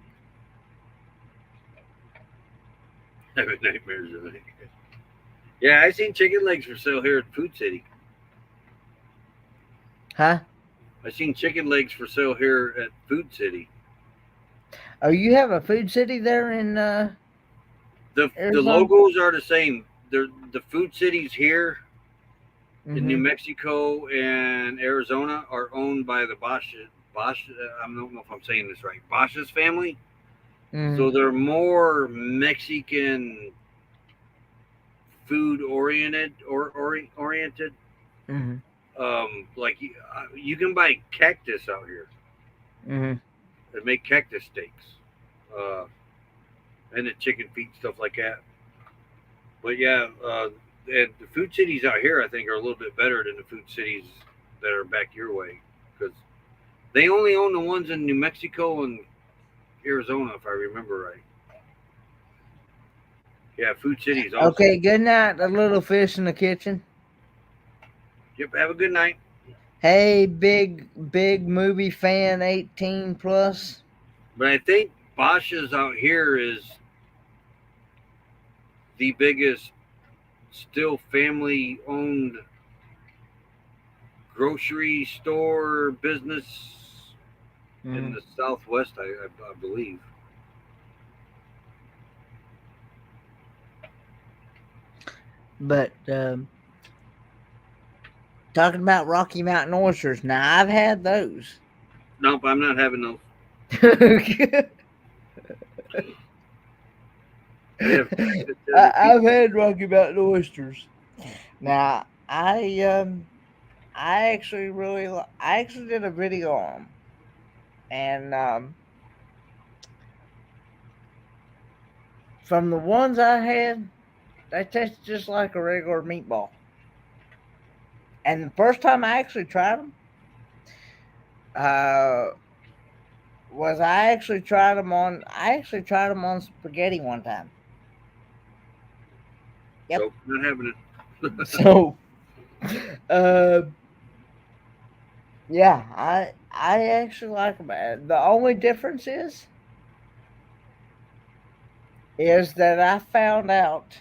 Having nightmares of it. Yeah, I seen chicken legs for sale here at Food City. Huh? I seen chicken legs for sale here at Food City. Oh, you have a Food City there in the Arizona? logos are the same. The Food Cities here in New Mexico and Arizona are owned by the Bosch. I don't know if I'm saying this right. Bosch's family. So they're more Mexican food oriented. Like you can buy cactus out here. They make cactus steaks, and the chicken feet, stuff like that. But yeah, and the food cities out here, I think, are a little bit better than the food cities that are back your way because they only own the ones in New Mexico and Arizona, if I remember right. Yeah, food cities. Also. Okay, good night, a little fish in the kitchen. Yep, have a good night. Hey, big movie fan, 18 plus. But I think Bosch's out here is the biggest still family owned grocery store business in the Southwest, I believe. But talking about Rocky Mountain oysters, now I've had those. Nope, I'm not having those. I've had Rocky Mountain oysters. Now I actually did a video on them, and from the ones I had, they taste just like a regular meatball. And the first time I actually tried them, Was I actually tried them on? I actually tried them on spaghetti one time. Yep. So not having it. So, uh, yeah, I actually like them. The only difference is that I found out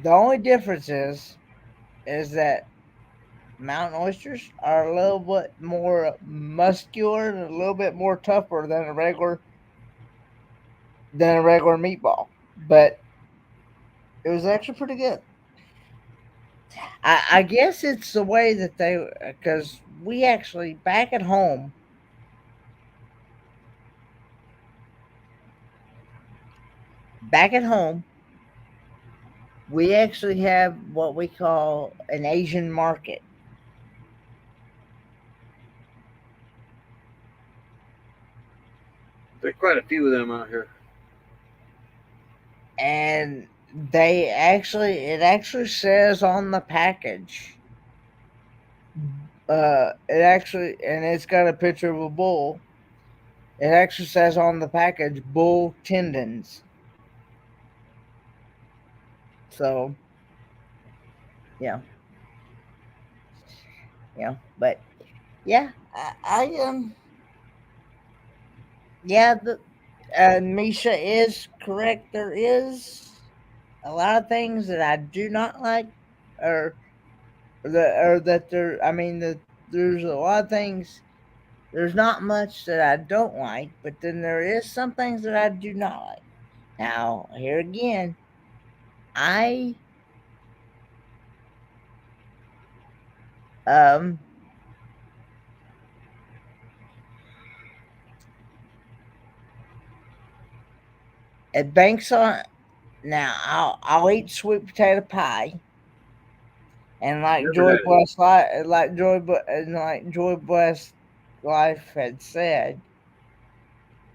the only difference is that mountain oysters are a little bit more muscular and a little bit more tougher than a regular meatball. But it was actually pretty good. I guess it's the way that they because we actually back at home we actually have what we call an Asian market. There's quite a few of them out here. And it actually says on the package, it's got a picture of a bull. It actually says on the package bull tendons. So yeah, yeah, but yeah, yeah, the Misha is correct. There is a lot of things that I do not like, or that there. I mean, there's a lot of things. There's not much that I don't like, but then there is some things that I do not like. Now, here again, I um it banks on now. I'll eat sweet potato pie, and Never had it. Like Joy Bless Life had said,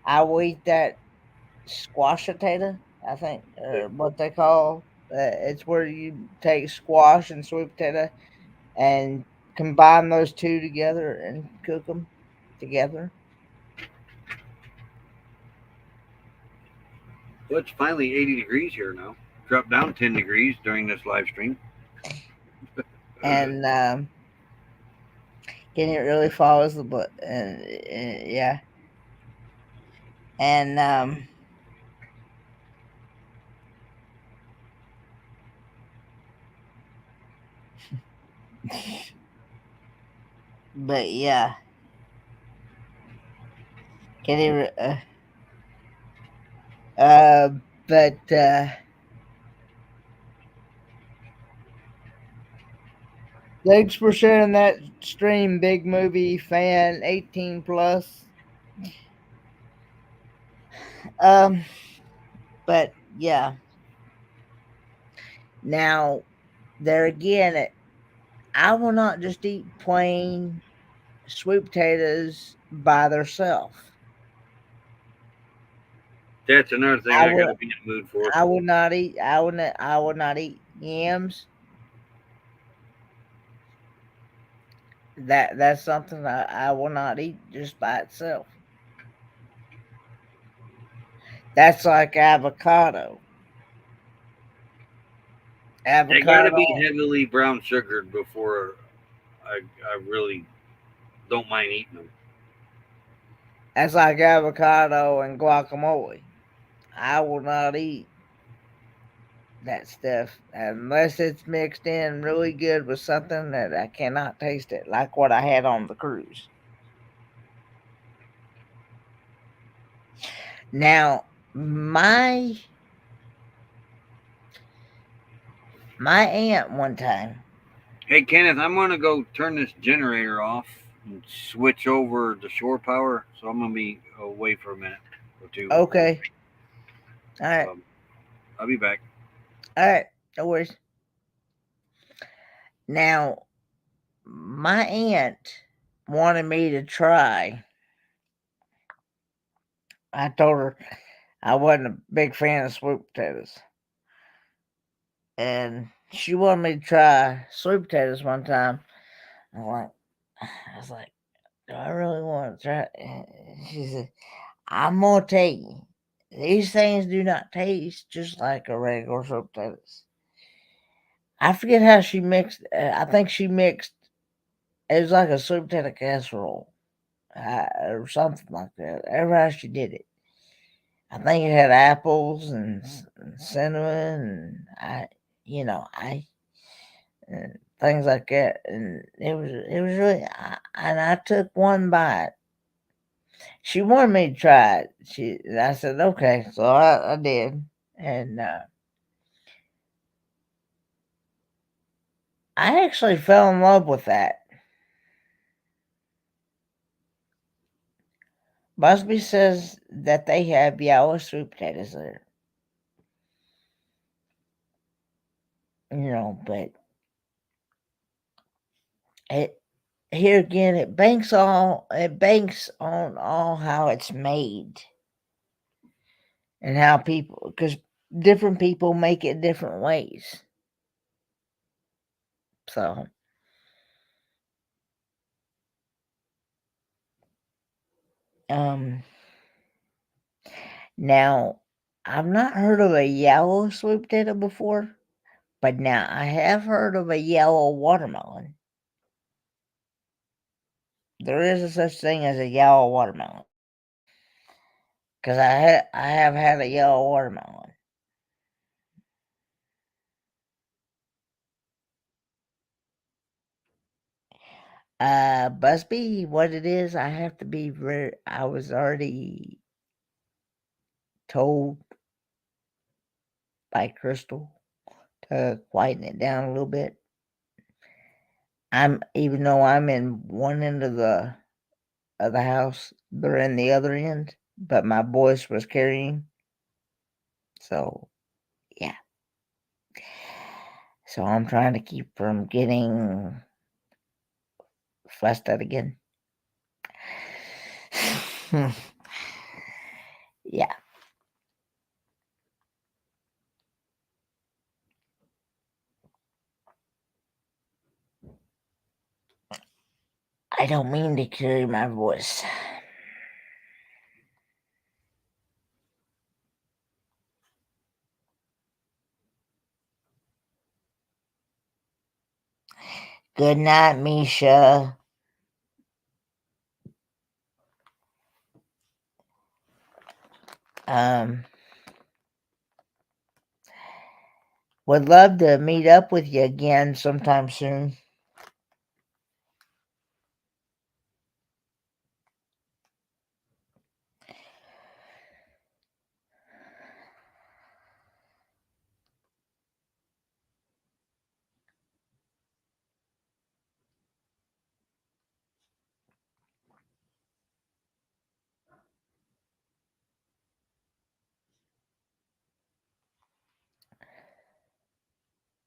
I will eat that squash potato. I think, or what they call. It's where you take squash and sweet potato and combine those two together and cook them together. Well, it's finally 80 degrees here now. Dropped down 10 degrees during this live stream. And it really follows the book. And yeah, and but yeah, can it? Uh, but thanks for sharing that stream, Big Movie Fan 18 plus. Um, but yeah, now there again, I will not just eat plain sweet potatoes by themselves. That's another thing I I got would to be in the mood for. I would not eat I would not eat yams. That's something I will not eat just by itself. That's like avocado. They got to be Avocado. heavily brown sugared before I really don't mind eating them. That's like avocado and guacamole. I will not eat that stuff unless it's mixed in really good with something that I cannot taste it, like what I had on the cruise. Now, my aunt one time. Hey, Kenneth, I'm going to go turn this generator off and switch over to shore power. So I'm going to be away for a minute or two. Okay. All right. I'll be back. All right. No worries. Now, my aunt wanted me to try. I told her I wasn't a big fan of sweet potatoes. And she wanted me to try sweet potatoes one time. I was like, do I really want to try it? She said, I'm gonna tell you, these things do not taste just like a regular sweet potatoes. I forget how she mixed. I think she mixed. It was like a sweet potato casserole, or something like that. Ever how she did it. I think it had apples and cinnamon, and things like that. And it was really. And I took one bite. She wanted me to try it. I said okay, so I did, and I actually fell in love with that. Busby says that they have yellow sweet potatoes there. But it here again it banks on all how it's made and how people, because different people make it different ways. So now I've not heard of a yellow sweet potato before, but now I have heard of a yellow watermelon. There is a such thing as a yellow watermelon. Because I have had a yellow watermelon. Busby, what it is, I have to be I was already told by Crystal to quieten it down a little bit. Even though I'm in one end of the house, they're in the other end, but my voice was carrying. So yeah. So I'm trying to keep from getting fussed at again. Yeah. I don't mean to carry my voice. Good night, Misha. Would love to meet up with you again sometime soon.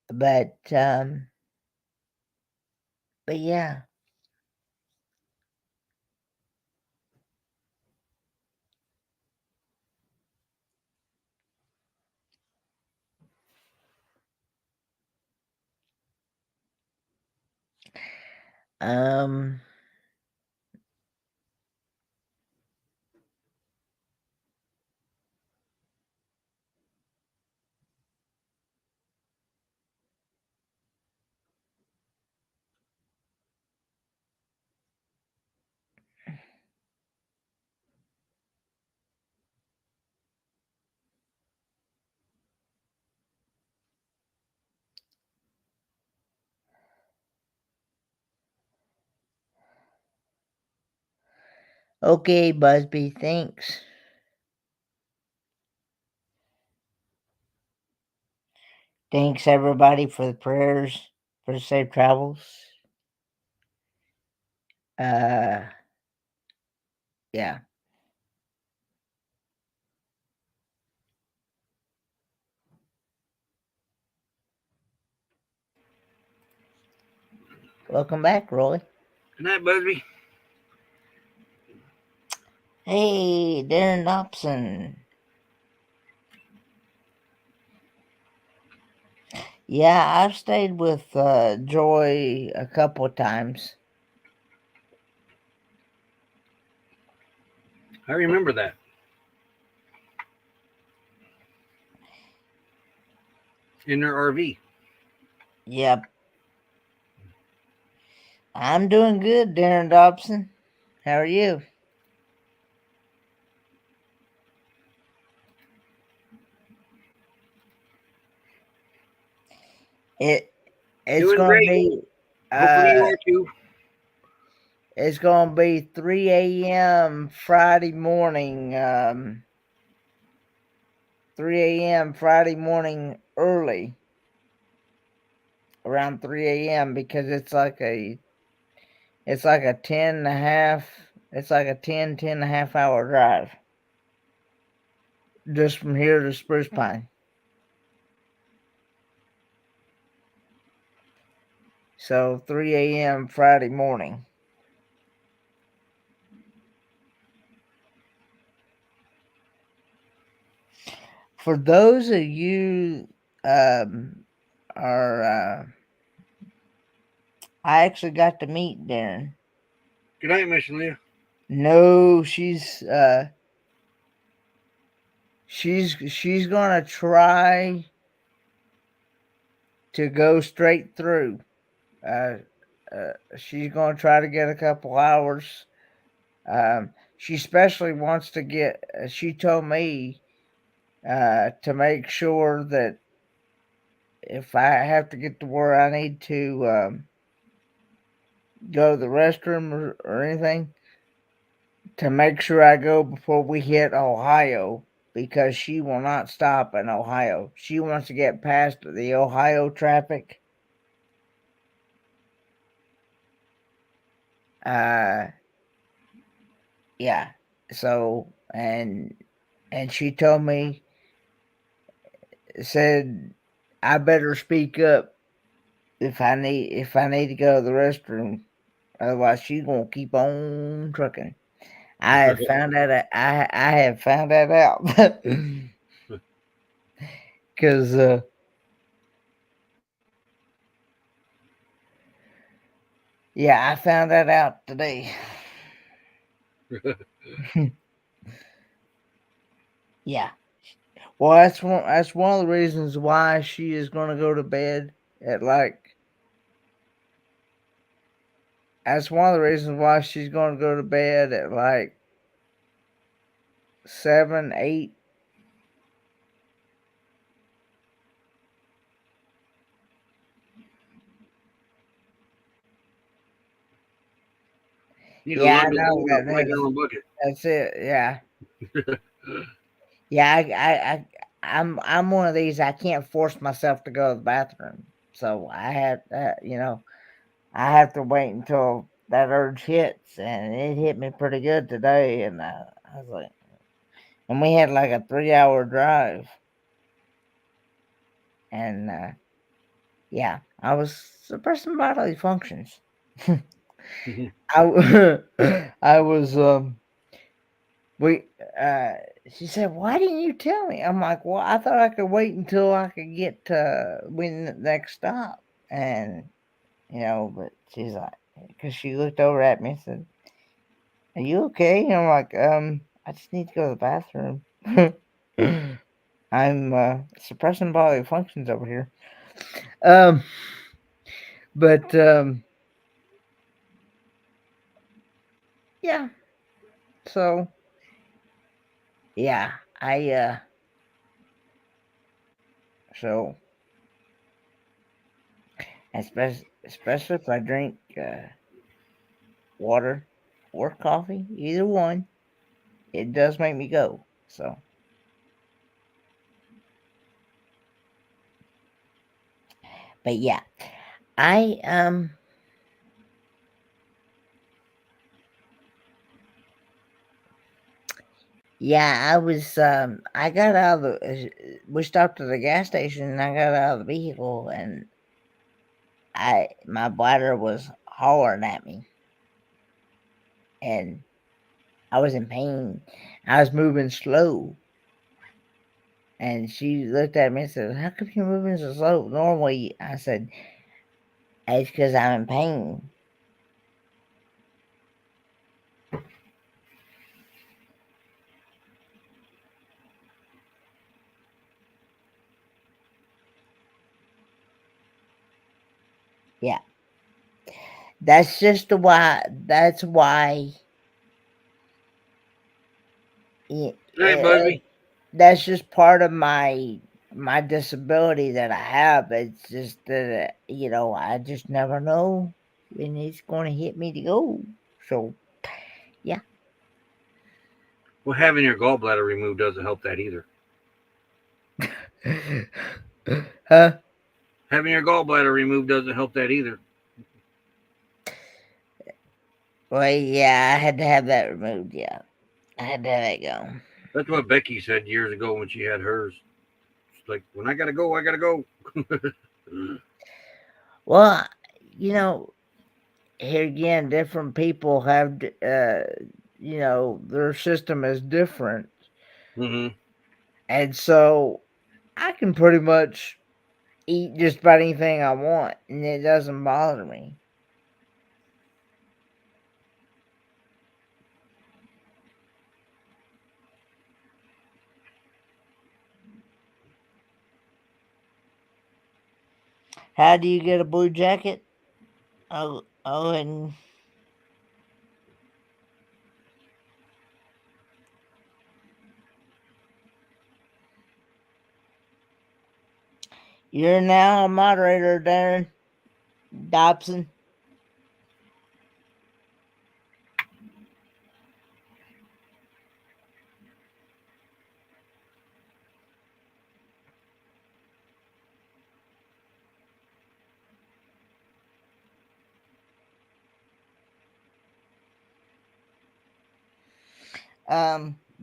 But yeah. Okay, Busby, thanks. Thanks everybody for the prayers for safe travels. Yeah. Welcome back, Roy. Good night, Busby. Hey, Darren Dobson. Yeah, I've stayed with Joy a couple of times. I remember that. In their RV. Yep. I'm doing good, Darren Dobson. How are you? It's Doing gonna great. be Hopefully you are too. it's gonna be 3 a.m. Friday morning. 3 a.m. Friday morning early, around 3 a.m. because it's like a 10 and a half, it's like a 10 and a half hour drive just from here to Spruce Pine. So 3 a.m. Friday morning. For those of you are I actually got to meet Darren. Good night, Miss Leah. No, she's gonna try to go straight through. Uh, she's gonna try to get a couple hours. She especially wants to get. She told me to make sure that if I have to get to where I need to go to the restroom or anything, to make sure I go before we hit Ohio, because she will not stop in Ohio. She wants to get past the Ohio traffic. Yeah. So and she told me, said I better speak up if I need to go to the restroom. Otherwise, she's gonna keep on trucking. I have found that I have found that out because yeah, I found that out today. Yeah. Well, that's one of the reasons why she is going to go to bed at like. That's one of the reasons why she's going to go to bed at like 7, 8. Need to Yeah, I learn to know load a 5 gallon bucket. that's it. Yeah, yeah. I'm one of these. I can't force myself to go to the bathroom, so I have I have to wait until that urge hits, and it hit me pretty good today. And I was like, and we had like a 3 hour drive, and yeah, I was suppressing bodily functions. I I was we she said, "Why didn't you tell me?" I'm like, "Well, I thought I could wait until I could get to when the next stop." And but she's like, because she looked over at me and said, "Are you okay?" And I'm like, I just need to go to the bathroom. I'm suppressing bodily functions over here. But yeah. So yeah, I so especially if I drink water or coffee, either one, it does make me go. So but yeah, I yeah, I was I got out of the we stopped at the gas station and I got out of the vehicle and my bladder was hollering at me and I was in pain. I was moving slow. And she looked at me and said, "How come you're moving so slow? Normally," I said, "It's because I'm in pain." Yeah. That's just the why. That's why. Hey, Busby. That's just part of my disability that I have. It's just that I just never know when it's going to hit me to go. So yeah. Well, having your gallbladder removed doesn't help that either. Huh? Having your gallbladder removed doesn't help that either. Well, yeah, I had to have that removed. Yeah, I had to have that go. That's what Becky said years ago when she had hers. She's like, when I gotta go, I gotta go. Well, here again, different people have, their system is different. Mm-hmm. And so I can pretty much eat just about anything I want, and it doesn't bother me. How do you get a blue jacket? And you're now a moderator, Darren Dobson.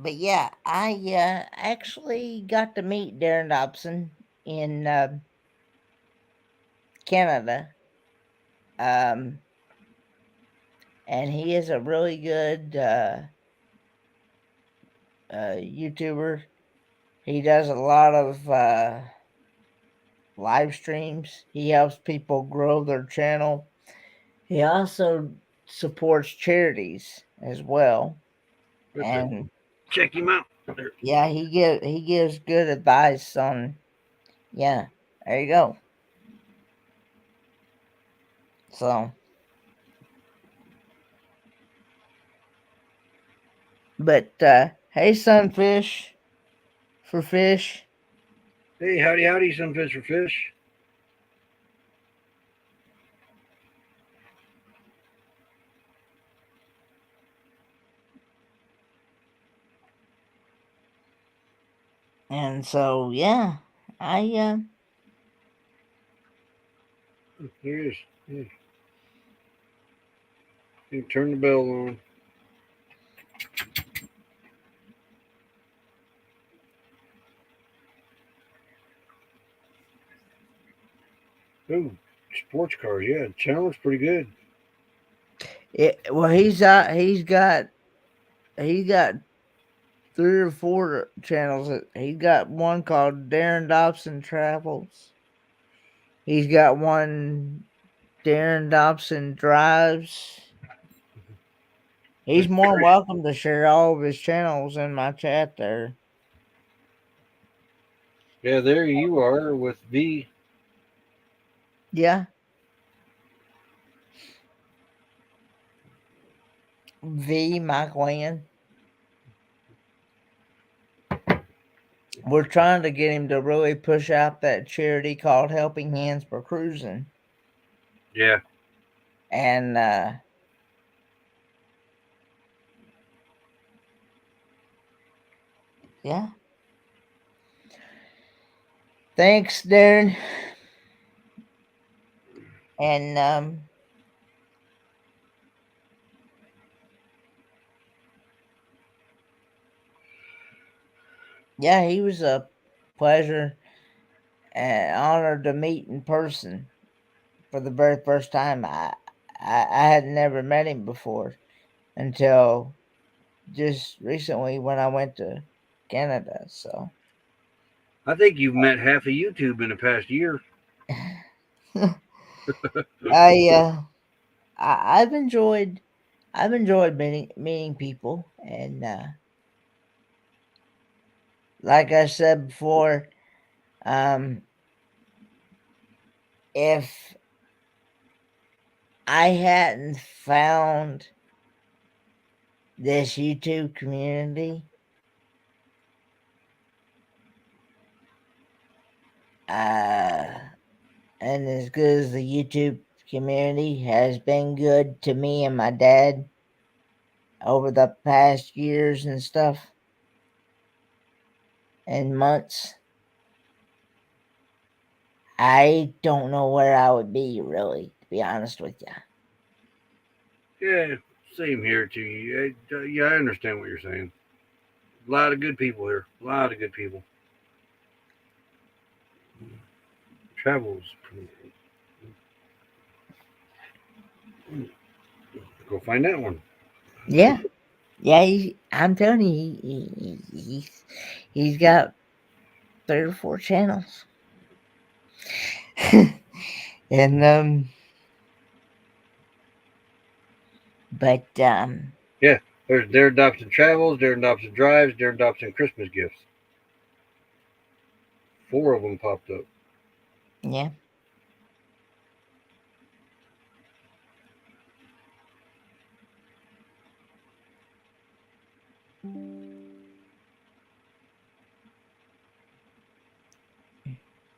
But yeah, I actually got to meet Darren Dobson in Canada. And he is a really good YouTuber. He does a lot of live streams. He helps people grow their channel. He also supports charities as well. And check him out. yeah, he gives good advice on. Yeah, there you go. So, but hey, Sunfish for fish. Hey, howdy, howdy, Sunfish for fish. And so, yeah, I Here it is. Yeah. You turn the bell on. Ooh, sports cars. Yeah, the channel looks pretty good. well, he's got 3 or 4 channels. He's got one called Darren Dobson Travels. He's got one Darren Dobson Drives. He's more than welcome to share all of his channels in my chat there. Yeah, there you are with V. Yeah. V. Mike Wynn. We're trying to get him to really push out that charity called Helping Hands for Cruising. Yeah. And yeah. Thanks, Darren. And yeah, he was a pleasure and honored to meet in person for the very first time. I had never met him before until just recently when I went to Canada. So I think you've met half of YouTube in the past year. I've enjoyed meeting people, and like I said before, if I hadn't found this YouTube community, and as good as the YouTube community has been good to me and my dad over the past years and stuff and months, I don't know where I would be, really, to be honest with you. Yeah, same here to you. Yeah, I understand what you're saying. A lot of good people here. A lot of good people. Travels. Go find that one. Yeah. Yeah, I'm telling you, he's got 3 or 4 channels. And but Yeah, there's Darren Dobson Travels, Darren Dobson Drives, Darren Dobson Christmas Gifts. 4 of them popped up. yeah.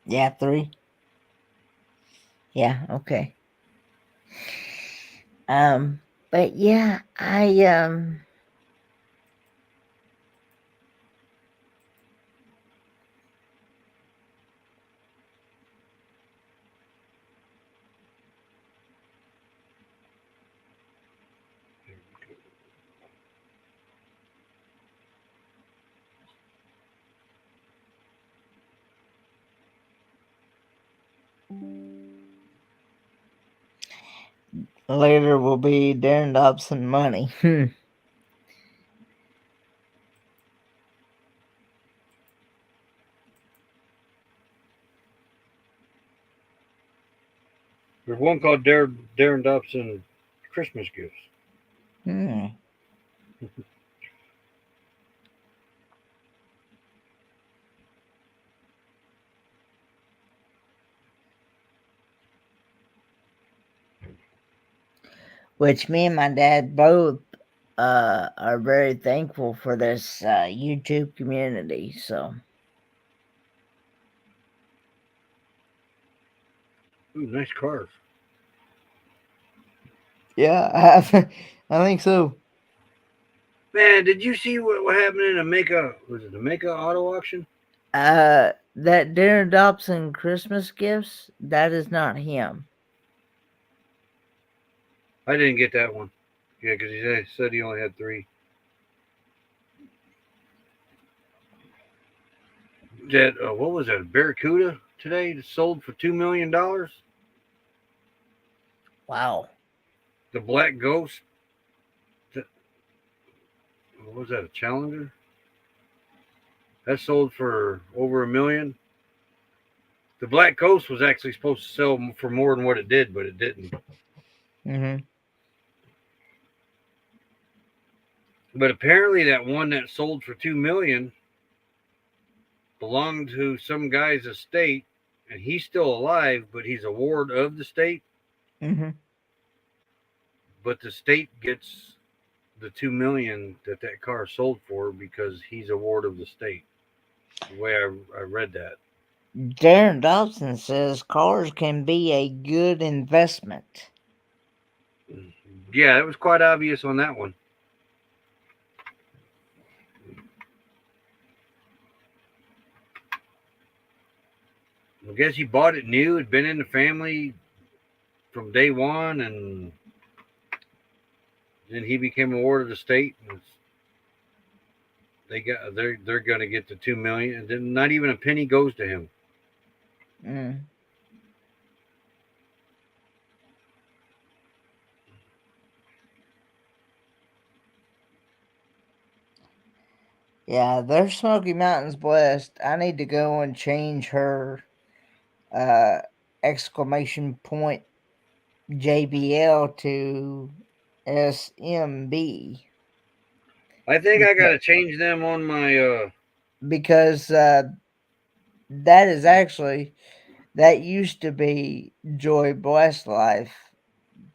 Yeah, 3. Yeah, okay. But yeah, later will be Darren Dobson money. There's one called Darren Dobson Christmas Gifts. Hmm. Which me and my dad both are very thankful for this YouTube community. So Ooh, nice cars. yeah, I think so. Man, did you see what happened in the Jamaica? Was it the Jamaica auto auction? That Darren Dobson Christmas gifts, that is not him. I didn't get that one. Yeah, because he said he only had 3. That what was that? A Barracuda today that sold for $2 million. Wow. The Black Ghost. What was that? A Challenger? That sold for over $1 million. The Black Ghost was actually supposed to sell for more than what it did, but it didn't. Mm-hmm. But apparently, that one that sold for $2 million belonged to some guy's estate, and he's still alive, but he's a ward of the state. Mm-hmm. But the state gets the $2 million that car sold for because he's a ward of the state. The way I read that. Darren Dobson says cars can be a good investment. Yeah, it was quite obvious on that one. I guess he bought it new. It'd been in the family from day one, and then he became a ward of the state. And they're going to get the $2 million, and then not even a penny goes to him. Mm. Yeah, there's Smoky Mountains blessed. I need to go and change her exclamation point JBL to SMB. I think I got to change them on my. Because that is actually, that used to be Joy Blessed Life,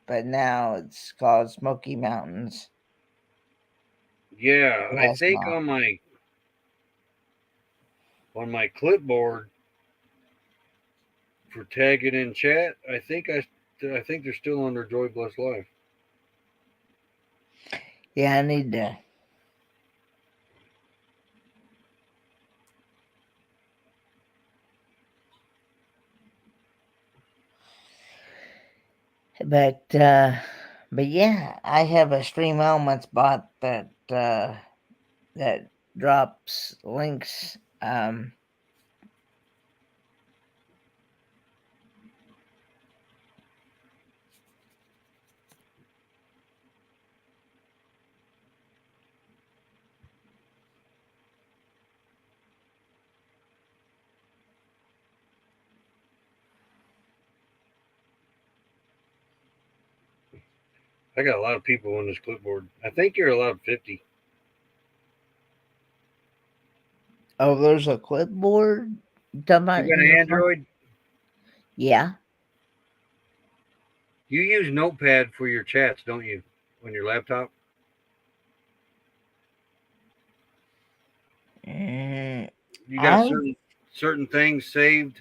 but now it's called Smoky Mountains. Yeah, I Blessed think Mom. on my clipboard for tagging in chat. I think they're still under Joy Bless Life. Yeah, I need to. But yeah, I have a Stream Elements bot that drops links. I got a lot of people on this clipboard. I think you're allowed 50. Oh, there's a clipboard. You talking about You got in an your phone? Android? Yeah. You use Notepad for your chats, don't you, on your laptop? Mm, You got I certain things saved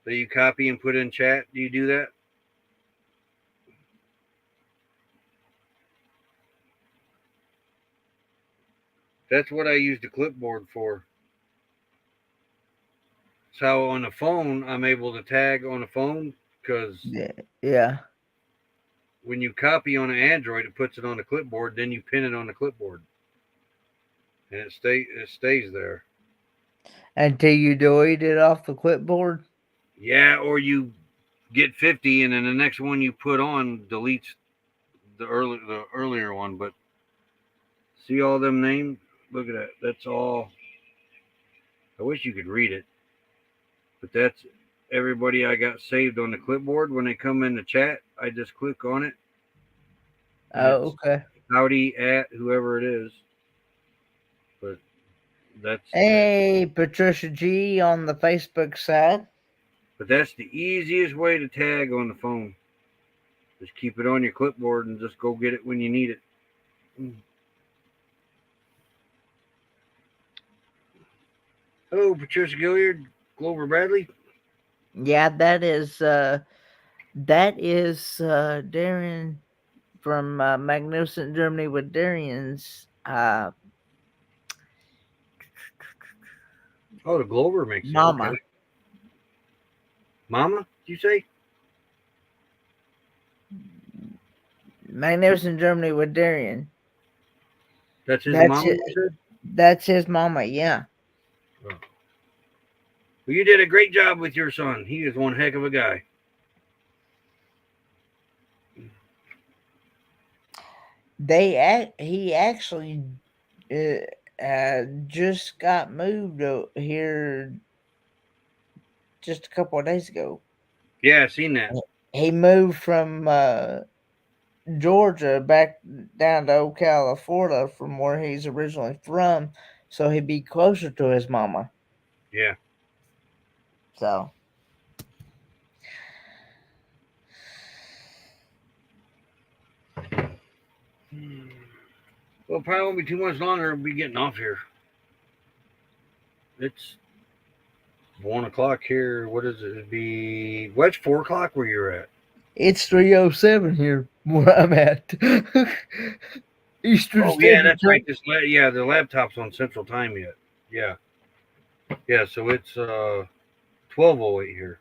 that you copy and put in chat. Do you do that? That's what I use the clipboard for. So on the phone, I'm able to tag on the phone because yeah. when you copy on an Android, it puts it on the clipboard. Then you pin it on the clipboard, and it stays there. Until you delete it off the clipboard. Yeah, or you get 50, and then the next one you put on deletes the earlier one. But see all them names? Look at that. That's all. I wish you could read it, but that's everybody I got saved on the clipboard. When they come in the chat, I just click on it, and Oh, it's okay. howdy at whoever it is. But that's Hey, Patricia G on the Facebook side. but that's the easiest way to tag on the phone. Just keep it on your clipboard and just go get it when you need it. Hello, Patricia Gilliard, Glover Bradley. Yeah, that is Darren from Magnificent Germany with Darian's Oh, the Glover makes it. mama. Okay. Mama, did you say? Magnificent Germany with Darian. That's his That's mama, it. you said? That's his mama, yeah. Oh. Well, you did a great job with your son. He is one heck of a guy. He actually just got moved here just a couple of days ago. Yeah, I seen that. He moved from Georgia back down to Ocala, Florida, from where he's originally from, so he'd be closer to his mama. Yeah. So. Well, probably won't be too much longer. We'll be getting off here. It's 1 o'clock here. What is it? It'd be. What's 4 o'clock where you're at? It's 3:07 here where I'm at. Eastern Oh yeah, Standard that's right. Time. The laptop's on Central Time yet. Yeah. Yeah, so it's 12:08 here.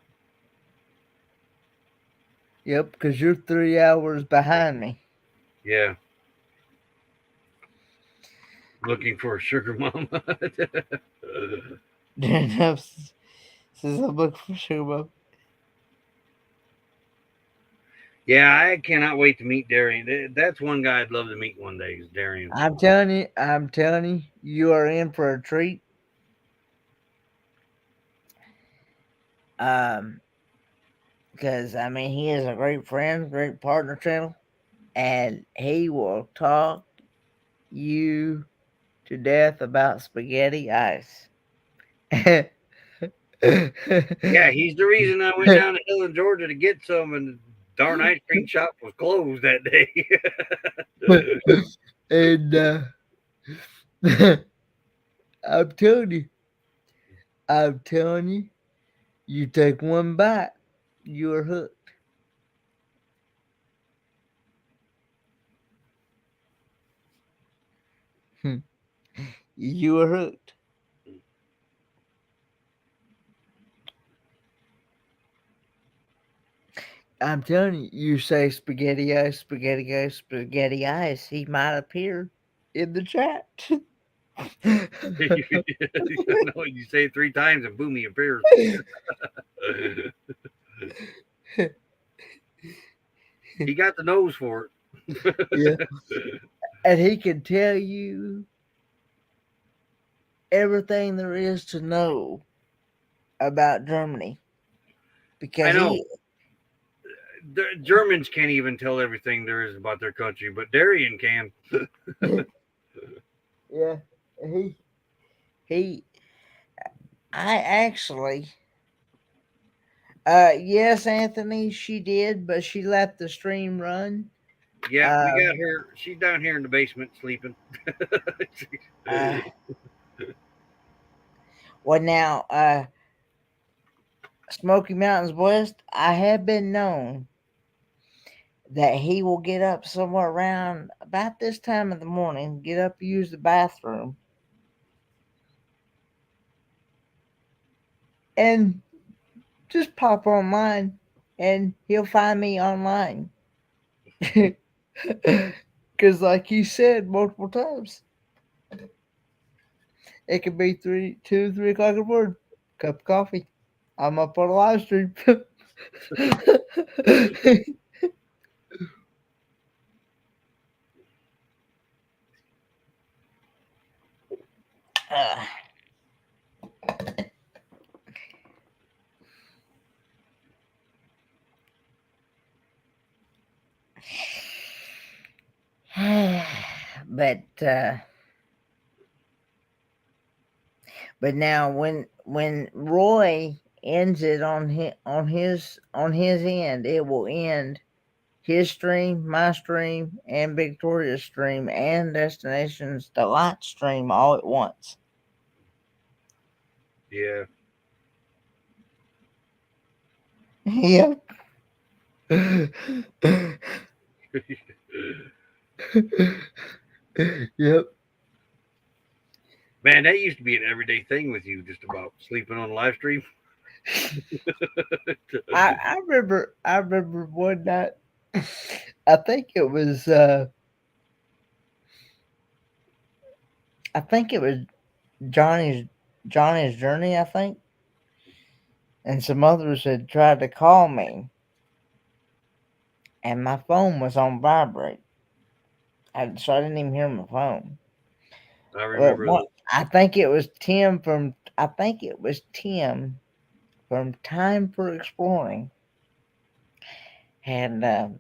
Yep, because you're 3 hours behind me. Yeah. Looking for a sugar mama. Says I'm looking for sugar mama. Yeah, I cannot wait to meet Darian. That's one guy I'd love to meet one day. Is Darian? I'm telling you, you are in for a treat. Um, because I mean, he is a great friend, great partner channel, and he will talk you to death about spaghetti ice. Yeah, he's the reason I went down to Hill in Georgia to get some, and the darn ice cream shop was closed that day. And I'm telling you, you take one bite, you're hooked. You are hooked. I'm telling you, you say spaghetti ice, spaghetti ice, spaghetti ice, he might appear in the chat. No, you say it 3 times and boom, he appears. He got the nose for it. Yeah. And he can tell you everything there is to know about Germany. I Because know. The Germans can't even tell everything there is about their country, but Darian can. yeah, he I actually yes, Anthony, she did, but she let the stream run. Yeah, we Uh, got her. She's down here in the basement sleeping. uh well now, Smoky Mountains West, I have been known that he will get up somewhere around about this time of the morning, get up, use the bathroom, and just pop online, and he'll find me online. Because, like he said multiple times, it could be 3 o'clock in the morning, cup of coffee. I'm up on a live stream. Uh, but now when Roy ends it on his end, it will end his stream, my stream, and Victoria's stream, and Destinations Delight stream all at once. Yeah. Yep. Yep. Man, that used to be an everyday thing with you, just about sleeping on live stream. I remember one night. I think it was Johnny's Journey, I think. And some others had tried to call me, and my phone was on vibrate. So I didn't even hear my phone. I But remember those. I think it was Tim from Time for Exploring, and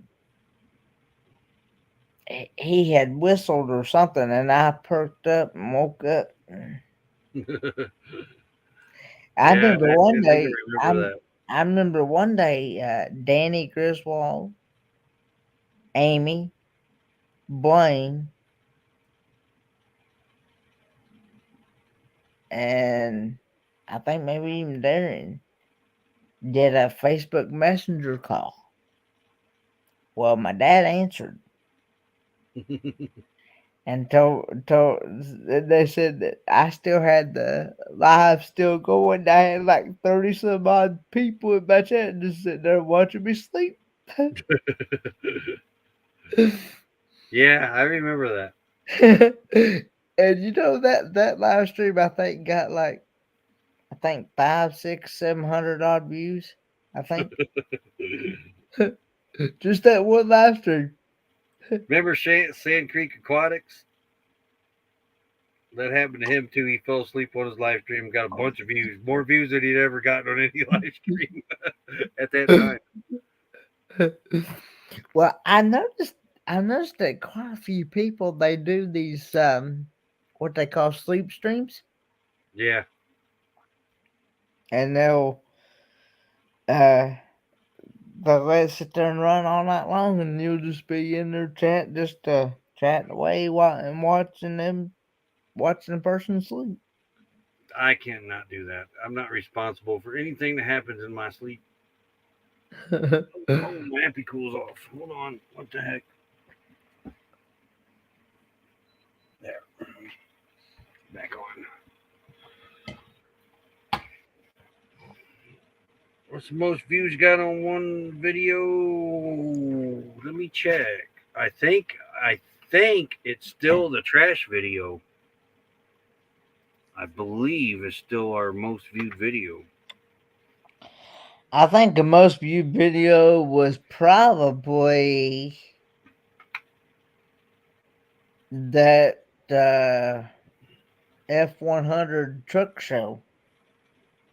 he had whistled or something, and I perked up and woke up. I Yeah, remember one I think day. I remember that. I remember one day. Danny Griswold, Amy, Blaine, and I think maybe even Darren did a Facebook Messenger call. Well, my dad answered and told they said that I still had the live still going. I had like 30 some odd people in my chat just sitting there watching me sleep. Yeah, I remember that. And you know that live stream I think got like 5, 6, 700 odd views. I think. Just that one live stream. Remember Sand Creek Aquatics? That happened to him too. He fell asleep on his live stream, got a bunch of views, more views than he'd ever gotten on any live stream at that time. Well, I noticed that quite a few people, they do these what they call sleep streams, Yeah. and they'll let it sit there and run all night long, and you'll just be in there chatting away and watching the person sleep. I can't not do that. I'm not responsible for anything that happens in my sleep. Oh, my ampy cools off. Hold on. What the heck? There. Back on. What's the most views you got on one video? Let me check. I think it's still the trash video. I believe it's still our most viewed video. I think the most viewed video was probably that F100 truck show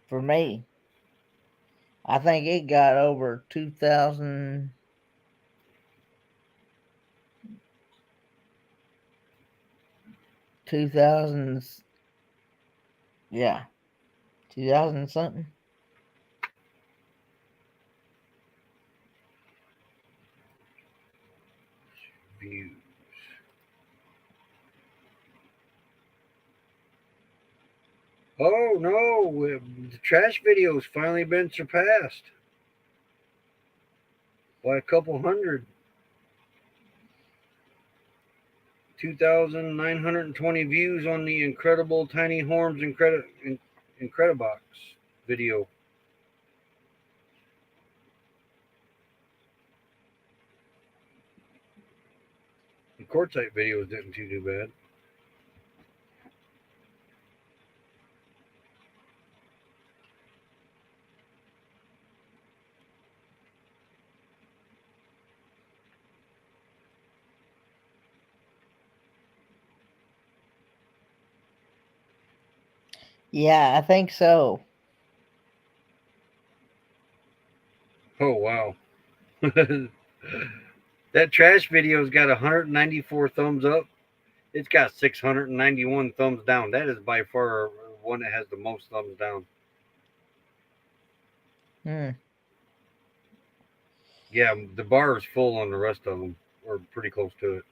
for me. I think it got over 2,000. Yeah, 2,000 something. Views. Oh no, the trash video has finally been surpassed by a couple hundred. 2,920 views on the Incredible Tiny Horns Incredibox video. The Quartzite videos didn't do too bad. Yeah, I think so. Oh wow. That trash video's got 194 thumbs up. It's got 691 thumbs down. That is by far one that has the most thumbs down. Yeah, the bar is full on the rest of them, or pretty close to it.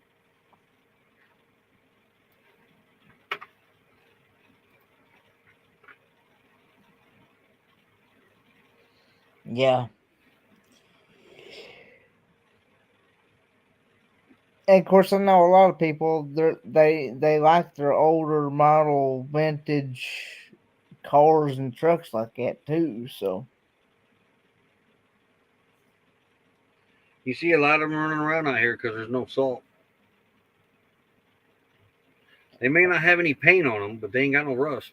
Yeah. And of course, I know a lot of people they like their older model vintage cars and trucks like that too. So You see a lot of them running around out here because there's no salt. They may not have any paint on them, but they ain't got no rust.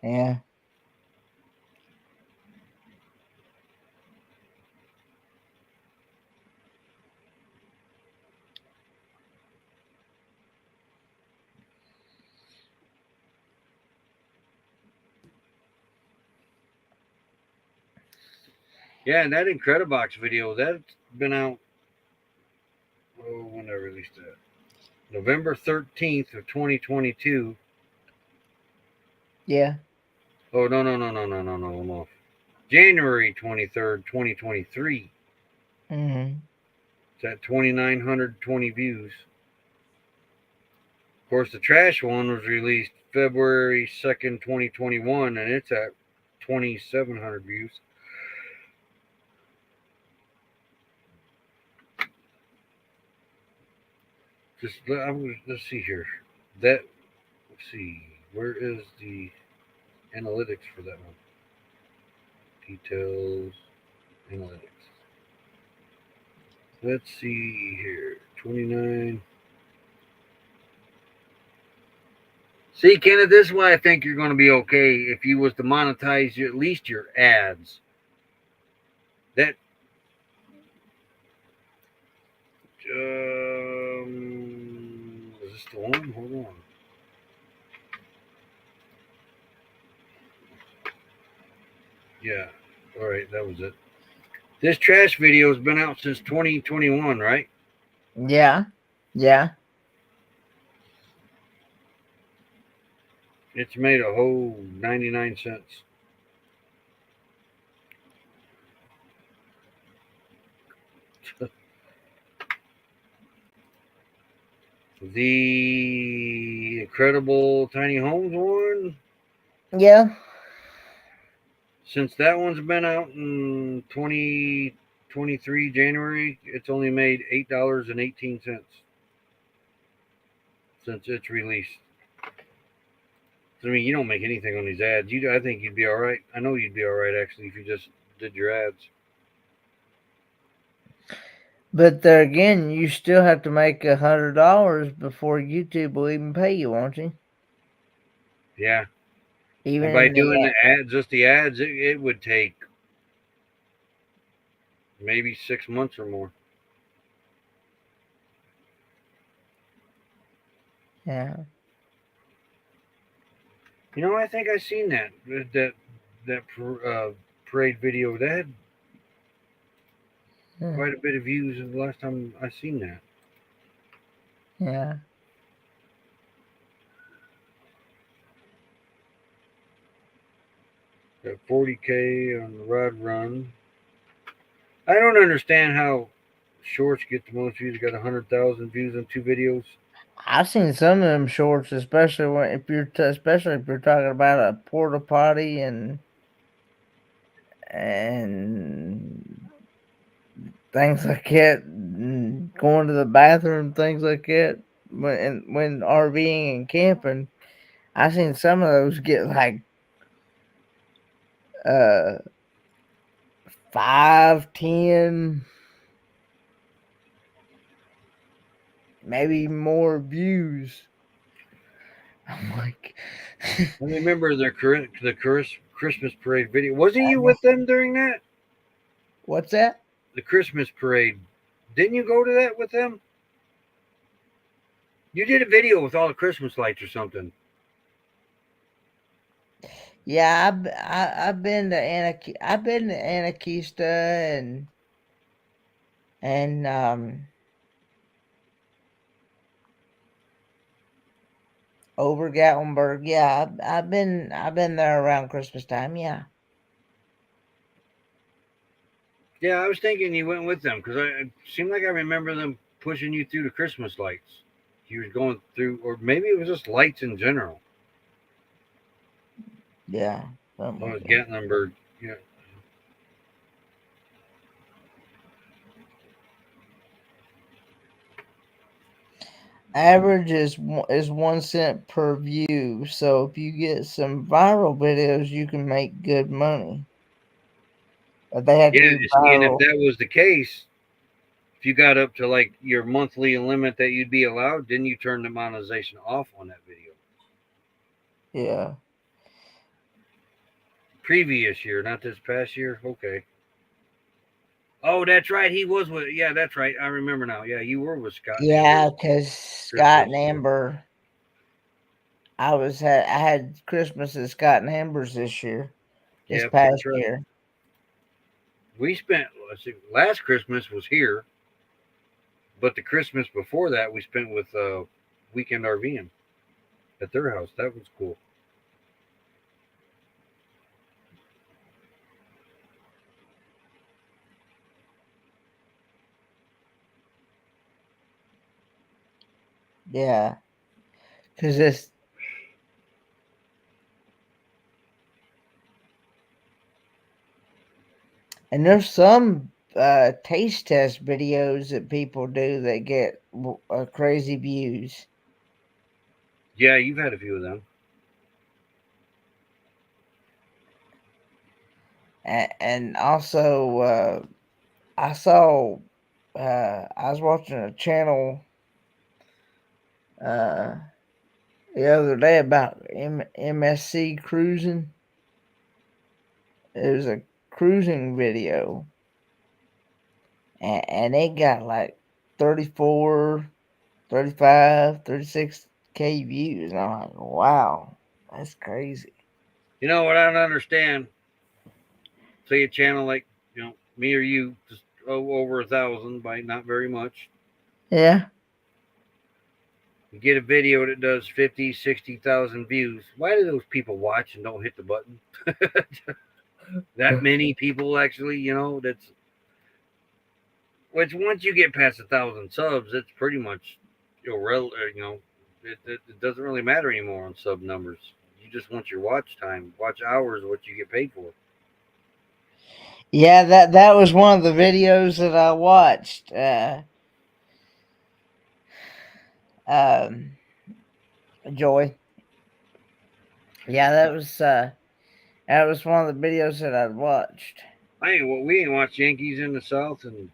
yeah. Yeah, and that Incredibox video, that's been out, when I released that? November 13th of 2022. Yeah. Oh, no. January 23rd, 2023. Mm-hmm. It's at 2,920 views. Of course, the trash one was released February 2nd, 2021, and it's at 2,700 views. Let's see here. Let's see. Where is the analytics for that one? Details, analytics. Let's see here. 29. See, Kenneth, this is why I think you're going to be okay if you was to monetize at least your ads. That is this the one? Hold on. Yeah. All right, that was it. This trash video has been out since 2021, right? Yeah. Yeah. It's made a whole 99 cents. The Incredible Tiny Homes one, Yeah. since that one's been out in 2023 January, it's only made $8.18 since its release. I mean, you don't make anything on these ads. I think you'd be all right. I know you'd be all right actually if you just did your ads. But there again, you still have to make $100 before YouTube will even pay you, won't you? Yeah. Even And by in the doing the ads, just the ads, it would take maybe 6 months or more. yeah. You know, I think I seen that parade video. That had Yeah. quite a bit of views the last time I seen that. Yeah. Got 40K on the Rod Run. I don't understand how shorts get the most views. Got 100,000 views on 2 videos. I've seen some of them shorts, especially especially if you're talking about a porta potty and things like that, and going to the bathroom, things like that. When RVing and camping, I've seen some of those get like uh 5, 10, maybe more views. I'm like, I remember the Christmas parade video. Wasn't you with them during that? what's that? The Christmas parade. Didn't you go to that with them? You did a video with all the Christmas lights or something. Yeah, I've been to Anarchista and over Gatlinburg. Yeah, I've been there around Christmas time. Yeah. Yeah, I was thinking you went with them because it seemed like I remember them pushing you through the Christmas lights. You was going through, or maybe it was just lights in general. Yeah. Oh, Gatlinburg. Yeah. Average is 1 cent per view. So if you get some viral videos, you can make good money. But they have to Yeah, be see, and if viral. that was the case, if you got up to like your monthly limit that you'd be allowed, then you turn the monetization off on that video. Yeah. Previous year, not this past year. Okay. Oh, that's right. He was with. Yeah, that's right. I remember now. Yeah, you were with Scott and Amber. Yeah, because Scott and Amber, I had Christmas at Scott and Amber's this Yep, past that's right. year. We spent. Let's see. Last Christmas was here, but the Christmas before that we spent with Weekend RVing at their house. That was cool. Yeah, because it's and there's some taste test videos that people do that get crazy views. Yeah, you've had a few of them. And also, I saw I was watching a channel uh, the other day about MSC cruising. It was a cruising video, and it got like 34, 35, 36K views. And I'm like, wow, that's crazy. You know what I don't understand? Say a channel like me or you, just over 1,000 by not very much. Yeah. You get a video that does 50, 60,000 views. Why do those people watch and don't hit the button? That many people actually, that's which once you get past 1,000 subs, it's pretty much it doesn't really matter anymore on sub numbers. You just want your watch time, watch hours, what you get paid for. Yeah, that was one of the videos that I watched. Joy. Yeah, that was one of the videos that I watched. We ain't watched Yankees in the South in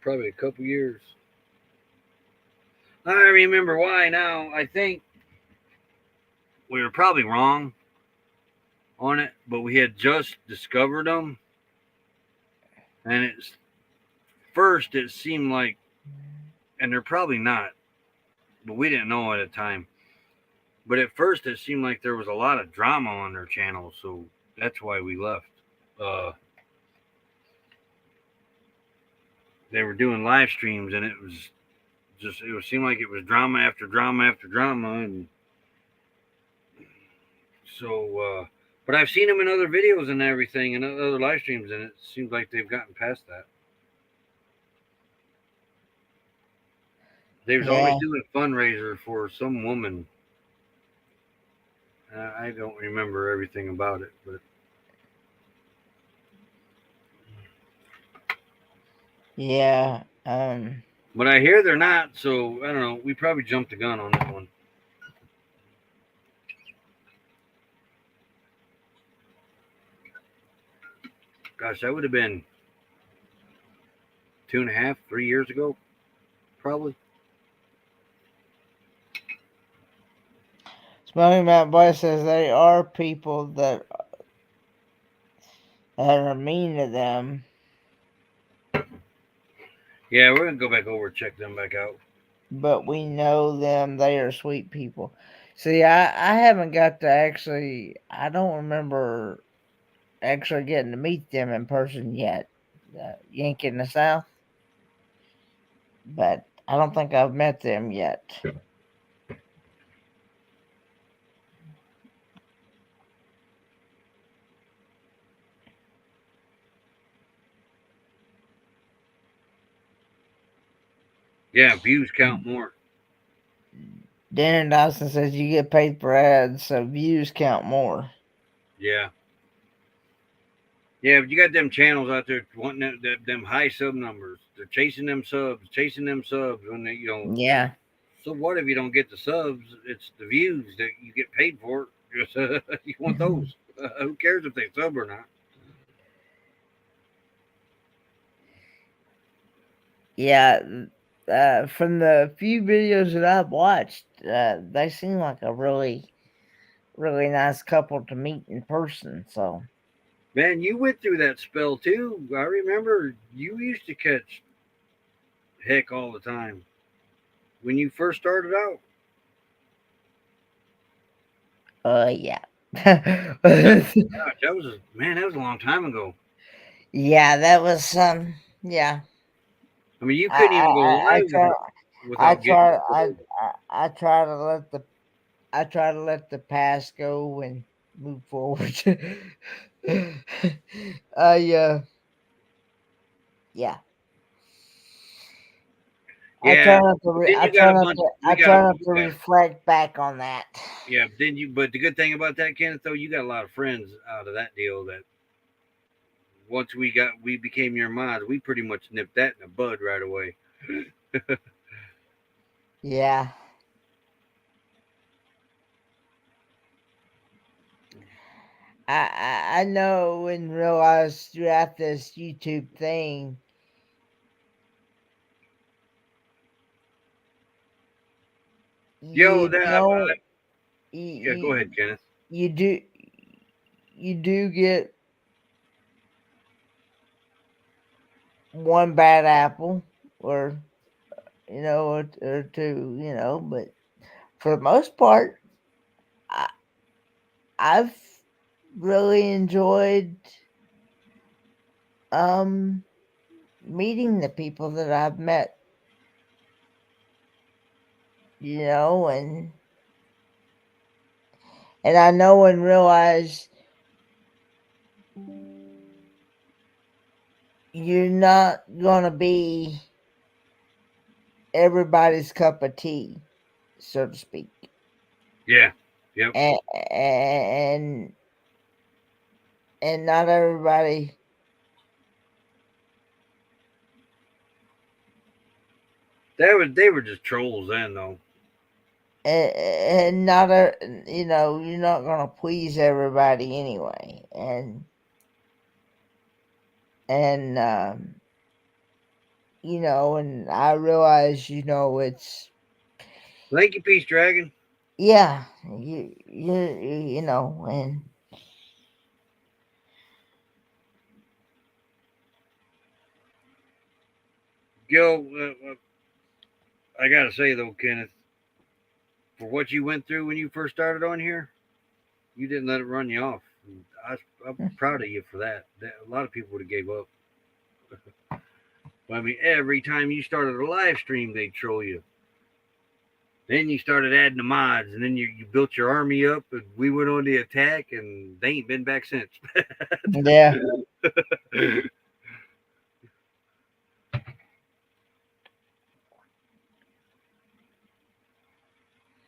probably a couple years. I remember why now. I think we were probably wrong on it, but we had just discovered them, and it seemed like, and they're probably not, but we didn't know at the time. But at first, it seemed like there was a lot of drama on their channel, so that's why we left. They were doing live streams, and it seemed like it was drama after drama after drama, and so. But I've seen them in other videos and everything, and other live streams, and it seems like they've gotten past that. They was always doing a fundraiser for some woman. I don't remember everything about it, but yeah. But I hear they're not, so I don't know. We probably jumped the gun on that one. Gosh, that would have been 2.5, 3 years ago, probably. Smoking Matt Boy says they are people that are mean to them. Yeah, we're gonna go back over and check them back out. But we know them; they are sweet people. See, I haven't got to actually. I don't remember actually getting to meet them in person yet. Yankee in the South, but I don't think I've met them yet. Yeah, views count more. Darren Dawson says you get paid for ads, so views count more. Yeah. Yeah, but you got them channels out there wanting them high sub numbers. They're chasing them subs when they, Yeah. So what if you don't get the subs? It's the views that you get paid for. You want those. Who cares if they sub or not? Yeah, from the few videos that I've watched, they seem like a really, really nice couple to meet in person. So, Man, you went through that spell too. I remember you used to catch heck all the time when you first started out. yeah. Gosh, that was a long time ago. Yeah, that was yeah. I mean, you couldn't even go live without getting. I try to let the past go and move forward. Yeah. Yeah, I try not to reflect back on that. Yeah, but the good thing about that, Kenneth, though, you got a lot of friends out of that deal. That once we became your mods, we pretty much nipped that in the bud right away. Yeah. I know and realize throughout this YouTube thing, Yo, you don't. Yeah, go ahead, Kenneth. You do get one bad apple or or two, but for the most part, I, I've really enjoyed um meeting the people that I've met, and I know and realize you're not gonna be everybody's cup of tea, so to speak. Yeah. Yep. And and not everybody They were just trolls then, though. and not a you're not gonna please everybody anyway, and and I realize it's Thank you, Peace Dragon. yeah, and Gil, I gotta say though, Kenneth, for what you went through when you first started on here, you didn't let it run you off. I'm proud of you for that. A lot of people would have gave up. I mean, every time you started a live stream, they'd troll you. Then you started adding the mods, and then you built your army up, and we went on the attack, and they ain't been back since. yeah.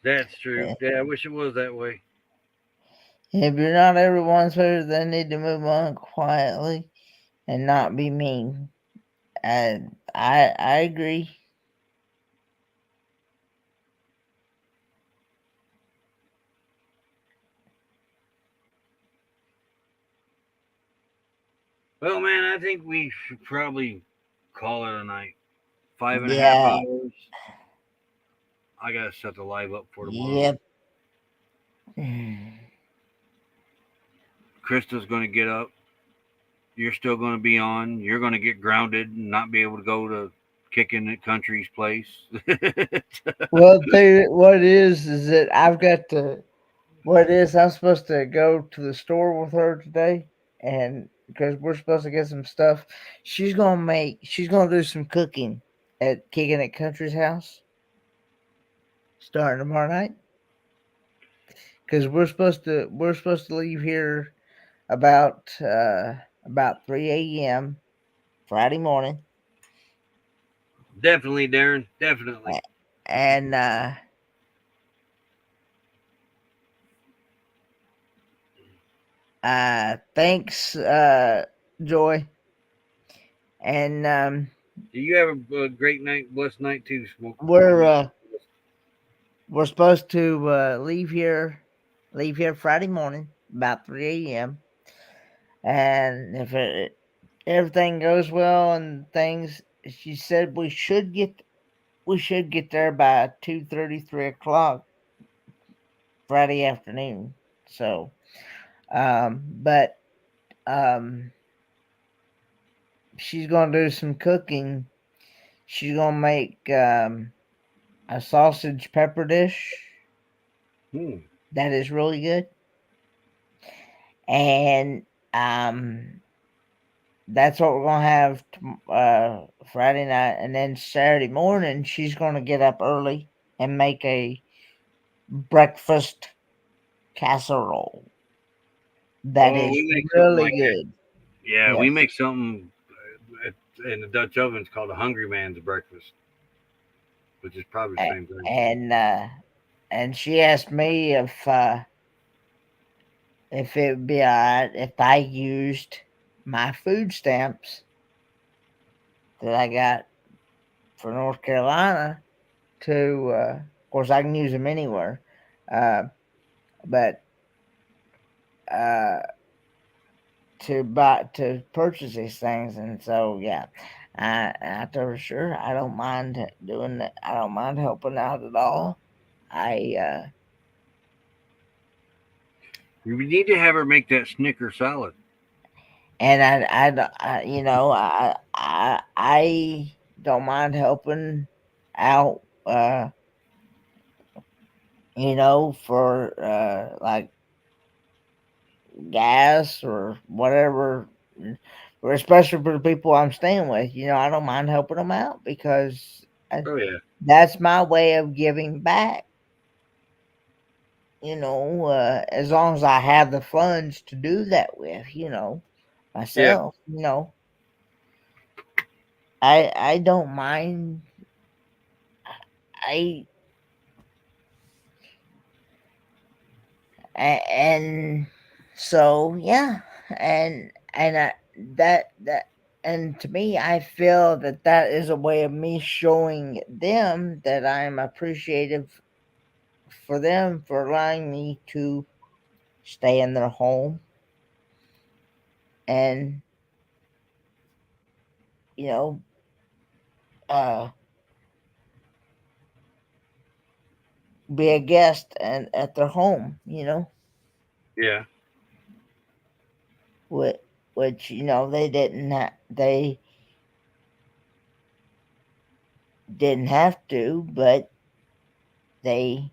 That's true. Yeah, I wish it was that way. If you're not everyone's favorite, they need to move on quietly and not be mean. And I agree. Well, man, I think we should probably call it a night. 5.5 Yeah. hours. I gotta set the live up for tomorrow. Yep. Krista's gonna get up. You're still gonna be on. You're gonna get grounded and not be able to go to Kicking It Country's place. Well, what it is that I've got to. What it is, I'm supposed to go to the store with her today, and because we're supposed to get some stuff, she's gonna do some cooking at Kicking It Country's house starting tomorrow night. Because we're supposed to leave here about 3 a.m. Friday morning, Definitely, Darren. Definitely. and thanks, Joy, and Do you have a great night, blessed night too, Smoke? we're supposed to leave here Friday morning about 3 a.m. And if everything goes well and things, she said we should get there by 2:30, 3 o'clock Friday afternoon. So, but um, she's gonna do some cooking. She's gonna make a sausage pepper dish that is really good, and that's what we're gonna have Friday night, and then Saturday morning she's gonna get up early and make a breakfast casserole that is we make something really like that. good. Yeah, we Yes. make something in the Dutch oven. It's called a Hungry Man's breakfast, which is probably the same thing. And she asked me if it would be alright if I used my food stamps that I got for North Carolina to, of course, I can use them anywhere, but uh, to purchase these things, and so yeah, I told her sure, I don't mind doing that. I don't mind helping out at all. I We need to have her make that Snicker salad. and I don't mind helping out, for like gas or whatever, or especially for the people I'm staying with. I don't mind helping them out because Oh yeah. that's my way of giving back. As long as I have the funds to do that with, Yeah. myself, I don't mind. I and so yeah, and that and to me, I feel that is a way of me showing them that I'm appreciative for them for allowing me to stay in their home and you know uh be a guest and at their home, Yeah. which they didn't have to, but they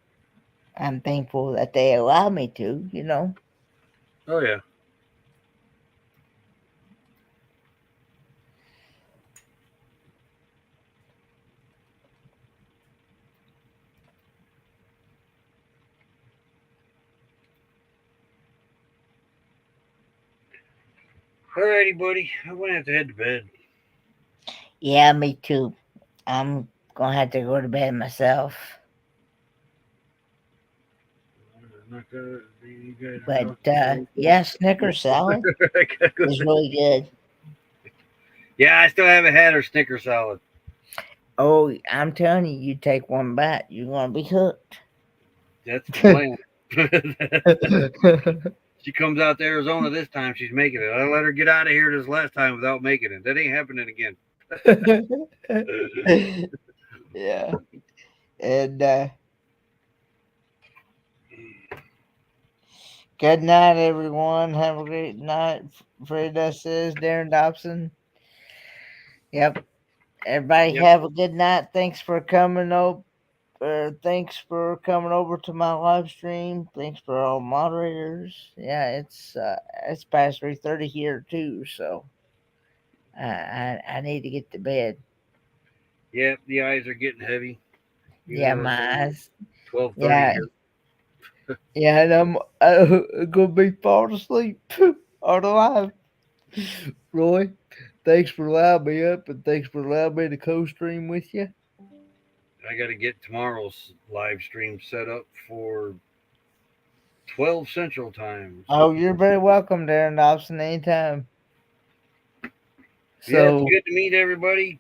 I'm thankful that they allow me to. Oh yeah. Alrighty, buddy. I'm gonna have to head to bed. Yeah, me too. I'm gonna have to go to bed myself. I'm not gonna. You guys are But talking. yeah, Snickers salad I gotta go is to- really good. Yeah, I still haven't had her Snicker salad. Oh, I'm telling you, you take one bite, you're gonna be hooked. That's the plan. She comes out to Arizona this time. She's making it. I let her get out of here this last time without making it. That ain't happening again. Yeah. And good night, everyone. Have a great night. Frida says Darren Dobson. Yep. Everybody Yep. have a good night. Thanks for coming over. Thanks for coming over to my live stream. Thanks for all moderators. Yeah, it's past 3:30 here too, so I need to get to bed. Yep, the eyes are getting heavy. Yeah, my eyes. 12:30 Yeah, here. yeah, and I'm gonna be falling asleep on the live. Roy, thanks for allowing me up, and thanks for allowing me to co-stream with you. I got to get tomorrow's live stream set up for 12 Central Time. Oh, you're very welcome, Darren Dobson, anytime. Yeah, it's So good to meet everybody.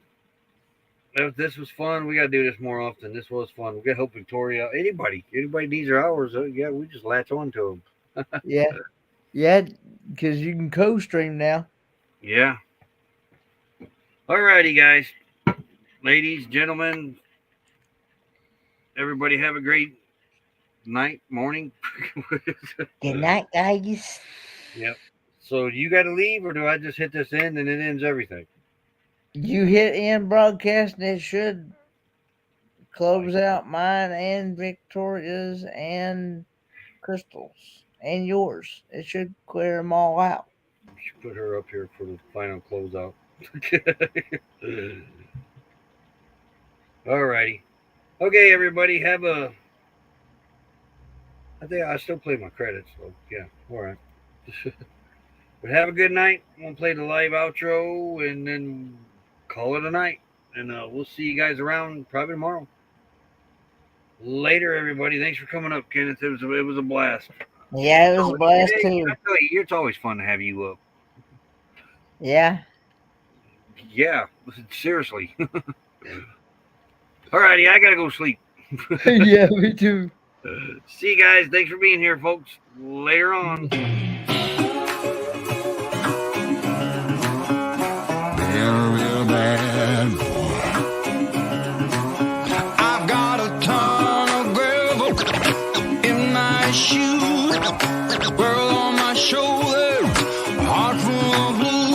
This was fun. We got to do this more often. This was fun. We got to help Victoria. Anybody needs their hours. Yeah, we just latch on to them. yeah, because you can co-stream now. Yeah. Alrighty, guys, ladies, gentlemen, everybody have a great night, morning. Good night, guys. Yep. So you got to leave, or do I just hit this end and it ends everything? You hit end broadcast, and it should close out mine and Victoria's and Crystal's and yours. It should clear them all out. We should put her up here for the final closeout. Alrighty. Okay, everybody, have a. I think I still play my credits, so yeah, all right. But have a good night. I'm gonna play the live outro and then call it a night. And we'll see you guys around probably tomorrow. Later, everybody. Thanks for coming up, Kenneth. It was a blast. Yeah, it was a blast too. I tell you, it's always fun to have you up. Yeah. Yeah, seriously. Alrighty, I gotta go sleep. Yeah, me too. See you guys. Thanks for being here, folks. Later on. Real bad boy. I've got a ton of gravel in my shoe, world on my shoulder, heart full of blue.